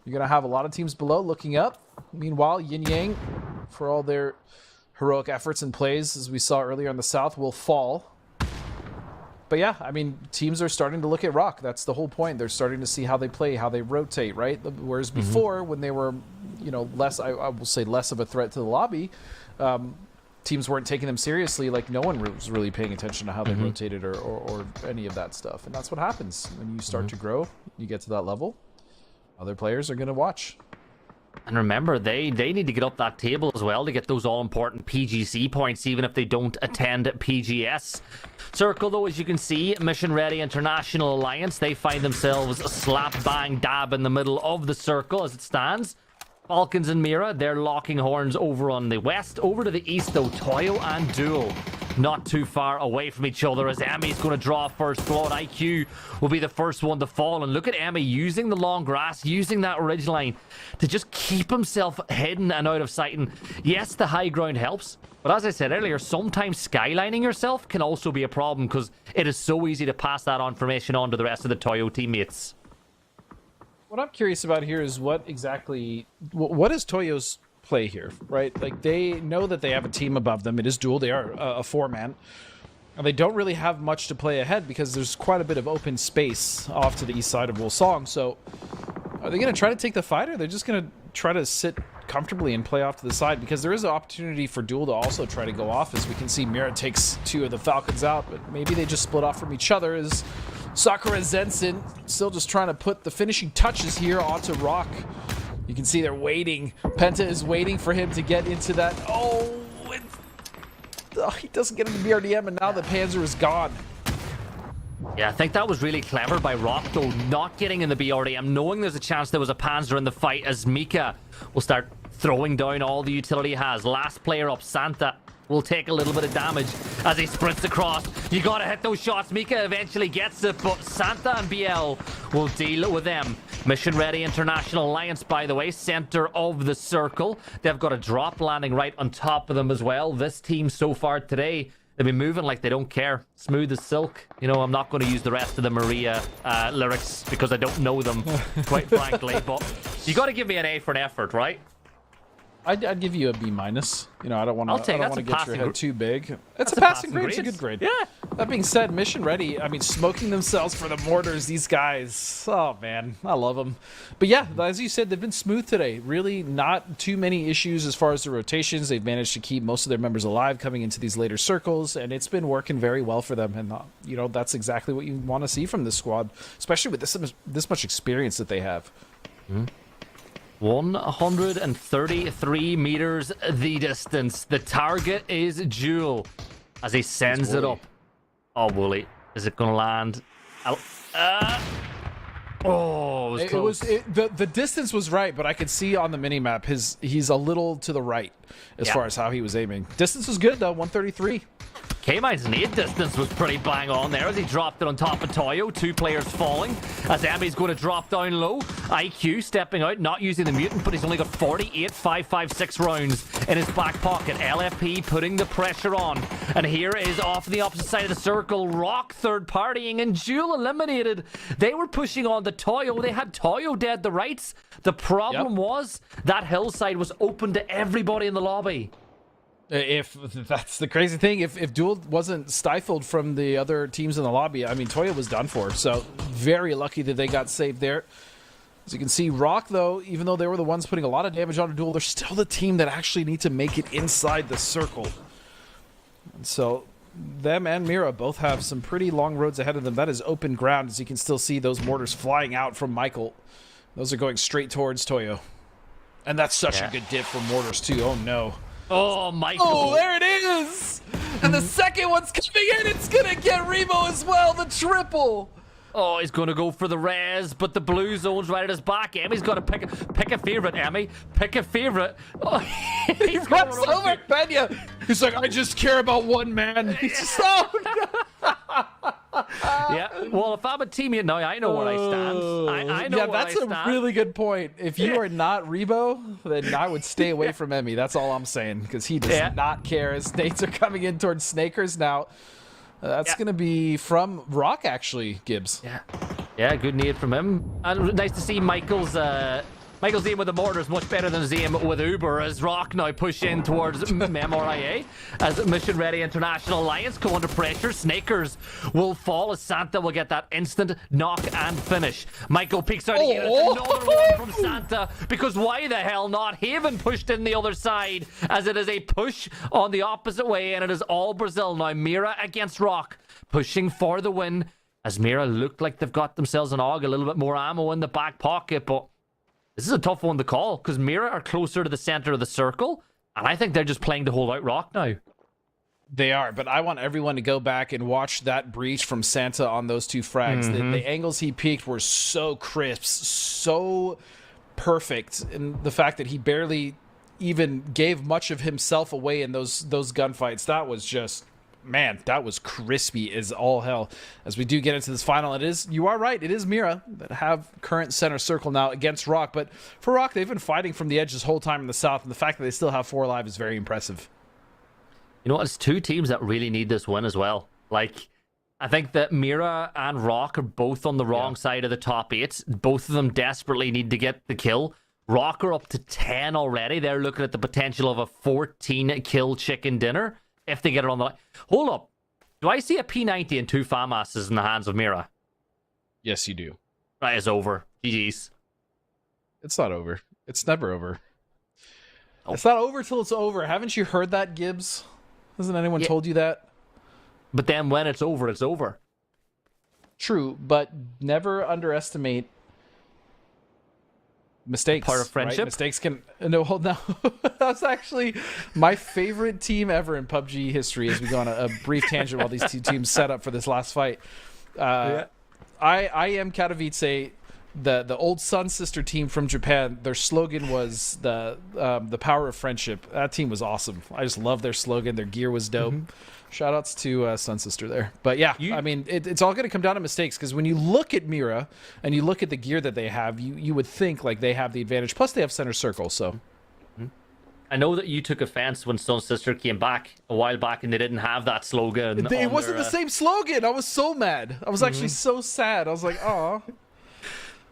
You're going to have a lot of teams below looking up. Meanwhile, Yin Yang, for all their heroic efforts and plays, as we saw earlier in the South, will fall. But yeah, I mean, teams are starting to look at Rock. That's the whole point. They're starting to see how they play, how they rotate, right? Whereas before, when they were, you know, less, I will say less of a threat to the lobby, teams weren't taking them seriously. Like, no one was really paying attention to how they rotated or any of that stuff. And that's what happens when you start to grow, you get to that level. Other players are going to watch. And remember, they need to get up that table as well to get those all-important PGC points, even if they don't attend PGS. Circle, though, as you can see, Mission Ready International Alliance, they find themselves slap bang dab in the middle of the circle as it stands. Falcons and Mira, they're locking horns over on the west. Over to the east, though, Toyo and Duel not too far away from each other as Emmy's going to draw first blood. IQ will be the first one to fall. And look at Emmy using the long grass, using that ridge line to just keep himself hidden and out of sight. And yes, the high ground helps. But as I said earlier, sometimes skylining yourself can also be a problem because it is so easy to pass that information on to the rest of the Toyo teammates. What I'm curious about here is what is Toyo's play here, right? Like, they know that they have a team above them. It is Duel. They are a 4-man. And they don't really have much to play ahead because there's quite a bit of open space off to the east side of Wolsong. So are they going to try to take the fight, or they're just going to try to sit comfortably and play off to the side? Because there is an opportunity for Duel to also try to go off. As we can see, Mira takes 2 of the Falcons out, but maybe they just split off from each other as Sakura Zensen still just trying to put the finishing touches here onto Rock. You can see they're waiting. Penta is waiting for him to get into that. He doesn't get into BRDM, and now the Panzer is gone. Yeah, I think that was really clever by Rock, though, not getting in the BRDM, knowing there's a chance there was a Panzer in the fight, as Mika will start throwing down all the utility he has. Last player up, Santa, will take a little bit of damage as he sprints across. You gotta hit those shots. Mika eventually gets it, but Santa and BL will deal with them. Mission Ready International Alliance, by the way, center of the circle. They've got a drop landing right on top of them as well. This team so far today, they've been moving like they don't care. Smooth as silk. You know, I'm not going to use the rest of the Maria lyrics because I don't know them, quite frankly. But you got to give me an A for an effort, right? I'd give you a B-. You know, I don't want to get your head too big. It's a passing grade. It's a good grade. Yeah. That being said, Mission Ready, I mean, smoking themselves for the mortars, these guys. Oh, man. I love them. But yeah, as you said, they've been smooth today. Really not too many issues as far as the rotations. They've managed to keep most of their members alive coming into these later circles, and it's been working very well for them. And, you know, that's exactly what you want to see from this squad, especially with this much experience that they have. 133 meters the distance. The target is Jewel as he sends it up. Oh, Wooly. Is it going to land? Oh, it was close. The distance was right, but I could see on the minimap he's a little to the right as far as how he was aiming. Distance was good though, 133. K-Mine's nade distance was pretty bang on there as he dropped it on top of Toyo. 2 players falling as Emmy's going to drop down low. IQ stepping out, not using the mutant, but he's only got 48 5.56 rounds in his back pocket. LFP putting the pressure on. And here is off the opposite side of the circle. Rock third partying and Jewel eliminated. They were pushing on the Toyo. They had Toyo dead the rights. The problem was that hillside was open to everybody in the lobby. If that's the crazy thing, if Duel wasn't stifled from the other teams in the lobby, I mean, Toyo was done for. So very lucky that they got saved there. As you can see, Rock, though, even though they were the ones putting a lot of damage on Duel, they're still the team that actually need to make it inside the circle. And so them and Mira both have some pretty long roads ahead of them. That is open ground, as you can still see those mortars flying out from Michael. Those are going straight towards Toyo. And that's such a good dip for mortars, too. Oh, no. Oh, Michael. Oh, there it is. And the second one's coming in. It's going to get Remo as well. The triple. Oh, he's going to go for the res, but the blue zone's right at his back. Emmy's got to pick a favorite, Emmy. Pick a favorite. Oh, he's got over Benya. He's like, I just care about one man. He's just, oh, no. Yeah, well, if I'm a teammate now, I know where I stand. I know where I stand. That's a really good point. If you are not Rebo, then I would stay away from Emmy. That's all I'm saying, because he does not care. His nades are coming in towards Snakers now. That's going to be from Rock, actually, Gibbs. Yeah, good nade from him. And nice to see Michael's aim with the mortar is much better than his aim with Uber, as Rock now push in towards MRIA. As Mission Ready International Alliance come under pressure, Snakers will fall as Santa will get that instant knock and finish. Michael peeks out again. It's another one from Santa, because why the hell not? Haven pushed in the other side, as it is a push on the opposite way, and it is all Brazil now. Mira against Rock, pushing for the win, as Mira looked like they've got themselves an AUG, a little bit more ammo in the back pocket, but this is a tough one to call, because Mira are closer to the center of the circle, and I think they're just playing to hold out Rock now. They are, but I want everyone to go back and watch that breach from Santa on those 2 frags. The angles he peaked were so crisp, so perfect, and the fact that he barely even gave much of himself away in those gunfights, that was just... Man, that was crispy as all hell. As we do get into this final, you are right, it is Mira that have current center circle now against Rock. But for Rock, they've been fighting from the edge this whole time in the south, and the fact that they still have 4 alive is very impressive. You know what? It's 2 teams that really need this win as well. Like, I think that Mira and Rock are both on the wrong side of the top 8. Both of them desperately need to get the kill. Rock are up to 10 already. They're looking at the potential of a 14-kill chicken dinner if they get it on the line. Hold up. Do I see a P90 and 2 FAMASs in the hands of Mira? Yes, you do. That is over. GG's. It's not over. It's never over. Oh. It's not over till it's over. Haven't you heard that, Gibbs? Hasn't anyone told you that? But then when it's over, it's over. True, but never underestimate mistakes. Part of friendship. Right? Mistakes can hold now. That's actually my favorite team ever in PUBG history. As we go on a brief tangent while these 2 teams set up for this last fight. I am Katowice. The old Sun Sister team from Japan. Their slogan was the power of friendship. That team was awesome. I just love their slogan. Their gear was dope. Shout outs to Sun Sister there. But yeah, I mean, it's all going to come down to mistakes, because when you look at Mira and you look at the gear that they have, you would think like they have the advantage. Plus, they have center circle, so. I know that you took offense when Sun Sister came back a while back and they didn't have that slogan. It wasn't the same slogan. I was so mad. I was actually so sad. I was like, oh.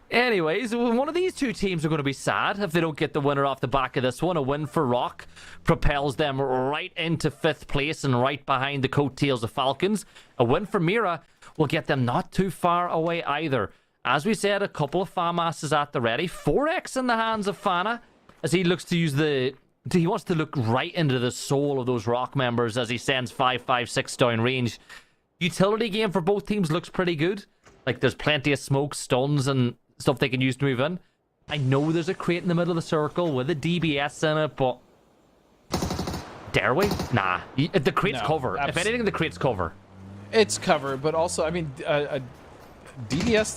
Anyways, one of these 2 teams are going to be sad if they don't get the winner off the back of this one. A win for Rock propels them right into 5th place and right behind the coattails of Falcons. A win for Mira will get them not too far away either. As we said, a couple of FAMASs at the ready. 4x in the hands of Fana, as he looks to use he wants to look right into the soul of those Rock members as he sends 5.56 down range. Utility game for both teams looks pretty good. Like, there's plenty of smoke, stuns, and stuff they can use to move in. I know there's a crate in the middle of the circle with a DBS in it, but dare we? Nah. The crate's cover. If anything, the crate's cover. It's covered, but also, I mean, DBS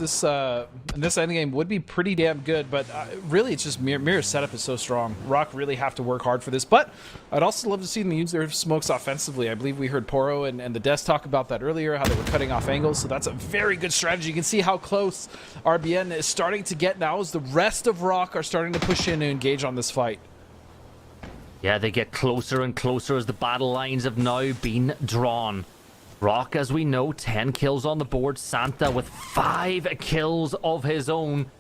this ending game would be pretty damn good, but really it's just Mira's setup is so strong. Rock really have to work hard for this, but I'd also love to see them use their smokes offensively. I believe we heard Poro and the Des talk about that earlier, how they were cutting off angles, so that's a very good strategy. You can see how close RBN is starting to get now as the rest of Rock are starting to push in and engage on this fight. Yeah, they get closer and closer as the battle lines have now been drawn. Rock, as we know, 10 kills on the board. Santa with 5 kills of his own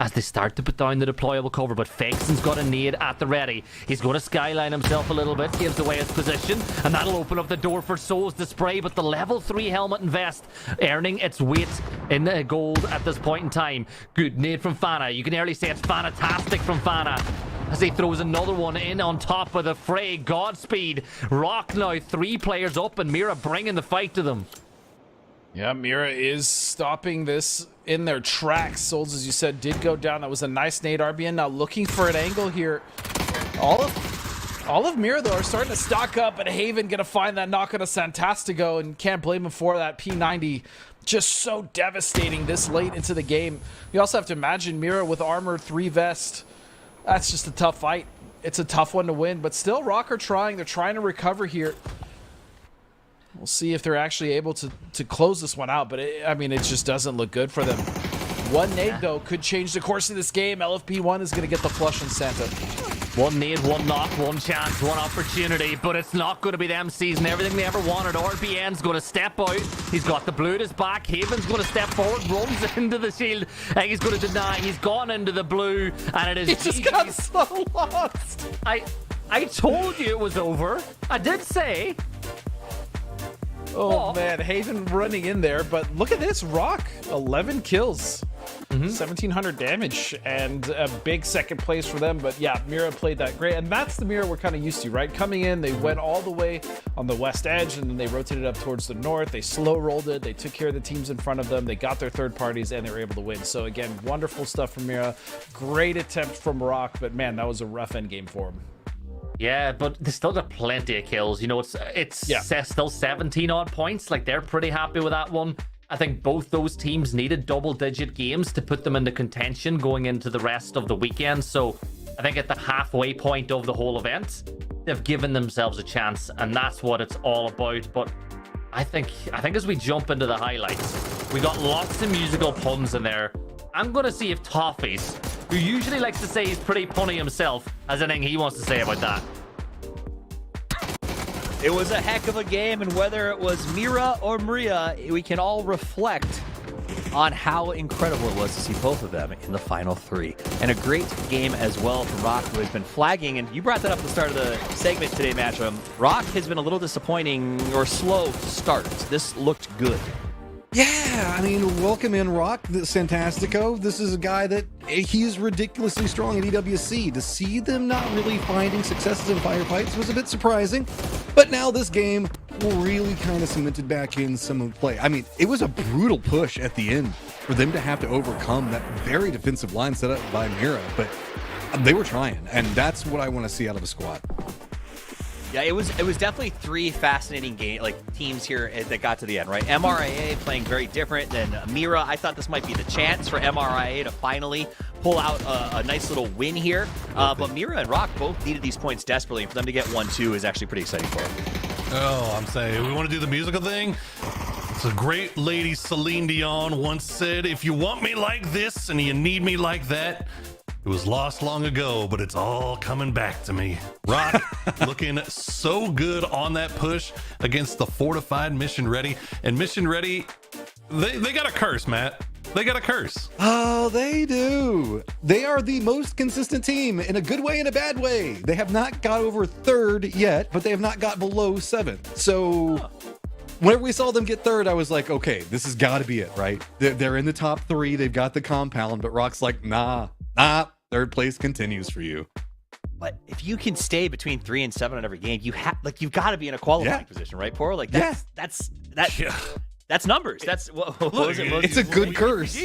as they start to put down the deployable cover. But Fexon's got a nade at the ready. He's going to skyline himself a little bit, gives away his position, and that'll open up the door for Souls to spray. But the level 3 helmet and vest earning its weight in gold at this point in time. Good nade from Fana. You can nearly say it's fantastic from Fana, as he throws another one in on top of the fray. Godspeed. Rock now 3 players up, and Mira bringing the fight to them. Yeah, Mira is stopping this in their tracks. Souls, as you said, did go down. That was a nice nade. RBN now looking for an angle here. All of Mira, though, are starting to stock up, and Haven going to find that knock on a Santastigo, and can't blame him for that. P90 just so devastating this late into the game. You also have to imagine Mira with armor 3 vest. That's just a tough fight. It's a tough one to win, but still Rock are trying. They're trying to recover here. We'll see if they're actually able to close this one out, but I mean, it just doesn't look good for them. One nade, though, could change the course of this game. LFP1 is going to get the flush on Santa. One nade, one knock, one chance, one opportunity, but it's not going to be them seizing everything they ever wanted. RBN's going to step out. He's got the blue at his back. Haven's going to step forward, runs into the shield, and he's going to deny. He's gone into the blue, and it is... He just got so lost. I told you it was over. I did say... Oh, man, Haven running in there, but look at this. Rock, 11 kills, 1,700 damage, and a big second place for them. But yeah, Mira played that great, and that's the Mira we're kind of used to, right? Coming in, they went all the way on the west edge, and then they rotated up towards the north. They slow rolled it. They took care of the teams in front of them. They got their third parties, and they were able to win. So again, wonderful stuff from Mira. Great attempt from Rock, but man, that was a rough end game for him. Yeah, but they still got plenty of kills. You know, it's still 17 odd points. Like, they're pretty happy with that one. I think both those teams needed double-digit games to put them into contention going into the rest of the weekend. So I think at the halfway point of the whole event, they've given themselves a chance, and that's what it's all about. But I think as we jump into the highlights, we got lots of musical puns in there. I'm going to see if Toffees, who usually likes to say he's pretty punny himself, has anything he wants to say about that. It was a heck of a game, and whether it was Mira or Maria, we can all reflect on how incredible it was to see both of them in the final 3. And a great game as well for Rock, who has been flagging, and you brought that up at the start of the segment today, Matchroom. Rock has been a little disappointing or slow to start. This looked good. Yeah, I mean, welcome in, Rock, the Santastico. This is a guy that he's ridiculously strong at EWC. To see them not really finding successes in firefights was a bit surprising, but now this game really kind of cemented back in some of the play. I mean, it was a brutal push at the end for them to have to overcome that very defensive line set up by Mira, but they were trying, and that's what I want to see out of a squad. Yeah, it was definitely 3 fascinating teams here that got to the end, right? MRIA playing very different than Mira. I thought this might be the chance for MRIA to finally pull out a nice little win here. But Mira and Rock both needed these points desperately, and for them to get 1-2 is actually pretty exciting for them. Oh, I'm saying, we want to do the musical thing? It's a great lady, Celine Dion, once said, if you want me like this and you need me like that, it was lost long ago, but it's all coming back to me. Rock looking so good on that push against the fortified Mission Ready. And Mission Ready, they got a curse, Matt. They got a curse. Oh, they do. They are the most consistent team in a good way and a bad way. They have not got over 3rd yet, but they have not got below 7th. So whenever we saw them get 3rd, I was like, okay, this has got to be it, right? They're in the top 3. They've got the compound, but Rock's like, nah. 3rd place continues for you. But if you can stay between 3 and 7 on every game, you've got to be in a qualifying position, right, Poro? Like that's numbers. That's what was it? It's a good curse.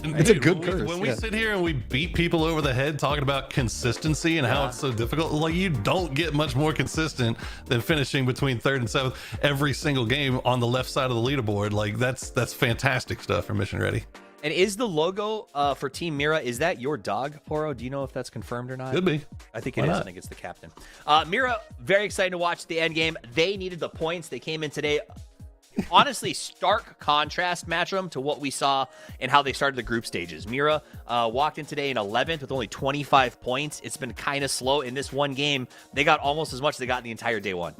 It's a good curse. When we sit here and we beat people over the head talking about consistency and how it's so difficult, like you don't get much more consistent than finishing between 3rd and 7th every single game on the left side of the leaderboard. Like that's fantastic stuff for Mission Ready. And is the logo for Team Mira, is that your dog, Poro? Do you know if that's confirmed or not? Could be. I think it is. I think it's the captain. Mira, very excited to watch the end game. They needed the points. They came in today. Honestly, stark contrast matchup to what we saw and how they started the group stages. Mira walked in today in 11th with only 25 points. It's been kind of slow. In this one game, they got almost as much as they got in the entire day one.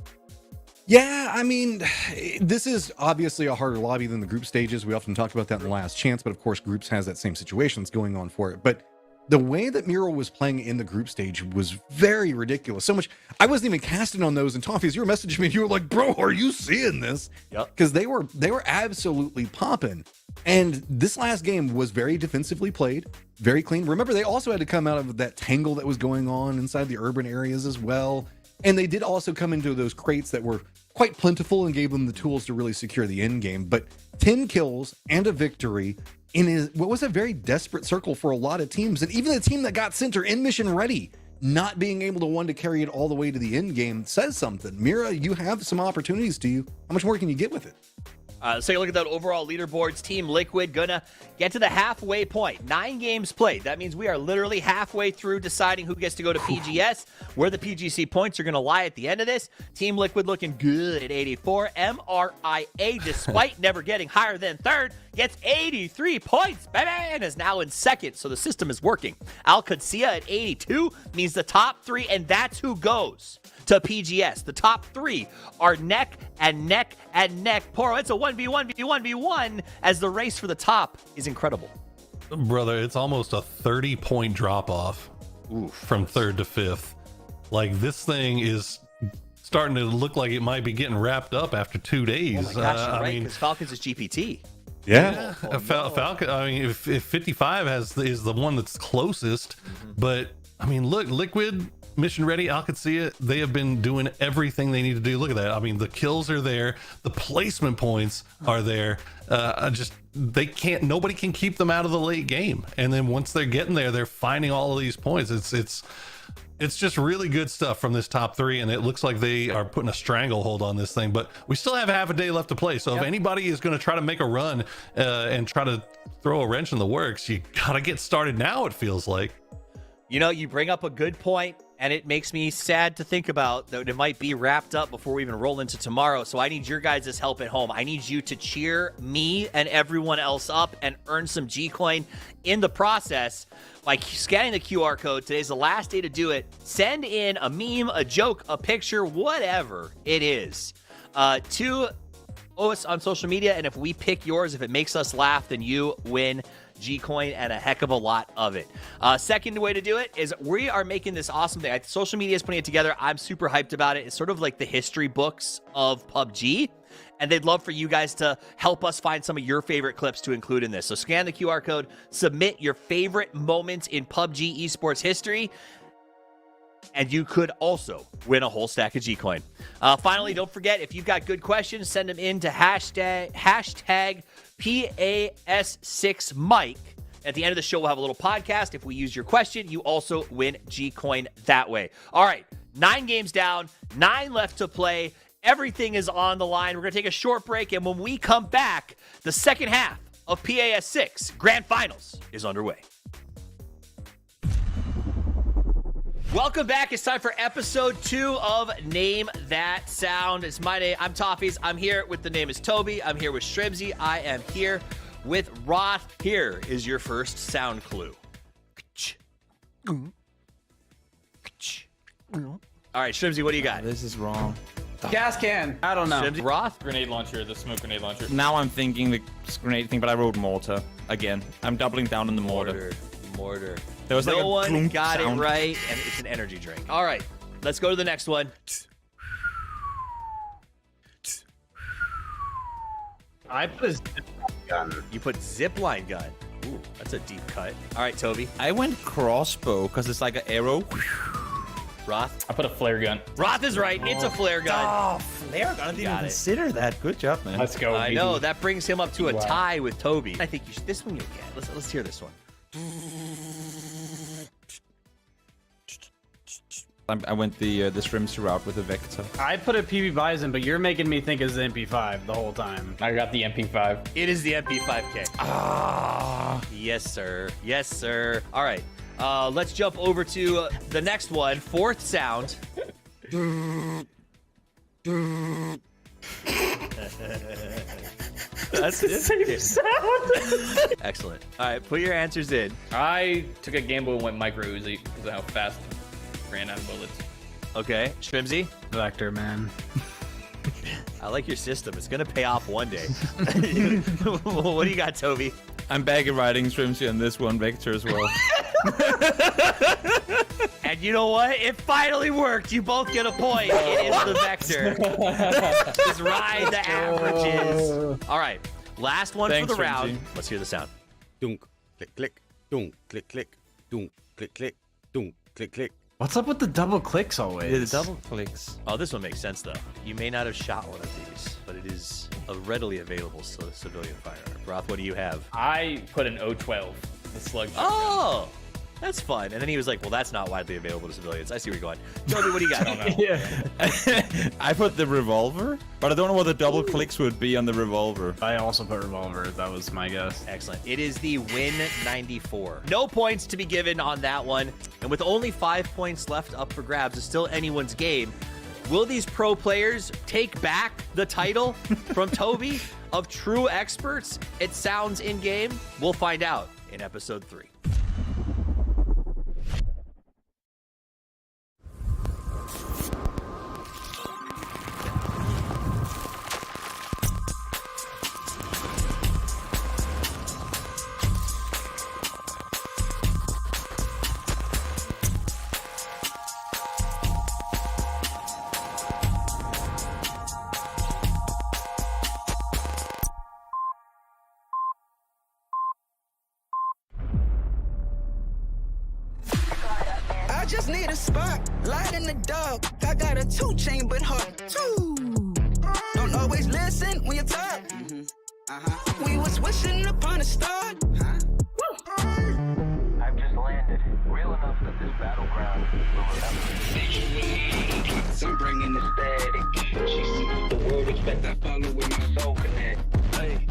Yeah, I mean, this is obviously a harder lobby than the group stages. We often talked about that in the last chance, but of course, groups has that same situation that's going on for it. But the way that Miro was playing in the group stage was very ridiculous. So much, I wasn't even casting on those. And Toffees, you were messaging me, you were like, bro, are you seeing this? Yep. Because they were absolutely popping. And this last game was very defensively played, very clean. Remember, they also had to come out of that tangle that was going on inside the urban areas as well. And they did also come into those crates that were quite plentiful and gave them the tools to really secure the end game. But 10 kills and a victory in what was a very desperate circle for a lot of teams. And even the team that got center in Mission Ready, not being able to carry it all the way to the end game says something. Mira, you have some opportunities to you. How much more can you get with it? Let's take a look at that overall leaderboards. Team Liquid gonna get to the halfway point. 9 games played. That means we are literally halfway through deciding who gets to go to PGS, where the PGC points are gonna lie at the end of this. Team Liquid looking good at 84. MRIA, despite never getting higher than 3rd, gets 83 points, baby, and is now in 2nd, so the system is working. Al Qudsiya at 82 means the top 3, and that's who goes to PGS. The top 3 are neck and neck and neck. Poro, it's a 1v1 as the race for the top is incredible. Brother, it's almost a 30-point drop-off from 3rd to 5th. Like, this thing is starting to look like it might be getting wrapped up after 2 days. Oh my gosh, you're right, because Falcons is GPT. Yeah. Falcon, I mean, if 55 is the one that's closest, but I mean, look, Liquid, Mission Ready, Al Qudsiya, they have been doing everything they need to do. Look at that. I mean, the kills are there, the placement points are there. Nobody can keep them out of the late game. And then once they're getting there, they're finding all of these points. It's just really good stuff from this top 3, and it looks like they are putting a stranglehold on this thing, but we still have half a day left to play. So if anybody is going to try to make a run and try to throw a wrench in the works, you got to get started now, it feels like. You know, you bring up a good point, and it makes me sad to think about that it might be wrapped up before we even roll into tomorrow. So I need your guys' help at home. I need you to cheer me and everyone else up and earn some G-Coin in the process by scanning the QR code. Today's the last day to do it. Send in a meme, a joke, a picture, whatever it is, to us on social media. And if we pick yours, if it makes us laugh, then you win G-Coin and a heck of a lot of it. Second way to do it is we are making this awesome thing. Social media is putting it together. I'm super hyped about it. It's sort of like the history books of PUBG, and they'd love for you guys to help us find some of your favorite clips to include in this. So scan the QR code, submit your favorite moments in PUBG esports history, and you could also win a whole stack of G-Coin. Finally, don't forget, if you've got good questions, send them in to hashtag PAS6Mike. At the end of the show, we'll have a little podcast. If we use your question, you also win G-Coin that way. All right, 9 games down, 9 left to play. Everything is on the line. We're going to take a short break, and when we come back, the second half of PAS6 Grand Finals is underway. Welcome back. It's time for episode 2 of Name That Sound. It's my name. I'm Toffees. I'm here with the name is Toby. I'm here with Shrimsy. I am here with Roth. Here is your first sound clue. All right, Shrimsy, what do you got? This is wrong. Gas can. I don't know. Shrimsy, Roth? Grenade launcher, the smoke grenade launcher. Now I'm thinking the grenade thing, but I wrote mortar again. I'm doubling down on the mortar. There was no like a one got sound. it right, and it's an energy drink. All right, let's go to the next one. I put a zipline gun. You put zipline gun. Ooh, that's a deep cut. All right, Toby. I went crossbow because it's like an arrow. Roth? I put a flare gun. Roth is right. It's a flare gun. Oh, flare gun. I didn't even consider that. Good job, man. Let's go. I baby. know. That brings him up to a Wow. tie with Toby. I think you should, this one you get. Let's hear this one. I went the Shrimsy route with the Vector. I put a PB Bison, but you're making me think it's the MP5 the whole time. I got the MP5. It is the MP5K. Yes, sir. Yes, sir. All right. Let's jump over to the next one. Fourth sound. That's the same sound. Excellent. All right, put your answers in. I took a gamble and went micro Uzi because of how fast it ran out of bullets. Okay, Shrimsy. Vector, man. I like your system. It's gonna pay off one day. What do you got, Toby? I'm back at riding Shrimsy on this one, Vector as well. And you know what? It finally worked. You both get a point. It is the Vector. Just ride the averages. All right, last one Thanks, for the round. Shrimsy. Let's hear the sound. Dunk, click, click, dunk, click, click, dunk, click, click, dunk, click, click. What's up with the double clicks always? Yeah, the double clicks. Oh, this one makes sense, though. You may not have shot one of these, but it is a readily available civilian firearm. Roth, what do you have? I put an 012, the slug. Oh, that's fun. And then he was like, well, that's not widely available to civilians. I see where you're going. Toby, what do you got? I put the revolver, but I don't know what the double clicks would be on the revolver. I also put revolver. That was my guess. Excellent. It is the Win 94. No points to be given on that one. And with only 5 points left up for grabs, it's still anyone's game. Will these pro players take back the title from Toby of true experts? It sounds in-game. We'll find out in episode 3. I just need a spot, light in the dark. I got a 2-chambered heart. Two. Don't always listen when you talk. We was wishing upon a star. I've just landed. Real enough that this battleground will remember. I'm bringing the static. She sees the world, respect I follow with my soul connect. Hey,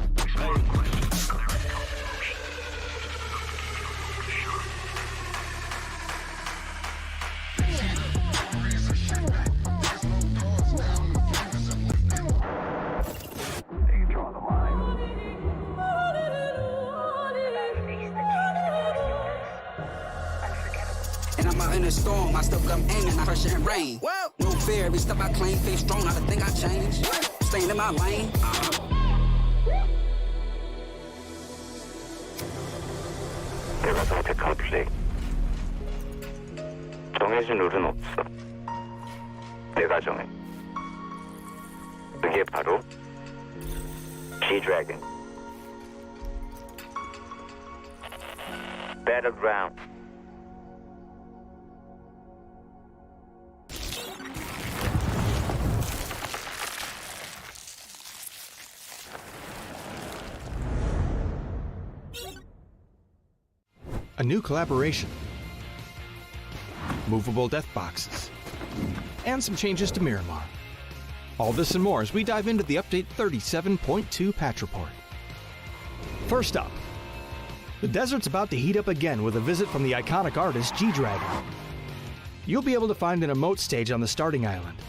They draw the line. and I'm out in a storm. I still come aiming, I pressure and rain. No fear, every step I claim, face strong. I don't think I changed. Staying in my lane. 내가 선택한 플레이. 정해진 룰은 없어. 내가 정해. 그게 바로 G-Dragon. Battlegrounds. A new collaboration, movable death boxes, and some changes to Miramar. All this and more as we dive into the update 37.2 patch report. First up, the desert's about to heat up again with a visit from the iconic artist G-Dragon. You'll be able to find an emote stage on the starting island.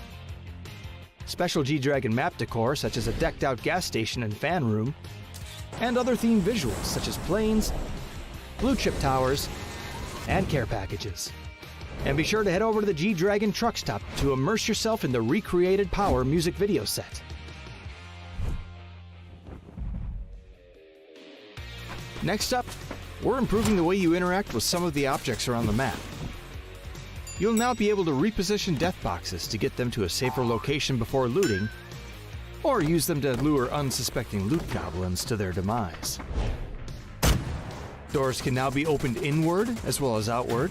Special G-Dragon map decor such as a decked out gas station and fan room, and other themed visuals such as planes, blue chip towers, and care packages. And be sure to head over to the G-Dragon truck stop to immerse yourself in the recreated Power music video set. Next up, we're improving the way you interact with some of the objects around the map. You'll now be able to reposition death boxes to get them to a safer location before looting, or use them to lure unsuspecting loot goblins to their demise. Doors can now be opened inward as well as outward,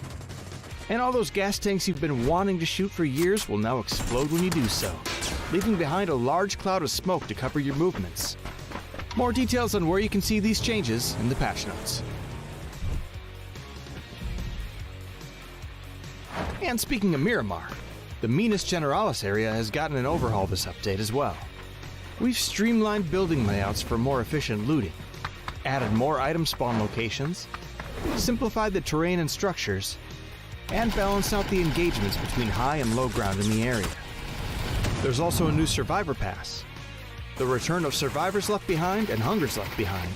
And all those gas tanks you've been wanting to shoot for years will now explode when you do so, leaving behind a large cloud of smoke to cover your movements. More details on where you can see these changes in the patch notes. And speaking of Miramar, the Minas Generalis area has gotten an overhaul this update as well. We've streamlined building layouts for more efficient looting, added more item spawn locations, simplified the terrain and structures, and balanced out the engagements between high and low ground in the area. There's also a new Survivor Pass, the return of Survivors Left Behind and Hungers Left Behind,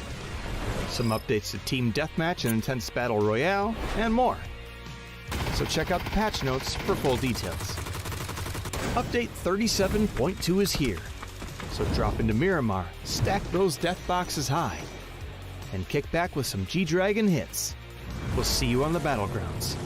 some updates to Team Deathmatch and Intense Battle Royale, and more. So check out the patch notes for full details. Update 37.2 is here, so drop into Miramar, stack those death boxes high, and kick back with some G-Dragon hits. We'll see you on the Battlegrounds.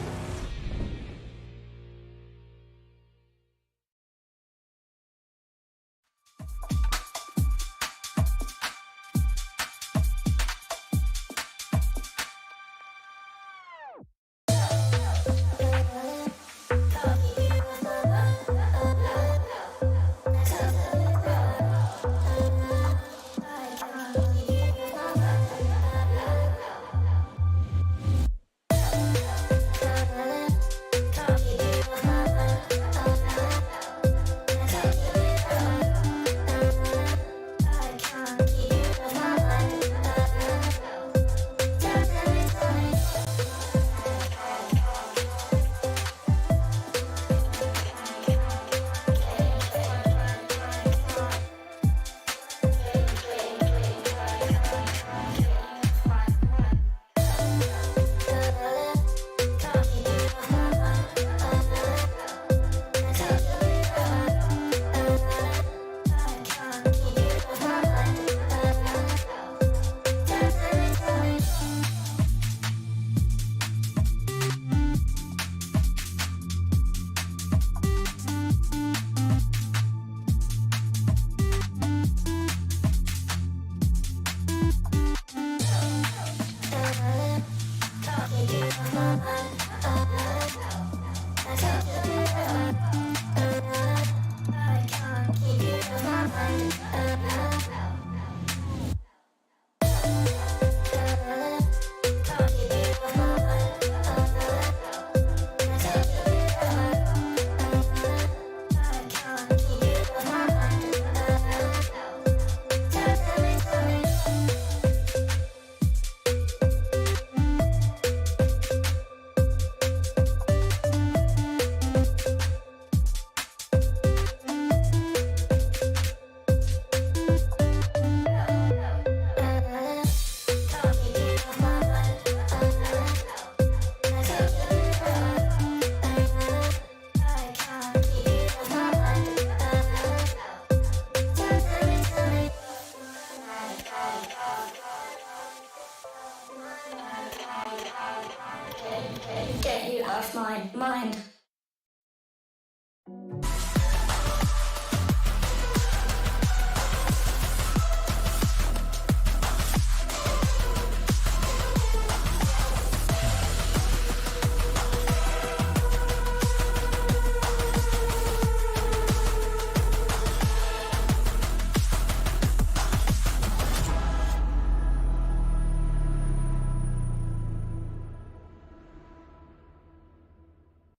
Get you off my mind.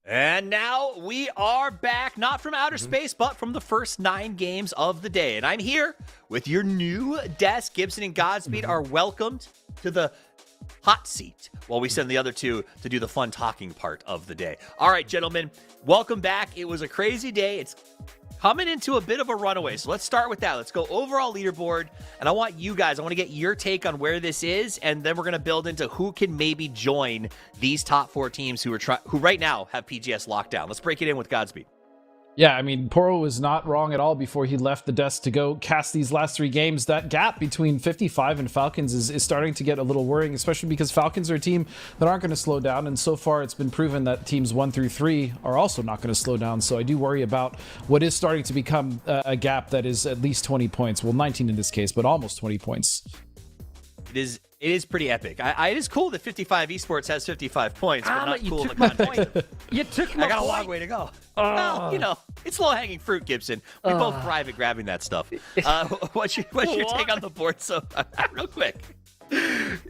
And now we are back, not from outer space, but from the first 9 games of the day. And I'm here with your new desk. Gibson and Godspeed are welcomed to the hot seat while we send the other two to do the fun talking part of the day. All right, gentlemen, welcome back. It was a crazy day. It's coming into a bit of a runaway. So let's start with that. Let's go overall leaderboard. And I want you guys, I want to get your take on where this is. And then we're going to build into who can maybe join these top 4 teams who right now have PGS locked down. Let's break it in with Godspeed. Yeah, I mean, Poro was not wrong at all before he left the desk to go cast these last 3 games. That gap between 55 and Falcons is starting to get a little worrying, especially because Falcons are a team that aren't going to slow down. And so far, it's been proven that teams 1 through 3 are also not going to slow down. So I do worry about what is starting to become a gap that is at least 20 points. Well, 19 in this case, but almost 20 points. It is pretty epic. It is cool that 55 Esports has 55 points, but not cool in the my context. point. You took my I got a point. long way to go. Well, it's low-hanging fruit, Gibson. We both thrive at grabbing that stuff. What's your take on the board? So, real quick.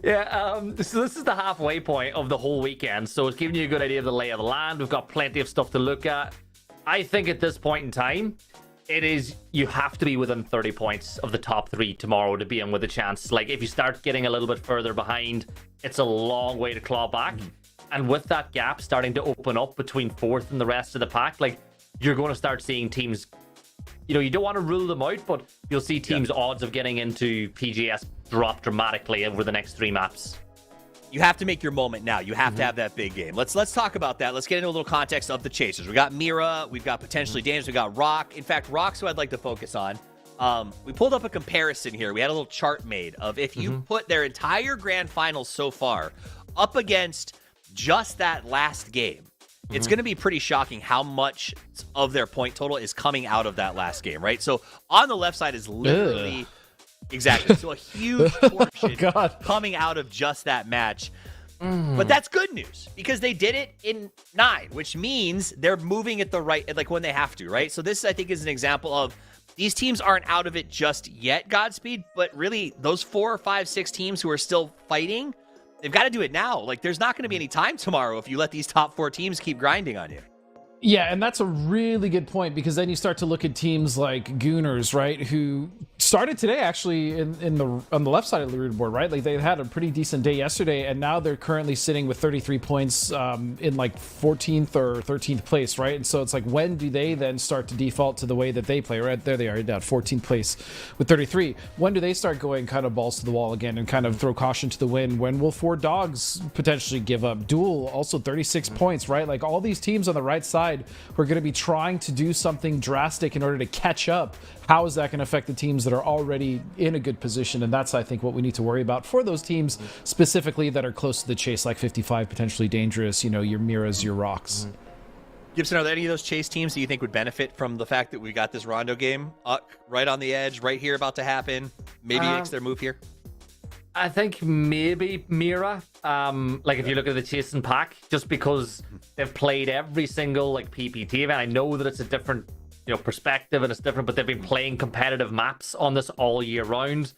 Yeah, so this is the halfway point of the whole weekend, so it's giving you a good idea of the lay of the land. We've got plenty of stuff to look at. I think at this point in time, you have to be within 30 points of the top 3 tomorrow to be in with a chance. Like, if you start getting a little bit further behind, it's a long way to claw back. And with that gap starting to open up between 4th and the rest of the pack, like, you're going to start seeing teams, you don't want to rule them out, but you'll see teams' odds of getting into PGS drop dramatically over the next 3 maps. You have to make your moment now. You have to have that big game. Let's talk about that. Let's get into a little context of the chasers. We got Mira, we've got potentially Dangerous, we got Rock. In fact, Rock's who I'd like to focus on. We pulled up a comparison here. We had a little chart made of if you put their entire grand finals so far up against just that last game. It's going to be pretty shocking how much of their point total is coming out of that last game, right? So on the left side is literally... Exactly. So a huge portion coming out of just that match. But that's good news because they did it in 9, which means they're moving at the right, like when they have to, right? So this, I think, is an example of these teams aren't out of it just yet, Godspeed, but really those 4, 5, 6 teams who are still fighting, they've got to do it now. Like, there's not going to be any time tomorrow if you let these top 4 teams keep grinding on you. Yeah, and that's a really good point because then you start to look at teams like Gooners, right, who started today actually on the left side of the leaderboard, right? Like they had a pretty decent day yesterday, and now they're currently sitting with 33 points in like 14th or 13th place, right? And so it's like, when do they then start to default to the way that they play? Right there they are down 14th place with 33. When do they start going kind of balls to the wall again and kind of throw caution to the wind? When will 4 Dogs potentially give up? Duel also 36 points, right? Like all these teams on the right side who are going to be trying to do something drastic in order to catch up. How is that going to affect the teams that are already in a good position? And that's, I think, what we need to worry about for those teams specifically that are close to the chase, like 55, potentially Dangerous, your Miras, your Rocks. Gibson, are there any of those chase teams that you think would benefit from the fact that we got this Rondo game right on the edge, right here about to happen? Maybe makes their move here? I think maybe Mira, like if you look at the chasing pack, just because they've played every single like PPT event. I know that it's a different perspective and it's different, but they've been playing competitive maps on this all year round.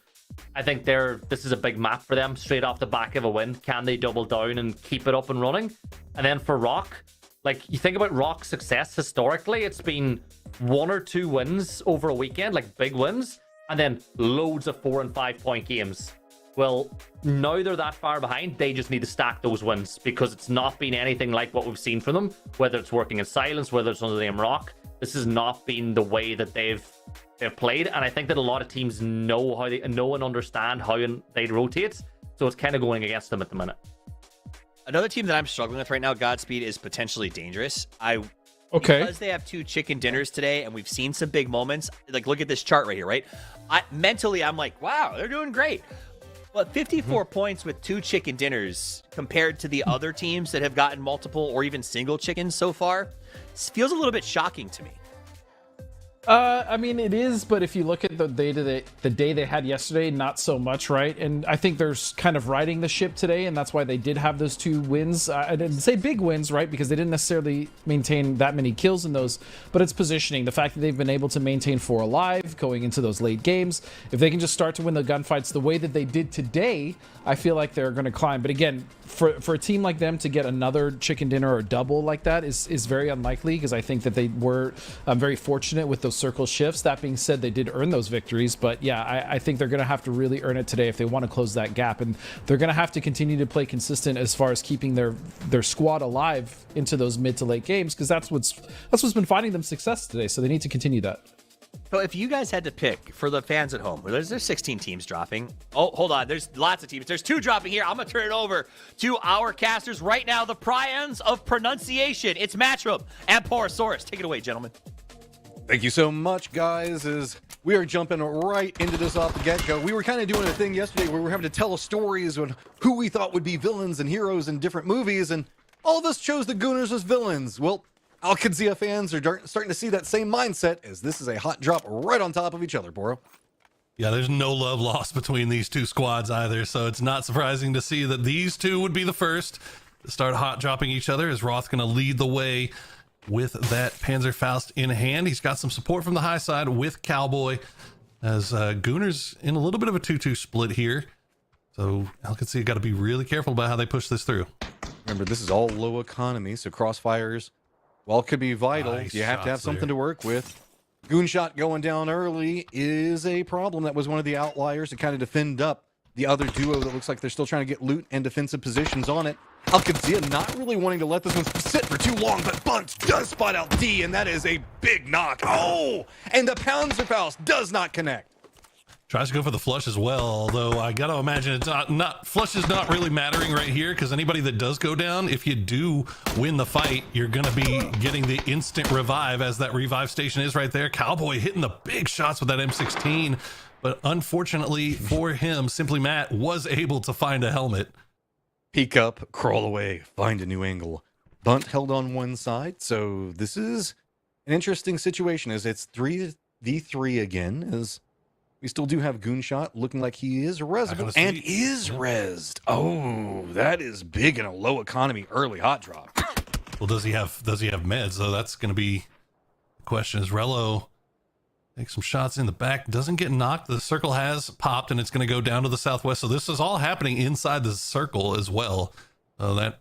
I think this is a big map for them straight off the back of a win. Can they double down and keep it up and running? And then for Rock, like you think about Rock's success historically, it's been 1 or 2 wins over a weekend, like big wins, and then loads of 4 and 5 point games. Well, now they're that far behind, they just need to stack those wins because it's not been anything like what we've seen from them, whether it's working in silence, whether it's under the name Rock. This has not been the way that they've played, and I think that a lot of teams know how they know and understand how they rotate, so it's kind of going against them at the minute. Another team that I'm struggling with right now, Godspeed, is potentially Dangerous. Because they have 2 chicken dinners today, and we've seen some big moments. Like, look at this chart right here, right? Mentally, I'm like, wow, they're doing great. But 54 points with 2 chicken dinners compared to the other teams that have gotten multiple or even single chickens so far feels a little bit shocking to me. I mean, it is, but if you look at the day they had yesterday, not so much, right? And I think they're kind of riding the ship today, and that's why they did have those 2 wins. I didn't say big wins, right? Because they didn't necessarily maintain that many kills in those, but it's positioning. The fact that they've been able to maintain 4 alive going into those late games. If they can just start to win the gunfights the way that they did today, I feel like they're going to climb. But again, for a team like them to get another chicken dinner or double like that is very unlikely, because I think that they were very fortunate with those circle shifts. That being said, they did earn those victories, but yeah, I think they're going to have to really earn it today if they want to close that gap, and they're going to have to continue to play consistent as far as keeping their squad alive into those mid to late games, because that's what's been finding them success today. So they need to continue that. So if you guys had to pick for the fans at home, there's 16 teams dropping. Oh, hold on. There's lots of teams. There's 2 dropping here. I'm going to turn it over to our casters right now, the Prions of pronunciation. It's Matchroom and Porosaurus. Take it away, gentlemen. Thank you so much, guys. As we are jumping right into this off the get-go. We were kind of doing a thing yesterday where we were having to tell stories on who we thought would be villains and heroes in different movies, and all of us chose the Gooners as villains. Well, Alcadzia fans are starting to see that same mindset, as this is a hot drop right on top of each other, Boro. Yeah, there's no love lost between these two squads either, so it's not surprising to see that these two would be the first to start hot dropping each other, as Roth going to lead the way with that Panzerfaust in hand. He's got some support from the high side with Cowboy, as Gooner's in a little bit of a 2-2 split here. So Alcancia got to be really careful about how they push this through. Remember, this is all low economy, so crossfires, while it could be vital, Nice you have to have shots something there. to work with. Goonshot going down early is a problem. That was one of the outliers to kind of defend up the other duo that looks like they're still trying to get loot and defensive positions on it. Alcancia not really wanting to let this one sit for too long, but Bunt does spot out D, and that is a big knock. Oh, and the Panzerfaust does not connect. Tries to go for the flush as well, although I gotta imagine it's not flush is not really mattering right here, because anybody that does go down, if you do win the fight, you're gonna be getting the instant revive, as that revive station is right there. Cowboy hitting the big shots with that M16, but unfortunately for him, Simply Matt was able to find a helmet. Peek up, crawl away, find a new angle. Bunt held on one side, so this is an interesting situation, as it's 3v3 again, as we still do have Goonshot looking like he is resable and is rezzed. Oh, that is big in a low economy early hot drop. Well, does he have meds? So that's going to be the question. Is Rello takes some shots in the back, doesn't get knocked. The circle has popped, and it's going to go down to the southwest. So this is all happening inside the circle as well. That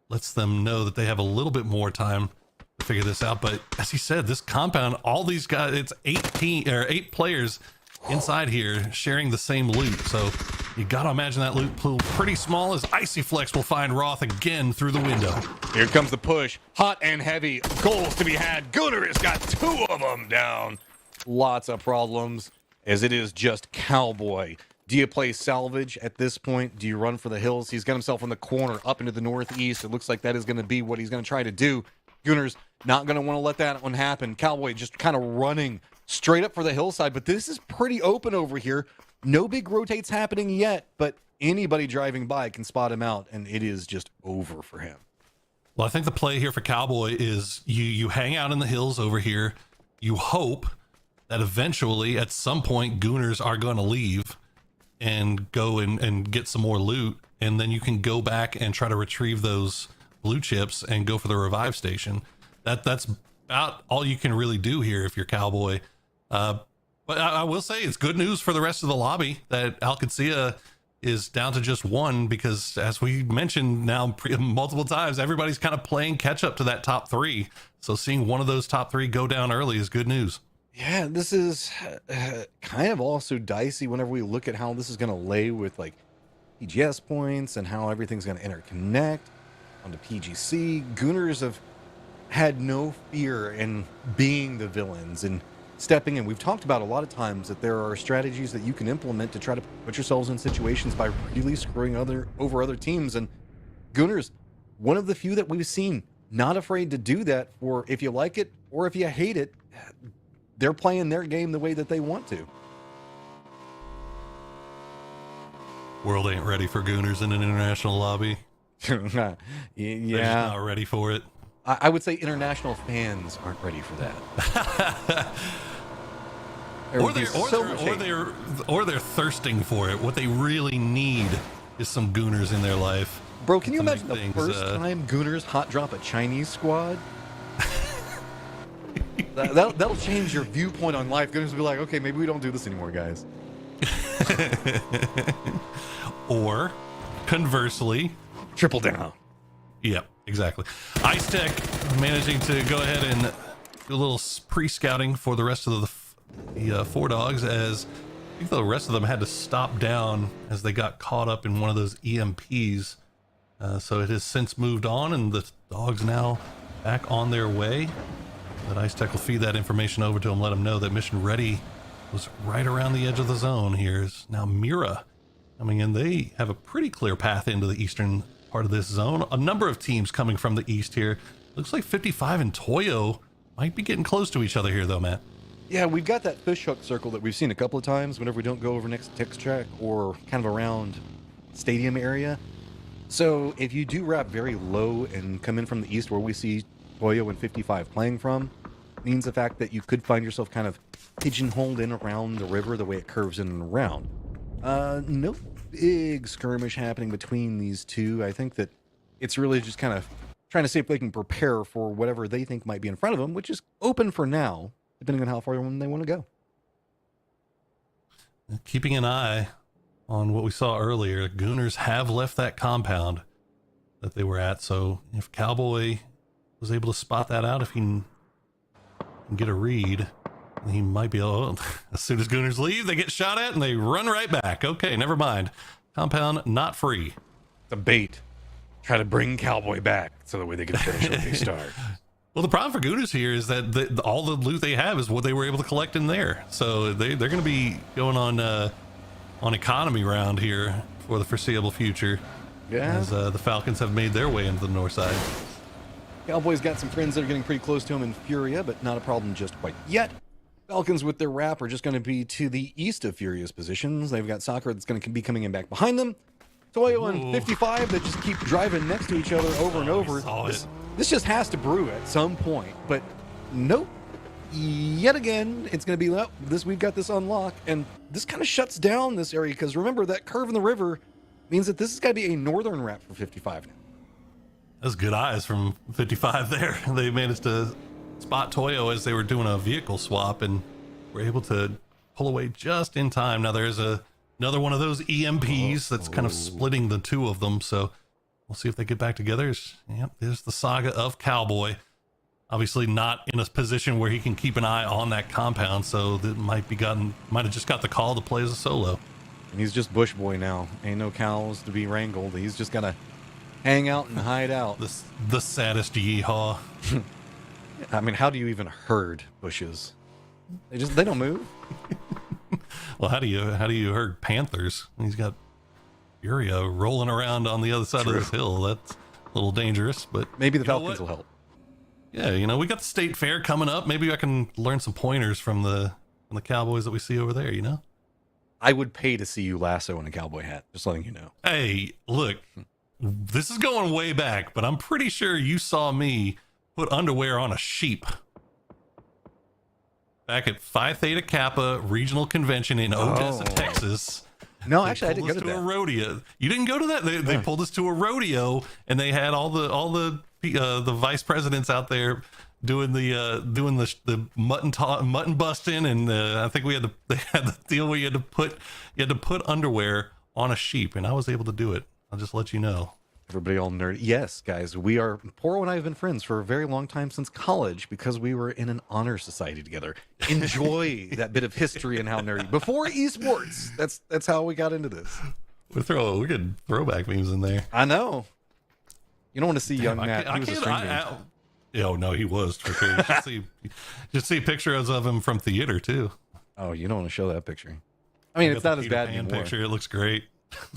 lets them know that they have a little bit more time to figure this out. But as he said, this compound, all these guys, it's 8 players inside here sharing the same loot, so you gotta imagine that loot pool pretty small, as Icy Flex will find Roth again through the window. Here comes the push, hot and heavy, goals to be had. Gunner has got 2 of them down. Lots of problems, as it is just Cowboy. Do you play salvage at this point? Do you run for the hills? He's got himself in the corner up into the northeast. It looks like that is going to be what he's going to try to do. Gunner's not going to want to let that one happen. Cowboy just kind of running straight up for the hillside, but this is pretty open over here. No big rotates happening yet, but anybody driving by can spot him out, and it is just over for him. Well, I think the play here for Cowboy is you hang out in the hills over here. You hope that eventually, at some point, Gooners are going to leave and go and get some more loot, and then you can go back and try to retrieve those blue chips and go for the revive station. That's about all you can really do here if you're Cowboy. But I will say it's good news for the rest of the lobby that Alcancia is down to just 1, because as we mentioned now multiple times, everybody's kind of playing catch up to that top 3. So seeing one of those top 3 go down early is good news. Yeah, this is kind of also dicey whenever we look at how this is going to lay with like PGS points and how everything's going to interconnect onto PGC. Gooners have had no fear in being the villains and stepping in. We've talked about a lot of times that there are strategies that you can implement to try to put yourselves in situations by really screwing over other teams. And Gooners, one of the few that we've seen not afraid to do that, for if you like it or if you hate it, they're playing their game the way that they want to. World ain't ready for Gooners in an international lobby. Yeah. They're just not ready for it. I would say international fans aren't ready for that. Or they're thirsting for it. What they really need is some Gooners in their life. Bro, can you imagine the first time Gooners hot drop a Chinese squad? That'll change your viewpoint on life. Gooners will be like, okay, maybe we don't do this anymore, guys. Or conversely, triple down. Yep, exactly. Ice Tech managing to go ahead and do a little pre-scouting for the rest of the 4 dogs, as I think the rest of them had to stop down as they got caught up in one of those EMPs. So it has since moved on, and the dogs now back on their way. But Ice Tech will feed that information over to them, let them know that mission ready was right around the edge of the zone. Here's now Mira coming in. They have a pretty clear path into the eastern part of this zone. A number of teams coming from the east here. Looks like 55 and Toyo might be getting close to each other here, though, Matt. Yeah, we've got that fishhook circle that we've seen a couple of times whenever we don't go over next to Tex Track or kind of around stadium area. So if you do wrap very low and come in from the east where we see Toyo and 55 playing from, means the fact that you could find yourself kind of pigeonholed in around the river, the way it curves in and around. No big skirmish happening between these two. I think that it's really just kind of trying to see if they can prepare for whatever they think might be in front of them, which is open for now, depending on how far they want to go. Keeping an eye on what we saw earlier, Gooners have left that compound that they were at. So if Cowboy was able to spot that out, if he can get a read, he might be able, as soon as Gooners leave, they get shot at and they run right back. Okay, never mind. Compound not free. The bait. Try to bring Cowboy back so that way they can finish what they start. Well, the problem for Gooners here is that all the loot they have is what they were able to collect in there. So they're going to be going on economy round here for the foreseeable future. Yeah. As the Falcons have made their way into the north side. Cowboys got some friends that are getting pretty close to him in Furia, but not a problem just quite yet. Falcons with their wrap are just going to be to the east of Furia's positions. They've got Soccer that's going to be coming in back behind them. Toyo and 55 that just keep driving next to each other over and over. This just has to brew at some point, but nope. Yet again, it's going to be, well, we've got this unlock, and this kind of shuts down this area, because remember, that curve in the river means that this is going to be a northern wrap for 55 now. That's good eyes from 55 there. They managed to spot Toyo as they were doing a vehicle swap and were able to pull away just in time. Now there's another one of those EMPs that's kind of splitting the two of them, so we'll see if they get back together. Yep, there's the saga of Cowboy. Obviously not in a position where he can keep an eye on that compound, so that might have just got the call to play as a solo. And he's just Bush Boy now. Ain't no cows to be wrangled. He's just got to hang out and hide out. The saddest yeehaw. I mean, how do you even herd bushes? They don't move. Well, how do you herd panthers? He's got Furia rolling around on the other side of this hill. That's a little dangerous, but maybe the Falcons will help. Yeah, we got the state fair coming up. Maybe I can learn some pointers from the Cowboys that we see over there, I would pay to see you lasso in a cowboy hat, just letting you know. Hey, look, this is going way back, but I'm pretty sure you saw me put underwear on a sheep back at Phi Theta Kappa Regional Convention in Odessa, Texas. No, actually, I didn't go to that. A rodeo. You didn't go to that? They pulled us to a rodeo, and they had all the vice presidents out there doing the mutton busting, and I think they had the deal where you had to put underwear on a sheep, and I was able to do it. I'll just let you know. Everybody all nerdy. Yes, guys, Poro and I have been friends for a very long time, since college, because we were in an honor society together. Enjoy that bit of history and how nerdy. Before esports, that's how we got into this. We could throwback memes in there. I know. You don't want to see young Matt. He was a stranger. Oh no, he was for sure. You should see pictures of him from theater too. Oh, you don't want to show that picture. I mean, it's not as bad anymore. Picture, it looks great.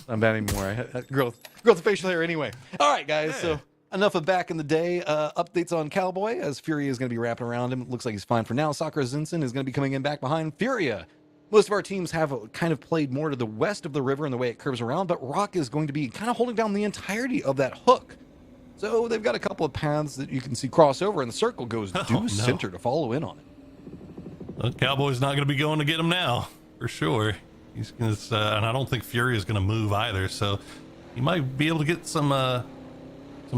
Not bad anymore. I had growth of facial hair anyway. All right, guys. So enough of back in the day. Updates on Cowboy, as Furia is going to be wrapping around him. Looks like he's fine for now. Sakura Zinsen is going to be coming in back behind Furia. Most of our teams have kind of played more to the west of the river and the way it curves around, but Rock is going to be kind of holding down the entirety of that hook. So they've got a couple of paths that you can see cross over, and the circle goes due center to follow in on it. Well, Cowboy's not going to be going to get him now, for sure. He's gonna, and I don't think Fury is going to move either, so he might be able to get some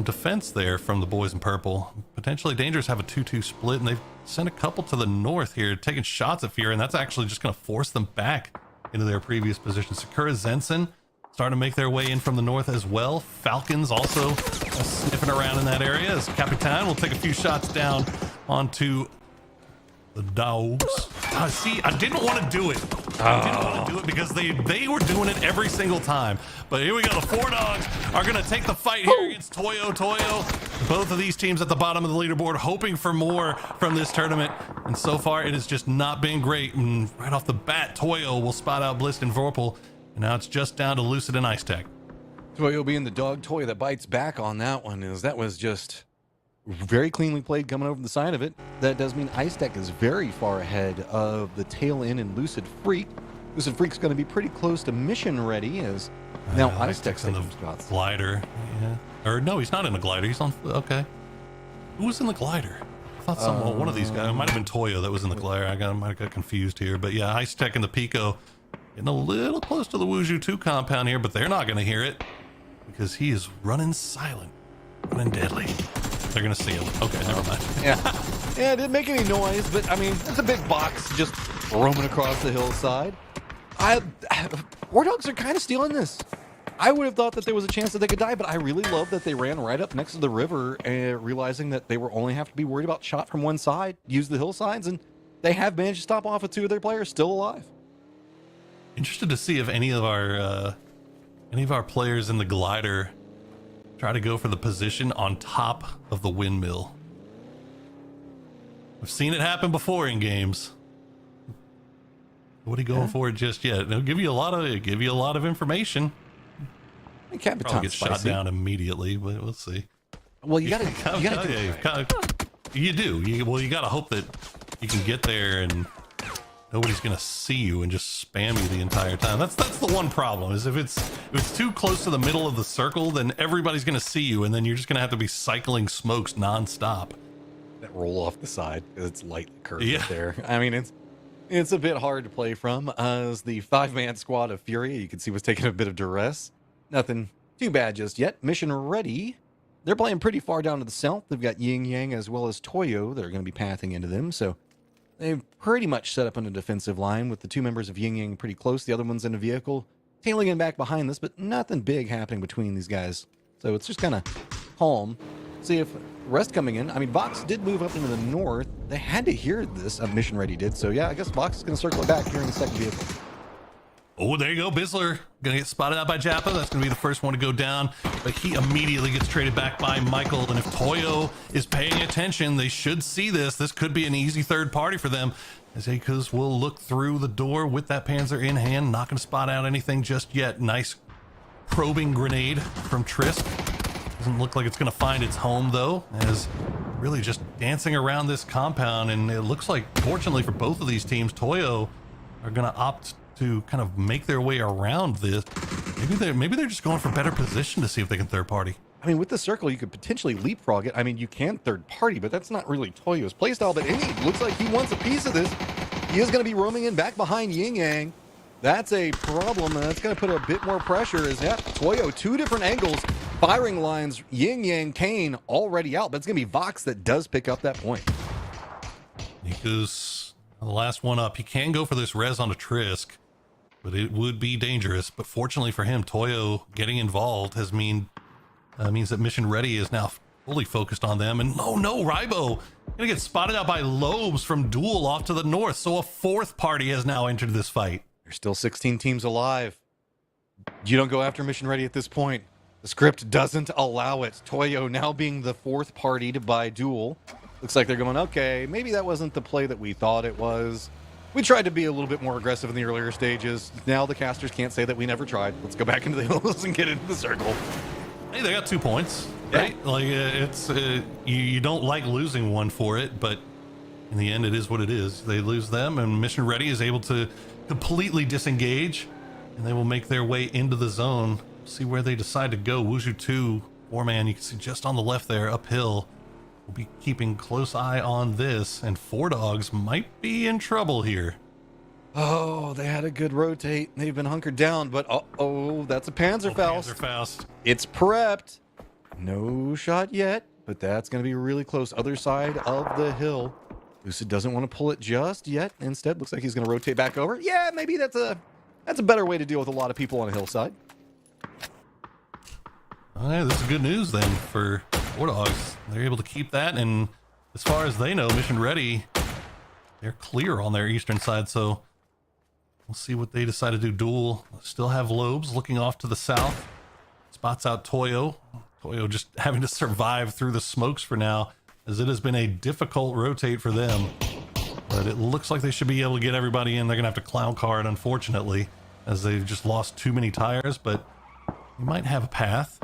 defense there from the boys in purple. Potentially Dangerous have a 2-2 split, and they've sent a couple to the north here, taking shots at Fury, and that's actually just going to force them back into their previous position. Sakura Zensen starting to make their way in from the north as well. Falcons also sniffing around in that area as Capitan will take a few shots down onto the dogs. See, I didn't want to do it. I didn't want to do it because they were doing it every single time. But here we go. The four dogs are going to take the fight here against Toyo. Both of these teams at the bottom of the leaderboard hoping for more from this tournament. And so far, it has just not been great. And right off the bat, Toyo will spot out Blist and Vorpal. And now it's just down to Lucid and Ice Tech. Toyo being the dog toy that bites back on that one, that was just very cleanly played coming over the side of it. That does mean Ice Tech is very far ahead of the tail end in Lucid Freak. Lucid Freak's going to be pretty close to mission ready, as now Ice Tech's in the spots. Glider. Yeah. Or no, he's not in the glider. He's on. Okay. Who was in the glider? I thought one of these guys, it might have been Toyo that was in the glare. I got confused here. But yeah, Ice Tech and the Pico getting a little close to the Wuju 2 compound here, but they're not going to hear it because he is running silent, running deadly. They're going to see him. Okay, never mind. Yeah, it didn't make any noise, but I mean, it's a big box just roaming across the hillside. War Dogs are kind of stealing this. I would have thought that there was a chance that they could die, but I really love that they ran right up next to the river, realizing that they were only have to be worried about shot from one side, use the hillsides, and they have managed to stop off with 2 of their players still alive. Interested to see if any of our players in the glider try to go for the position on top of the windmill. I've seen it happen before in games. What are you going for just yet? It'll give you a lot of information. Probably get shot down immediately, but we'll see. Well, you gotta you do. You gotta hope that you can get there and nobody's gonna see you and just spam you the entire time. That's the one problem, is if it's too close to the middle of the circle, then everybody's gonna see you, and then you're just gonna have to be cycling smokes nonstop. That roll off the side because it's lightly curved up there. I mean, it's a bit hard to play from. As the 5-man squad of Fury, you can see, was taking a bit of duress. Nothing too bad just yet. Mission ready. They're playing pretty far down to the south. They've got Yin Yang as well as Toyo that are going to be pathing into them. So they've pretty much set up on a defensive line with the 2 members of Yin Yang pretty close. The other one's in a vehicle, tailing in back behind this, but nothing big happening between these guys. So it's just kind of calm. See if rest coming in. I mean, Vox did move up into the north. They had to hear this. Mission ready did. So yeah, I guess Vox is going to circle it back here in the second vehicle. Oh, there you go. Bizzler gonna get spotted out by Jappa. That's gonna be the first one to go down, but he immediately gets traded back by Michael. And if Toyo is paying attention, they should see this. This could be an easy third party for them, as Akuz will look through the door with that Panzer in hand. Not gonna spot out anything just yet. Nice probing grenade from Trisk. Doesn't look like it's gonna find its home though, as really just dancing around this compound. And it looks like, fortunately for both of these teams, Toyo are gonna opt to kind of make their way around this. Maybe they're just going for better position to see if they can third party. I mean, with the circle, you could potentially leapfrog it. I mean, you can third party, but that's not really Toyo's playstyle. But he looks like he wants a piece of this. He is going to be roaming in back behind Yin Yang. That's a problem, and that's going to put a bit more pressure. Toyo, 2 different angles, firing lines. Yin Yang, Kane already out, but it's going to be Vox that does pick up that point. Niku's the last one up. He can go for this res onto Trisk, but it would be dangerous. But fortunately for him, Toyo getting involved means that Mission Ready is now fully focused on them. And no, Rybo gonna get spotted out by Lobes from Duel off to the north. So a 4th party has now entered this fight. There's still 16 teams alive. You don't go after Mission Ready at this point. The script doesn't allow it. Toyo now being the 4th party to buy Duel. Looks like they're going, okay, maybe that wasn't the play that we thought it was. We tried to be a little bit more aggressive in the earlier stages. Now the casters can't say that we never tried. Let's go back into the hills and get into the circle. Hey, they got 2 points, right? Yeah. Like it's you don't like losing one for it, but in the end, it is what it is. They lose them, and Mission Ready is able to completely disengage, and they will make their way into the zone. See where they decide to go. Wuju 2, 4-man, you can see just on the left there, uphill. We'll be keeping close eye on this, and 4 Dogs might be in trouble here. Oh, they had a good rotate. They've been hunkered down, but that's a Panzerfaust. Panzerfaust. It's prepped. No shot yet, but that's going to be really close. Other side of the hill. Lucid doesn't want to pull it just yet. Instead, looks like he's going to rotate back over. Yeah, maybe that's a better way to deal with a lot of people on a hillside. All right, this is good news then for War Dogs. They're able to keep that, and as far as they know, Mission Ready, they're clear on their eastern side, so we'll see what they decide to do. Duel still have Lobes looking off to the south. Spots out Toyo. Toyo just having to survive through the smokes for now, as it has been a difficult rotate for them. But it looks like they should be able to get everybody in. They're going to have to clown car it, unfortunately, as they've just lost too many tires, but you might have a path.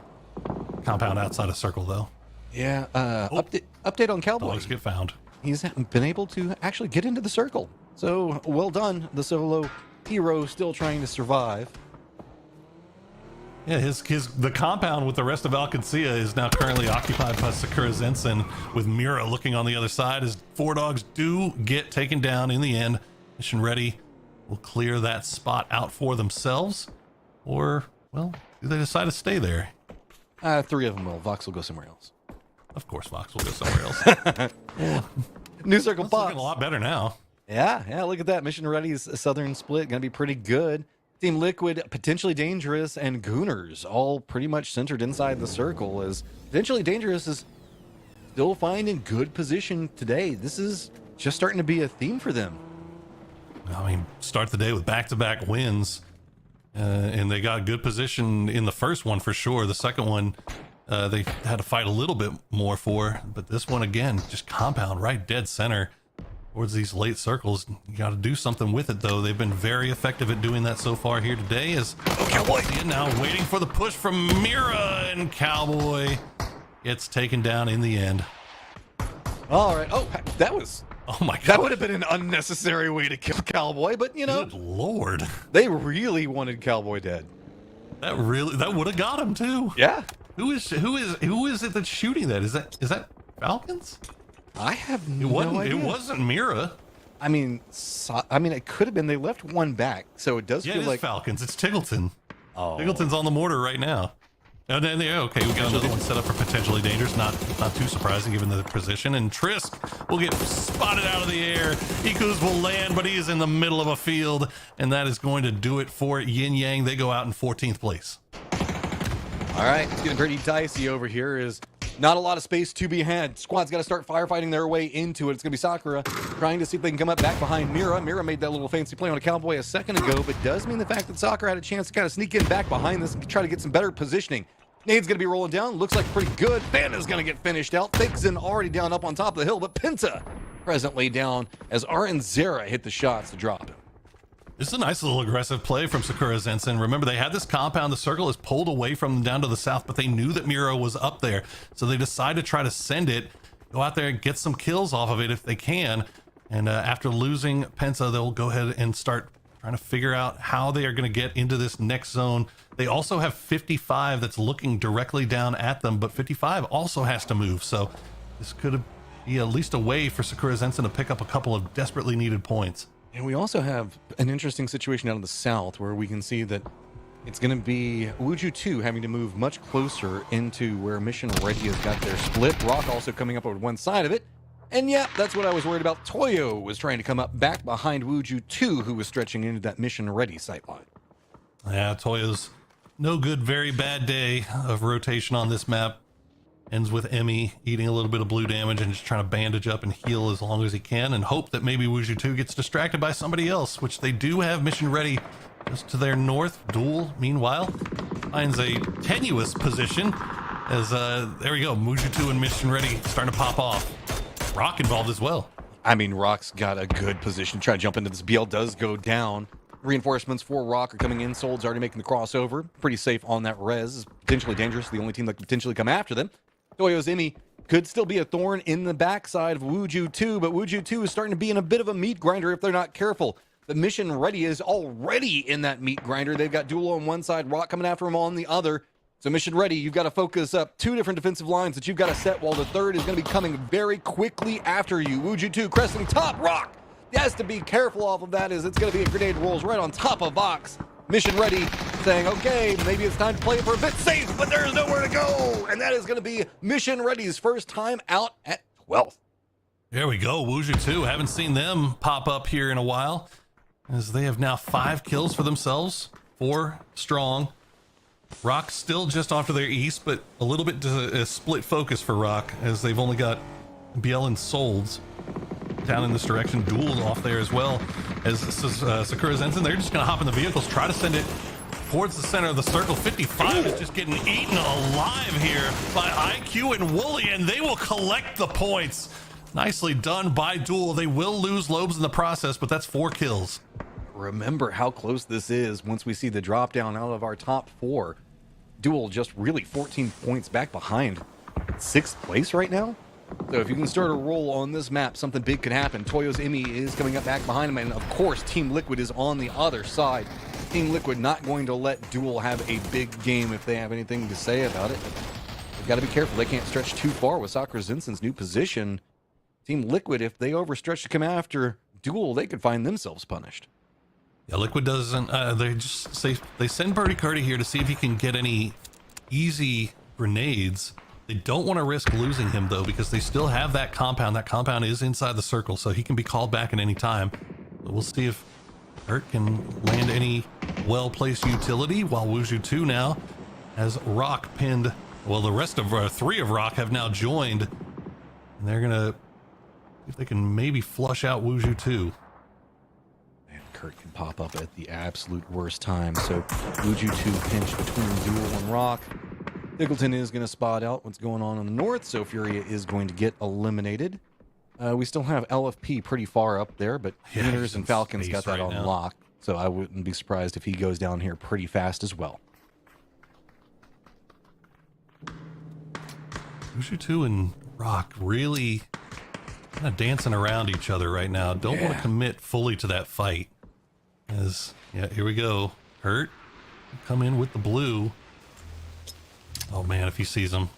Compound outside of circle, though. Yeah, update on Cowboy. Dogs get found. He's been able to actually get into the circle. So, well done, the solo hero still trying to survive. Yeah, the compound with the rest of Alcancia is now currently occupied by Sakura Zensen, with Mira looking on the other side as 4 dogs do get taken down in the end. Mission Ready will clear that spot out for themselves, or, well, do they decide to stay there? 3 of them will. Vox will go somewhere else. Of course, Vox will go somewhere else. Yeah. New Circle That's Box. looking a lot better now. Yeah, look at that. Mission Ready's Southern split going to be pretty good. Team Liquid, Potentially Dangerous, and Gooners all pretty much centered inside the circle, as Potentially Dangerous is still finding good position today. This is just starting to be a theme for them. I mean, start the day with back-to-back wins, and they got good position in the first one for sure. The second one, they had to fight a little bit more for, but this one, again, just compound right dead center towards these late circles. You got to do something with it, though. They've been very effective at doing that so far here today. As Cowboy now waiting for the push from Mira, and Cowboy gets taken down in the end. All right. Oh, that was... Oh my God. That would have been an unnecessary way to kill Cowboy, but you know... Good Lord. They really wanted Cowboy dead. That would have got him, too. Yeah. Who is it that's shooting that? Is that Falcons? I have no idea. It wasn't Mira. I mean, it could have been. They left one back, so it does feel like Falcons. It's Tiggleton. Oh. Tiggleton's on the mortar right now. And then okay, we got another one set up for Potentially Dangerous. Not too surprising given the position. And Trisk will get spotted out of the air. Ikus will land, but he is in the middle of a field, and that is going to do it for Yin Yang. They go out in 14th place. All right, it's getting pretty dicey over here. Is not a lot of space to be had. Squad's got to start firefighting their way into it. It's going to be Sakura trying to see if they can come up back behind Mira. Mira made that little fancy play on a Cowboy a second ago, but does mean the fact that Sakura had a chance to kind of sneak in back behind this and try to get some better positioning. Nade's going to be rolling down. Looks like pretty good. Banda's going to get finished out. Fakezen already down up on top of the hill, but Penta presently down as R and Zera hit the shots to drop him. This is a nice little aggressive play from Sakura Zensen. Remember, they had this compound. The circle is pulled away from them down to the south, but they knew that Mira was up there. So they decide to try to send it, go out there and get some kills off of it if they can. And after losing Penta, they'll go ahead and start trying to figure out how they are going to get into this next zone. They also have 55 that's looking directly down at them, but 55 also has to move. So this could be at least a way for Sakura Zensen to pick up a couple of desperately needed points. And we also have an interesting situation out in the south where we can see that it's going to be Wuju 2 having to move much closer into where Mission Ready has got their split. Rock also coming up on one side of it. And yeah, that's what I was worried about. Toyo was trying to come up back behind Wuju 2, who was stretching into that Mission Ready sightline. Yeah, Toyo's no good, very bad day of rotation on this map. Ends with Emmy eating a little bit of blue damage and just trying to bandage up and heal as long as he can and hope that maybe Wuju 2 gets distracted by somebody else, which they do have Mission Ready just to their north. Duel, meanwhile, finds a tenuous position as, there we go, Wuju 2 and Mission Ready starting to pop off. Rock involved as well. I mean, Rock's got a good position to try to jump into this. BL does go down. Reinforcements for Rock are coming in. Sold's already making the crossover. Pretty safe on that res. Potentially Dangerous, the only team that could potentially come after them. Toyo's Emmy could still be a thorn in the backside of Wuju 2, but Wuju 2 is starting to be in a bit of a meat grinder if they're not careful. The Mission Ready is already in that meat grinder. They've got Duel on one side, Rock coming after him on the other. So Mission Ready, you've got to focus up 2 different defensive lines that you've got to set, while the third is going to be coming very quickly after you. Wuju 2 cresting top. Rock has to be careful off of that, as it's going to be a grenade rolls right on top of Vox. Mission Ready saying, okay, maybe it's time to play it for a bit safe, but there's nowhere to go. And that is going to be Mission Ready's first time out at 12th. There we go. Wuju 2. Haven't seen them pop up here in a while, as they have now 5 kills for themselves. 4 strong. Rock still just off to their east, but a little bit a split focus for Rock, as they've only got BL and Solds down in this direction. Duel off there as well as Sakura Zensen. They're just going to hop in the vehicles, try to send it towards the center of the circle. 55 is just getting eaten alive here by IQ and Wooly, and they will collect the points. Nicely done by Duel. They will lose Lobes in the process, but that's 4 kills. Remember how close this is once we see the drop down out of our top 4. Duel just really 14 points back behind 6th place right now. So if you can start a roll on this map, something big could happen. Toyo's Emmy is coming up back behind him, and of course Team Liquid is on the other side. Team Liquid not going to let Duel have a big game if they have anything to say about it. They've got to be careful. They can't stretch too far with Sakura Zinsen's new position. Team Liquid, if they overstretch to come after Duel, they could find themselves punished. Yeah, Liquid doesn't. They just say they send Birdie Cardi here to see if he can get any easy grenades. They don't want to risk losing him though, because they still have that compound. That compound is inside the circle, so he can be called back at any time. But we'll see if Hurt can land any well-placed utility, while Wuju 2 now has Rock pinned. Well, the rest of 3 of Rock have now joined, and they're gonna see if they can maybe flush out Wuju 2. And Kurt can pop up at the absolute worst time. So Wuju 2 pinched between Duel and Rock. Diggleton is going to spot out what's going on the north, so Furia is going to get eliminated. We still have LFP pretty far up there, but Winners and Falcons got that on lock, so I wouldn't be surprised if he goes down here pretty fast as well. Wuju 2 and Rock really kind of dancing around each other right now. Don't want to commit fully to that fight. As here we go. Hurt come in with the blue. Oh man, if he sees them,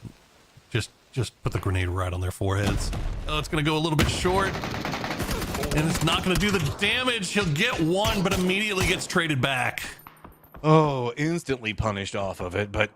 just put the grenade right on their foreheads. Oh, it's gonna go a little bit short, and it's not gonna do the damage. He'll get one, but immediately gets traded back. Oh, instantly punished off of it, but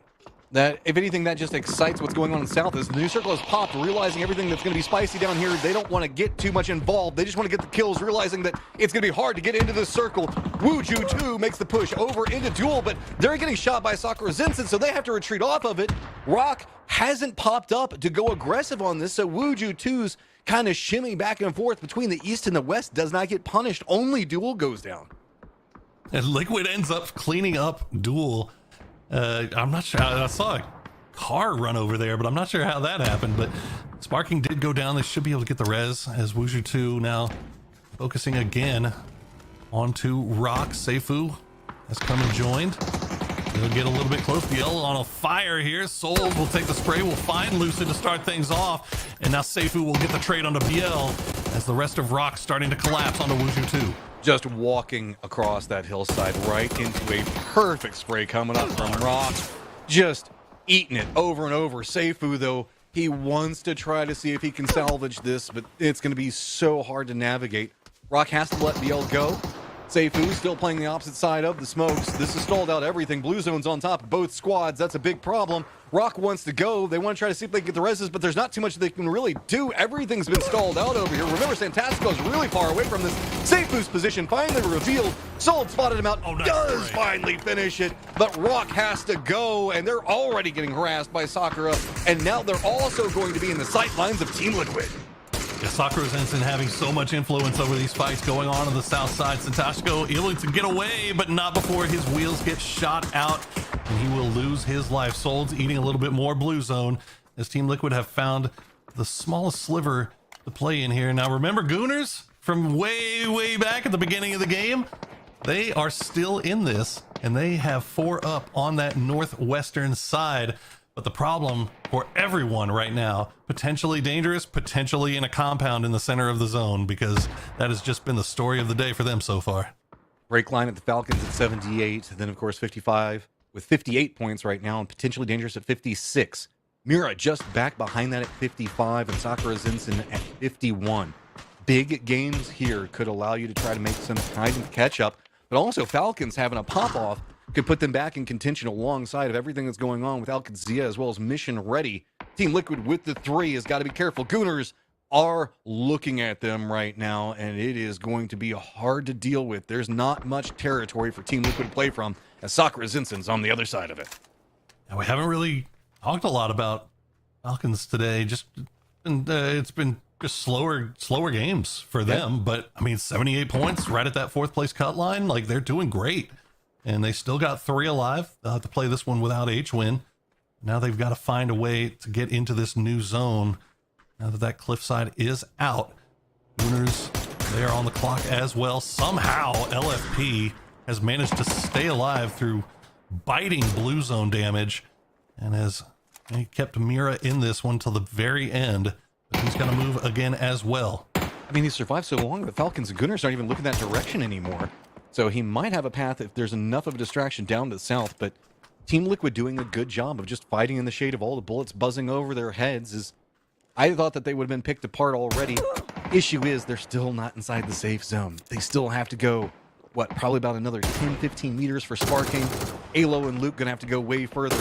that, if anything, that just excites what's going on in South. As the new circle has popped, realizing everything that's going to be spicy down here, they don't want to get too much involved. They just want to get the kills, realizing that it's going to be hard to get into this circle. Wuju 2 makes the push over into Duel, but they're getting shot by Sakura Zinsen, so they have to retreat off of it. Rock hasn't popped up to go aggressive on this, so Wuju 2's kind of shimming back and forth between the east and the west, does not get punished. Only Duel goes down. And Liquid ends up cleaning up Duel. I'm not sure. I saw a car run over there, but I'm not sure how that happened. But Sparking did go down. They should be able to get the res, as Wuju 2 now focusing again onto Rock. Seifu has come and joined. They'll get a little bit close. Biel on a fire here. Souls will take the spray. We'll find Lucid to start things off. And now Seifu will get the trade onto Biel, as the rest of Rock starting to collapse onto Wuju 2. Just walking across that hillside right into a perfect spray coming up from Rock. Just eating it over and over. Seifu, though, he wants to try to see if he can salvage this, but it's going to be so hard to navigate. Rock has to let Biel go. Seifu still playing the opposite side of the smokes. This has stalled out everything. Blue Zone's on top of both squads. That's a big problem. Rock wants to go. They want to try to see if they can get the reses, but there's not too much they can really do. Everything's been stalled out over here. Remember, Santastico's really far away from this. Seifu's position finally revealed. Sold spotted him out. Does finally finish it, but Rock has to go, and they're already getting harassed by Sakura, and now they're also going to be in the sight lines of Team Liquid. Yeah, Sakura Zinsen having so much influence over these fights going on the south side. Santastico able to get away, but not before his wheels get shot out, and he will lose his life. Sold's eating a little bit more Blue Zone, as Team Liquid have found the smallest sliver to play in here. Now remember, Gooners from way back at the beginning of the game, they are still in this, and they have 4 up on that northwestern side. But the problem for everyone right now, potentially dangerous, potentially in a compound in the center of the zone, because that has just been the story of the day for them so far. Break line at the Falcons at 78, then of course 55 with 58 points right now, and potentially dangerous at 56. Mira just back behind that at 55, and Sakura Zinsen at 51. Big games here could allow you to try to make some kind of catch up, but also Falcons having a pop off could put them back in contention alongside of everything that's going on with Alcazia, as well as Mission Ready. Team Liquid with the 3 has got to be careful. Gooners are looking at them right now, and it is going to be hard to deal with. There's not much territory for Team Liquid to play from, as Sakura Zinsen's on the other side of it. Now, we haven't really talked a lot about Falcons today. It's been just slower games for them. But I mean, 78 points right at that 4th place cut line. Like, they're doing great. And they still got 3 alive. They'll have to play this one without H-Win. Now they've got to find a way to get into this new zone. Now that cliffside is out. Gooners, they are on the clock as well. Somehow LFP has managed to stay alive through biting Blue Zone damage, and has kept Mira in this one till the very end. But he's going to move again as well. I mean, he survived so long, the Falcons and Gooners aren't even looking that direction anymore. So he might have a path if there's enough of a distraction down to the south, but Team Liquid doing a good job of just fighting in the shade of all the bullets buzzing over their heads. Is I thought that they would have been picked apart already. Issue is they're still not inside the safe zone. They still have to go, probably about another 10, 15 meters for sparking. Alo and Luke gonna have to go way further.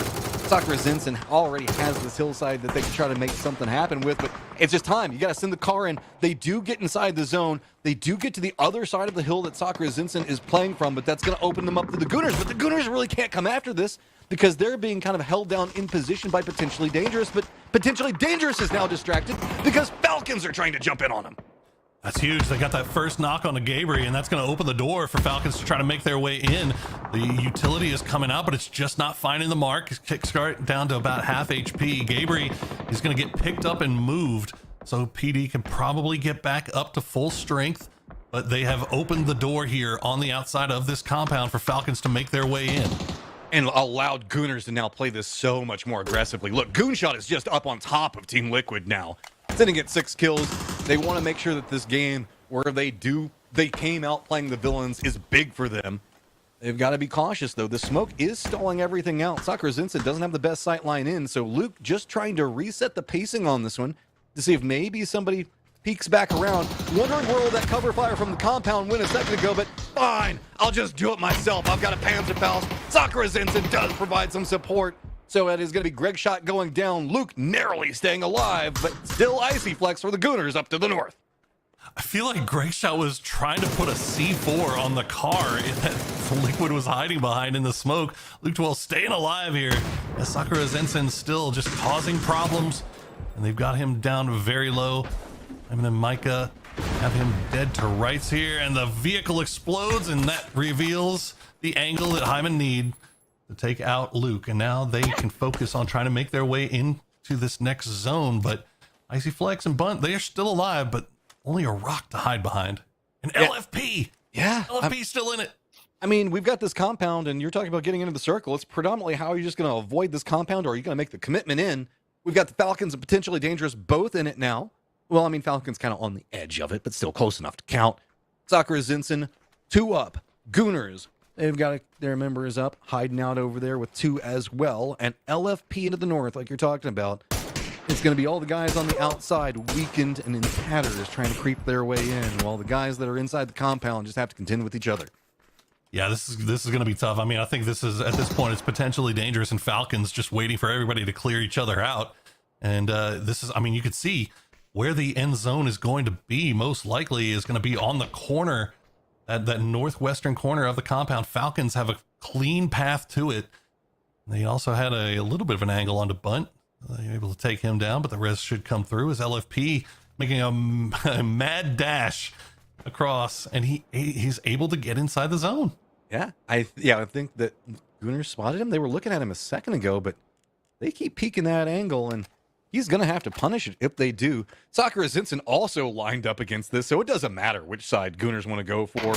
Sakura Zinsen already has this hillside that they can try to make something happen with, but it's just time. You gotta send the car in. They do get inside the zone. They do get to the other side of the hill that Sakura Zinsen is playing from, but that's gonna open them up to the Gooners. But the Gooners really can't come after this because they're being kind of held down in position by Potentially Dangerous, but Potentially Dangerous is now distracted because Falcons are trying to jump in on him. That's huge. They got that first knock on the Gabriel, and that's going to open the door for Falcons to try to make their way in. The utility is coming out, but it's just not finding the mark. Kickstart down to about half HP. Gabriel is going to get picked up and moved, so PD can probably get back up to full strength, but they have opened the door here on the outside of this compound for Falcons to make their way in. And allowed Gooners to now play this so much more aggressively. Look, Goonshot is just up on top of Team Liquid now, sitting at 6 kills. They want to make sure that this game, where they came out playing the villains, is big for them. They've got to be cautious, though. The smoke is stalling everything out. Sakura Zinsen doesn't have the best sight line in, so Luke just trying to reset the pacing on this one to see if maybe somebody peeks back around, wondering where all that cover fire from the compound went a second ago, but fine, I'll just do it myself. I've got a Panzerfaust. Sakura Zinsen does provide some support. So it is going to be Greg Shot going down, Luke narrowly staying alive, but still Icy Flex for the Gooners up to the north. I feel like Greg Shot was trying to put a C4 on the car that Liquid was hiding behind in the smoke. Luke 12 staying alive here as Sakura Zinsen still just causing problems, and they've got him down very low. Hyman and Micah have him dead to rights here, and the vehicle explodes, and that reveals the angle that Hyman need to take out Luke. And now they can focus on trying to make their way into this next zone. But Icy Flex and Bunt, they are still alive, but only a rock to hide behind. And LFP! Yeah. LFP's still in it. I mean, we've got this compound, and you're talking about getting into the circle. It's predominantly how are you just going to avoid this compound, or are you going to make the commitment in? We've got the Falcons and Potentially Dangerous both in it now. Well, I mean, Falcons kind of on the edge of it, but still close enough to count. Sakura Zinsen, 2 up. Gooners, they've got their members up, hiding out over there with 2 as well. And LFP into the north, like you're talking about. It's going to be all the guys on the outside, weakened and in tatters, trying to creep their way in, while the guys that are inside the compound just have to contend with each other. Yeah, this is going to be tough. I mean, I think this is, at this point, it's Potentially Dangerous and Falcons just waiting for everybody to clear each other out. And this is, I mean, you could see where the end zone is going to be, most likely is going to be on the corner, that northwestern corner of the compound. Falcons have a clean path to it. They also had a little bit of an angle onto Bunt. They were able to take him down, but the rest should come through as LFP making a mad dash across, and he's able to get inside the zone. Yeah, I think that Gooners spotted him. They were looking at him a second ago, but they keep peeking that angle, and he's going to have to punish it if they do. Sakura Zinsen also lined up against this, so it doesn't matter which side Gooners want to go for.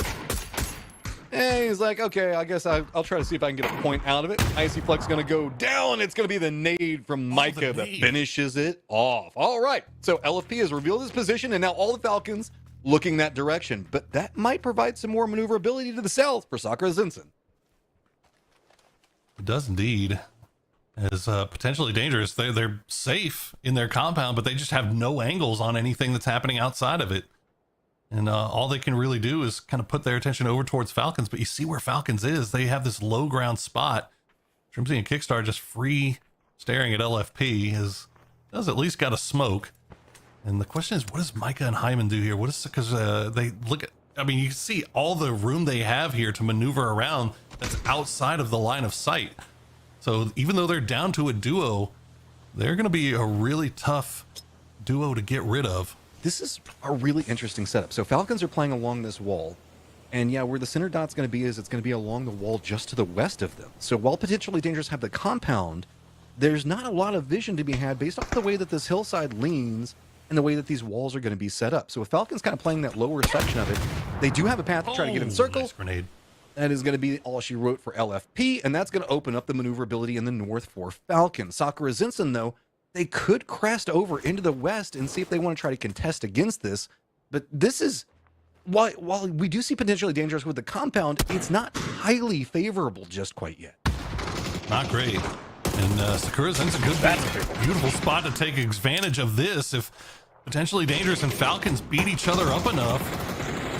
And he's like, okay, I guess I'll try to see if I can get a point out of it. Icy Flex going to go down. It's going to be the nade from Micah that finishes it off. All right, so LFP has revealed his position, and now all the Falcons looking that direction. But that might provide some more maneuverability to the south for Sakura Zinsen. It does indeed. As Potentially Dangerous, they're safe in their compound, but they just have no angles on anything that's happening outside of it. And all they can really do is kind of put their attention over towards Falcons. But you see where Falcons is. They have this low ground spot. Trimsy and Kickstar just free staring at LFP. Does at least got a smoke. And the question is, what does Micah and Hyman do here? What is, because they look at, I mean, you can see all the room they have here to maneuver around that's outside of the line of sight. So even though they're down to a duo, they're going to be a really tough duo to get rid of. This is a really interesting setup. So Falcons are playing along this wall. And yeah, where the center dot's going to be is it's going to be along the wall just to the west of them. So while Potentially Dangerous have the compound, there's not a lot of vision to be had based off the way that this hillside leans and the way that these walls are going to be set up. So if Falcon's kind of playing that lower section of it, they do have a path to try to get in circle. Nice grenade. That is going to be all she wrote for LFP, and that's going to open up the maneuverability in the north for Falcon. Sakura Zinsen, though, they could crest over into the west and see if they want to try to contest against this. But this is while we do see potentially dangerous with the compound, it's not highly favorable just quite yet. Not great. And Sakura's in a good, beautiful spot to take advantage of this. If potentially dangerous and Falcons beat each other up enough,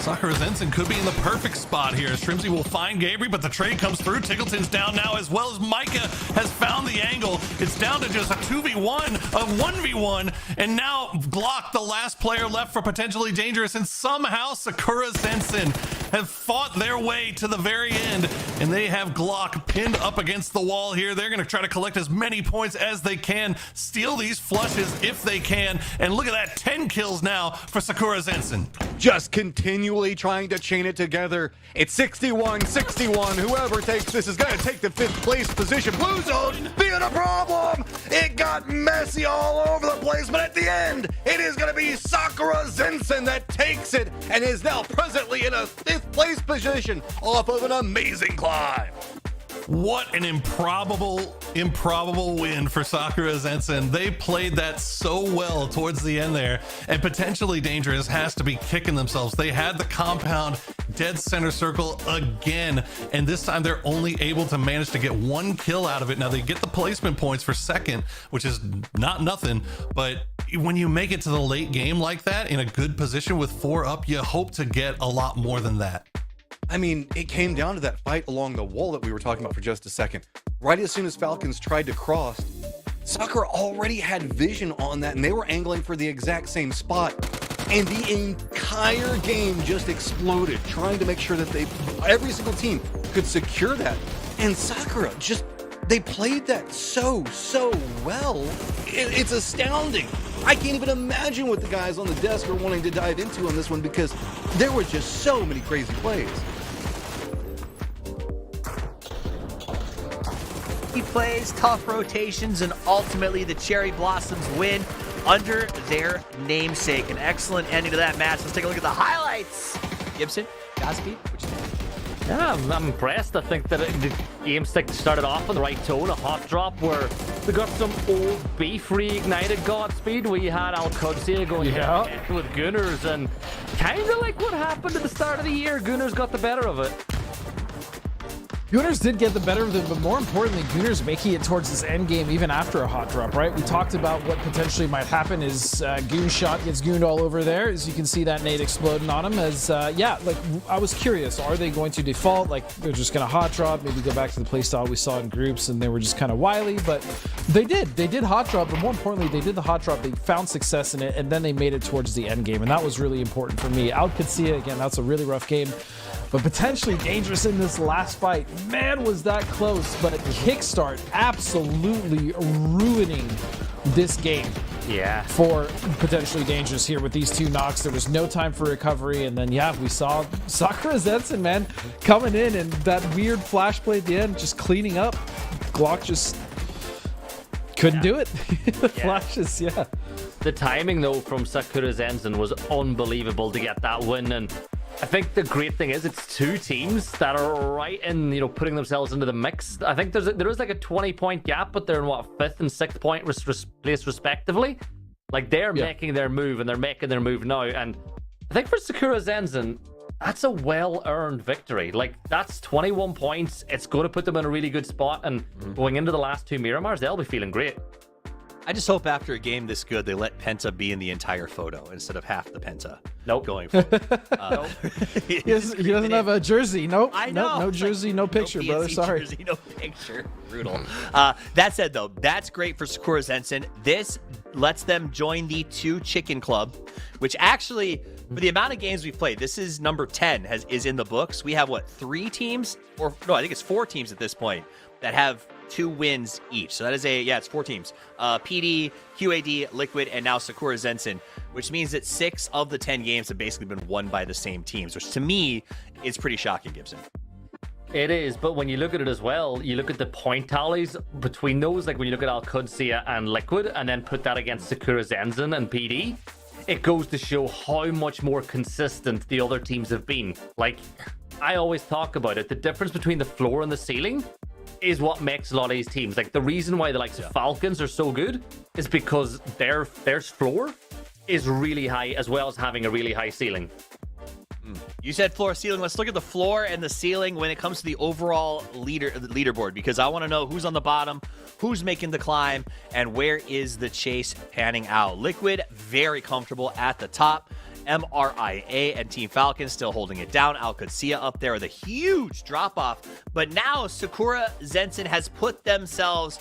Sakura Zenson could be in the perfect spot here. Shrimzy will find Gabri, but the trade comes through. Tickleton's down now, as well as Micah has found the angle. It's down to just a 2v1, a 1v1, and now Glock, the last player left for potentially dangerous, and somehow Sakura Zenson have fought their way to the very end, and they have Glock pinned up against the wall here. They're going to try to collect as many points as they can, steal these flushes if they can, and look at that, 10 kills now for Sakura Zenson. Just continually trying to chain it together. It's 61-61. Whoever takes this is going to take the 5th place position. Blue zone being a problem. It got messy all over the place, but at the end, it is going to be Sakura Zenson that takes it and is now presently in a 5th place position off of an amazing climb. What an improbable win for Sakura Zenson. They played that so well towards the end there, and potentially dangerous has to be kicking themselves. They had the compound dead center circle again, and this time they're only able to manage to get 1 kill out of it. Now they get the placement points for second, which is not nothing, but when you make it to the late game like that in a good position with 4 up, you hope to get a lot more than that. I mean, it came down to that fight along the wall that we were talking about for just a second. Right as soon as Falcons tried to cross, Sakura already had vision on that, and they were angling for the exact same spot. And the entire game just exploded, trying to make sure that every single team could secure that. And Sakura they played that so well. It's astounding. I can't even imagine what the guys on the desk are wanting to dive into on this one, because there were just so many crazy plays. He plays tough rotations, and ultimately the Cherry Blossoms win under their namesake. An excellent ending to that match. Let's take a look at the highlights. Gibson, Godspeed, what you think? Yeah, I'm impressed. I think that the game stick started off on the right tone, a hot drop where we got some old beef reignited Godspeed. We had Alcudsia going head with Gunners, and kind of like what happened at the start of the year, Gunners got the better of it. Gunners did get the better of them, but more importantly, Gunners making it towards this end game even after a hot drop, right? We talked about what potentially might happen is Goon Shot gets gooned all over there. As you can see that nade exploding on him as, I was curious, are they going to default? Like, they're just going to hot drop, maybe go back to the playstyle we saw in groups, and they were just kind of wily, but they did hot drop, but more importantly, they did the hot drop, they found success in it, and then they made it towards the end game, and that was really important for me. Alcudsia, again, that's a really rough game, but potentially dangerous in this last fight. Man, was that close, but Kickstart absolutely ruining this game. Yeah. For potentially dangerous here with these 2 knocks. There was no time for recovery, and then, we saw Sakura Zenson, man, coming in, and that weird flash play at the end, just cleaning up. Glock just couldn't do it. The flashes, The timing, though, from Sakura Zenson was unbelievable to get that win, and I think the great thing is it's 2 teams that are right in, putting themselves into the mix. I think there is like a 20-point gap, but they're in 5th and 6th point place respectively. Like, they're making their move, and they're making their move now. And I think for Sakura Zenson, that's a well-earned victory. Like, that's 21 points. It's going to put them in a really good spot, and going into the last 2 Miramars, they'll be feeling great. I just hope after a game this good, they let Penta be in the entire photo instead of half the Penta. Going forward. He doesn't have a jersey. Nope. I know. No jersey, no picture, no brother. Sorry. Jersey, no picture. Brutal. That said, though, that's great for Sakura Zenson. This lets them join the 2 Chicken Club, which actually, for the amount of games we've played, this is number 10 is in the books. We have, 3 teams? Or, no, I think it's 4 teams at this point that have 2 wins each. So that is it's 4 teams. PD, QAD, Liquid, and now Sakura Zenson, which means that 6 of the 10 games have basically been won by the same teams, which to me is pretty shocking, Gibson. It is, but when you look at it as well, you look at the point tallies between those, like when you look at Alcudsia and Liquid, and then put that against Sakura Zenson and PD, it goes to show how much more consistent the other teams have been. Like, I always talk about it, the difference between the floor and the ceiling is what makes a lot of these teams. Like, the reason why the likes of Falcons are so good is because their floor is really high, as well as having a really high ceiling. You said floor ceiling. Let's look at the floor and the ceiling when it comes to the overall leaderboard, because I want to know who's on the bottom, who's making the climb, and where is the chase panning out. Liquid, very comfortable at the top. MRIA and Team Falcon still holding it down. Alcatsia up there with a huge drop-off. But now Sakura Zenson has put themselves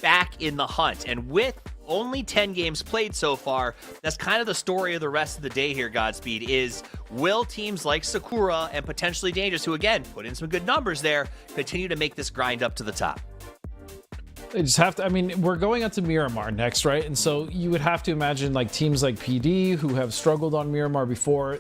back in the hunt. And with only 10 games played so far, that's kind of the story of the rest of the day here, Godspeed, is will teams like Sakura and potentially Dangerous, who again put in some good numbers there, continue to make this grind up to the top? They just have to, I mean, we're going out to Miramar next, right? And so you would have to imagine like teams like PD who have struggled on Miramar before.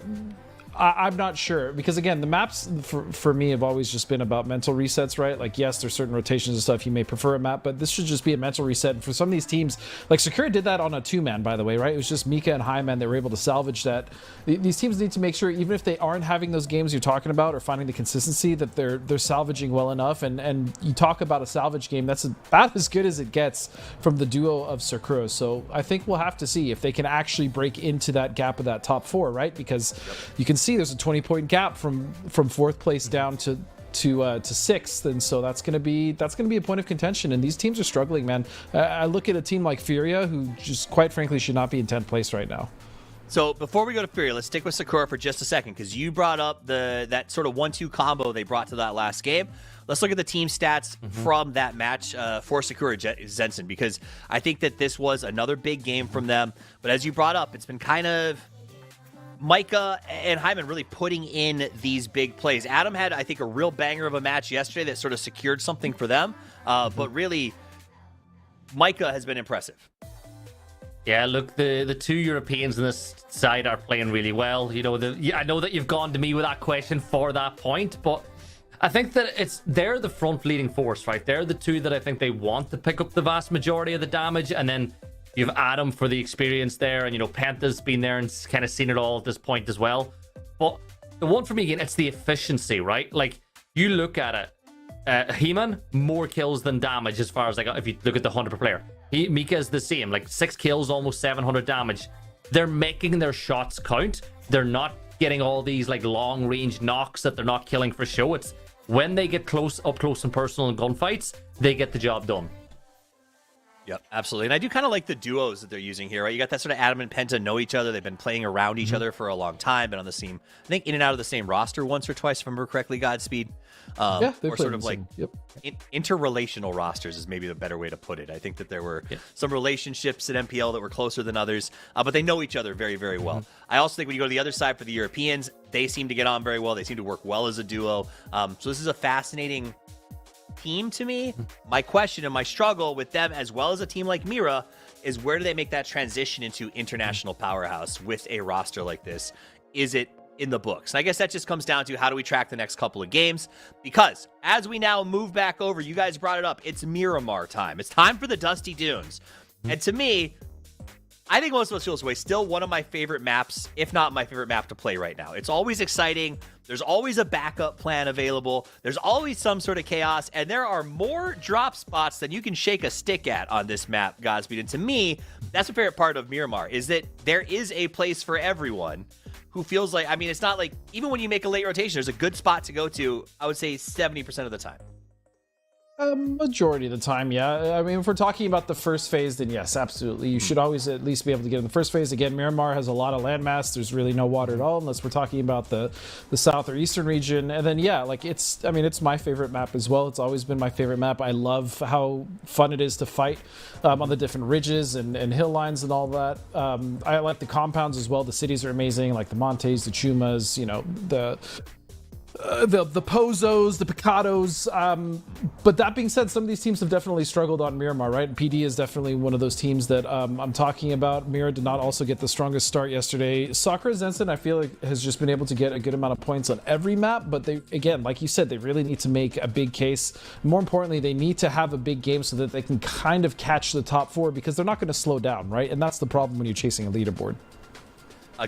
I'm not sure, because again, the maps for me have always just been about mental resets, right? Like, yes, there's certain rotations and stuff you may prefer a map, but this should just be a mental reset. And for some of these teams, like Sakura did that on a 2-man, by the way, right? It was just Mika and Hyman that were able to salvage that. These teams need to make sure, even if they aren't having those games you're talking about or finding the consistency, that they're salvaging well enough. And you talk about a salvage game, that's about as good as it gets from the duo of Sakura. So I think we'll have to see if they can actually break into that gap of that top 4, right? Because you can see there's a 20-point gap from 4th place down to 6th, and so that's gonna be a point of contention. And these teams are struggling, man. I look at a team like Furia, who just quite frankly should not be in 10th place right now. So before we go to Furia, let's stick with Sakura for just a second, because you brought up that sort of 1-2 combo they brought to that last game. Let's look at the team stats from that match for Sakura Zenson, because I think that this was another big game from them. But as you brought up, it's been kind of Micah and Hyman really putting in these big plays. Adam had, I think, a real banger of a match yesterday that sort of secured something for them. But really, Micah has been impressive. Yeah, look, the 2 Europeans on this side are playing really well. You know, I know that you've gone to me with that question for that point, but I think that they're the front leading force, right? They're the 2 that I think they want to pick up the vast majority of the damage, and then you have Adam for the experience there, and, you know, Penta's been there and kind of seen it all at this point as well. But the one for me, again, it's the efficiency, right? Like, you look at it, He-Man, more kills than damage as far as, like, if you look at the 100 per player. Mika is the same, like 6 kills, almost 700 damage. They're making their shots count. They're not getting all these, like, long-range knocks that they're not killing for show. It's when they get up close and personal in gunfights, they get the job done. Yep, absolutely. And I do kind of like the duos that they're using here, right? You got that sort of Adam and Penta know each other. They've been playing around each other for a long time, been on the same, I think, in and out of the same roster once or twice, if I remember correctly, Godspeed. Yeah, or sort of like interrelational rosters is maybe the better way to put it. I think that there were some relationships at MPL that were closer than others, but they know each other very, very well. I also think when you go to the other side for the Europeans, they seem to get on very well. They seem to work well as a duo. So this is a fascinating team to me. My question and my struggle with them, as well as a team like Mira, is where do they make that transition into international powerhouse with a roster like this? Is it in the books? And I guess that just comes down to how do we track the next couple of games, because as we now move back over, you guys brought it up, it's Miramar time. It's time for the Dusty Dunes. And to me, I think most of us feel this way. Still one of my favorite maps, if not my favorite map to play right now. It's always exciting. There's always a backup plan available. There's always some sort of chaos. And there are more drop spots than you can shake a stick at on this map, Godspeed. And to me, that's a favorite part of Miramar, is that there is a place for everyone who feels like, I mean, it's not like, even when you make a late rotation, there's a good spot to go to, I would say 70% of the time. Majority of the time, yeah. I mean, if we're talking about the first phase, then yes, absolutely. You should always at least be able to get in the first phase. Again, Miramar has a lot of landmass. There's really no water at all, unless we're talking about the south or eastern region. And then, yeah, like it's my favorite map as well. It's always been my favorite map. I love how fun it is to fight on the different ridges and hill lines and all that. I like the compounds as well. The cities are amazing, like the Montes, the Chumas, you know, the Pozos, the Picados. But that being said, some of these teams have definitely struggled on Miramar, right? PD is definitely one of those teams that I'm talking about. Mira did not also get the strongest start yesterday. Sakura Zenson, I feel like, has just been able to get a good amount of points on every map, but they, again, like you said, they really need to make a big case. More importantly, they need to have a big game so that they can kind of catch the top 4, because they're not going to slow down, right? And that's the problem when you're chasing a leaderboard.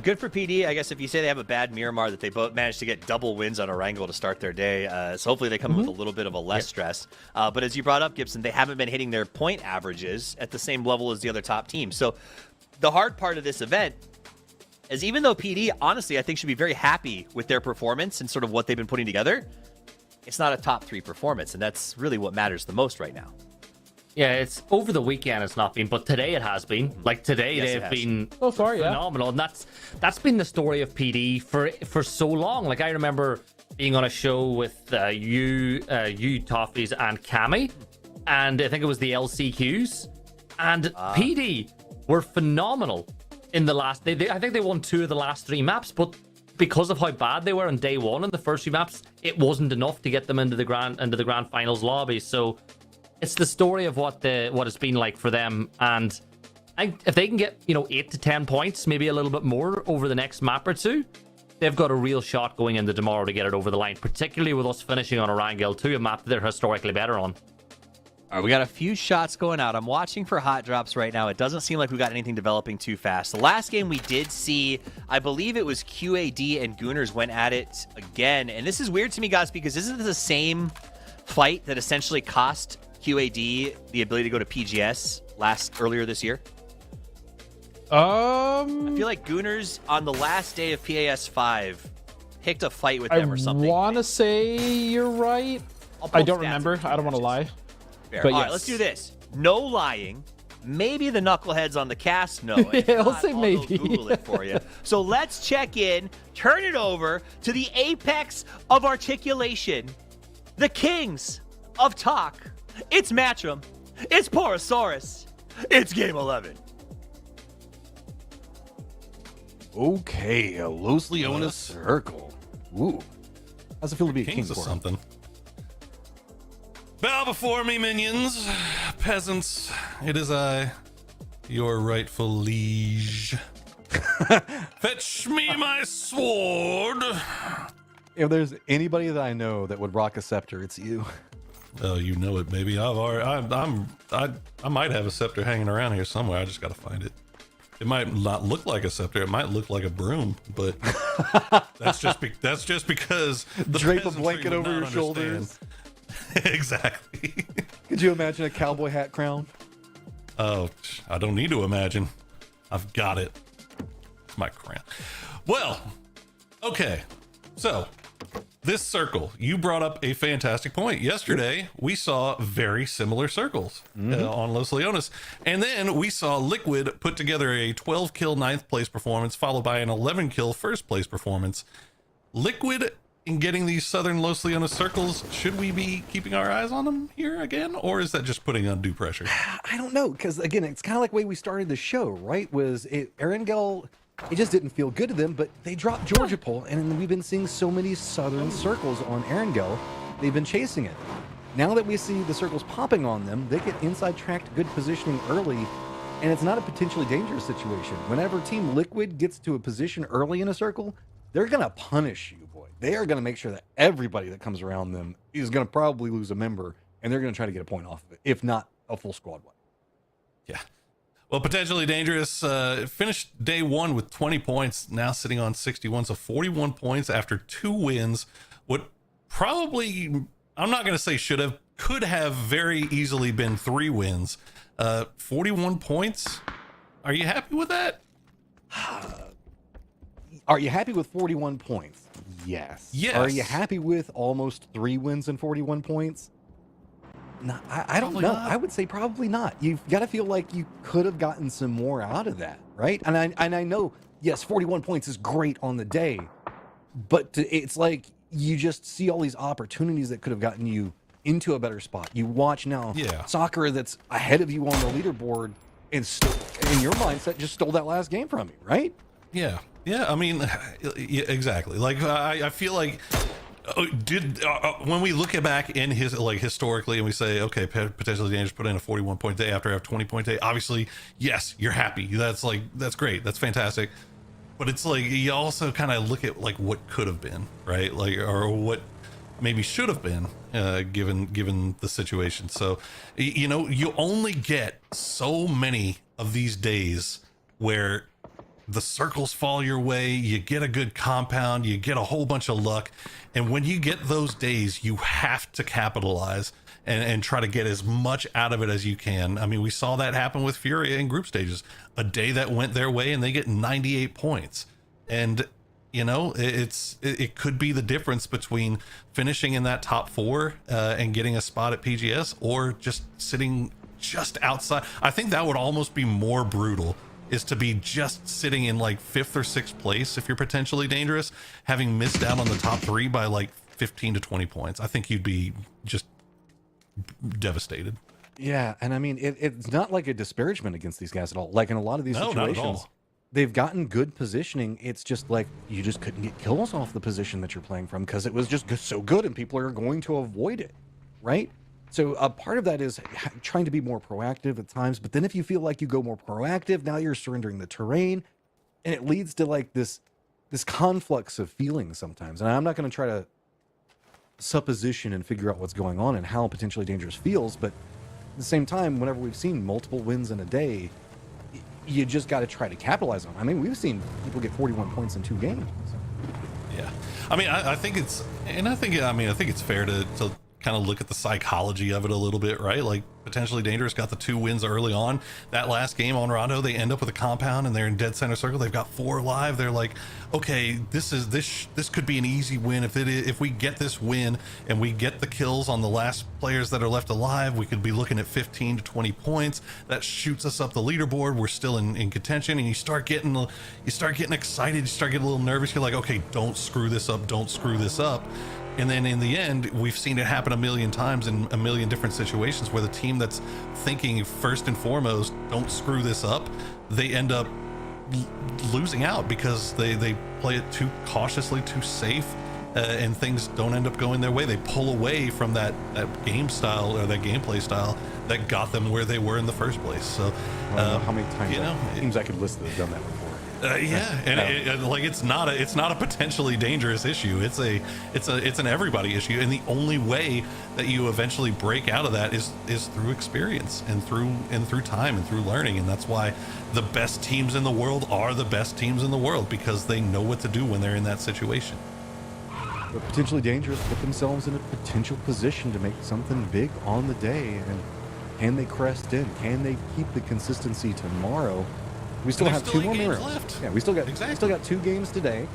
Good for PD. I guess if you say they have a bad Miramar, that they both managed to get double wins on Erangel to start their day. So hopefully they come in with a little bit of a less stress. But as you brought up, Gibson, they haven't been hitting their point averages at the same level as the other top teams. So the hard part of this event, is even though PD, honestly, I think should be very happy with their performance and sort of what they've been putting together, it's not a top 3 performance, and that's really what matters the most right now. Yeah, it's over the weekend it's not been, but today it has been. Like today they've been phenomenal, and that's been the story of PD for so long. Like I remember being on a show with you Toffees and Cammy, and I think it was the LCQs, and PD were phenomenal in the last. I think they won 2 of the last 3 maps, but because of how bad they were on day 1 in the first 3 maps, it wasn't enough to get them into the grand finals lobby. So it's the story of what it's been like for them, and if they can get 8 to 10 points, maybe a little bit more over the next map or 2, they've got a real shot going into tomorrow to get it over the line. Particularly with us finishing on Orangel 2, a map that they're historically better on. All right, we got a few shots going out. I'm watching for hot drops right now. It doesn't seem like we got anything developing too fast. The last game we did see, I believe it was QAD and Gooners went at it again, and this is weird to me, guys, because isn't it the same fight that essentially cost QAD the ability to go to PGS earlier this year? I feel like Gooners on the last day of PAS 5 picked a fight with them or something. I want to say you're right. I don't remember. I don't want to lie. Fair. But all yes. right, let's do this. No lying. Maybe the knuckleheads on the cast know. Yeah, I'll say maybe. Google it for you. So let's check in, turn it over to the apex of articulation, the kings of talk. It's Matchroom. It's Porosaurus. It's Game 11. Okay, a Los Leonas circle. Ooh. How's it feel to be a king Kings of for something. Bow before me, minions, peasants. It is I, your rightful liege. Fetch me my sword. If there's anybody that I know that would rock a scepter, it's you. Oh, you know it, baby. I might have a scepter hanging around here somewhere. I just gotta find it. It might not look like a scepter. It might look like a broom, but that's just because the drape a peasantry blanket would over not your understand. shoulders. Exactly. Could you imagine a cowboy hat crown? Oh, I don't need to imagine. I've got it. It's my crown. Well, okay. So, this circle, you brought up a fantastic point. Yesterday, we saw very similar circles on Los Leonas. And then we saw Liquid put together a 12-kill 9th place performance, followed by an 11-kill 1st place performance. Liquid, in getting these southern Los Leonas circles, should we be keeping our eyes on them here again? Or is that just putting undue pressure? I don't know, because again, it's kind of like the way we started the show, right? Erangel, it just didn't feel good to them, but they dropped Georgia Pole, and we've been seeing so many southern circles on Erangel, they've been chasing it. Now that we see the circles popping on them, they get inside tracked good positioning early, and it's not a potentially dangerous situation. Whenever Team Liquid gets to a position early in a circle, they're going to punish you, boy. They are going to make sure that everybody that comes around them is going to probably lose a member, and they're going to try to get a point off of it, if not a full squad one. Yeah. Well, potentially dangerous. Finished day 1 with 20 points, now sitting on 61. So 41 points after 2 wins. What probably, I'm not going to say could have very easily been 3 wins. 41 points. Are you happy with that? Are you happy with 41 points? Yes. Yes. Are you happy with almost 3 wins and 41 points? No, I don't know. Not. I would say probably not. You've got to feel like you could have gotten some more out of that, right? And I know, yes, 41 points is great on the day, but it's like you just see all these opportunities that could have gotten you into a better spot. You watch now, Soccer that's ahead of you on the leaderboard, and in your mindset, just stole that last game from you, right? Yeah. Yeah, I mean, yeah, exactly. Like, I feel like when we look back in historically and we say, okay, potentially dangerous put in a 41 point day after a 20 point day, obviously, yes, you're happy. That's great. That's fantastic. But it's like, you also kind of look at like what could have been, right? Like, or what maybe should have been, given the situation. So, you only get so many of these days where the circles fall your way, you get a good compound, you get a whole bunch of luck, and when you get those days, you have to capitalize and try to get as much out of it as you can. I mean, we saw that happen with Furia in group stages. A day that went their way and they get 98 points. And you know, it could be the difference between finishing in that top 4 and getting a spot at PGS, or just sitting just outside. I think that would almost be more brutal, is to be just sitting in like 5th or 6th place if you're potentially dangerous, having missed out on the top 3 by like 15 to 20 points. I think you'd be just devastated. Yeah, and I mean, it's not like a disparagement against these guys at all. Like in a lot of these No, not at situations, all. they've gotten good positioning. It's just like you just couldn't get kills off the position that you're playing from because it was just so good, and people are going to avoid it, right? So a part of that is trying to be more proactive at times. But then if you feel like you go more proactive, now you're surrendering the terrain, and it leads to like this conflux of feelings sometimes. And I'm not going to try to supposition and figure out what's going on and how potentially dangerous feels, but at the same time, whenever we've seen multiple wins in a day, you just got to try to capitalize on them. I mean, we've seen people get 41 points in 2 games. Yeah, I mean, I think it's fair to kind of look at the psychology of it a little bit, right? Like potentially dangerous got the 2 wins early on. That last game on Rondo, they end up with a compound and they're in dead center circle. They've got 4 alive. They're like, okay, this could be an easy win. If we get this win and we get the kills on the last players that are left alive, we could be looking at 15 to 20 points. That shoots us up the leaderboard. We're still in contention, and you start getting excited. You start getting a little nervous. You're like, okay, don't screw this up. Don't screw this up. And then in the end, we've seen it happen a million times in a million different situations where the team that's thinking first and foremost, don't screw this up, they end up losing out because they play it too cautiously, too safe, and things don't end up going their way. They pull away from that game style or that gameplay style that got them where they were in the first place. So I don't know how many times teams I could list that have done that before. Yeah, and like it's not a potentially dangerous issue. It's an everybody issue, and the only way that you eventually break out of that is through experience and through time and through learning. And that's why the best teams in the world are the best teams in the world, because they know what to do when they're in that situation. But potentially dangerous put themselves in a potential position to make something big on the day, and can they crest in? Can they keep the consistency tomorrow? We still have 2 more mirrors left. Yeah, we still got 2 games today.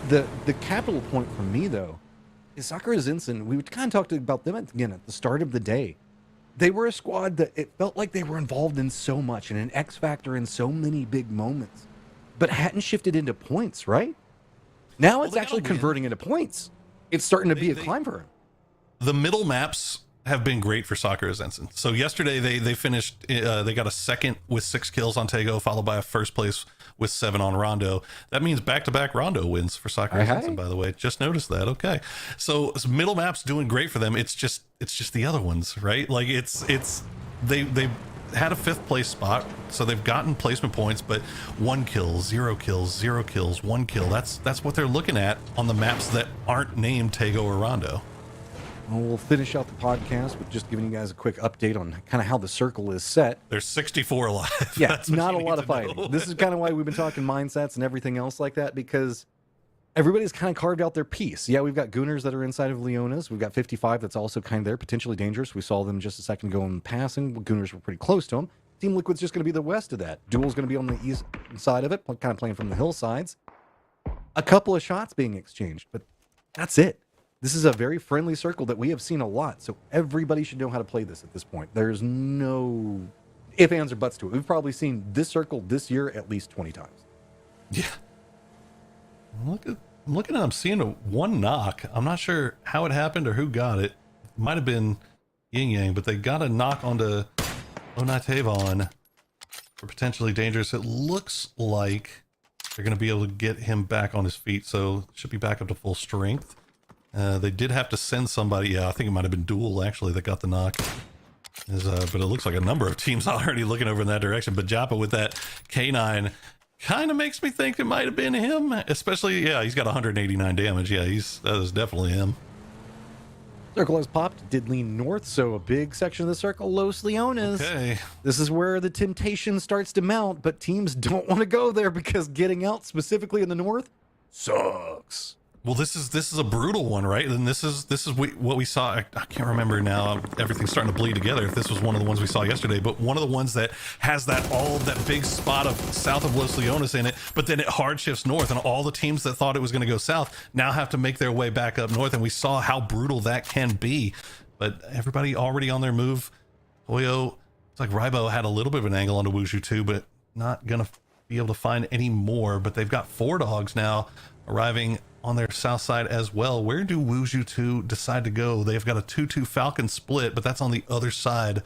The capital point for me though is Sakura Zinsen. We kind of talked about them again at the start of the day. They were a squad that it felt like they were involved in so much and an X factor in so many big moments, but hadn't shifted into points, right? Now it's actually converting into points. It's starting to be a climb for him. The middle maps have been great for Sakura Zensen. So yesterday they finished, they got a 2nd with 6 kills on Tego, followed by a 1st place with 7 on Rondo. That means back-to-back Rondo wins for Sakura Zensen, by the way. Just noticed that. Okay. So middle map's doing great for them. It's just the other ones, right? Like they had a 5th place spot, so they've gotten placement points, but 1 kill, 0 kills, 0 kills, 1 kill. That's what they're looking at on the maps that aren't named Tego or Rondo. Well, we'll finish out the podcast with just giving you guys a quick update on kind of how the circle is set. There's 64 alive. Yeah, not a lot of fighting. This is kind of why we've been talking mindsets and everything else like that, because everybody's kind of carved out their piece. Yeah, we've got Gooners that are inside of Leona's. We've got 55 that's also kind of there, potentially dangerous. We saw them just a second ago in passing. Gooners were pretty close to them. Team Liquid's just going to be the west of that. Duel's going to be on the east side of it, kind of playing from the hillsides. A couple of shots being exchanged, but that's it. This is a very friendly circle that we have seen a lot, so everybody should know how to play this at this point. There's no ifs, ands, or buts to it. We've probably seen this circle this year at least 20 times. Yeah. I'm looking at, I'm seeing 1 knock. I'm not sure how it happened or who got it. It might have been Yin Yang, but they got a knock onto Onatevon for potentially dangerous. It looks like they're going to be able to get him back on his feet, so should be back up to full strength. They did have to send somebody. Yeah, I think it might have been Duel actually that got the knock. But it looks like a number of teams already looking over in that direction. But Joppa with that K9 kind of makes me think it might have been him. Especially, yeah, he's got 189 damage. Yeah, that is definitely him. Circle has popped, did lean north, so a big section of the circle, Los Leones. Okay. This is where the temptation starts to mount, but teams don't want to go there because getting out specifically in the north sucks. Well, this is a brutal one, right? And this is what we saw. I can't remember now. Everything's starting to bleed together. If this was one of the ones we saw yesterday, but one of the ones that has that big spot of south of Los Leones in it, but then it hard shifts north, and all the teams that thought it was going to go south now have to make their way back up north. And we saw how brutal that can be. But everybody already on their move. Toyo, it's like Rybo had a little bit of an angle onto Wuju too, but not gonna be able to find any more. But they've got 4 dogs now arriving on their south side as well. Where do Wuju 2 decide to go? They've got a 2-2 Falcon split, but that's on the other side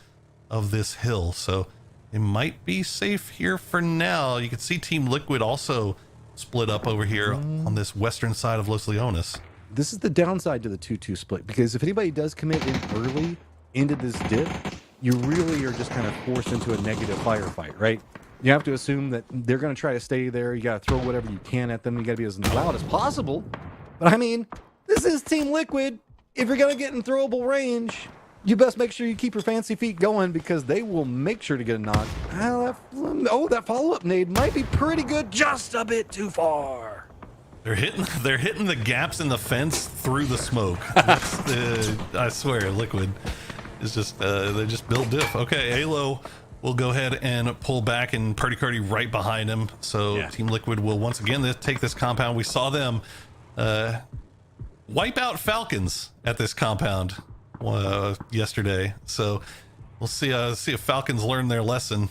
of this hill, so they might be safe here for now. You can see Team Liquid also split up over here on this western side of Los Leones. This is the downside to the 2-2 split, because if anybody does commit in early into this dip, you really are just kind of forced into a negative firefight, right? You have to assume that they're going to try to stay there. You got to throw whatever you can at them. You got to be as loud as possible. But I mean, this is Team Liquid. If you're going to get in throwable range, you best make sure you keep your fancy feet going, because they will make sure to get a knock. That follow-up nade might be pretty good, just a bit too far. They're hitting the gaps in the fence through the smoke. I swear, Liquid is just they just built diff. Okay, Alo will go ahead and pull back, and Purdy Curdy right behind him. So Team Liquid will once again take this compound. We saw them wipe out Falcons at this compound yesterday. So we'll see if Falcons learn their lesson,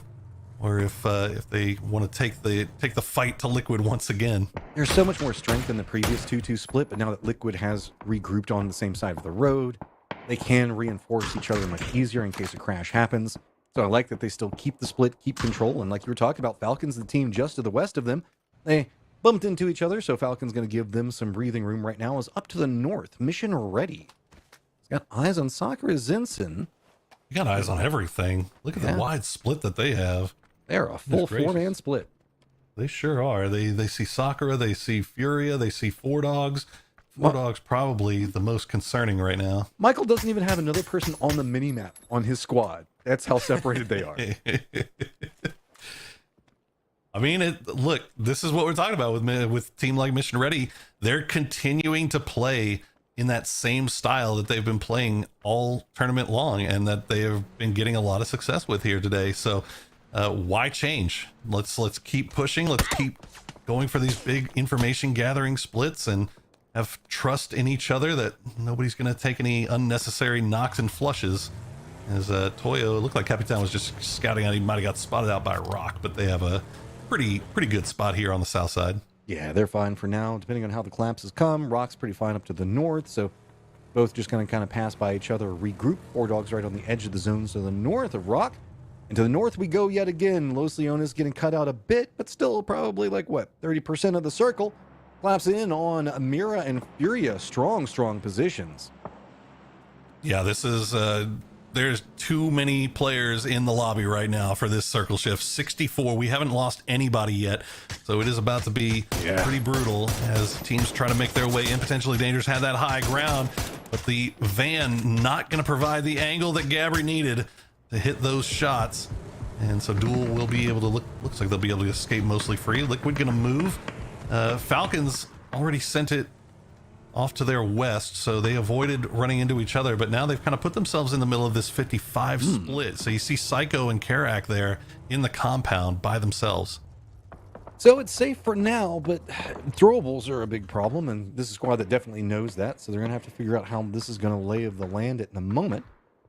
or if they want to take the fight to Liquid once again. There's so much more strength in the previous 2-2 split, but now that Liquid has regrouped on the same side of the road, they can reinforce each other much easier in case a crash happens. So I like that they still keep the split, keep control, and like you were talking about, Falcons, the team just to the west of them, they bumped into each other, so Falcon's going to give them some breathing room right now. Is up to the north, mission ready. He's got eyes on Sakura Zinsen. You got eyes on everything. Look at the wide split that they have. They're a full 4-man split. They sure are. They see Sakura, they see Furia, they see 4 dogs. 4 dogs probably the most concerning right now. Michael doesn't even have another person on the mini-map on his squad. That's how separated they are. I mean, look, this is what we're talking about with team like Mission Ready. They're continuing to play in that same style that they've been playing all tournament long, and that they have been getting a lot of success with here today. So why change? Let's keep pushing. Let's keep going for these big information gathering splits, and have trust in each other that nobody's going to take any unnecessary knocks and flushes. As Toyo, it looked like Capitan was just scouting out. He might have got spotted out by a rock, but they have a pretty good spot here on the south side. Yeah, they're fine for now, depending on how the collapses come. Rock's pretty fine up to the north, so both just going to kind of pass by each other, regroup. 4 dogs right on the edge of the zone, so the north of Rock. And to the north we go yet again. Los Leones getting cut out a bit, but still probably like, 30% of the circle. Collapse in on Mira and Furia. Strong positions. Yeah, this is... there's too many players in the lobby right now for this circle shift. 64. We haven't lost anybody yet, so it is about to be pretty brutal as teams try to make their way in. Potentially Dangerous had that high ground, but the van not going to provide the angle that Gabri needed to hit those shots. And so Duel will be able to looks like they'll be able to escape mostly free. Liquid going to move. Falcons already sent it off to their west, so they avoided running into each other, but now they've kind of put themselves in the middle of this 55 split. So you see Psycho and Karak there in the compound by themselves. So it's safe for now, but throwables are a big problem, and this is a squad that definitely knows that, so they're going to have to figure out how this is going to lay of the land in a moment.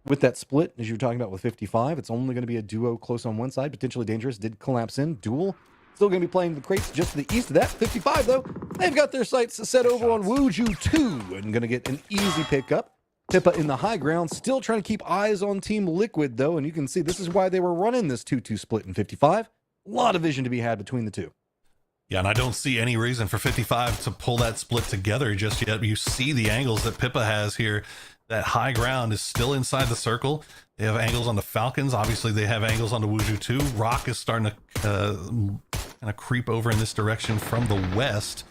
With that split, as you were talking about with 55, it's only going to be a duo close on one side. Potentially Dangerous did collapse in. Duel still going to be playing the crates just to the east of that. 55, though, they've got their sights set over on Wuju 2 and going to get an easy pickup. Pippa in the high ground, still trying to keep eyes on Team Liquid, though, and you can see this is why they were running this 2-2 split in 55. A lot of vision to be had between the two. Yeah, and I don't see any reason for 55 to pull that split together just yet. You see the angles that Pippa has here. That high ground is still inside the circle. They have angles on the Falcons. Obviously, they have angles on the Wuju 2. Rock is starting to kind of creep over in this direction from the west.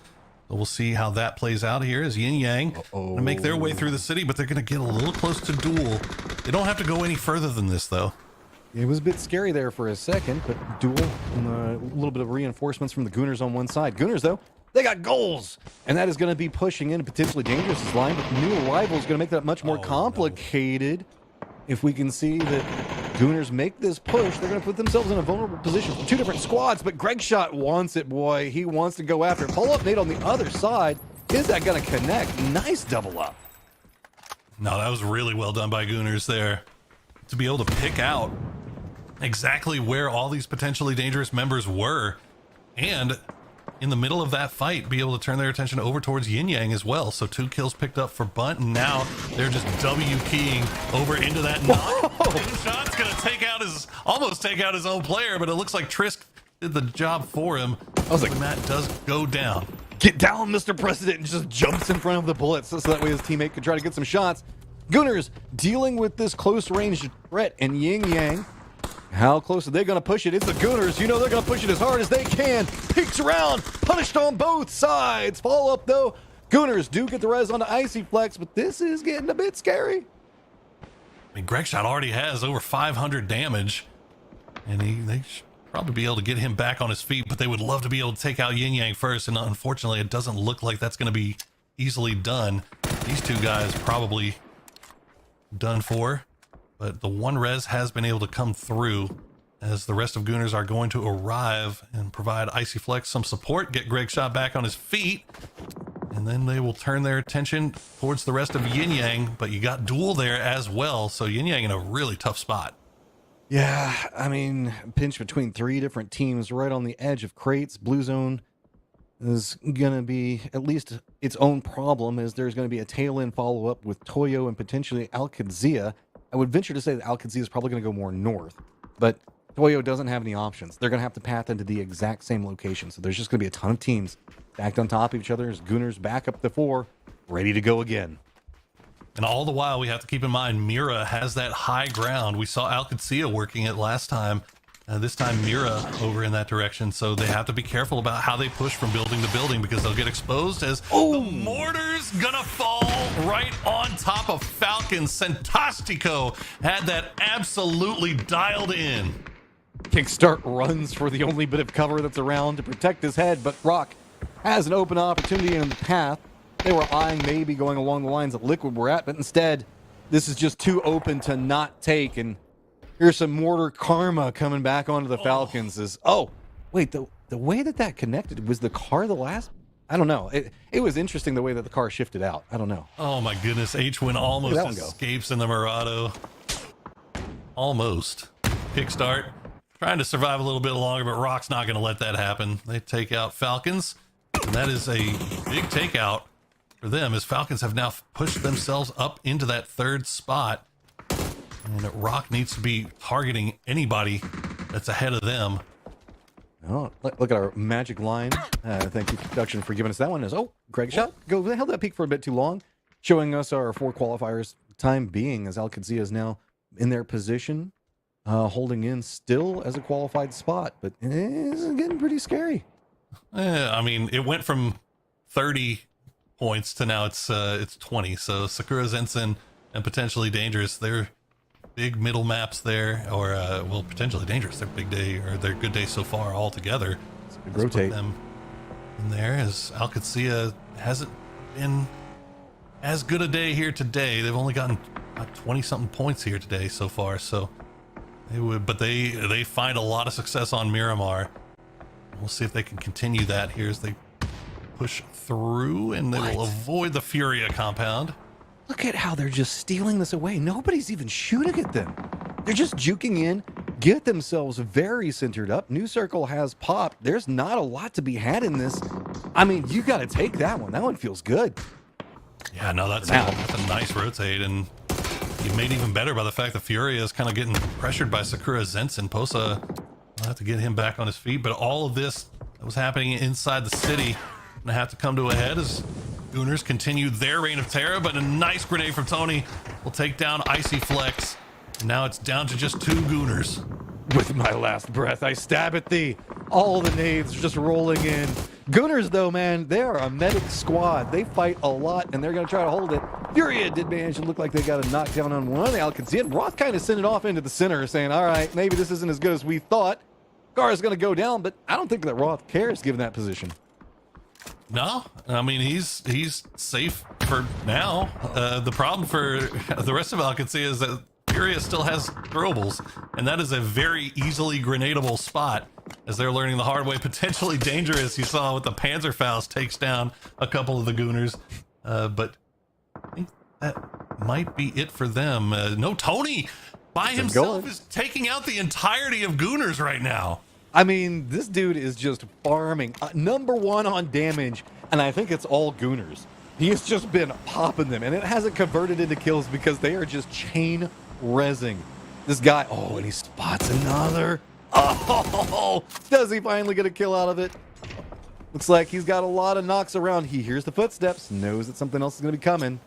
So we'll see how that plays out here as Yin Yang going to make their way through the city, but they're going to get a little close to Duel. They don't have to go any further than this, though. It was a bit scary there for a second, but Duel, a little bit of reinforcements from the Gooners on one side. Gooners, though, They got goals. And that is going to be pushing in potentially dangerous line, but new arrival is going to make that much more complicated. If we can see that Gooners make this push, they're going to put themselves in a vulnerable position for two different squads, but Gregshot wants it, boy. He wants to go after it. Follow-up nade on the other side. Is that going to connect? Nice double up. No, that was really well done by Gooners there. To be able to pick out exactly where all these potentially dangerous members were, and in the middle of that fight, be able to turn their attention over towards Yin Yang as well. So 2 kills picked up for Bunt, and now they're just W keying over into that knock. Shot's gonna almost take out his own player, but it looks like Trisk did the job for him. I was like, Matt does go down. Get down, Mr. President, and just jumps in front of the bullets so that way his teammate can try to get some shots. Gooners dealing with this close range threat, and Yin Yang, how close are they going to push it? It's the Gooners. You know they're going to push it as hard as they can. Peeks around, punished on both sides. Follow up, though. Gooners do get the res onto Icy Flex, but this is getting a bit scary. I mean, Gregshot already has over 500 damage, and they should probably be able to get him back on his feet, but they would love to be able to take out Yin Yang first, and unfortunately, it doesn't look like that's going to be easily done. These two guys probably done for, but the one res has been able to come through as the rest of Gooners are going to arrive and provide Icy Flex some support, get Gregshot back on his feet, and then they will turn their attention towards the rest of Yin Yang, but you got Duel there as well, so Yin Yang in a really tough spot. Yeah, I mean, pinch between 3 different teams right on the edge of crates. Blue Zone is going to be at least its own problem, as there's going to be a tail-end follow-up with Toyo and potentially Al-Qadsia. I would venture to say that Al-Qadsia is probably going to go more north, but Toyo doesn't have any options. They're going to have to path into the exact same location, so there's just going to be a ton of teams stacked on top of each other as Gooners back up the 4, ready to go again. And all the while, we have to keep in mind, Mira has that high ground. We saw Al-Qadsia working it last time. This time, Mira over in that direction. So they have to be careful about how they push from building to building, because they'll get exposed as the mortar's gonna fall right on top of Falcon. Sentastico had that absolutely dialed in. Kickstart runs for the only bit of cover that's around to protect his head, but Rock has an open opportunity in the path. They were eyeing maybe going along the lines that Liquid were at, but instead, this is just too open to not take. And here's some mortar karma coming back onto the Falcons. Wait, the way that connected, was the car the last? I don't know. It was interesting the way that the car shifted out. I don't know. Oh my goodness, H-Win almost escapes in the Murado. Almost. Kickstart. Trying to survive a little bit longer, but Rock's not going to let that happen. They take out Falcons, and that is a big takeout for them, as Falcons have now pushed themselves up into that 3rd spot. And Rock needs to be targeting anybody that's ahead of them. Oh, look at our magic line. Thank you, production, for giving us that one. Gregshot. They held that peak for a bit too long, showing us our 4 qualifiers. Time being, as Al-Qadsia is now in their position, holding in still as a qualified spot, but it's getting pretty scary. I mean, it went from 30 points to now it's 20. So Sakura Zensen and potentially dangerous. They're big middle maps there, or well, potentially dangerous. Their big day, or their good day so far altogether. Rotate them in there, as Al-Qadsia hasn't been as good a day here today. They've only gotten 20 something points here today so far. So they find a lot of success on Miramar. We'll see if they can continue that here as they push through, and they will avoid the Furia compound. Look at how they're just stealing this away. Nobody's even shooting at them. They're just juking in, get themselves very centered up. New Circle has popped. There's not a lot to be had in this. I mean, you got to take that one. That one feels good. Yeah, no, that's a nice rotate, and you made even better by the fact that Furia is kind of getting pressured by Sakura Zensen. Posa will have to get him back on his feet, but all of this that was happening inside the city gonna have to come to a head as Gooners continue their reign of terror, but a nice grenade from Tony will take down Icy Flex. And now it's down to just 2 Gooners. With my last breath, I stab at thee. All the nades are just rolling in. Gooners, though, man, they are a medic squad. They fight a lot, and they're going to try to hold it. Furia did manage to look like they got a knockdown on one of the Al-Qadsia. Roth kind of sent it off into the center, saying, all right, maybe this isn't as good as we thought. Gar is going to go down, but I don't think that Roth cares given that position. No, I mean he's safe for now. The problem for the rest of Alcancia is that Furia still has throwables, and that is a very easily grenadable spot, as they're learning the hard way. Potentially dangerous. You saw with the Panzerfaust takes down a couple of the Gooners, but I think that might be it for them. No, Tony by himself is taking out the entirety of Gooners right now. I mean, this dude is just farming. Number 1 on damage, and I think it's all Gooners. He has just been popping them, and it hasn't converted into kills because they are just chain rezzing. This guy, oh, and he spots another. Oh, does he finally get a kill out of it? Looks like he's got a lot of knocks around. He hears the footsteps, knows that something else is going to be coming.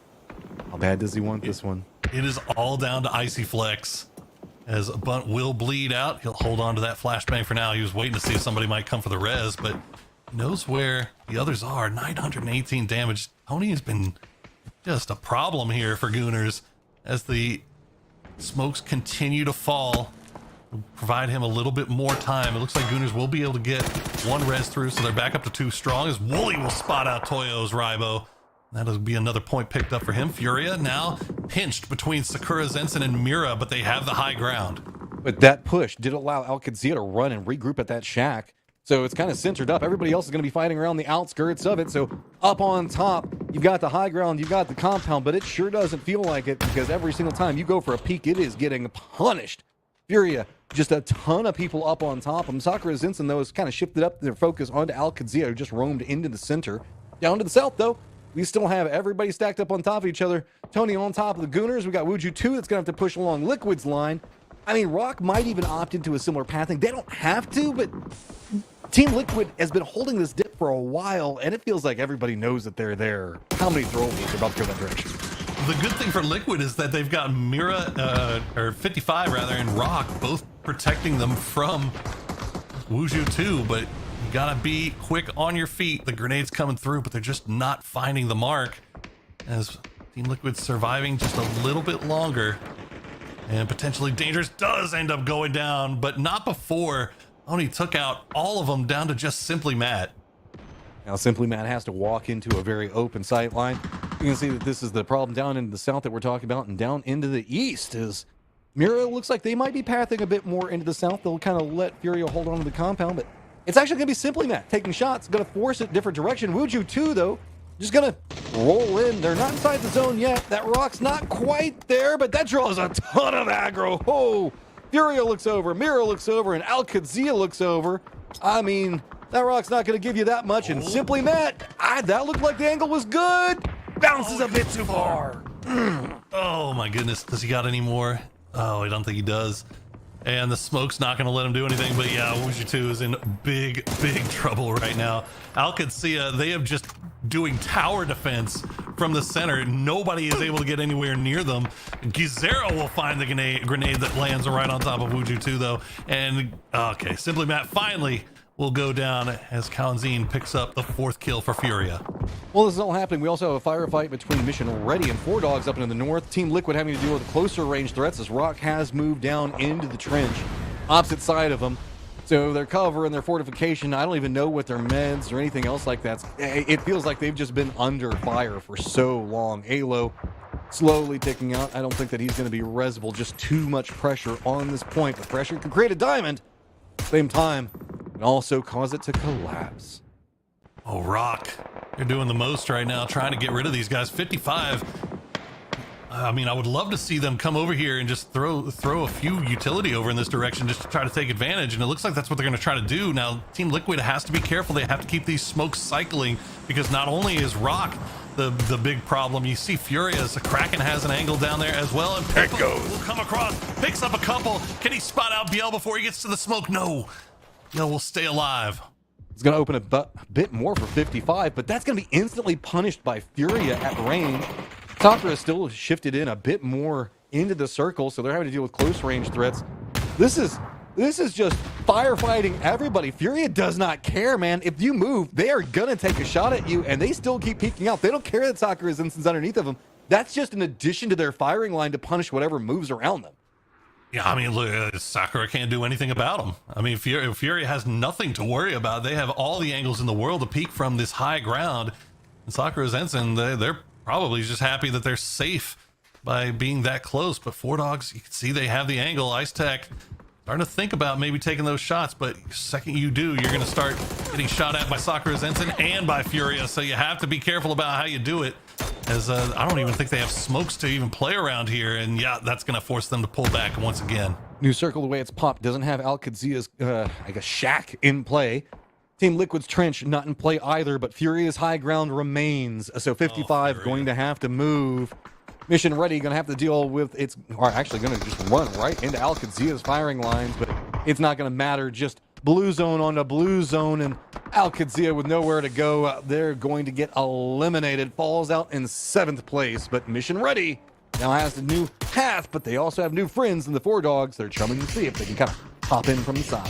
How bad does he want this one? It is all down to Icy Flex, as Bunt will bleed out. He'll hold on to that flashbang for now. He was waiting to see if somebody might come for the res, but knows where the others are. 918 damage. Tony has been just a problem here for Gooners as the smokes continue to fall. Provide him a little bit more time. It looks like Gooners will be able to get 1 res through, so they're back up to 2 strong as Wooly will spot out Toyo's Raibo. That'll be another point picked up for him. Furia now pinched between Sakura Zenson and Mira, but they have the high ground. But that push did allow Alcancia to run and regroup at that shack. So it's kind of centered up. Everybody else is going to be fighting around the outskirts of it. So up on top, you've got the high ground, you've got the compound, but it sure doesn't feel like it because every single time you go for a peek, it is getting punished. Furia, just a ton of people up on top. Sakura Zenson, though, has kind of shifted up their focus onto Alcancia, who just roamed into the center. Down to the south, though, we still have everybody stacked up on top of each other. Tony on top of the Gooners. We got Wuju 2 that's going to have to push along Liquid's line. I mean, Rock might even opt into a similar pathing. They don't have to, but Team Liquid has been holding this dip for a while, and it feels like everybody knows that they're there. How many throwables are about to go that direction? The good thing for Liquid is that they've got Mira, or 55 rather, and Rock both protecting them from Wuju 2, but you gotta be quick on your feet. The grenade's coming through, but they're just not finding the mark as Team Liquid's surviving just a little bit longer. And potentially Dangerous does end up going down, but not before Oni took out all of them down to just Simply Matt. Now Simply Matt has to walk into a very open sight line. You can see that this is the problem down in the south that we're talking about, and down into the east is Mira. Looks like they might be pathing a bit more into the south. They'll kind of let Furia hold on to the compound, but it's actually going to be Simply Matt taking shots, going to force it different direction. Wuju 2, though, just going to roll in. They're not inside the zone yet. That rock's not quite there, but that draws a ton of aggro. Oh, Furia looks over, Mira looks over, and Alcancia looks over. I mean, that rock's not going to give you that much, and Simply Matt, that looked like the angle was good. Bounces a bit too far. Oh my goodness, does he got any more? Oh, I don't think he does. And the smoke's not going to let him do anything, but yeah, Wuju 2 is in big trouble right now. Alcancia, they have just doing tower defense from the center. Nobody is able to get anywhere near them. Gizera will find the grenade that lands right on top of Wuju 2, though. And, okay, Simply Matt finally will go down as Kalanzine picks up the 4th kill for Furia. Well, this is all happening. We also have a firefight between Mission Ready and 4 Dogs up in the north. Team Liquid having to deal with closer range threats as Rock has moved down into the trench, opposite side of them. So their cover and their fortification, I don't even know what their meds or anything else like that. It feels like they've just been under fire for so long. Alo slowly ticking out. I don't think that he's going to be resable. Just too much pressure on this point. The pressure can create a diamond. Same time, and also cause it to collapse. Oh, Rock, they're doing the most right now, trying to get rid of these guys. 55. I mean, I would love to see them come over here and just throw a few utility over in this direction just to try to take advantage, and it looks like that's what they're going to try to do. Now, Team Liquid has to be careful. They have to keep these smokes cycling because not only is Rock the big problem, you see Furious, Kraken has an angle down there as well, and Pippa will come across, picks up a couple. Can he spot out Biel before he gets to the smoke? No. Biel will stay alive. It's going to open a bit more for 55, but that's going to be instantly punished by Furia at range. Sakura still shifted in a bit more into the circle, so they're having to deal with close range threats. This is just firefighting everybody. Furia does not care, man. If you move, they are going to take a shot at you, and they still keep peeking out. They don't care that Sakura is underneath of them. That's just an addition to their firing line to punish whatever moves around them. Yeah, I mean, look, Sakura can't do anything about them. I mean, Fury has nothing to worry about. They have all the angles in the world to peek from this high ground. And Sakura's Ensign, they're probably just happy that they're safe by being that close. But Four Dogs, you can see they have the angle. Ice Tech starting to think about maybe taking those shots, but the second you do, you're going to start getting shot at by Sakura's Ensign and by Furia. So you have to be careful about how you do it. As I don't even think they have smokes to even play around here, and yeah, that's going to force them to pull back once again. New Circle, the way it's popped, doesn't have Al Qazia's, I guess, shack in play. Team Liquid's trench not in play either, but Furia's high ground remains. So 55 going to have to move. Mission Ready going to have to deal with its, or actually going to just run right into Al Qazia's firing lines, but it's not going to matter. Just blue zone on the blue zone, and Al Qazia with nowhere to go. They're going to get eliminated. Falls out in 7th place, but Mission Ready now has a new path, but they also have new friends in the Four Dogs. They're chumming to see if they can kind of pop in from the side.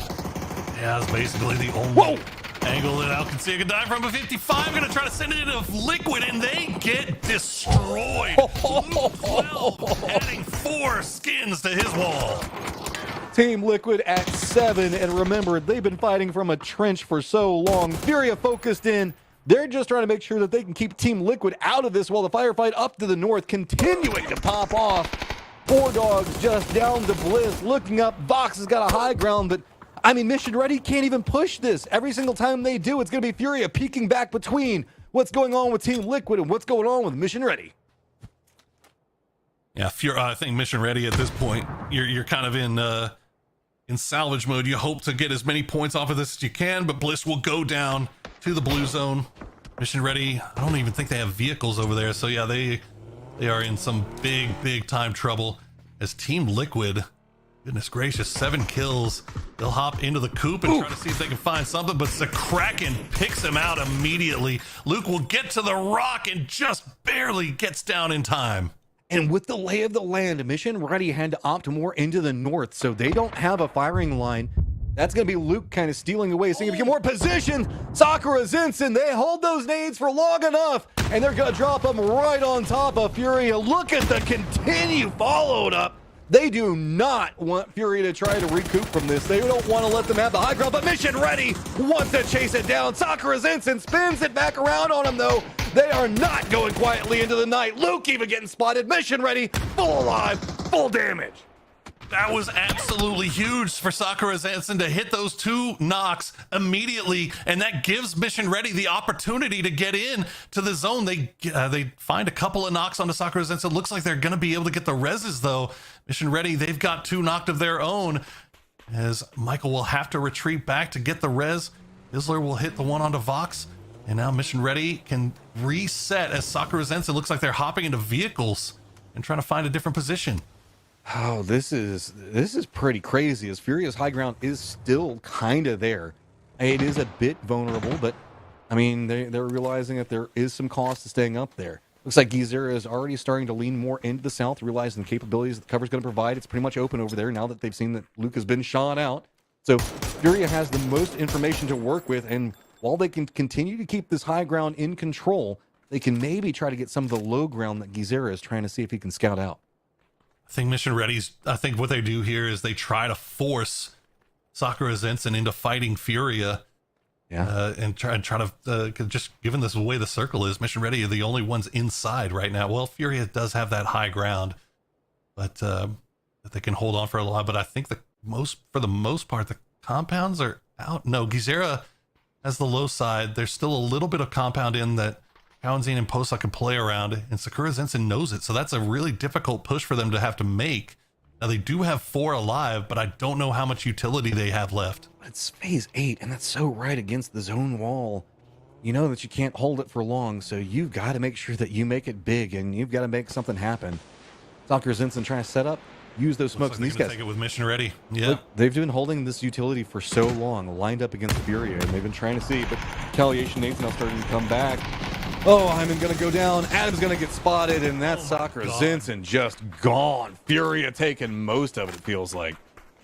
Yeah, that's basically the only angle that Al Qazia can die from. But 55 going to try to send it into Liquid, and they get destroyed. 12 adding 4 skins to his wall. Team Liquid at 7, and remember, they've been fighting from a trench for so long. Furia focused in. They're just trying to make sure that they can keep Team Liquid out of this while the firefight up to the north continuing to pop off. Four Dogs just down to Bliss, looking up. Vox has got a high ground, but I mean, Mission Ready can't even push this. Every single time they do, it's going to be Furia peeking back between what's going on with Team Liquid and what's going on with Mission Ready. Yeah, I think Mission Ready at this point, you're kind of in salvage mode. You hope to get as many points off of this as you can, but Bliss will go down to the blue zone. Mission Ready, I don't even think they have vehicles over there, so yeah, they are in some big time trouble. As Team Liquid, goodness gracious, 7 kills. They'll hop into the coop and try to see if they can find something, but the Kraken picks him out immediately. Luke will get to the rock and just barely gets down in time. And with the lay of the land, Mission Ready had to opt more into the north, so they don't have a firing line. That's going to be Luke kind of stealing away, seeing if you get more position. Sakura's Ensign, they hold those nades for long enough, and they're going to drop them right on top of Furia. Look at the continue followed up. They do not want Fury to try to recoup from this. They don't want to let them have the high ground, but Mission Ready wants to chase it down. Sakura's Ensign spins it back around on him, though. They are not going quietly into the night. Luke even getting spotted. Mission Ready, full alive, full damage. That was absolutely huge for Sakura's Ensign to hit those 2 knocks immediately, and that gives Mission Ready the opportunity to get in to the zone. They find a couple of knocks onto Sakura's Ensign. Looks like they're going to be able to get the reses, though. Mission Ready, they've got 2 knocked of their own, as Michael will have to retreat back to get the res. Isler will hit the one onto Vox, and now Mission Ready can reset as Sakura's Ensign looks like they're hopping into vehicles and trying to find a different position. Oh, this is pretty crazy, as Furia's high ground is still kind of there. It is a bit vulnerable, but I mean, they're realizing that there is some cost to staying up there. Looks like Gizera is already starting to lean more into the south, realizing the capabilities that the cover's going to provide. It's pretty much open over there now that they've seen that Luke has been shot out. So Furia has the most information to work with, and while they can continue to keep this high ground in control, they can maybe try to get some of the low ground that Gizera is trying to see if he can scout out. I think Mission Ready's, I think what they do here is they try to force Sakura's Ensign into fighting Furia. And try to just given this the way the circle is, Mission Ready are the only ones inside right now. Well, Furia does have that high ground, but that they can hold on for a while. But I think for the most part, the compounds are out. No, Gizera has the low side. There's still a little bit of compound in that Kawanzine and Posa can play around, and Sakura's Ensign knows it. So that's a really difficult push for them to have to make. Now, they do have 4 alive, but I don't know how much utility they have left. It's phase 8, and that's so right against the zone wall. You know that you can't hold it for long, so you've got to make sure that you make it big, and you've got to make something happen. Sakura's Ensign trying to set up, use those smokes, and these guys take it with Mission Ready. Yeah, look, they've been holding this utility for so long, lined up against Furia, and they've been trying to see, but retaliation nade's now starting to come back. Oh, Hyman gonna go down. Adam's gonna get spotted, and that's Sakura's Ensign just gone. Furia taking most of it, it feels like.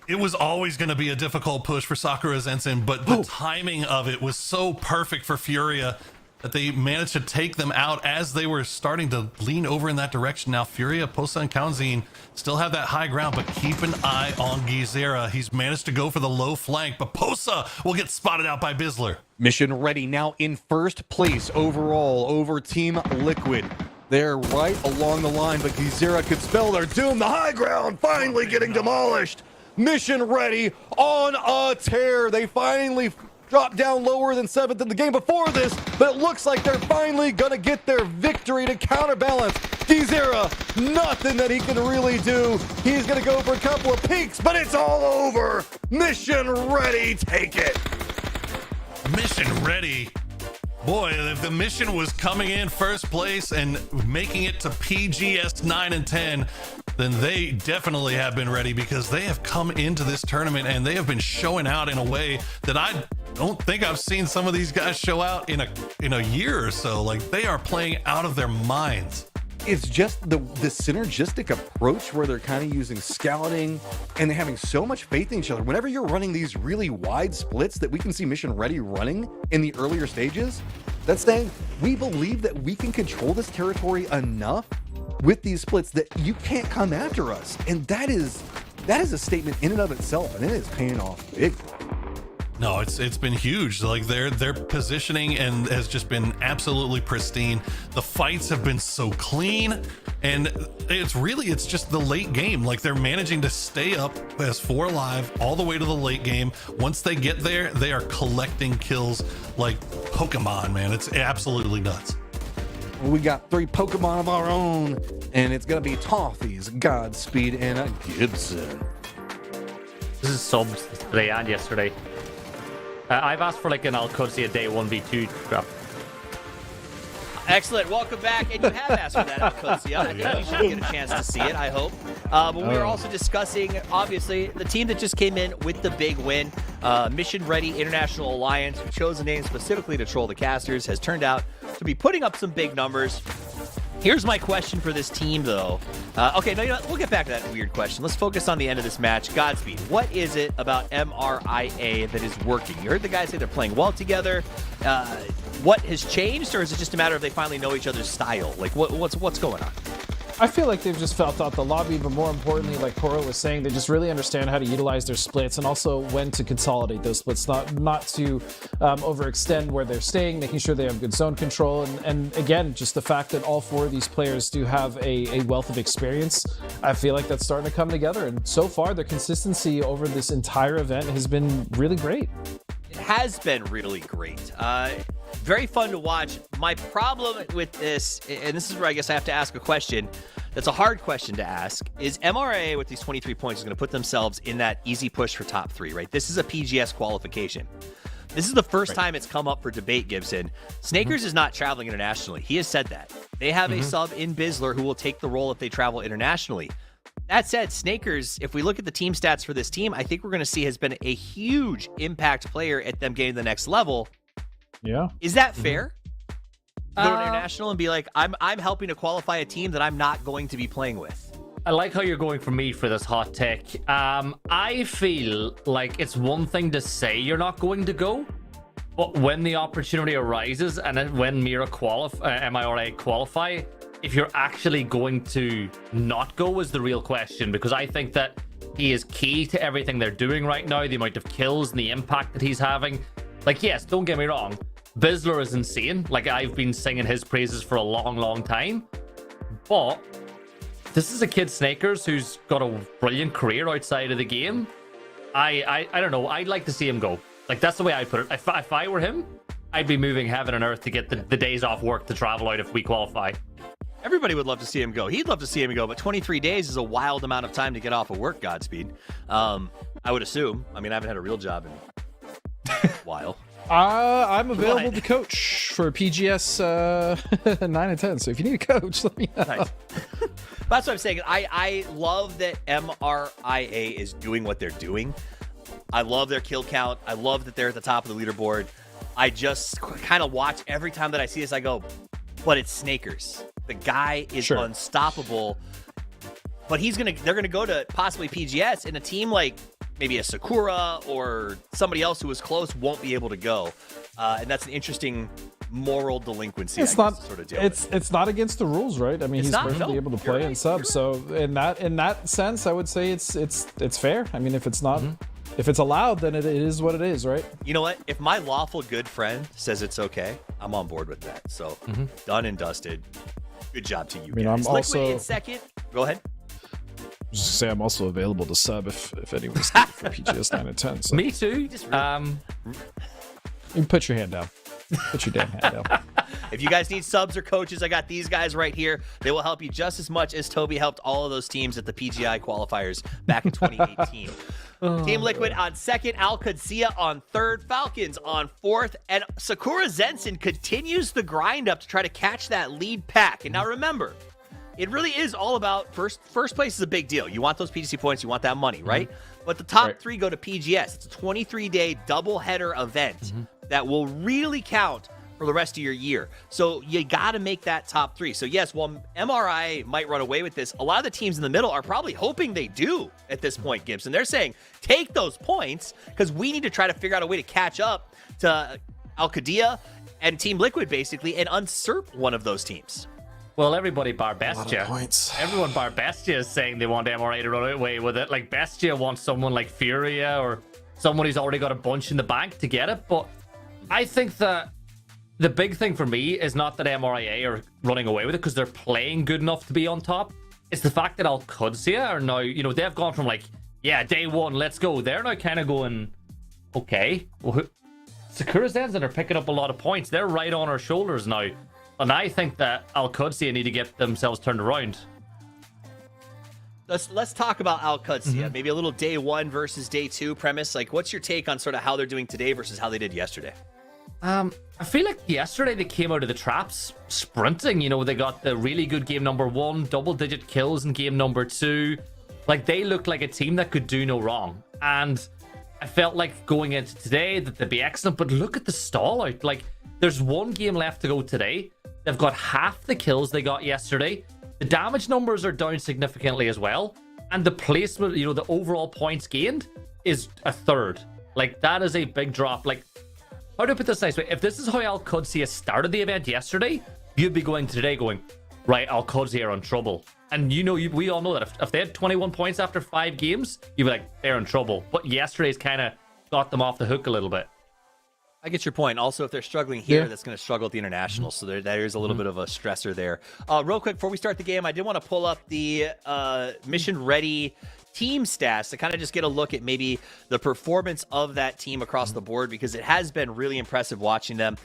It was always going to be a difficult push for Sakura's Ensign, but the timing of it was so perfect for Furia. that they managed to take them out as they were starting to lean over in that direction. Now Furia, Posa, and Kaunzin still have that high ground, but keep an eye on Gizera. He's managed to go for the low flank, but Posa will get spotted out by Bizzler. Mission Ready now in first place overall over Team Liquid. They're right along the line, but Gizera could spell their doom. The high ground finally getting demolished. Mission Ready on a tear. They finally dropped down lower than 7th in the game before this, but it looks like they're finally gonna get their victory to counterbalance. Gizera, nothing that he can really do. He's gonna go for a couple of peaks, but it's all over. Mission Ready, take it. Mission Ready. Boy, if the mission was coming in first place and making it to PGS 9 and 10, then they definitely have been ready, because they have come into this tournament and they have been showing out in a way that I don't think I've seen some of these guys show out in a year or so. Like, they are playing out of their minds. It's just the synergistic approach where they're kind of using scouting and they're having so much faith in each other. Whenever you're running these really wide splits that we can see Mission Ready running in the earlier stages, that's saying we believe that we can control this territory enough with these splits that you can't come after us. And that is a statement in and of itself, and it is paying off big. No, it's been huge. Like, their positioning and has just been absolutely pristine. The fights have been so clean, and it's just the late game. Like, they're managing to stay up as 4 alive all the way to the late game. Once they get there, they are collecting kills like Pokemon, man. It's absolutely nuts. We got 3 Pokemon of our own, and it's gonna be Toffees, Godspeed, and a Gibson. This is subs today and yesterday. I've asked for like an Al-Qudsi a day 1v2 drop. Excellent. Welcome back. And you have asked for that, Al-Qudsi. I think you should get a chance to see it, I hope. But we are also discussing, obviously, the team that just came in with the big win. Mission Ready International Alliance, who chose a name specifically to troll the casters, has turned out to be putting up some big numbers. Here's my question for this team, though. Okay, no, you know what? We'll get back to that weird question. Let's focus on the end of this match. Godspeed. What is it about MRIA that is working? You heard the guys say they're playing well together. What has changed, or is it just a matter of they finally know each other's style? Like, what's going on? I feel like they've just felt out the lobby, but more importantly, like Koro was saying, they just really understand how to utilize their splits and also when to consolidate those splits, not to overextend where they're staying, making sure they have good zone control. And again, just the fact that all 4 of these players do have a wealth of experience, I feel like that's starting to come together. And so far, their consistency over this entire event has been really great. It has been really great. Very fun to watch. My problem with this, and this is where I guess I have to ask a question that's a hard question to ask, is MRA with these 23 points is going to put themselves in that easy push for top 3, right? This is a PGS qualification. This is the first time it's come up for debate, Gibson. Snakers is not traveling internationally. He has said that. They have a sub in Bizzler who will take the role if they travel internationally. That said, Snakers, if we look at the team stats for this team, I think we're going to see has been a huge impact player at them getting to the next level. Yeah. Is that fair? Go to international and be like, I'm helping to qualify a team that I'm not going to be playing with. I like how you're going for me for this hot take. I feel like it's one thing to say you're not going to go, but when the opportunity arises and when MIRA qualify, if you're actually going to not go is the real question, because I think that he is key to everything they're doing right now, the amount of kills and the impact that he's having. Like, yes, don't get me wrong, Bizzler is insane. Like, I've been singing his praises for a long time, but this is a kid, Snakers, who's got a brilliant career outside of the game. I don't know, I'd like to see him go. Like, that's the way I put it. If I were him, I'd be moving heaven and earth to get the days off work to travel out if we qualify. Everybody would love to see him go. He'd love to see him go, but 23 days is a wild amount of time to get off of work, Godspeed. I would assume. I mean, I haven't had a real job in a while. I'm available to coach for PGS 9 and 10, so if you need a coach, let me know. Nice. That's what I'm saying. I love that MRIA is doing what they're doing. I love their kill count. I love that they're at the top of the leaderboard. I just kind of watch every time that I see this, I go, but it's Snakers. The guy is unstoppable. But they're gonna go to possibly PGS, and a team like maybe a Sakura or somebody else who was close won't be able to go. And that's an interesting moral delinquency. It's I not guess, to sort of deal it's not against the rules, right? I mean, It's he's not, perfectly no. able to You're play right. and sub. You're So in that sense, I would say it's fair. I mean, if it's not if it's allowed, then it is what it is, right? You know what? If my lawful good friend says it's okay, I'm on board with that. So done and dusted. Good job to you I mean, guys. I'm Liquid also- in second. Go ahead. Just to say I'm also available to sub if anyone's looking for PGS 9 and 10. So Me too. you can put your hand down. Put your damn hand down. If you guys need subs or coaches, I got these guys right here. They will help you just as much as Toby helped all of those teams at the PGI qualifiers back in 2018. Team Liquid on second, Al Qudsia on third, Falcons on fourth, and Sakura Zenson continues the grind up to try to catch that lead pack. And now remember, it really is all about first place is a big deal. You want those PGC points, you want that money, right? But the top three go to PGS. It's a 23-day doubleheader event that will really count for the rest of your year. So you got to make that top three. So yes, while MRI might run away with this, a lot of the teams in the middle are probably hoping they do at this point, Gibson. They're saying, take those points because we need to try to figure out a way to catch up to Al-Qudsia and Team Liquid, basically, and usurp one of those teams. Well, everybody bar Bestia. Points. Everyone bar Bestia is saying they want MRA to run away with it. Like, Bestia wants someone like Furia or someone who's already got a bunch in the bank to get it. But I think that the big thing for me is not that MRIA are running away with it because they're playing good enough to be on top. It's the fact that Al-Qudsia are now, they've gone from like, yeah, day one, let's go. They're now kind of going, okay, well, Sakura Zenson are picking up a lot of points. They're right on our shoulders now. And I think that Al-Qudsia need to get themselves turned around. Let's talk about Al-Qudsia. Maybe a little day one versus day two premise. Like, what's your take on sort of how they're doing today versus how they did yesterday? I feel like yesterday they came out of the traps sprinting. They got the really good game number one, double-digit kills in game number two. Like, they looked like a team that could do no wrong. And I felt like going into today that they'd be excellent. But look at the stall out. Like, there's one game left to go today. They've got half the kills they got yesterday. The damage numbers are down significantly as well. And the placement, the overall points gained is a third. Like, that is a big drop. Like, how do I put this nice way? If this is how Al-Qudsia started the event yesterday, you'd be going today going, right, Al-Qudsia are in trouble. And we all know that if they had 21 points after 5 games, you'd be like, they're in trouble. But yesterday's kind of got them off the hook a little bit. I get your point. Also, if they're struggling here, that's going to struggle at the international. So there is a little bit of a stressor there. Real quick, before we start the game, I did want to pull up the mission ready team stats to kind of just get a look at maybe the performance of that team across the board, because it has been really impressive watching them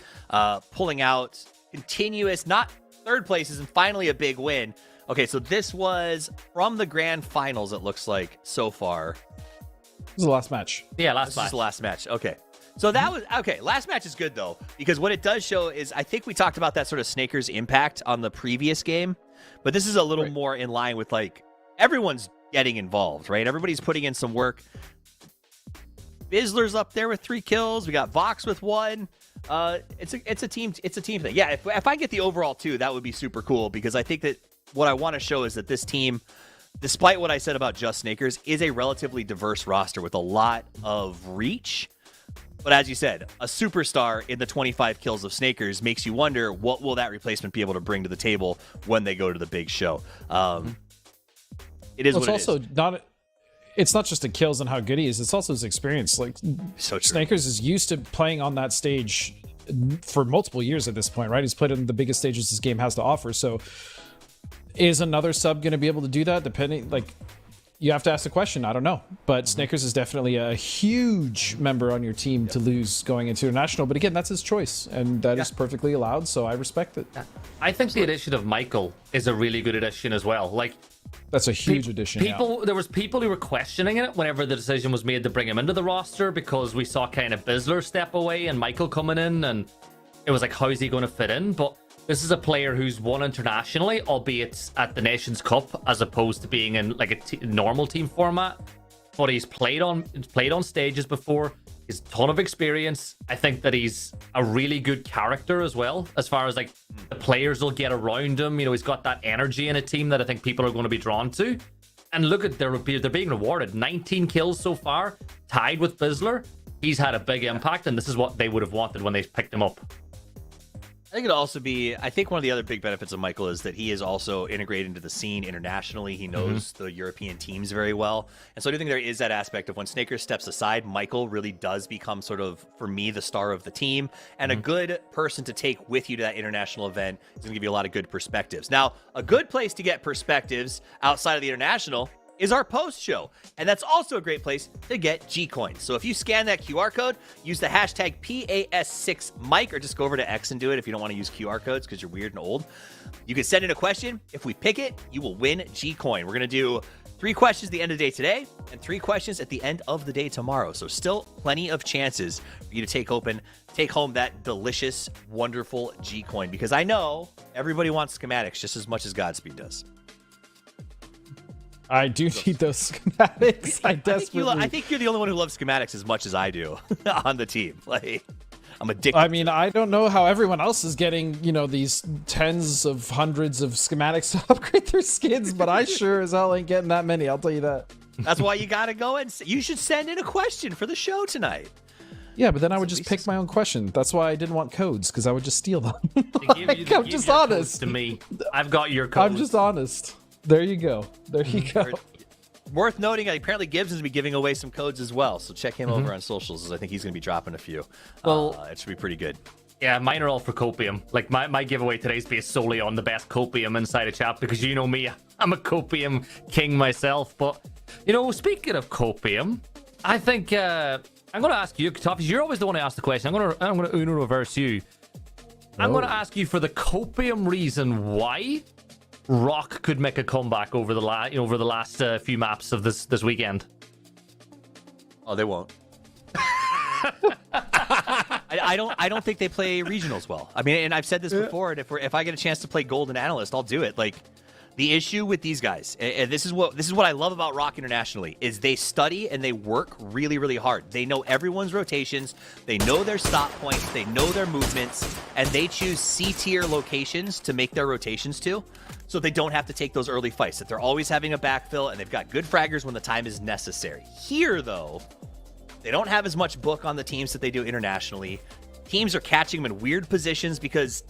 pulling out continuous, not third places, and finally a big win. Okay, so this was from the grand finals, it looks like, so far. This is the last match. Yeah, This is the last match. Okay. So that was okay. Last match is good though, because what it does show is, I think we talked about that sort of Snaker's impact on the previous game, but this is a little more in line with, like, everyone's getting involved, right? Everybody's putting in some work. Bizzler's up there with 3 kills. We got Vox with 1. It's a team thing. Yeah, if I get the overall 2, that would be super cool, because I think that what I want to show is that this team, despite what I said about just Snakers, is a relatively diverse roster with a lot of reach. But as you said, a superstar in the 25 kills of Snakers makes you wonder, what will that replacement be able to bring to the table when they go to the big show? It is what it is. It's also not. It's not just the kills and how good he is. It's also his experience. Like, so true. Snakers is used to playing on that stage for multiple years at this point, right? He's played on the biggest stages this game has to offer. So, is another sub going to be able to do that? Depending, like, you have to ask the question. I don't know. But Snakers is definitely a huge member on your team to lose going into international. But again, that's his choice, and that is perfectly allowed. So I respect it. I think the addition of Michael is a really good addition as well. Like, that's a huge addition. There was people who were questioning it whenever the decision was made to bring him into the roster, because we saw kind of Bizzler step away and Michael coming in, and it was like, how is he going to fit in? But this is a player who's won internationally, albeit at the Nations Cup, as opposed to being in like a normal team format. But he's played on stages before. He's a ton of experience. I think that he's a really good character as well, as far as like the players will get around him. He's got that energy in a team that I think people are going to be drawn to. And look at they're being rewarded. 19 kills so far, tied with Bizzler. he's had a big impact, and this is what they would have wanted when they picked him up. I think it'd also be, I think one of the other big benefits of Michael is that he is also integrated into the scene internationally. He knows the European teams very well. And so I do think there is that aspect of when Snaker steps aside, Michael really does become sort of, for me, the star of the team and a good person to take with you to that international event. Is going to give you a lot of good perspectives. Now, a good place to get perspectives outside of the international is our post show. And that's also a great place to get G-Coins. So if you scan that QR code, use the hashtag PAS6Mike, or just go over to X and do it if you don't want to use QR codes because you're weird and old. You can send in a question. If we pick it, you will win G-Coin. We're going to do 3 questions at the end of the day today and 3 questions at the end of the day tomorrow. So still plenty of chances for you to take home that delicious, wonderful G-Coin, because I know everybody wants schematics just as much as Godspeed does. I do need those schematics. I desperately. I think you're the only one who loves schematics as much as I do on the team. Like, I'm addicted. I mean, I don't know how everyone else is getting, these tens of hundreds of schematics to upgrade their skins, but I sure as hell ain't getting that many. I'll tell you that. That's why you gotta go and you should send in a question for the show tonight. Yeah, but then I would just pick my own question. That's why I didn't want codes, because I would just steal them. I'm just honest. To me, I've got your codes. I'm just honest. There you go. There you go. Worth noting, apparently Gibbs is be giving away some codes as well, so check him over on socials, as I think he's going to be dropping a few. Well, it should be pretty good. Yeah, mine are all for copium. Like, my giveaway today is based solely on the best copium inside a chat, because you know me, I'm a copium king myself. But, speaking of copium, I think I'm going to ask you, Toffees, you're always the one who asks the question. I'm going to Uno reverse you. I'm going to ask you for the copium reason why Rock could make a comeback over the last few maps of this weekend. Oh, they won't. I don't think they play regionals well. I mean, and I've said this before. And if I get a chance to play Golden Analyst, I'll do it. Like, the issue with these guys, and this is what I love about Rock internationally, is they study and they work really, really hard. They know everyone's rotations, they know their stop points, they know their movements, and they choose C-tier locations to make their rotations to, so they don't have to take those early fights, that they're always having a backfill, and they've got good fraggers when the time is necessary. Here, though, they don't have as much book on the teams that they do internationally. Teams are catching them in weird positions because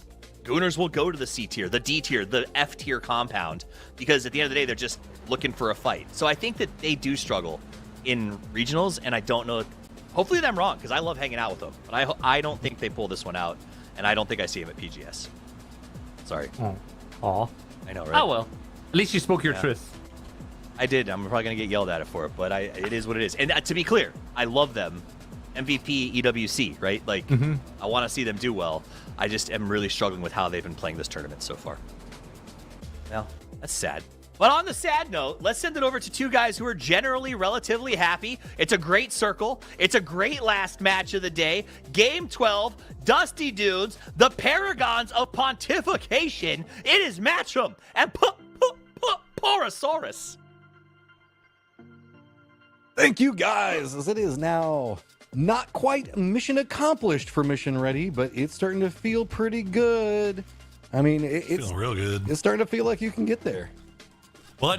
Gooners will go to the C tier, the D tier, the F tier compound, because at the end of the day, they're just looking for a fight. So I think that they do struggle in regionals, and I don't know. Hopefully I'm wrong, because I love hanging out with them. But I don't think they pull this one out, and I don't think I see him at PGS. Sorry. Aw. I know, right? Oh, well. At least you spoke your truth. I did. I'm probably going to get yelled at for it, but it is what it is. And to be clear, I love them. MVP, EWC, right? Like, I want to see them do well. I just am really struggling with how they've been playing this tournament so far. Well, that's sad. But on the sad note, let's send it over to 2 guys who are generally relatively happy. It's a great circle. It's a great last match of the day. Game 12, Dusty Dudes, the paragons of pontification. It is Matchum and Porosaurus. Thank you, guys, as it is now not quite mission accomplished for Mission Ready, but it's starting to feel pretty good. I mean, it's feeling real good. It's starting to feel like you can get there. Well, I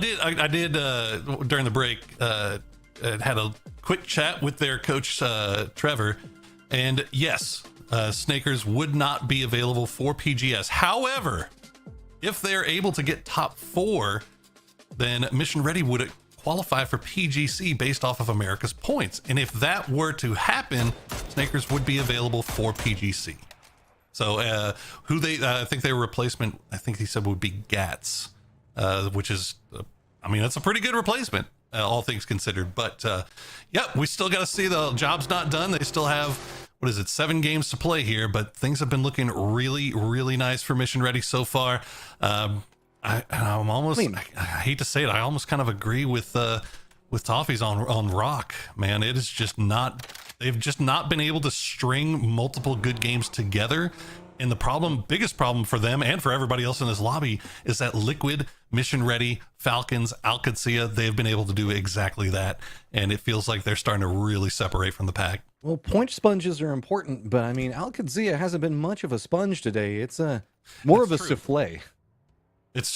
did during the break, had a quick chat with their coach, Trevor, and yes, Snakers would not be available for PGS. However, if they're able to get top 4, then Mission Ready would qualify for PGC based off of America's points. And if that were to happen, Snakers would be available for PGC. So I think their replacement, I think he said, would be Gats, which is, that's a pretty good replacement, all things considered. But we still got to see. The job's not done. They still have, 7 games to play here, but things have been looking really, really nice for Mission Ready so far. I'm almost, I hate to say it, I almost kind of agree with Toffees on Rock, man. It is just not, they've just not been able to string multiple good games together. And the biggest problem for them and for everybody else in this lobby is that Liquid, Mission Ready, Falcons, Alcancia, they've been able to do exactly that. And it feels like they're starting to really separate from the pack. Well, point sponges are important, but Alcancia hasn't been much of a sponge today. It's more of a souffle. It's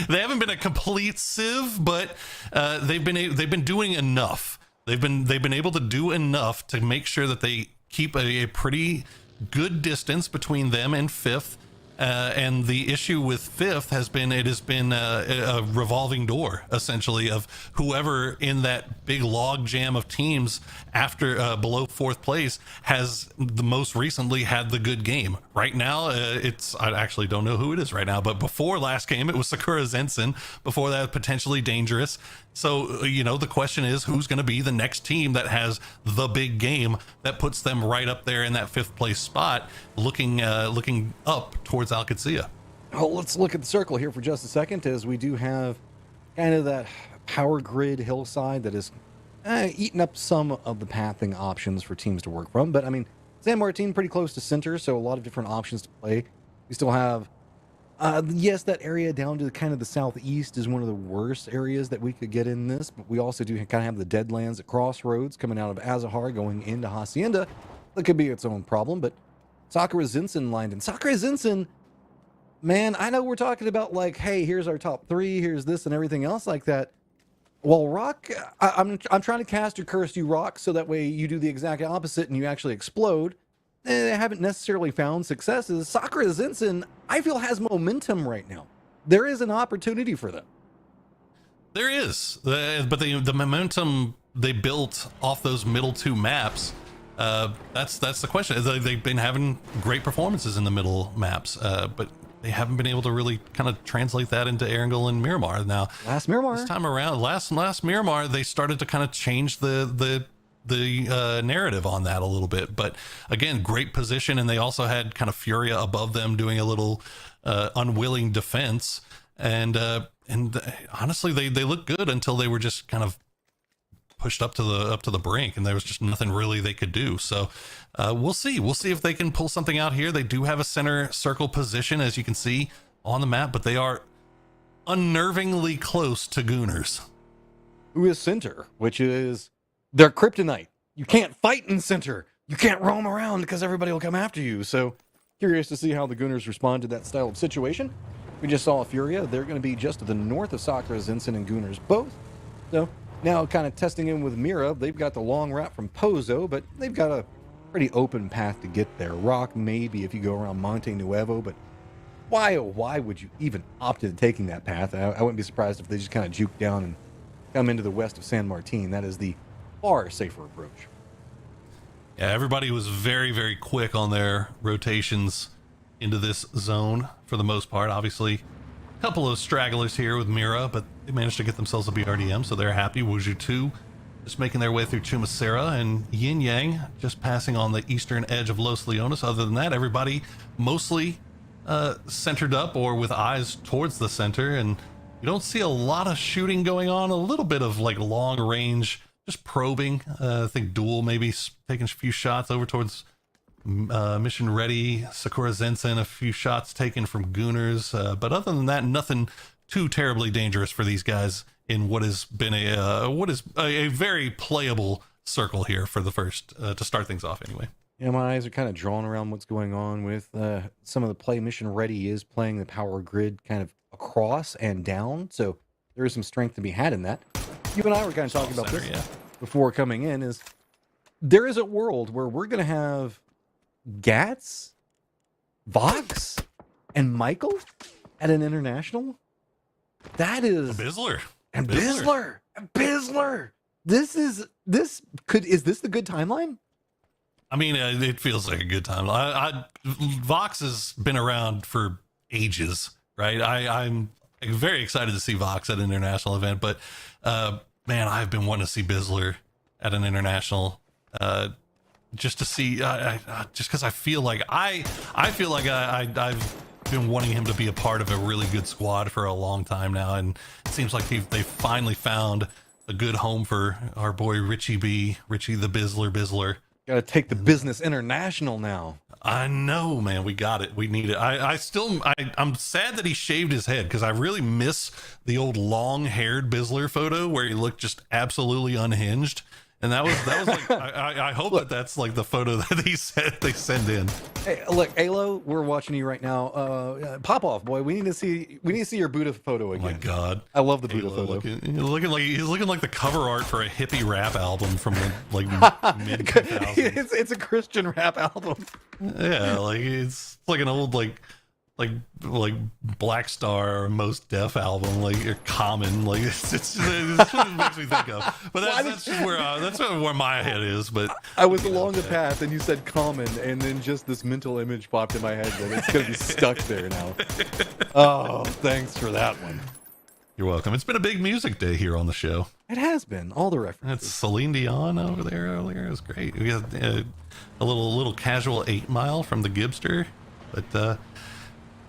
they haven't been a complete sieve, but they've been doing enough they've been able to do enough to make sure that they keep a pretty good distance between them and fifth. And the issue with fifth has been a revolving door, essentially, of whoever in that big log jam of teams after below fourth place has the most recently had the good game. Right now, I actually don't know who it is right now, but before last game it was Sakura Zensen. Before that, potentially dangerous. So the question is, who's going to be the next team that has the big game that puts them right up there in that fifth place spot, looking up towards Alcacea. Well, let's look at the circle here for just a second, as we do have kind of that power grid hillside that is eating up some of the pathing options for teams to work from. But I mean, San Martin pretty close to center, so a lot of different options to play. We still have, yes, that area down to kind of the southeast is one of the worst areas that we could get in this, but we also do kind of have the Deadlands at Crossroads coming out of Azahar going into Hacienda. That could be its own problem, but Sakura Zensen lined in. Sakura Zensen, man, I know we're talking about like, hey, here's our top 3, here's this and everything else like that. Well, Rock, I'm trying to cast or curse you, Rock, so that way you do the exact opposite and you actually explode. They haven't necessarily found successes. Sakura Zensen, I feel, has momentum right now. There is an opportunity for them. There is, but the momentum they built off those middle 2 maps. That's the question. They've been having great performances in the middle maps, but they haven't been able to really kind of translate that into Erangel and Miramar. Now, last Miramar, this time around, last Miramar, they started to kind of change the narrative on that a little bit. But again, great position, and they also had kind of Furia above them doing a little unwilling defense. And honestly, they looked good until they were just kind of pushed up to the brink, and there was just nothing really they could do. So we'll see if they can pull something out here. They do have a center circle position, as you can see on the map, but they are unnervingly close to Gooners, who is center, which is their kryptonite. You can't fight in center. You can't roam around because everybody will come after you. So curious to see how the Gooners respond to that style of situation. We just saw Furia. They're going to be just to the north of Sakura Zensen and Gooners both. So now kind of testing in with Mira. They've got the long route from Pozo, but they've got a pretty open path to get there. Rock, maybe if you go around Monte Nuevo, but why would you even opt into taking that path? I wouldn't be surprised if they just kind of juke down and come into the west of San Martin. That is the far safer approach. Yeah, everybody was very, very quick on their rotations into this zone for the most part. Obviously, a couple of stragglers here with Mira, but they managed to get themselves a BRDM, so they're happy. Wuju 2 just making their way through Chumacera, and Yin Yang just passing on the eastern edge of Los Leones. Other than that, everybody mostly centered up or with eyes towards the center, and you don't see a lot of shooting going on. A little bit of like long range, just probing. I think Duel maybe taking a few shots over towards Mission Ready, Sakura Zensen, a few shots taken from Gooners, but other than that, nothing too terribly dangerous for these guys in what has been a very playable circle here for the first to start things off anyway. Yeah, my eyes are kind of drawn around what's going on with some of the play. Mission Ready is playing the power grid kind of across and down, so there is some strength to be had in that. You and I were kind of talking about this before coming in, is there is a world where we're going to have Gats, Vox, and Michael at an international. That is Bizzler. And Bizzler. Is this the good timeline? I mean, it feels like a good time. Vox has been around for ages, right? I'm very excited to see Vox at an international event, but man, I've been wanting to see Bizzler at an international, just to see, just because I feel like I've been wanting him to be a part of a really good squad for a long time now, and it seems like they finally found a good home for our boy Richie the Bizzler. Got to take the business international now. I know, man. We got it. We need it. I'm sad that he shaved his head, because I really miss the old long-haired Bizzler photo where he looked just absolutely unhinged. And that was like I hope that's like the photo that they send in. Hey, look, Alo, we're watching you right now. Pop off, boy. We need to see your Buddha photo again. Oh my God, I love the Buddha Halo photo. he's looking like the cover art for a hippie rap album from like mid 2000s. It's a Christian rap album. Yeah, like it's like an old like Black Star or Most Def album, like your Common, like it's what it makes me think of. But that's just where my head is. But I was along the path, and you said Common, and then just this mental image popped in my head that it's gonna be stuck there now. Oh, thanks for that one. You're welcome. It's been a big music day here on the show. It has been all the references. That's Celine Dion over there earlier. It was great. We got a little casual 8 Mile from the Gibster, but.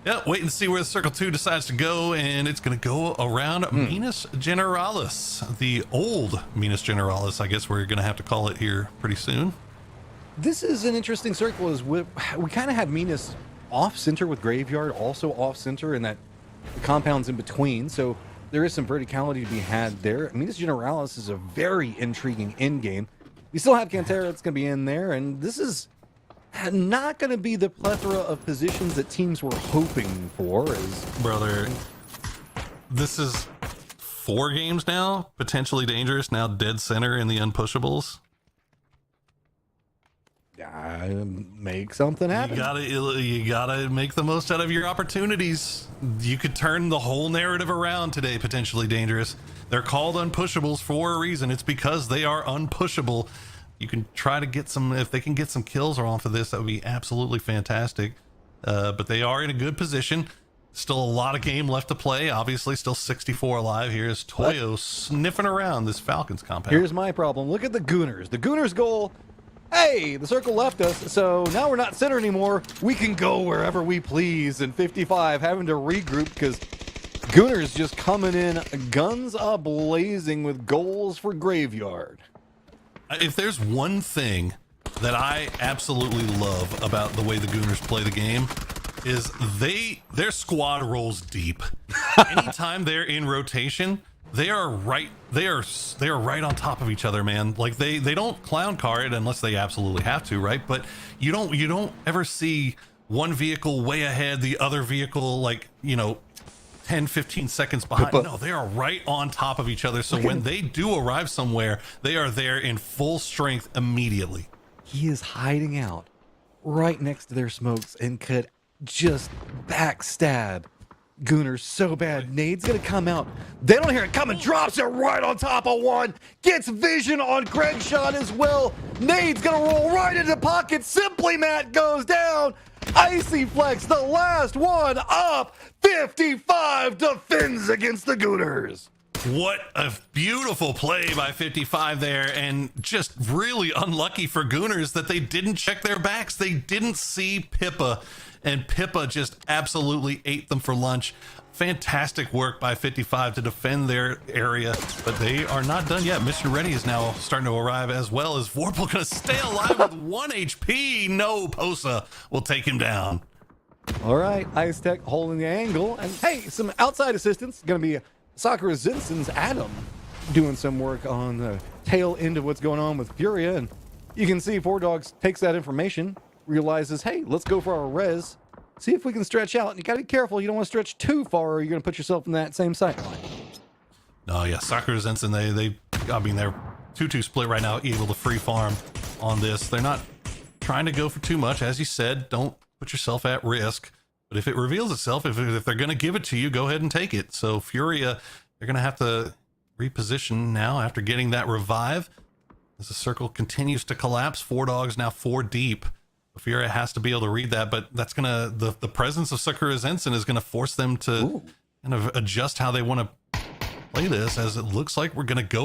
Yeah, wait and see where the Circle 2 decides to go, and it's going to go around Minas Generalis, the old Minas Generalis, I guess we're going to have to call it here pretty soon. This is an interesting circle, as we kind of have Minas off-center with Graveyard, also off-center, and that the compounds in between, so there is some verticality to be had there. Minas Generalis is a very intriguing endgame. We still have Cantera that's going to be in there, and this is not going to be the plethora of positions that teams were hoping for. Brother, this is 4 games now, potentially dangerous, now dead center in the unpushables. Make something happen. You gotta make the most out of your opportunities. You could turn the whole narrative around today, potentially dangerous. They're called unpushables for a reason. It's because they are unpushable. You can try to get some, if they can get some kills off of this, that would be absolutely fantastic. But they are in a good position. Still a lot of game left to play. Obviously, still 64 alive. Here's Toyo sniffing around this Falcons compound. Here's my problem. Look at the Gooners. The Gooners' goal, hey, the circle left us, so now we're not center anymore. We can go wherever we please. And 55 having to regroup because Gooners just coming in guns a-blazing with goals for Graveyard. If there's one thing that I absolutely love about the way the Gooners play the game, is their squad rolls deep. Anytime they're in rotation, they are right on top of each other, man. Like they don't clown car it unless they absolutely have to, right? But you don't ever see one vehicle way ahead, the other vehicle like 10-15 seconds behind. No, they are right on top of each other. So when they do arrive somewhere, they are there in full strength immediately. He is hiding out right next to their smokes and could just backstab Gooners so bad. Nade's gonna come out. They don't hear it coming. Drops it right on top of one. Gets vision on Greg shot as well. Nade's gonna roll right into the pocket. Simply Matt goes down. Icy Flex, the last one up. 55 defends against the Gooners. What a beautiful play by 55 there, and just really unlucky for Gooners that they didn't check their backs. They didn't see Pippa, and Pippa just absolutely ate them for lunch. Fantastic work by 55 to defend their area, but they are not done yet. Mission Ready is now starting to arrive, as well as Vorpal gonna stay alive with 1 HP. No, Posa will take him down. All right, Ice Tech holding the angle, and hey, some outside assistance. Gonna be Sakura Zinson's Adam doing some work on the tail end of what's going on with Furia, and you can see Four Dogs takes that information, realizes, hey, let's go for our res, see if we can stretch out. And you gotta be careful, you don't want to stretch too far or you're gonna put yourself in that same sight line. Oh yeah, Sakura Zenson, they're 2-2 split right now, able to free farm on this. They're not trying to go for too much. As you said, don't put yourself at risk. But if it reveals itself, if they're going to give it to you, go ahead and take it. So Furia, they're going to have to reposition now after getting that revive. As the circle continues to collapse, Four Dogs now 4 deep. Furia has to be able to read that, but that's going to, the presence of Sakura Zenson is going to force them to kind of adjust how they want to play this, as it looks like we're going to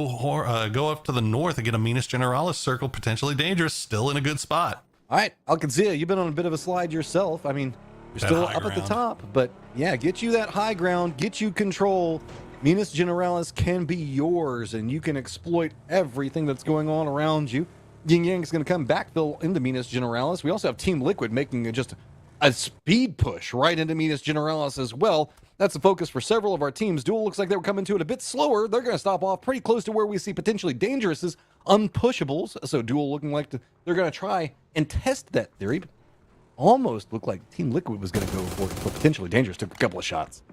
go up to the north and get a Minas Generalis circle, potentially dangerous, still in a good spot. All right, Alcazia, you've been on a bit of a slide yourself. I mean, you're still up at the top, but yeah, get you that high ground, get you control. Minas Generalis can be yours, and you can exploit everything that's going on around you. Yin Yang is going to come backfill into Minas Generalis. We also have Team Liquid making just a speed push right into Minas Generalis as well. That's the focus for several of our teams. Duel looks like they were coming to it a bit slower. They're going to stop off pretty close to where we see potentially dangerous as unpushables. So Duel looking like they're going to try and test that theory. Almost looked like Team Liquid was going to go for potentially dangerous. Took a couple of shots.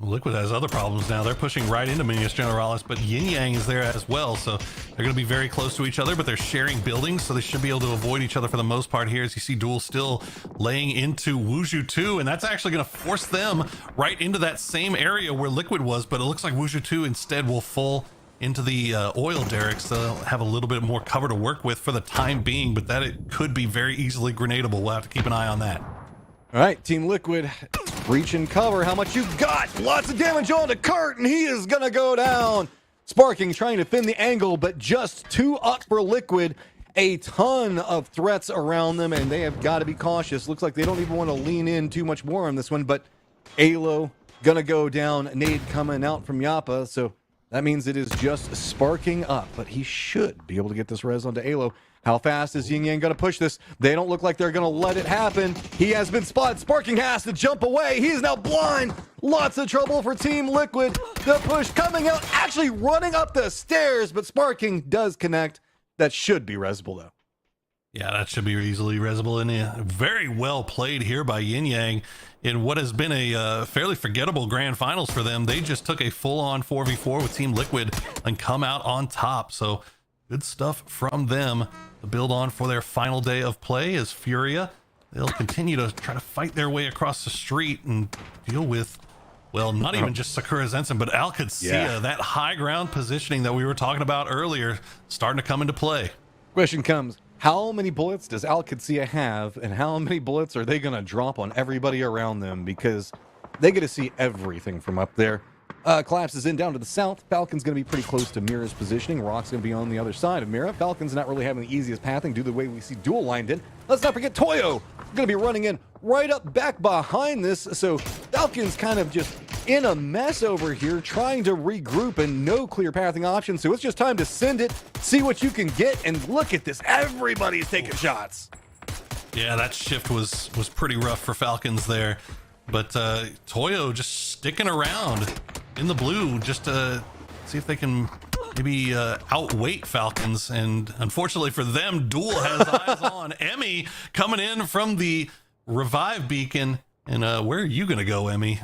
Liquid has other problems now. They're pushing right into Minas Generalis, but Yin Yang is there as well, so they're going to be very close to each other, but they're sharing buildings, so they should be able to avoid each other for the most part here. As you see, Duel still laying into Wuju 2, and that's actually going to force them right into that same area where Liquid was, but it looks like Wuju 2 instead will fall into the oil derricks, so they'll have a little bit more cover to work with for the time being, but that it could be very easily grenadable. We'll have to keep an eye on that. All right, Team Liquid, breach and cover. How much you got? Lots of damage on to Kurt, and he is going to go down. Sparking trying to fin the angle, but just 2 up for Liquid. A ton of threats around them, and they have got to be cautious. Looks like they don't even want to lean in too much more on this one, but Alo going to go down. Nade coming out from Yappa, so that means it is just sparking up, but he should be able to get this res onto Alo. How fast is Yin Yang going to push this? They don't look like they're going to let it happen. He has been spotted. Sparking has to jump away. He is now blind. Lots of trouble for Team Liquid. The push coming out, actually running up the stairs, but Sparking does connect. That should be resable, though. Yeah, that should be easily resable, and very well played here by Yin Yang in what has been a fairly forgettable grand finals for them. They just took a full-on 4v4 with Team Liquid and come out on top, so good stuff from them to build on for their final day of play. As Furia, they'll continue to try to fight their way across the street and deal with, well, not even just Sakura Zenson, but Alcadzia. That high ground positioning that we were talking about earlier starting to come into play. Question comes, how many bullets does Alcadzia have, and how many bullets are they going to drop on everybody around them? Because they get to see everything from up there. Collapse is in down to the south. Falcon's going to be pretty close to Mira's positioning. Rock's going to be on the other side of Mira. Falcon's not really having the easiest pathing due to the way we see Duel lined in. Let's not forget Toyo going to be running in right up back behind this. So Falcon's kind of just in a mess over here, trying to regroup and no clear pathing options. So it's just time to send it, see what you can get, and look at this. Everybody's taking shots. Yeah, that shift was pretty rough for Falcons there. But Toyo just sticking around in the blue just to see if they can maybe outweight Falcons. And unfortunately for them, Duel has eyes on Emmy coming in from the revive beacon. And where are you going to go, Emmy?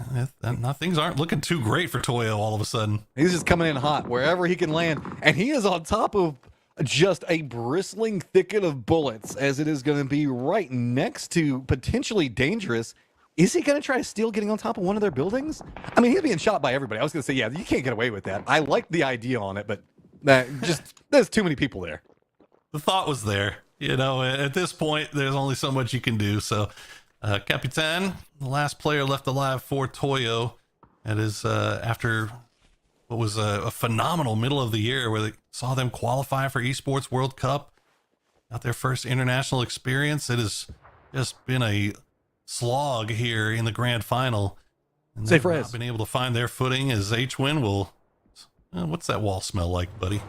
Things aren't looking too great for Toyo all of a sudden. He's just coming in hot wherever he can land. And he is on top of just a bristling thicket of bullets, as it is going to be right next to potentially dangerous. Is he going to try to steal getting on top of one of their buildings? I mean, he's being shot by everybody. I was going to say, yeah, you can't get away with that. I like the idea on it, but there's too many people there. The thought was there. You know, at this point, there's only so much you can do. So, Capitan, the last player left alive for Toyo. That is after what was a phenomenal middle of the year where they saw them qualify for Esports World Cup. Got their first international experience. It has just been a slog here in the grand final, and they've not been able to find their footing. As H-Win will what's that wall smell like, buddy?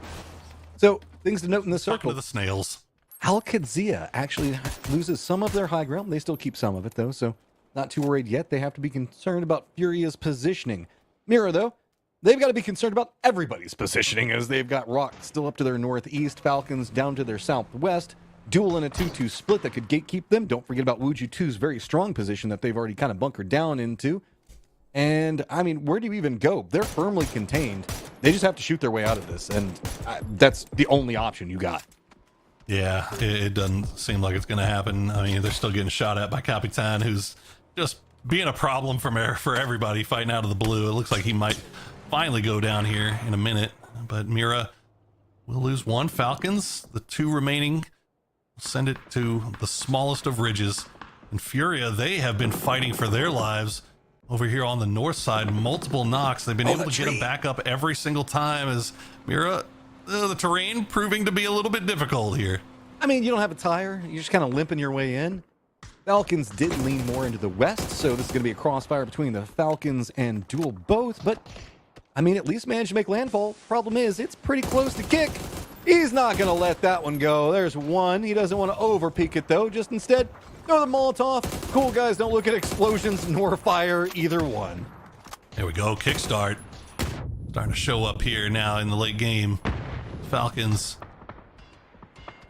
So things to note in this circle. To the snails. Alcadzia actually loses some of their high ground. They still keep some of it though, so not too worried yet. They have to be concerned about Furia's positioning. Mira though, they've got to be concerned about everybody's positioning, as they've got Rock still up to their northeast, Falcons down to their southwest. Duel in a 2-2 split that could gatekeep them. Don't forget about Wuju 2's very strong position that they've already kind of bunkered down into. And, I mean, where do you even go? They're firmly contained. They just have to shoot their way out of this, and that's the only option you got. Yeah, it doesn't seem like it's going to happen. I mean, they're still getting shot at by Capitan, who's just being a problem for everybody fighting out of the blue. It looks like he might finally go down here in a minute, but Mira will lose one. Falcons, the two remaining, send it to the smallest of ridges. And Furia, they have been fighting for their lives over here on the north side. Multiple knocks. They've been able to get them back up every single time, as Mira, the terrain proving to be a little bit difficult here. I mean, you don't have a tire. You're just kind of limping your way in. Falcons did lean more into the west, so this is going to be a crossfire between the Falcons and Duel both. But, I mean, at least managed to make landfall. Problem is, it's pretty close to kick. He's not going to let that one go. There's one. He doesn't want to over-peek it, though. Just instead, throw the Molotov. Cool guys don't look at explosions nor fire, either one. There we go. Kickstart. Starting to show up here now in the late game. Falcons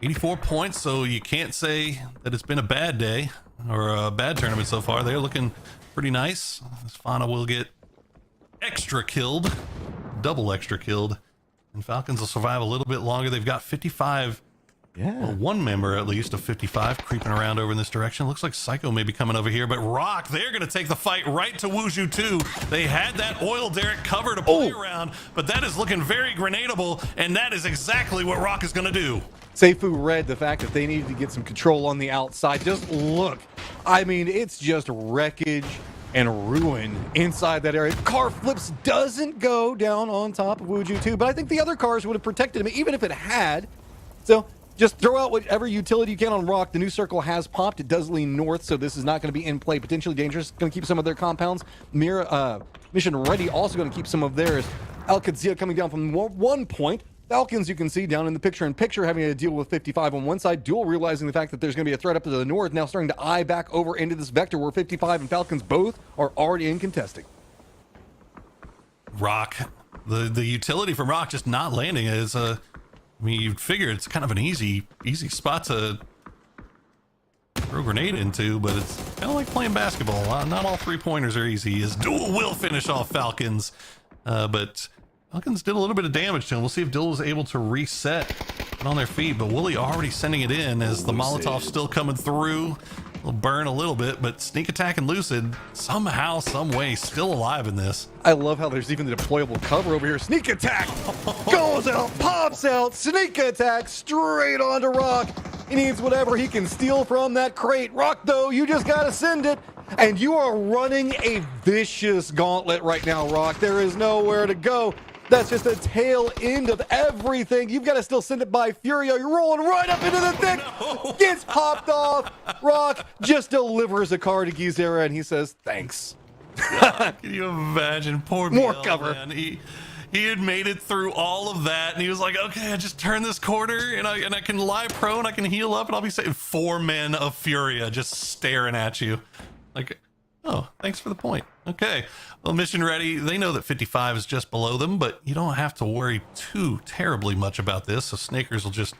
84 points, so you can't say that it's been a bad day or a bad tournament so far. They're looking pretty nice. Fauna will get extra killed, double extra killed, and Falcons will survive a little bit longer. They've got 55. Well, one member at least of 55 creeping around over in this direction. Looks like Psycho may be coming over here, but Rock, they're going to take the fight right to Wuzhu 2. They had that oil derrick cover to play around, but that is looking very grenadable, and that is exactly what Rock is going to do. Seifu read the fact that they needed to get some control on the outside. Just look. I mean, it's just wreckage and ruin inside that area. Car flips doesn't go down on top of Wuzhu 2, but I think the other cars would have protected him even if it had. So just throw out whatever utility you can on Rock. The new circle has popped. It does lean north, so this is not going to be in play. Potentially dangerous. Going to keep some of their compounds. Mission Ready also going to keep some of theirs. Al-Qadsia coming down from 1 point. Falcons, you can see down in the picture-in-picture, having to deal with 55 on one side. Duel realizing the fact that there's going to be a threat up to the north, now starting to eye back over into this vector where 55 and Falcons both are already in contesting. Rock, the utility from Rock just not landing is I mean, you'd figure it's kind of an easy spot to throw a grenade into, but it's kind of like playing basketball. Not all three-pointers are easy. As Duel will finish off Falcons, but Falcons did a little bit of damage to him. We'll see if Duel is able to reset on their feet, but Wooly already sending it in as the Molotov's still coming through. Will burn a little bit, but Sneak Attack and Lucid somehow, some way, still alive in this. I love how there's even the deployable cover over here. Sneak Attack goes out, pops out, Sneak Attack straight onto Rock. He needs whatever he can steal from that crate. Rock, though, you just gotta send it. And you are running a vicious gauntlet right now, Rock. There is nowhere to go. That's just the tail end of everything. You've got to still send it by Furio. You're rolling right up into the thick. No. Gets popped off. Rock just delivers a car to Gizera, and he says, thanks. Can you imagine? Poor More BL, cover. Man. He had made it through all of that, and he was like, okay, I just turn this corner, and I can lie prone, I can heal up, and I'll be saying 4 men of Furia just staring at you. Like, oh, thanks for the point. Okay. Well, Mission Ready, they know that 55 is just below them, but you don't have to worry too terribly much about this. So Snakers will just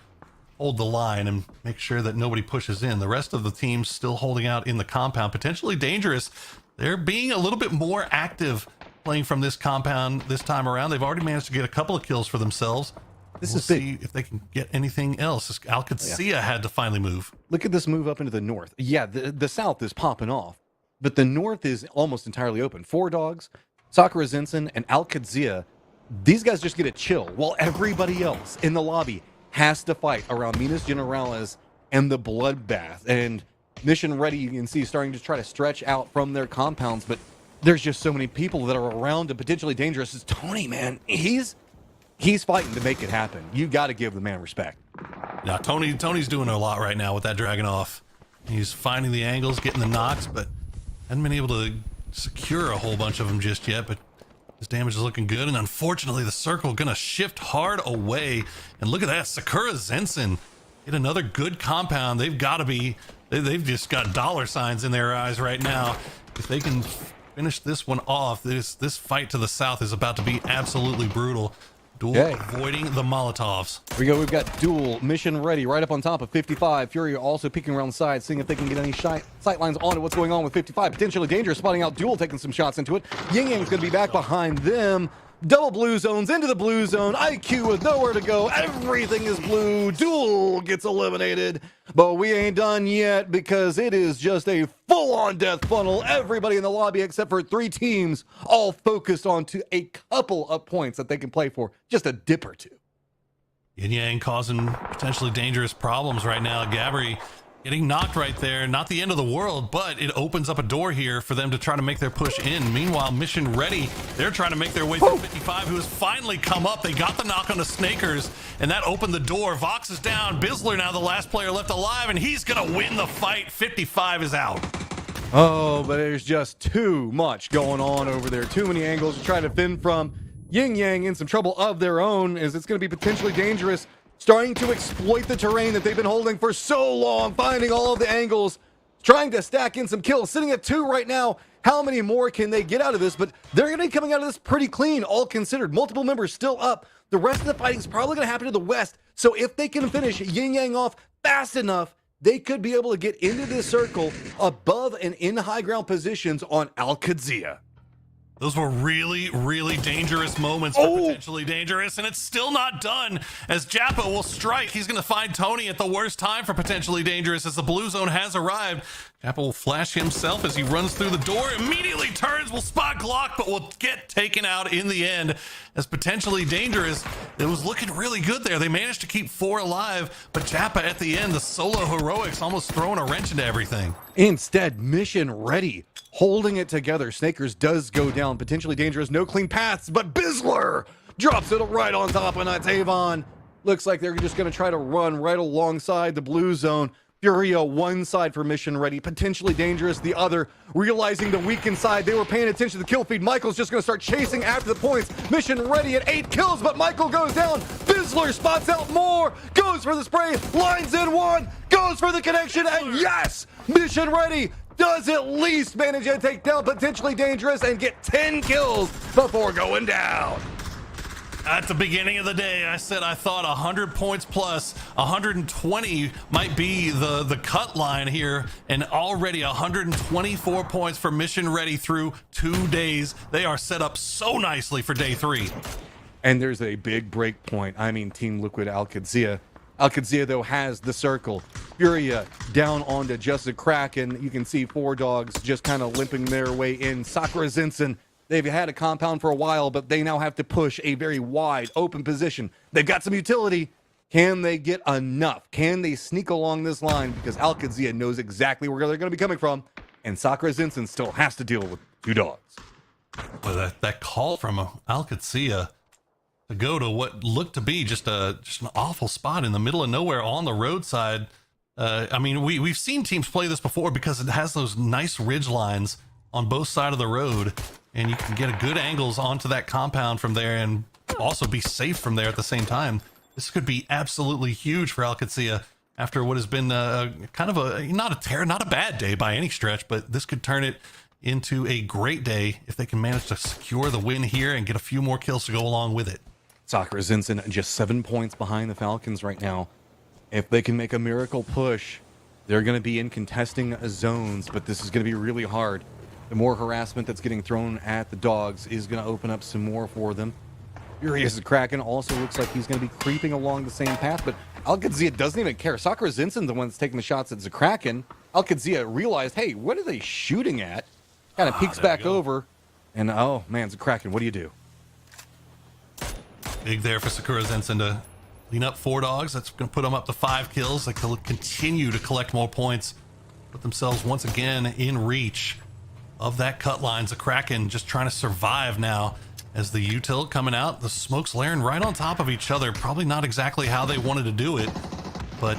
hold the line and make sure that nobody pushes in. The rest of the team's still holding out in the compound, potentially dangerous. They're being a little bit more active playing from this compound this time around. They've already managed to get a couple of kills for themselves. We'll see if they can get anything else. Al-Qadsia had to finally move. Look at this move up into the north. Yeah, the south is popping off, but the north is almost entirely open. 4 Dogs, Sakura Zensen, and Al-Qadsia, these guys just get a chill while everybody else in the lobby has to fight around Minas Generalis and the Bloodbath. And Mission Ready, you can see, starting to try to stretch out from their compounds, but there's just so many people that are around and potentially dangerous. It's Tony, man. He's fighting to make it happen. You got to give the man respect. Yeah, Tony's doing a lot right now with that Dragunov. He's finding the angles, getting the knocks, but hasn't been able to secure a whole bunch of them just yet. But his damage is looking good, and unfortunately the circle gonna shift hard away. And look at that, Sakura Zensen get another good compound. They've got to be, they've just got dollar signs in their eyes right now. If they can finish this one off, this fight to the south is about to be absolutely brutal. Duel avoiding the Molotovs. Here we go. We've got Duel, Mission Ready, right up on top of 55. Fury also peeking around the side, seeing if they can get any sight lines onto what's going on with 55. Potentially dangerous, spotting out Duel, taking some shots into it. Ying Yang's going to be back behind them. Double blue zones into the blue zone. IQ with nowhere to go. Everything is blue. Duel gets eliminated. But we ain't done yet because it is just a full-on death funnel. Everybody in the lobby except for 3 teams all focused on to a couple of points that they can play for. Just a dip or 2. Yin Yang causing potentially dangerous problems right now. Gabri getting knocked right there. Not the end of the world, but it opens up a door here for them to try to make their push in. Meanwhile, Mission Ready, they're trying to make their way through 55, who has finally come up. They got the knock on the Snakers, and that opened the door. Vox is down. Bizzler now the last player left alive, and he's going to win the fight. 55 is out. Oh, but there's just too much going on over there. Too many angles to try to fend from. Yin Yang in some trouble of their own, as it's going to be potentially dangerous. Starting to exploit the terrain that they've been holding for so long, finding all of the angles, trying to stack in some kills, sitting at 2 right now. How many more can they get out of this? But they're going to be coming out of this pretty clean, all considered. Multiple members still up. The rest of the fighting is probably going to happen to the west. So if they can finish Yin Yang off fast enough, they could be able to get into this circle above and in high ground positions on Al Qadsia. Those were really, really dangerous moments for potentially dangerous, and it's still not done as Jappa will strike. He's going to find Tony at the worst time for potentially dangerous as the blue zone has arrived. Jappa will flash himself as he runs through the door, immediately turns, will spot Glock, but will get taken out in the end as potentially dangerous. It was looking really good there. They managed to keep 4 alive, but Jappa at the end, the solo heroics almost throwing a wrench into everything. Instead, mission ready. Holding it together. Snakers does go down. Potentially dangerous. No clean paths, but Bizzler drops it right on top of Avon. Looks like they're just going to try to run right alongside the blue zone. Furia one side for mission ready. Potentially dangerous the other. Realizing the weakened side. They were paying attention to the kill feed. Michael's just going to start chasing after the points. Mission ready at 8 kills, but Michael goes down. Bizzler spots out more. Goes for the spray. Lines in one. Goes for the connection. And yes! Mission ready does at least manage to take down potentially dangerous and get 10 kills before going down. At the beginning of the day, I said I thought 100 points plus 120 might be the cut line here, and already 124 points for mission ready through 2 days. They are set up so nicely for day 3. And there's a big break point. I mean, Team Liquid Al Qadsia. Al Qadsia, though, has the circle. Furia down onto just a Kraken. You can see 4 dogs just kind of limping their way in. Sakura Zinsen, they've had a compound for a while, but they now have to push a very wide, open position. They've got some utility. Can they get enough? Can they sneak along this line? Because Al Qadsia knows exactly where they're going to be coming from, and Sakura Zinsen still has to deal with 2 dogs. Well, that call from Al Qadsia to go to what looked to be just an awful spot in the middle of nowhere on the roadside. I mean, we've seen teams play this before because it has those nice ridge lines on both sides of the road, and you can get a good angles onto that compound from there and also be safe from there at the same time. This could be absolutely huge for Al Qadsia after what has been kind of not a bad day by any stretch, but this could turn it into a great day if they can manage to secure the win here and get a few more kills to go along with it. Sakura Zinsen just 7 points behind the Falcons right now. If they can make a miracle push, they're going to be in contesting zones, but this is going to be really hard. The more harassment that's getting thrown at the dogs is going to open up some more for them. Furious Kraken also looks like he's going to be creeping along the same path, but Al Qadsia doesn't even care. Sakura Zinsen, the one that's taking the shots at Kraken. Al Qadsia realized, hey, what are they shooting at? Kind of peeks back over, and oh man, Kraken, what do you do? Big there for Sakura Zinsen to clean up 4 dogs. That's going to put them up to 5 kills. They can continue to collect more points, put themselves once again in reach of that cut line. Kraken just trying to survive now as the util coming out. The smoke's layering right on top of each other. Probably not exactly how they wanted to do it, but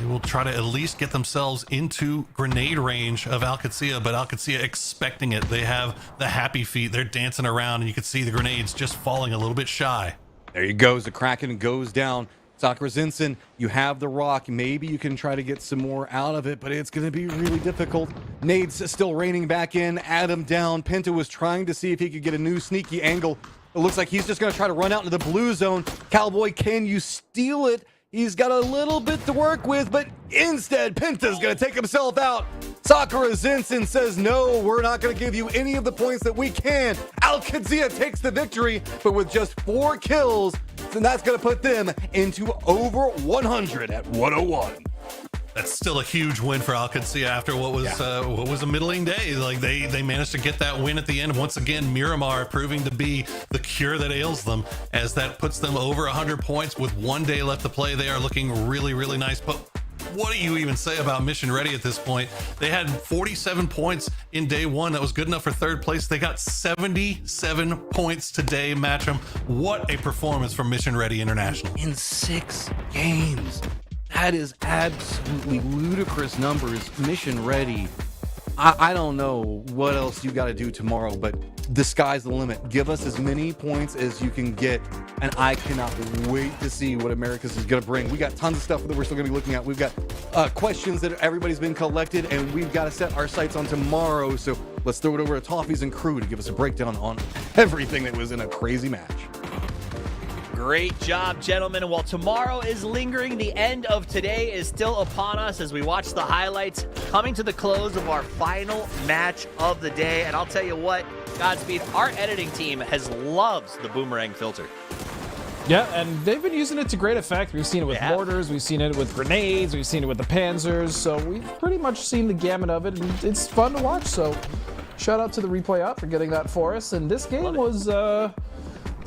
they will try to at least get themselves into grenade range of Al Qadsia, but Al Qadsia expecting it. They have the happy feet. They're dancing around, and you can see the grenades just falling a little bit shy. There you go. The Kraken goes down. Sakura Zinsen, you have the rock. Maybe you can try to get some more out of it, but it's going to be really difficult. Nades still raining back in. Adam down. Penta was trying to see if he could get a new sneaky angle. It looks like he's just going to try to run out into the blue zone. Cowboy, can you steal it? He's got a little bit to work with, but instead, Penta's going to take himself out. Sakura Zinsen says, no, we're not going to give you any of the points that we can. Al Qadsia takes the victory, but with just 4 kills, then that's going to put them into over 100 at 101. That's still a huge win for Al Qadsia after what was a middling day. Like they managed to get that win at the end. Once again, Miramar proving to be the cure that ails them, as that puts them over 100 points with 1 day left to play. They are looking really, really nice. But what do you even say about Mission Ready at this point? They had 47 points in day 1. That was good enough for 3rd place. They got 77 points today. Match'em. What a performance from Mission Ready International. In 6 games. That is absolutely ludicrous numbers. Mission Ready. I don't know what else you got to do tomorrow, but the sky's the limit. Give us as many points as you can get, and I cannot wait to see what Americas is going to bring. We got tons of stuff that we're still going to be looking at. We've got questions that everybody's been collected, and we've got to set our sights on tomorrow. So let's throw it over to Toffees and crew to give us a breakdown on everything that was in a crazy match. Great job, gentlemen. And while tomorrow is lingering, the end of today is still upon us as we watch the highlights coming to the close of our final match of the day. And I'll tell you what, Godspeed, our editing team loves the boomerang filter. Yeah, and they've been using it to great effect. We've seen it with mortars, we've seen it with grenades, we've seen it with the panzers. So we've pretty much seen the gamut of it, and it's fun to watch. So shout out to the replay up for getting that for us. And this game was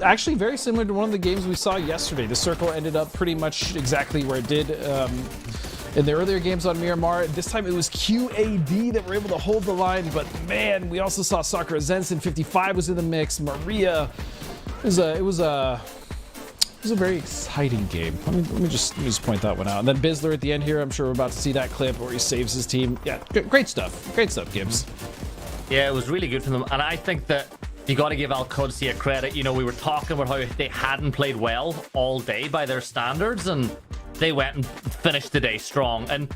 actually very similar to one of the games we saw yesterday. The circle ended up pretty much exactly where it did in the earlier games on Miramar. This time it was QAD that were able to hold the line, but man, we also saw Sakura Zensen 55 was in the mix. Maria, it was a very exciting game. Let me just point that one out. And then Bizzler at the end here, I'm sure we're about to see that clip where he saves his team. Yeah, great stuff. Great stuff, Gibbs. Yeah, it was really good from them, and I think that you got to give Al Qudsi a credit. You know, we were talking about how they hadn't played well all day by their standards, and they went and finished the day strong. And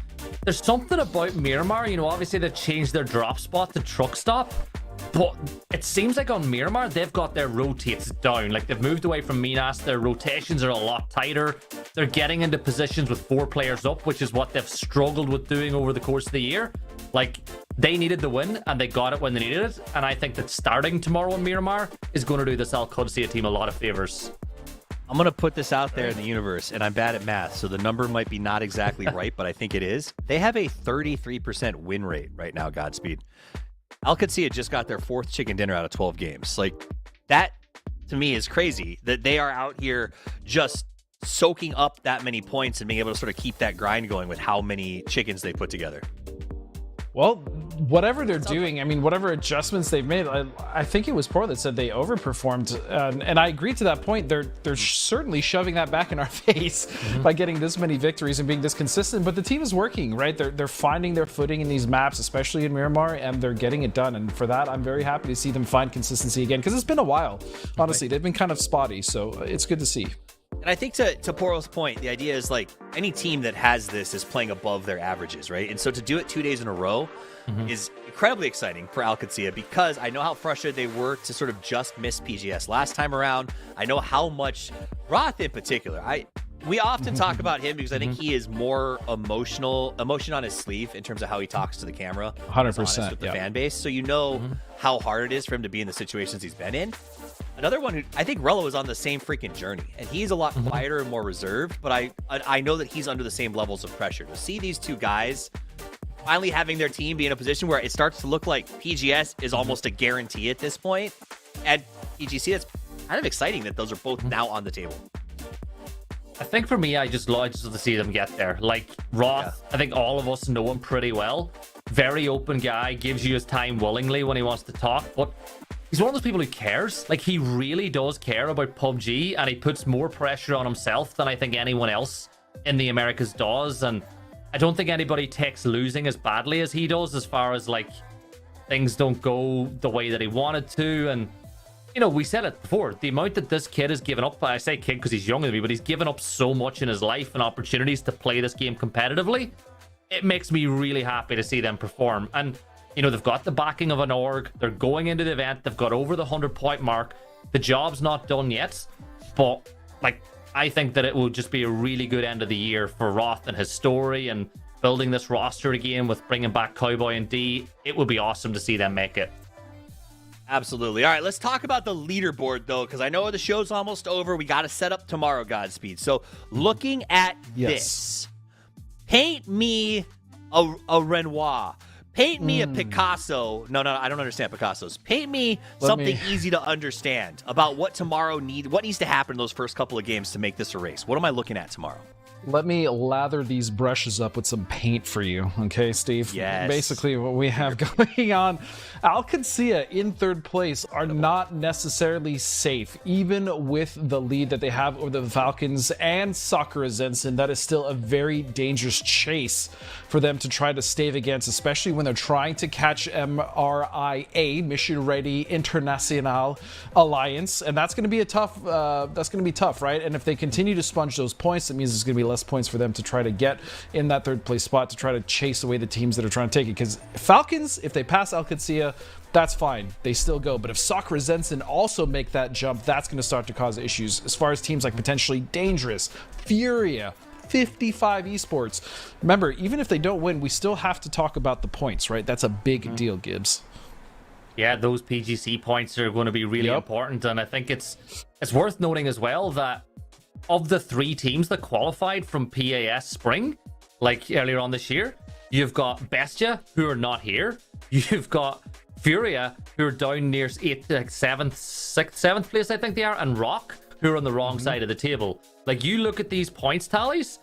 there's something about Miramar, you know, obviously they changed their drop spot to truck stop, but it seems like on Miramar, they've got their rotates down. Like, they've moved away from Minas. Their rotations are a lot tighter. They're getting into positions with 4 players up, which is what they've struggled with doing over the course of the year. Like, they needed the win, and they got it when they needed it. And I think that starting tomorrow in Miramar is going to do this Al Qudsi team a lot of favors. I'm going to put this out there in the universe, and I'm bad at math, so the number might be not exactly right, but I think it is. They have a 33% win rate right now, Godspeed. Al Qudsi just got their 4th chicken dinner out of 12 games. Like, that, to me, is crazy that they are out here just soaking up that many points and being able to sort of keep that grind going with how many chickens they put together. Well, whatever they're doing, I mean, whatever adjustments they've made, I think it was Poor that said they overperformed, and I agree to that point. They're certainly shoving that back in our face by getting this many victories and being this consistent. But the team is working, right? They're finding their footing in these maps, especially in Miramar, and they're getting it done. And for that, I'm very happy to see them find consistency again, because it's been a while. Honestly, they've been kind of spotty, so it's good to see. And I think to Poro's point, the idea is like any team that has this is playing above their averages, right? And so to do it 2 days in a row is incredibly exciting for Al Qudsi, because I know how frustrated they were to sort of just miss PGS last time around. I know how much Roth in particular. We often talk about him because I think he is more emotion on his sleeve in terms of how he talks to the camera. 100% with the fan base. So you know how hard it is for him to be in the situations he's been in. Another one who I think Rello is on the same freaking journey, and he's a lot quieter and more reserved, but I know that he's under the same levels of pressure. To see these two guys finally having their team be in a position where it starts to look like PGS is almost a guarantee at this point, and PGC, it's kind of exciting that those are both now on the table. I think for me, I just love to see them get there. Like, Roth, I think all of us know him pretty well. Very open guy, gives you his time willingly when he wants to talk, but he's one of those people who cares. Like, he really does care about PUBG, and he puts more pressure on himself than I think anyone else in the Americas does. And I don't think anybody takes losing as badly as he does, as far as, like, things don't go the way that he wanted to. And, you know, we said it before, the amount that this kid has given up, I say kid because he's younger than me, but he's given up so much in his life and opportunities to play this game competitively. It makes me really happy to see them perform. And, you know, they've got the backing of an org. They're going into the event. They've got over the 100-point mark. The job's not done yet, but, like, I think that it will just be a really good end of the year for Roth and his story, and building this roster again with bringing back Cowboy and D. It would be awesome to see them make it. Absolutely. All right, let's talk about the leaderboard, though, because I know the show's almost over. We got to set up tomorrow, Godspeed. So looking at this, paint me a Renoir. Paint me a Picasso. No, I don't understand Picassos. Paint me something easy to understand about what tomorrow what needs to happen in those first couple of games to make this a race. What am I looking at tomorrow? Let me lather these brushes up with some paint for you, okay, Steve? Yes. Basically, what we have going on, Alcancia in third place are not necessarily safe, even with the lead that they have over the Falcons and Sakura Zenson. That is still a very dangerous chase for them to try to stave against, especially when they're trying to catch MRIA, Mission Ready International Alliance, and that's going to be a tough. That's going to be tough, right? And if they continue to sponge those points, it means there's going to be less points for them to try to get in that third place spot to try to chase away the teams that are trying to take it. Because Falcons, if they pass Alcancia, that's fine. They still go. But if Sakura Zenson also make that jump, that's going to start to cause issues. As far as teams like potentially Dangerous, Furia, 55 Esports. Remember, even if they don't win, we still have to talk about the points, right? That's a big deal, Gibbs. Yeah, those PGC points are going to be really important. And I think it's worth noting as well that of the 3 teams that qualified from PAS Spring, like earlier on this year, you've got Bestia, who are not here. You've got Furia, who are down near 7th place, I think they are, and Rock, who are on the wrong side of the table. Like, you look at these points tallies,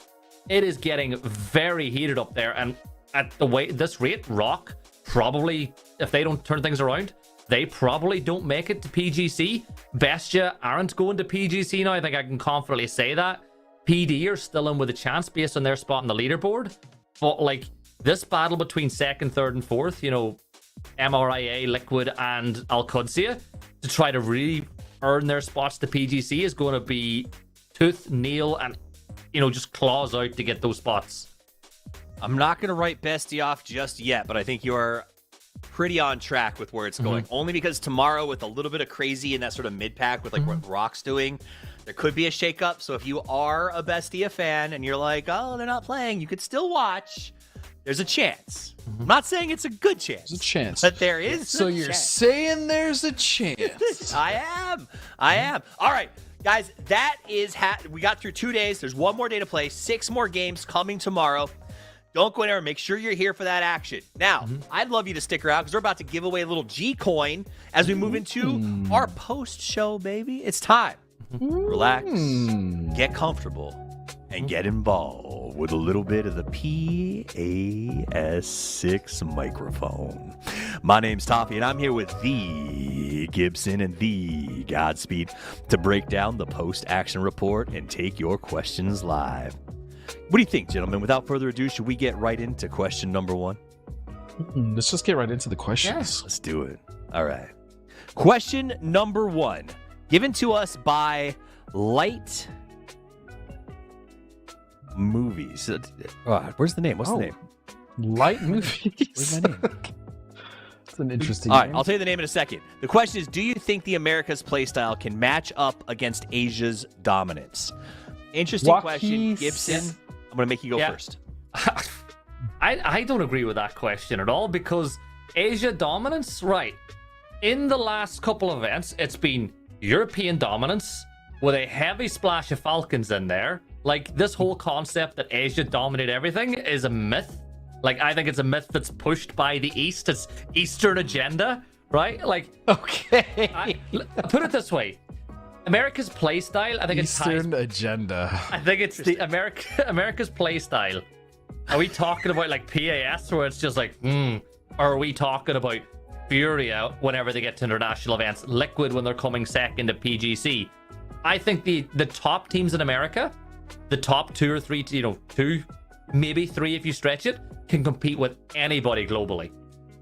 it is getting very heated up there. And at the way this rate, Rock probably, if they don't turn things around, they probably don't make it to PGC. Bestia aren't going to PGC now. I think I can confidently say that. PD are still in with a chance based on their spot on the leaderboard. But, like, this battle between 2nd, 3rd, and 4th, you know, MRIA, Liquid, and Alcancia, to try to really earn their spots to PGC is going to be tooth, nail, and, you know, just claws out to get those spots. I'm not going to write Bestie off just yet, but I think you are pretty on track with where it's going. Only because tomorrow, with a little bit of crazy in that sort of mid-pack with like what Rock's doing, there could be a shakeup. So if you are a Bestia fan and you're like, oh, they're not playing, you could still watch. There's a chance. I'm not saying it's a good chance. There's a chance. But there is So you're chance. saying there's a chance. I am. All right, guys, that is we got through 2 days. There's one more day to play. 6 more games coming tomorrow. Don't go anywhere. Make sure you're here for that action. Now, I'd love you to stick around because we're about to give away a little G-Coin as we move into our post-show, baby. It's time. Relax, get comfortable, and get involved with a little bit of the PAS6 microphone. My name's Toffee, and I'm here with the Gibson and the Godspeed to break down the post-action report and take your questions live. What do you think, gentlemen? Without further ado, should we get right into question number 1? Let's just get right into the questions. Yes. Let's do it. All right. Question number 1, given to us by Light Movies. Where's the name? What's the name? Light Movies. Where's my name? It's an interesting All right, name. I'll tell you the name in a second. The question is, do you think the Americas playstyle can match up against Asia's dominance? Interesting question, Gibson. I'm going to make you go first. I don't agree with that question at all, because Asia dominance, right? In the last couple of events, it's been European dominance with a heavy splash of Falcons in there. Like, this whole concept that Asia dominate everything is a myth. Like, I think it's a myth that's pushed by the East. It's Eastern agenda, right? Like, okay. Put it this way. America's playstyle, I think Eastern agenda. I think it's the America's playstyle. Are we talking about like PAS, where it's just like, or are we talking about Furia whenever they get to international events, Liquid when they're coming second to PGC? I think the top teams in America, the top 2 or 3, 2, maybe 3 if you stretch it, can compete with anybody globally.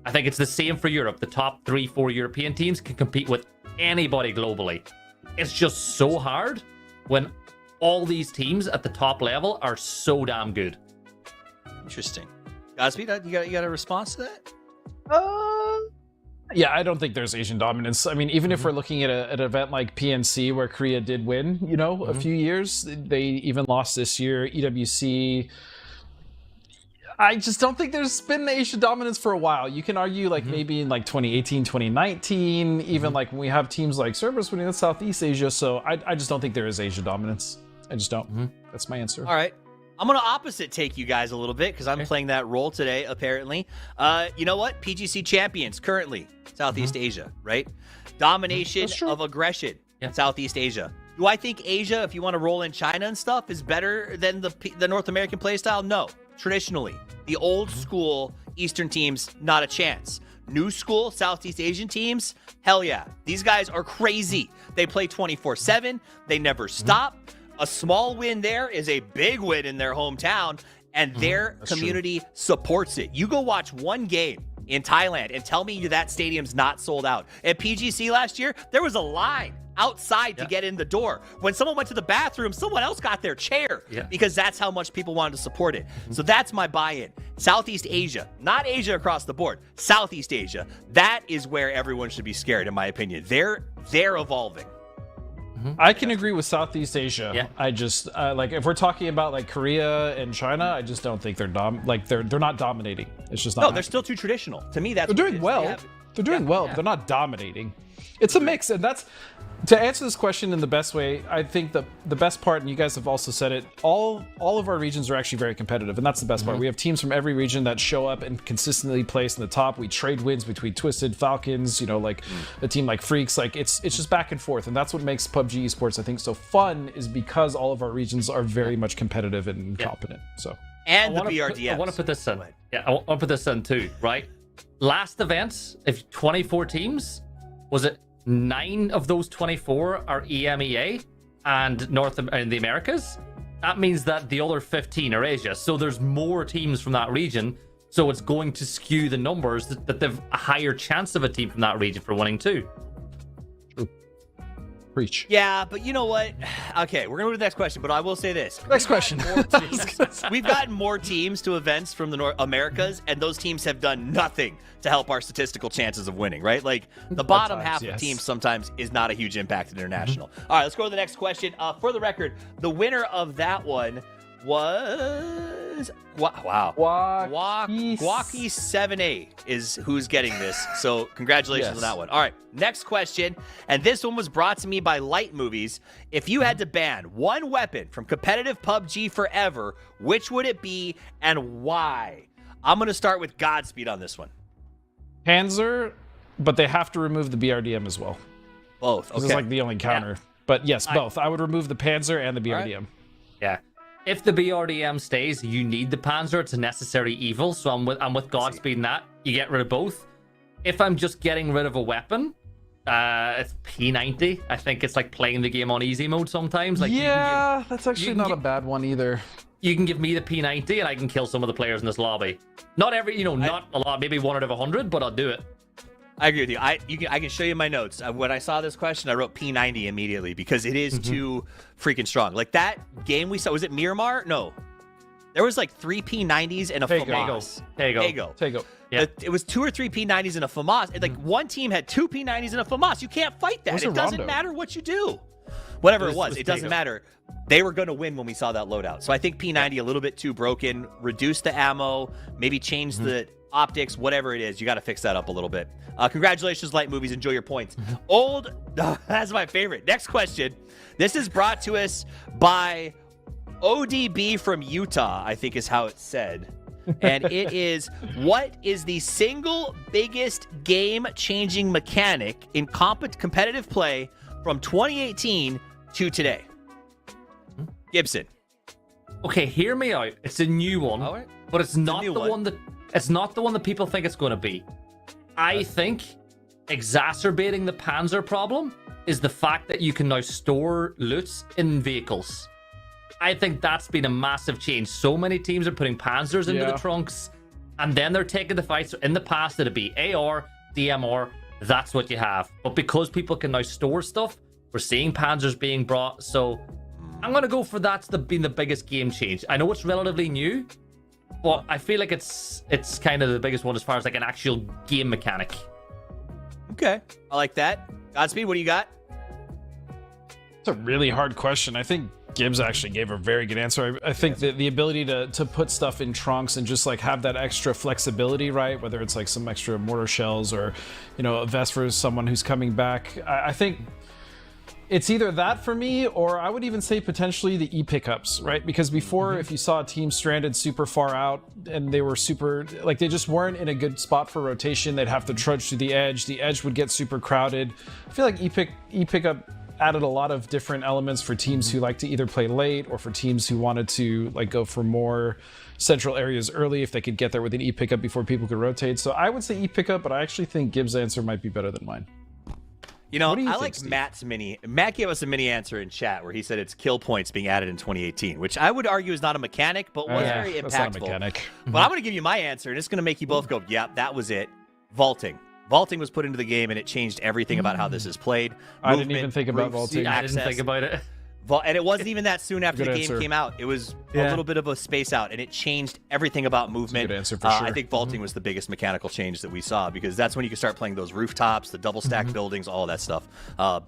I think it's the same for Europe. The top 3, 4 European teams can compete with anybody globally. It's just so hard when all these teams at the top level are so damn good. Interesting. Godspeed, you got a response to that? Yeah, I don't think there's Asian dominance. I mean, even if we're looking at an event like PNC where Korea did win, a few years, they even lost this year. EWC, I just don't think there's been Asian dominance for a while. You can argue maybe in 2018, 2019, even like when we have teams like Cerberus winning in Southeast Asia. So I just don't think there is Asia dominance. I just don't. That's my answer. All right. I'm going to opposite take you guys a little bit because I'm playing that role today, apparently. You know what? PGC champions currently, Southeast Asia, right? Domination of aggression, Southeast Asia. Do I think Asia, if you want to roll in China and stuff, is better than the North American playstyle? No. Traditionally, the old school Eastern teams, not a chance. New school Southeast Asian teams, hell yeah. These guys are crazy. They play 24/7. They never stop. A small win there is a big win in their hometown, and their community supports it. You go watch one game in Thailand and tell me that stadium's not sold out. At PGC last year, there was a line outside to get in the door. When someone went to the bathroom, someone else got their chair because that's how much people wanted to support it. So that's my buy-in. Southeast Asia, not Asia across the board, Southeast Asia. That is where everyone should be scared, in my opinion. They're evolving. I can agree with Southeast Asia. Yeah. I just like if we're talking about like Korea and China, I just don't think they're they're not dominating. It's just not. No, they're still too traditional. To me, that's they're doing well. They're doing well. They're not dominating. It's a mix, and that's to answer this question in the best way. I think the best part, and you guys have also said it, all of our regions are actually very competitive, and that's the best part. We have teams from every region that show up and consistently place in the top. We trade wins between Twisted, Falcons, like a team like Freaks. Like it's just back and forth, and that's what makes PUBG Esports, I think, so fun, is because all of our regions are very much competitive and competent. So and the BRDM. I want to put this in. Yeah, I want to put this in too. Right, last event, if 24 teams, was it 9 of those 24 are EMEA and in the Americas? That means that the other 15 are Asia. So there's more teams from that region. So it's going to skew the numbers that they've a higher chance of a team from that region for winning too. True. Preach. Yeah, but you know what? Okay, we're going to move to the next question, but I will say this. Next question. We've gotten more teams to events from the Americas, and those teams have done nothing to help our statistical chances of winning, right? Like, the bottom half of teams sometimes is not a huge impact in international. All right, let's go to the next question. For the record, the winner of that one was Guaki 7A is who's getting this. So congratulations on that one. All right, next question, and this one was brought to me by Light Movies. If you had to ban one weapon from competitive PUBG forever, which would it be and why? I'm going to start with Godspeed on this one. Panzer, but they have to remove the BRDM as well. Both. Okay. This is like the only counter. Yeah. But yes, both. I would remove the Panzer and the BRDM. Right. Yeah. If the BRDM stays, you need the Panzer. It's a necessary evil. So I'm with Godspeed in that. You get rid of both. If I'm just getting rid of a weapon, it's P90. I think it's like playing the game on easy mode sometimes. Like that's actually not a bad one either. You can give me the P90 and I can kill some of the players in this lobby. Not every, not a lot, maybe 1 out of 100, but I'll do it. I agree with you. I can show you my notes. When I saw this question, I wrote P90 immediately because it is too freaking strong. Like that game we saw, was it Miramar? No. There was like 3 P90s and a FAMAS. Tego. Yeah. It was 2 or 3 P90s and a FAMAS. Like one team had 2 P90s and a FAMAS. You can't fight that. It doesn't matter what you do. Whatever it was, it doesn't matter. They were going to win when we saw that loadout. So I think P90 a little bit too broken. Reduce the ammo, maybe change the optics, whatever it is. You got to fix that up a little bit. Congratulations, Light Movies. Enjoy your points. That's my favorite. Next question. This is brought to us by ODB from Utah, I think is how it's said. And it is, what is the single biggest game-changing mechanic in competitive play from 2018 to today? Gibson. Okay, hear me out. It's a new one, but it's not the one that people think it's going to be. I think exacerbating the Panzer problem is the fact that you can now store loots in vehicles. I think that's been a massive change. So many teams are putting Panzers into the trunks, and then they're taking the fights. In the past, it'd be AR, DMR, that's what you have. But because people can now store stuff, we're seeing Panzers being brought. So I'm going to go for that's been the biggest game change. I know it's relatively new, but I feel like it's kind of the biggest one as far as like an actual game mechanic. Okay, I like that. Godspeed, what do you got? It's a really hard question. I think Gibbs actually gave a very good answer. I think that the ability to put stuff in trunks and just like have that extra flexibility, right? Whether it's like some extra mortar shells or, a vest for someone who's coming back. I think it's either that for me, or I would even say potentially the e-pickups, right? Because before, if you saw a team stranded super far out and they were they just weren't in a good spot for rotation, they'd have to trudge to the edge. The edge would get super crowded. I feel like e-pickup added a lot of different elements for teams who like to either play late or for teams who wanted to like go for more central areas early if they could get there with an E pickup before people could rotate. So I would say E pickup, but I actually think Gibbs' answer might be better than mine. You know, What do you I think, like Steve? Matt's mini. Matt gave us a mini answer in chat where he said it's kill points being added in 2018, which I would argue is not a mechanic, but was very impactful. That's not a mechanic. But I'm going to give you my answer, and it's going to make you both go, yeah, that was it. Vaulting. Vaulting was put into the game, and it changed everything about how this is played. I didn't even think about roofs, vaulting. I didn't access. think about it. And it wasn't even that soon after Good the game answer. came out. It was a little bit of a space out, and it changed everything about movement. good answer for I sure. think vaulting was the biggest mechanical change that we saw, because that's when you could start playing those rooftops, the double stack buildings, all that stuff.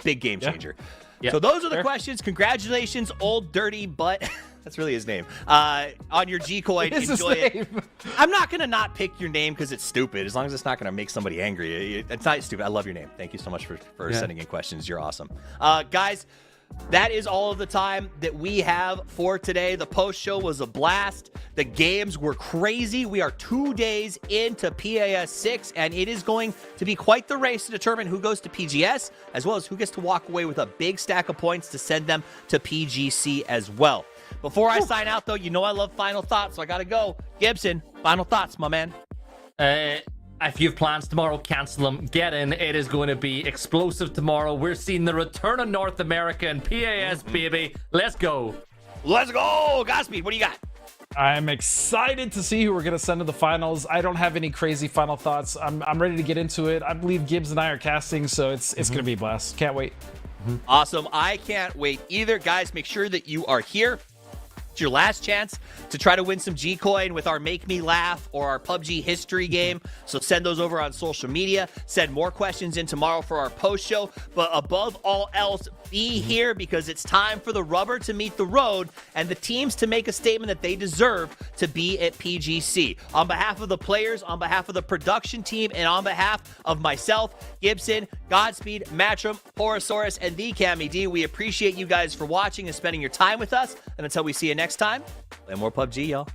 Big game changer. Yeah. So those are the questions. Congratulations, old dirty butt. That's really his name. On your G coin, It is his enjoy it. name. I'm not gonna not pick your name because it's stupid. As long as it's not gonna make somebody angry. It's not stupid. I love your name. Thank you so much for sending in questions. You're awesome, guys. That is all of the time that we have for today. The post show was a blast. The games were crazy. We are 2 days into PAS 6, and it is going to be quite the race to determine who goes to PGS, as well as who gets to walk away with a big stack of points to send them to PGC as well. Before I sign out, though, you know I love final thoughts, so I got to go. Gibson, final thoughts, my man. If you have plans tomorrow, cancel them. Get in. It is going to be explosive tomorrow. We're seeing the return of North America and PAS, baby. Let's go. Let's go. Godspeed, what do you got? I'm excited to see who we're going to send to the finals. I don't have any crazy final thoughts. I'm ready to get into it. I believe Gibbs and I are casting, so it's going to be a blast. Can't wait. Awesome. I can't wait either. Guys, make sure that you are here. It's your last chance to try to win some G-Coin with our Make Me Laugh or our PUBG history game. So send those over on social media. Send more questions in tomorrow for our post show. But above all else, be here, because it's time for the rubber to meet the road and the teams to make a statement that they deserve to be at PGC. On behalf of the players, on behalf of the production team, and on behalf of myself, Gibson, Godspeed, Matrim, Porosaurus, and the Cammy D, we appreciate you guys for watching and spending your time with us. And until we see you next time, play more PUBG, y'all.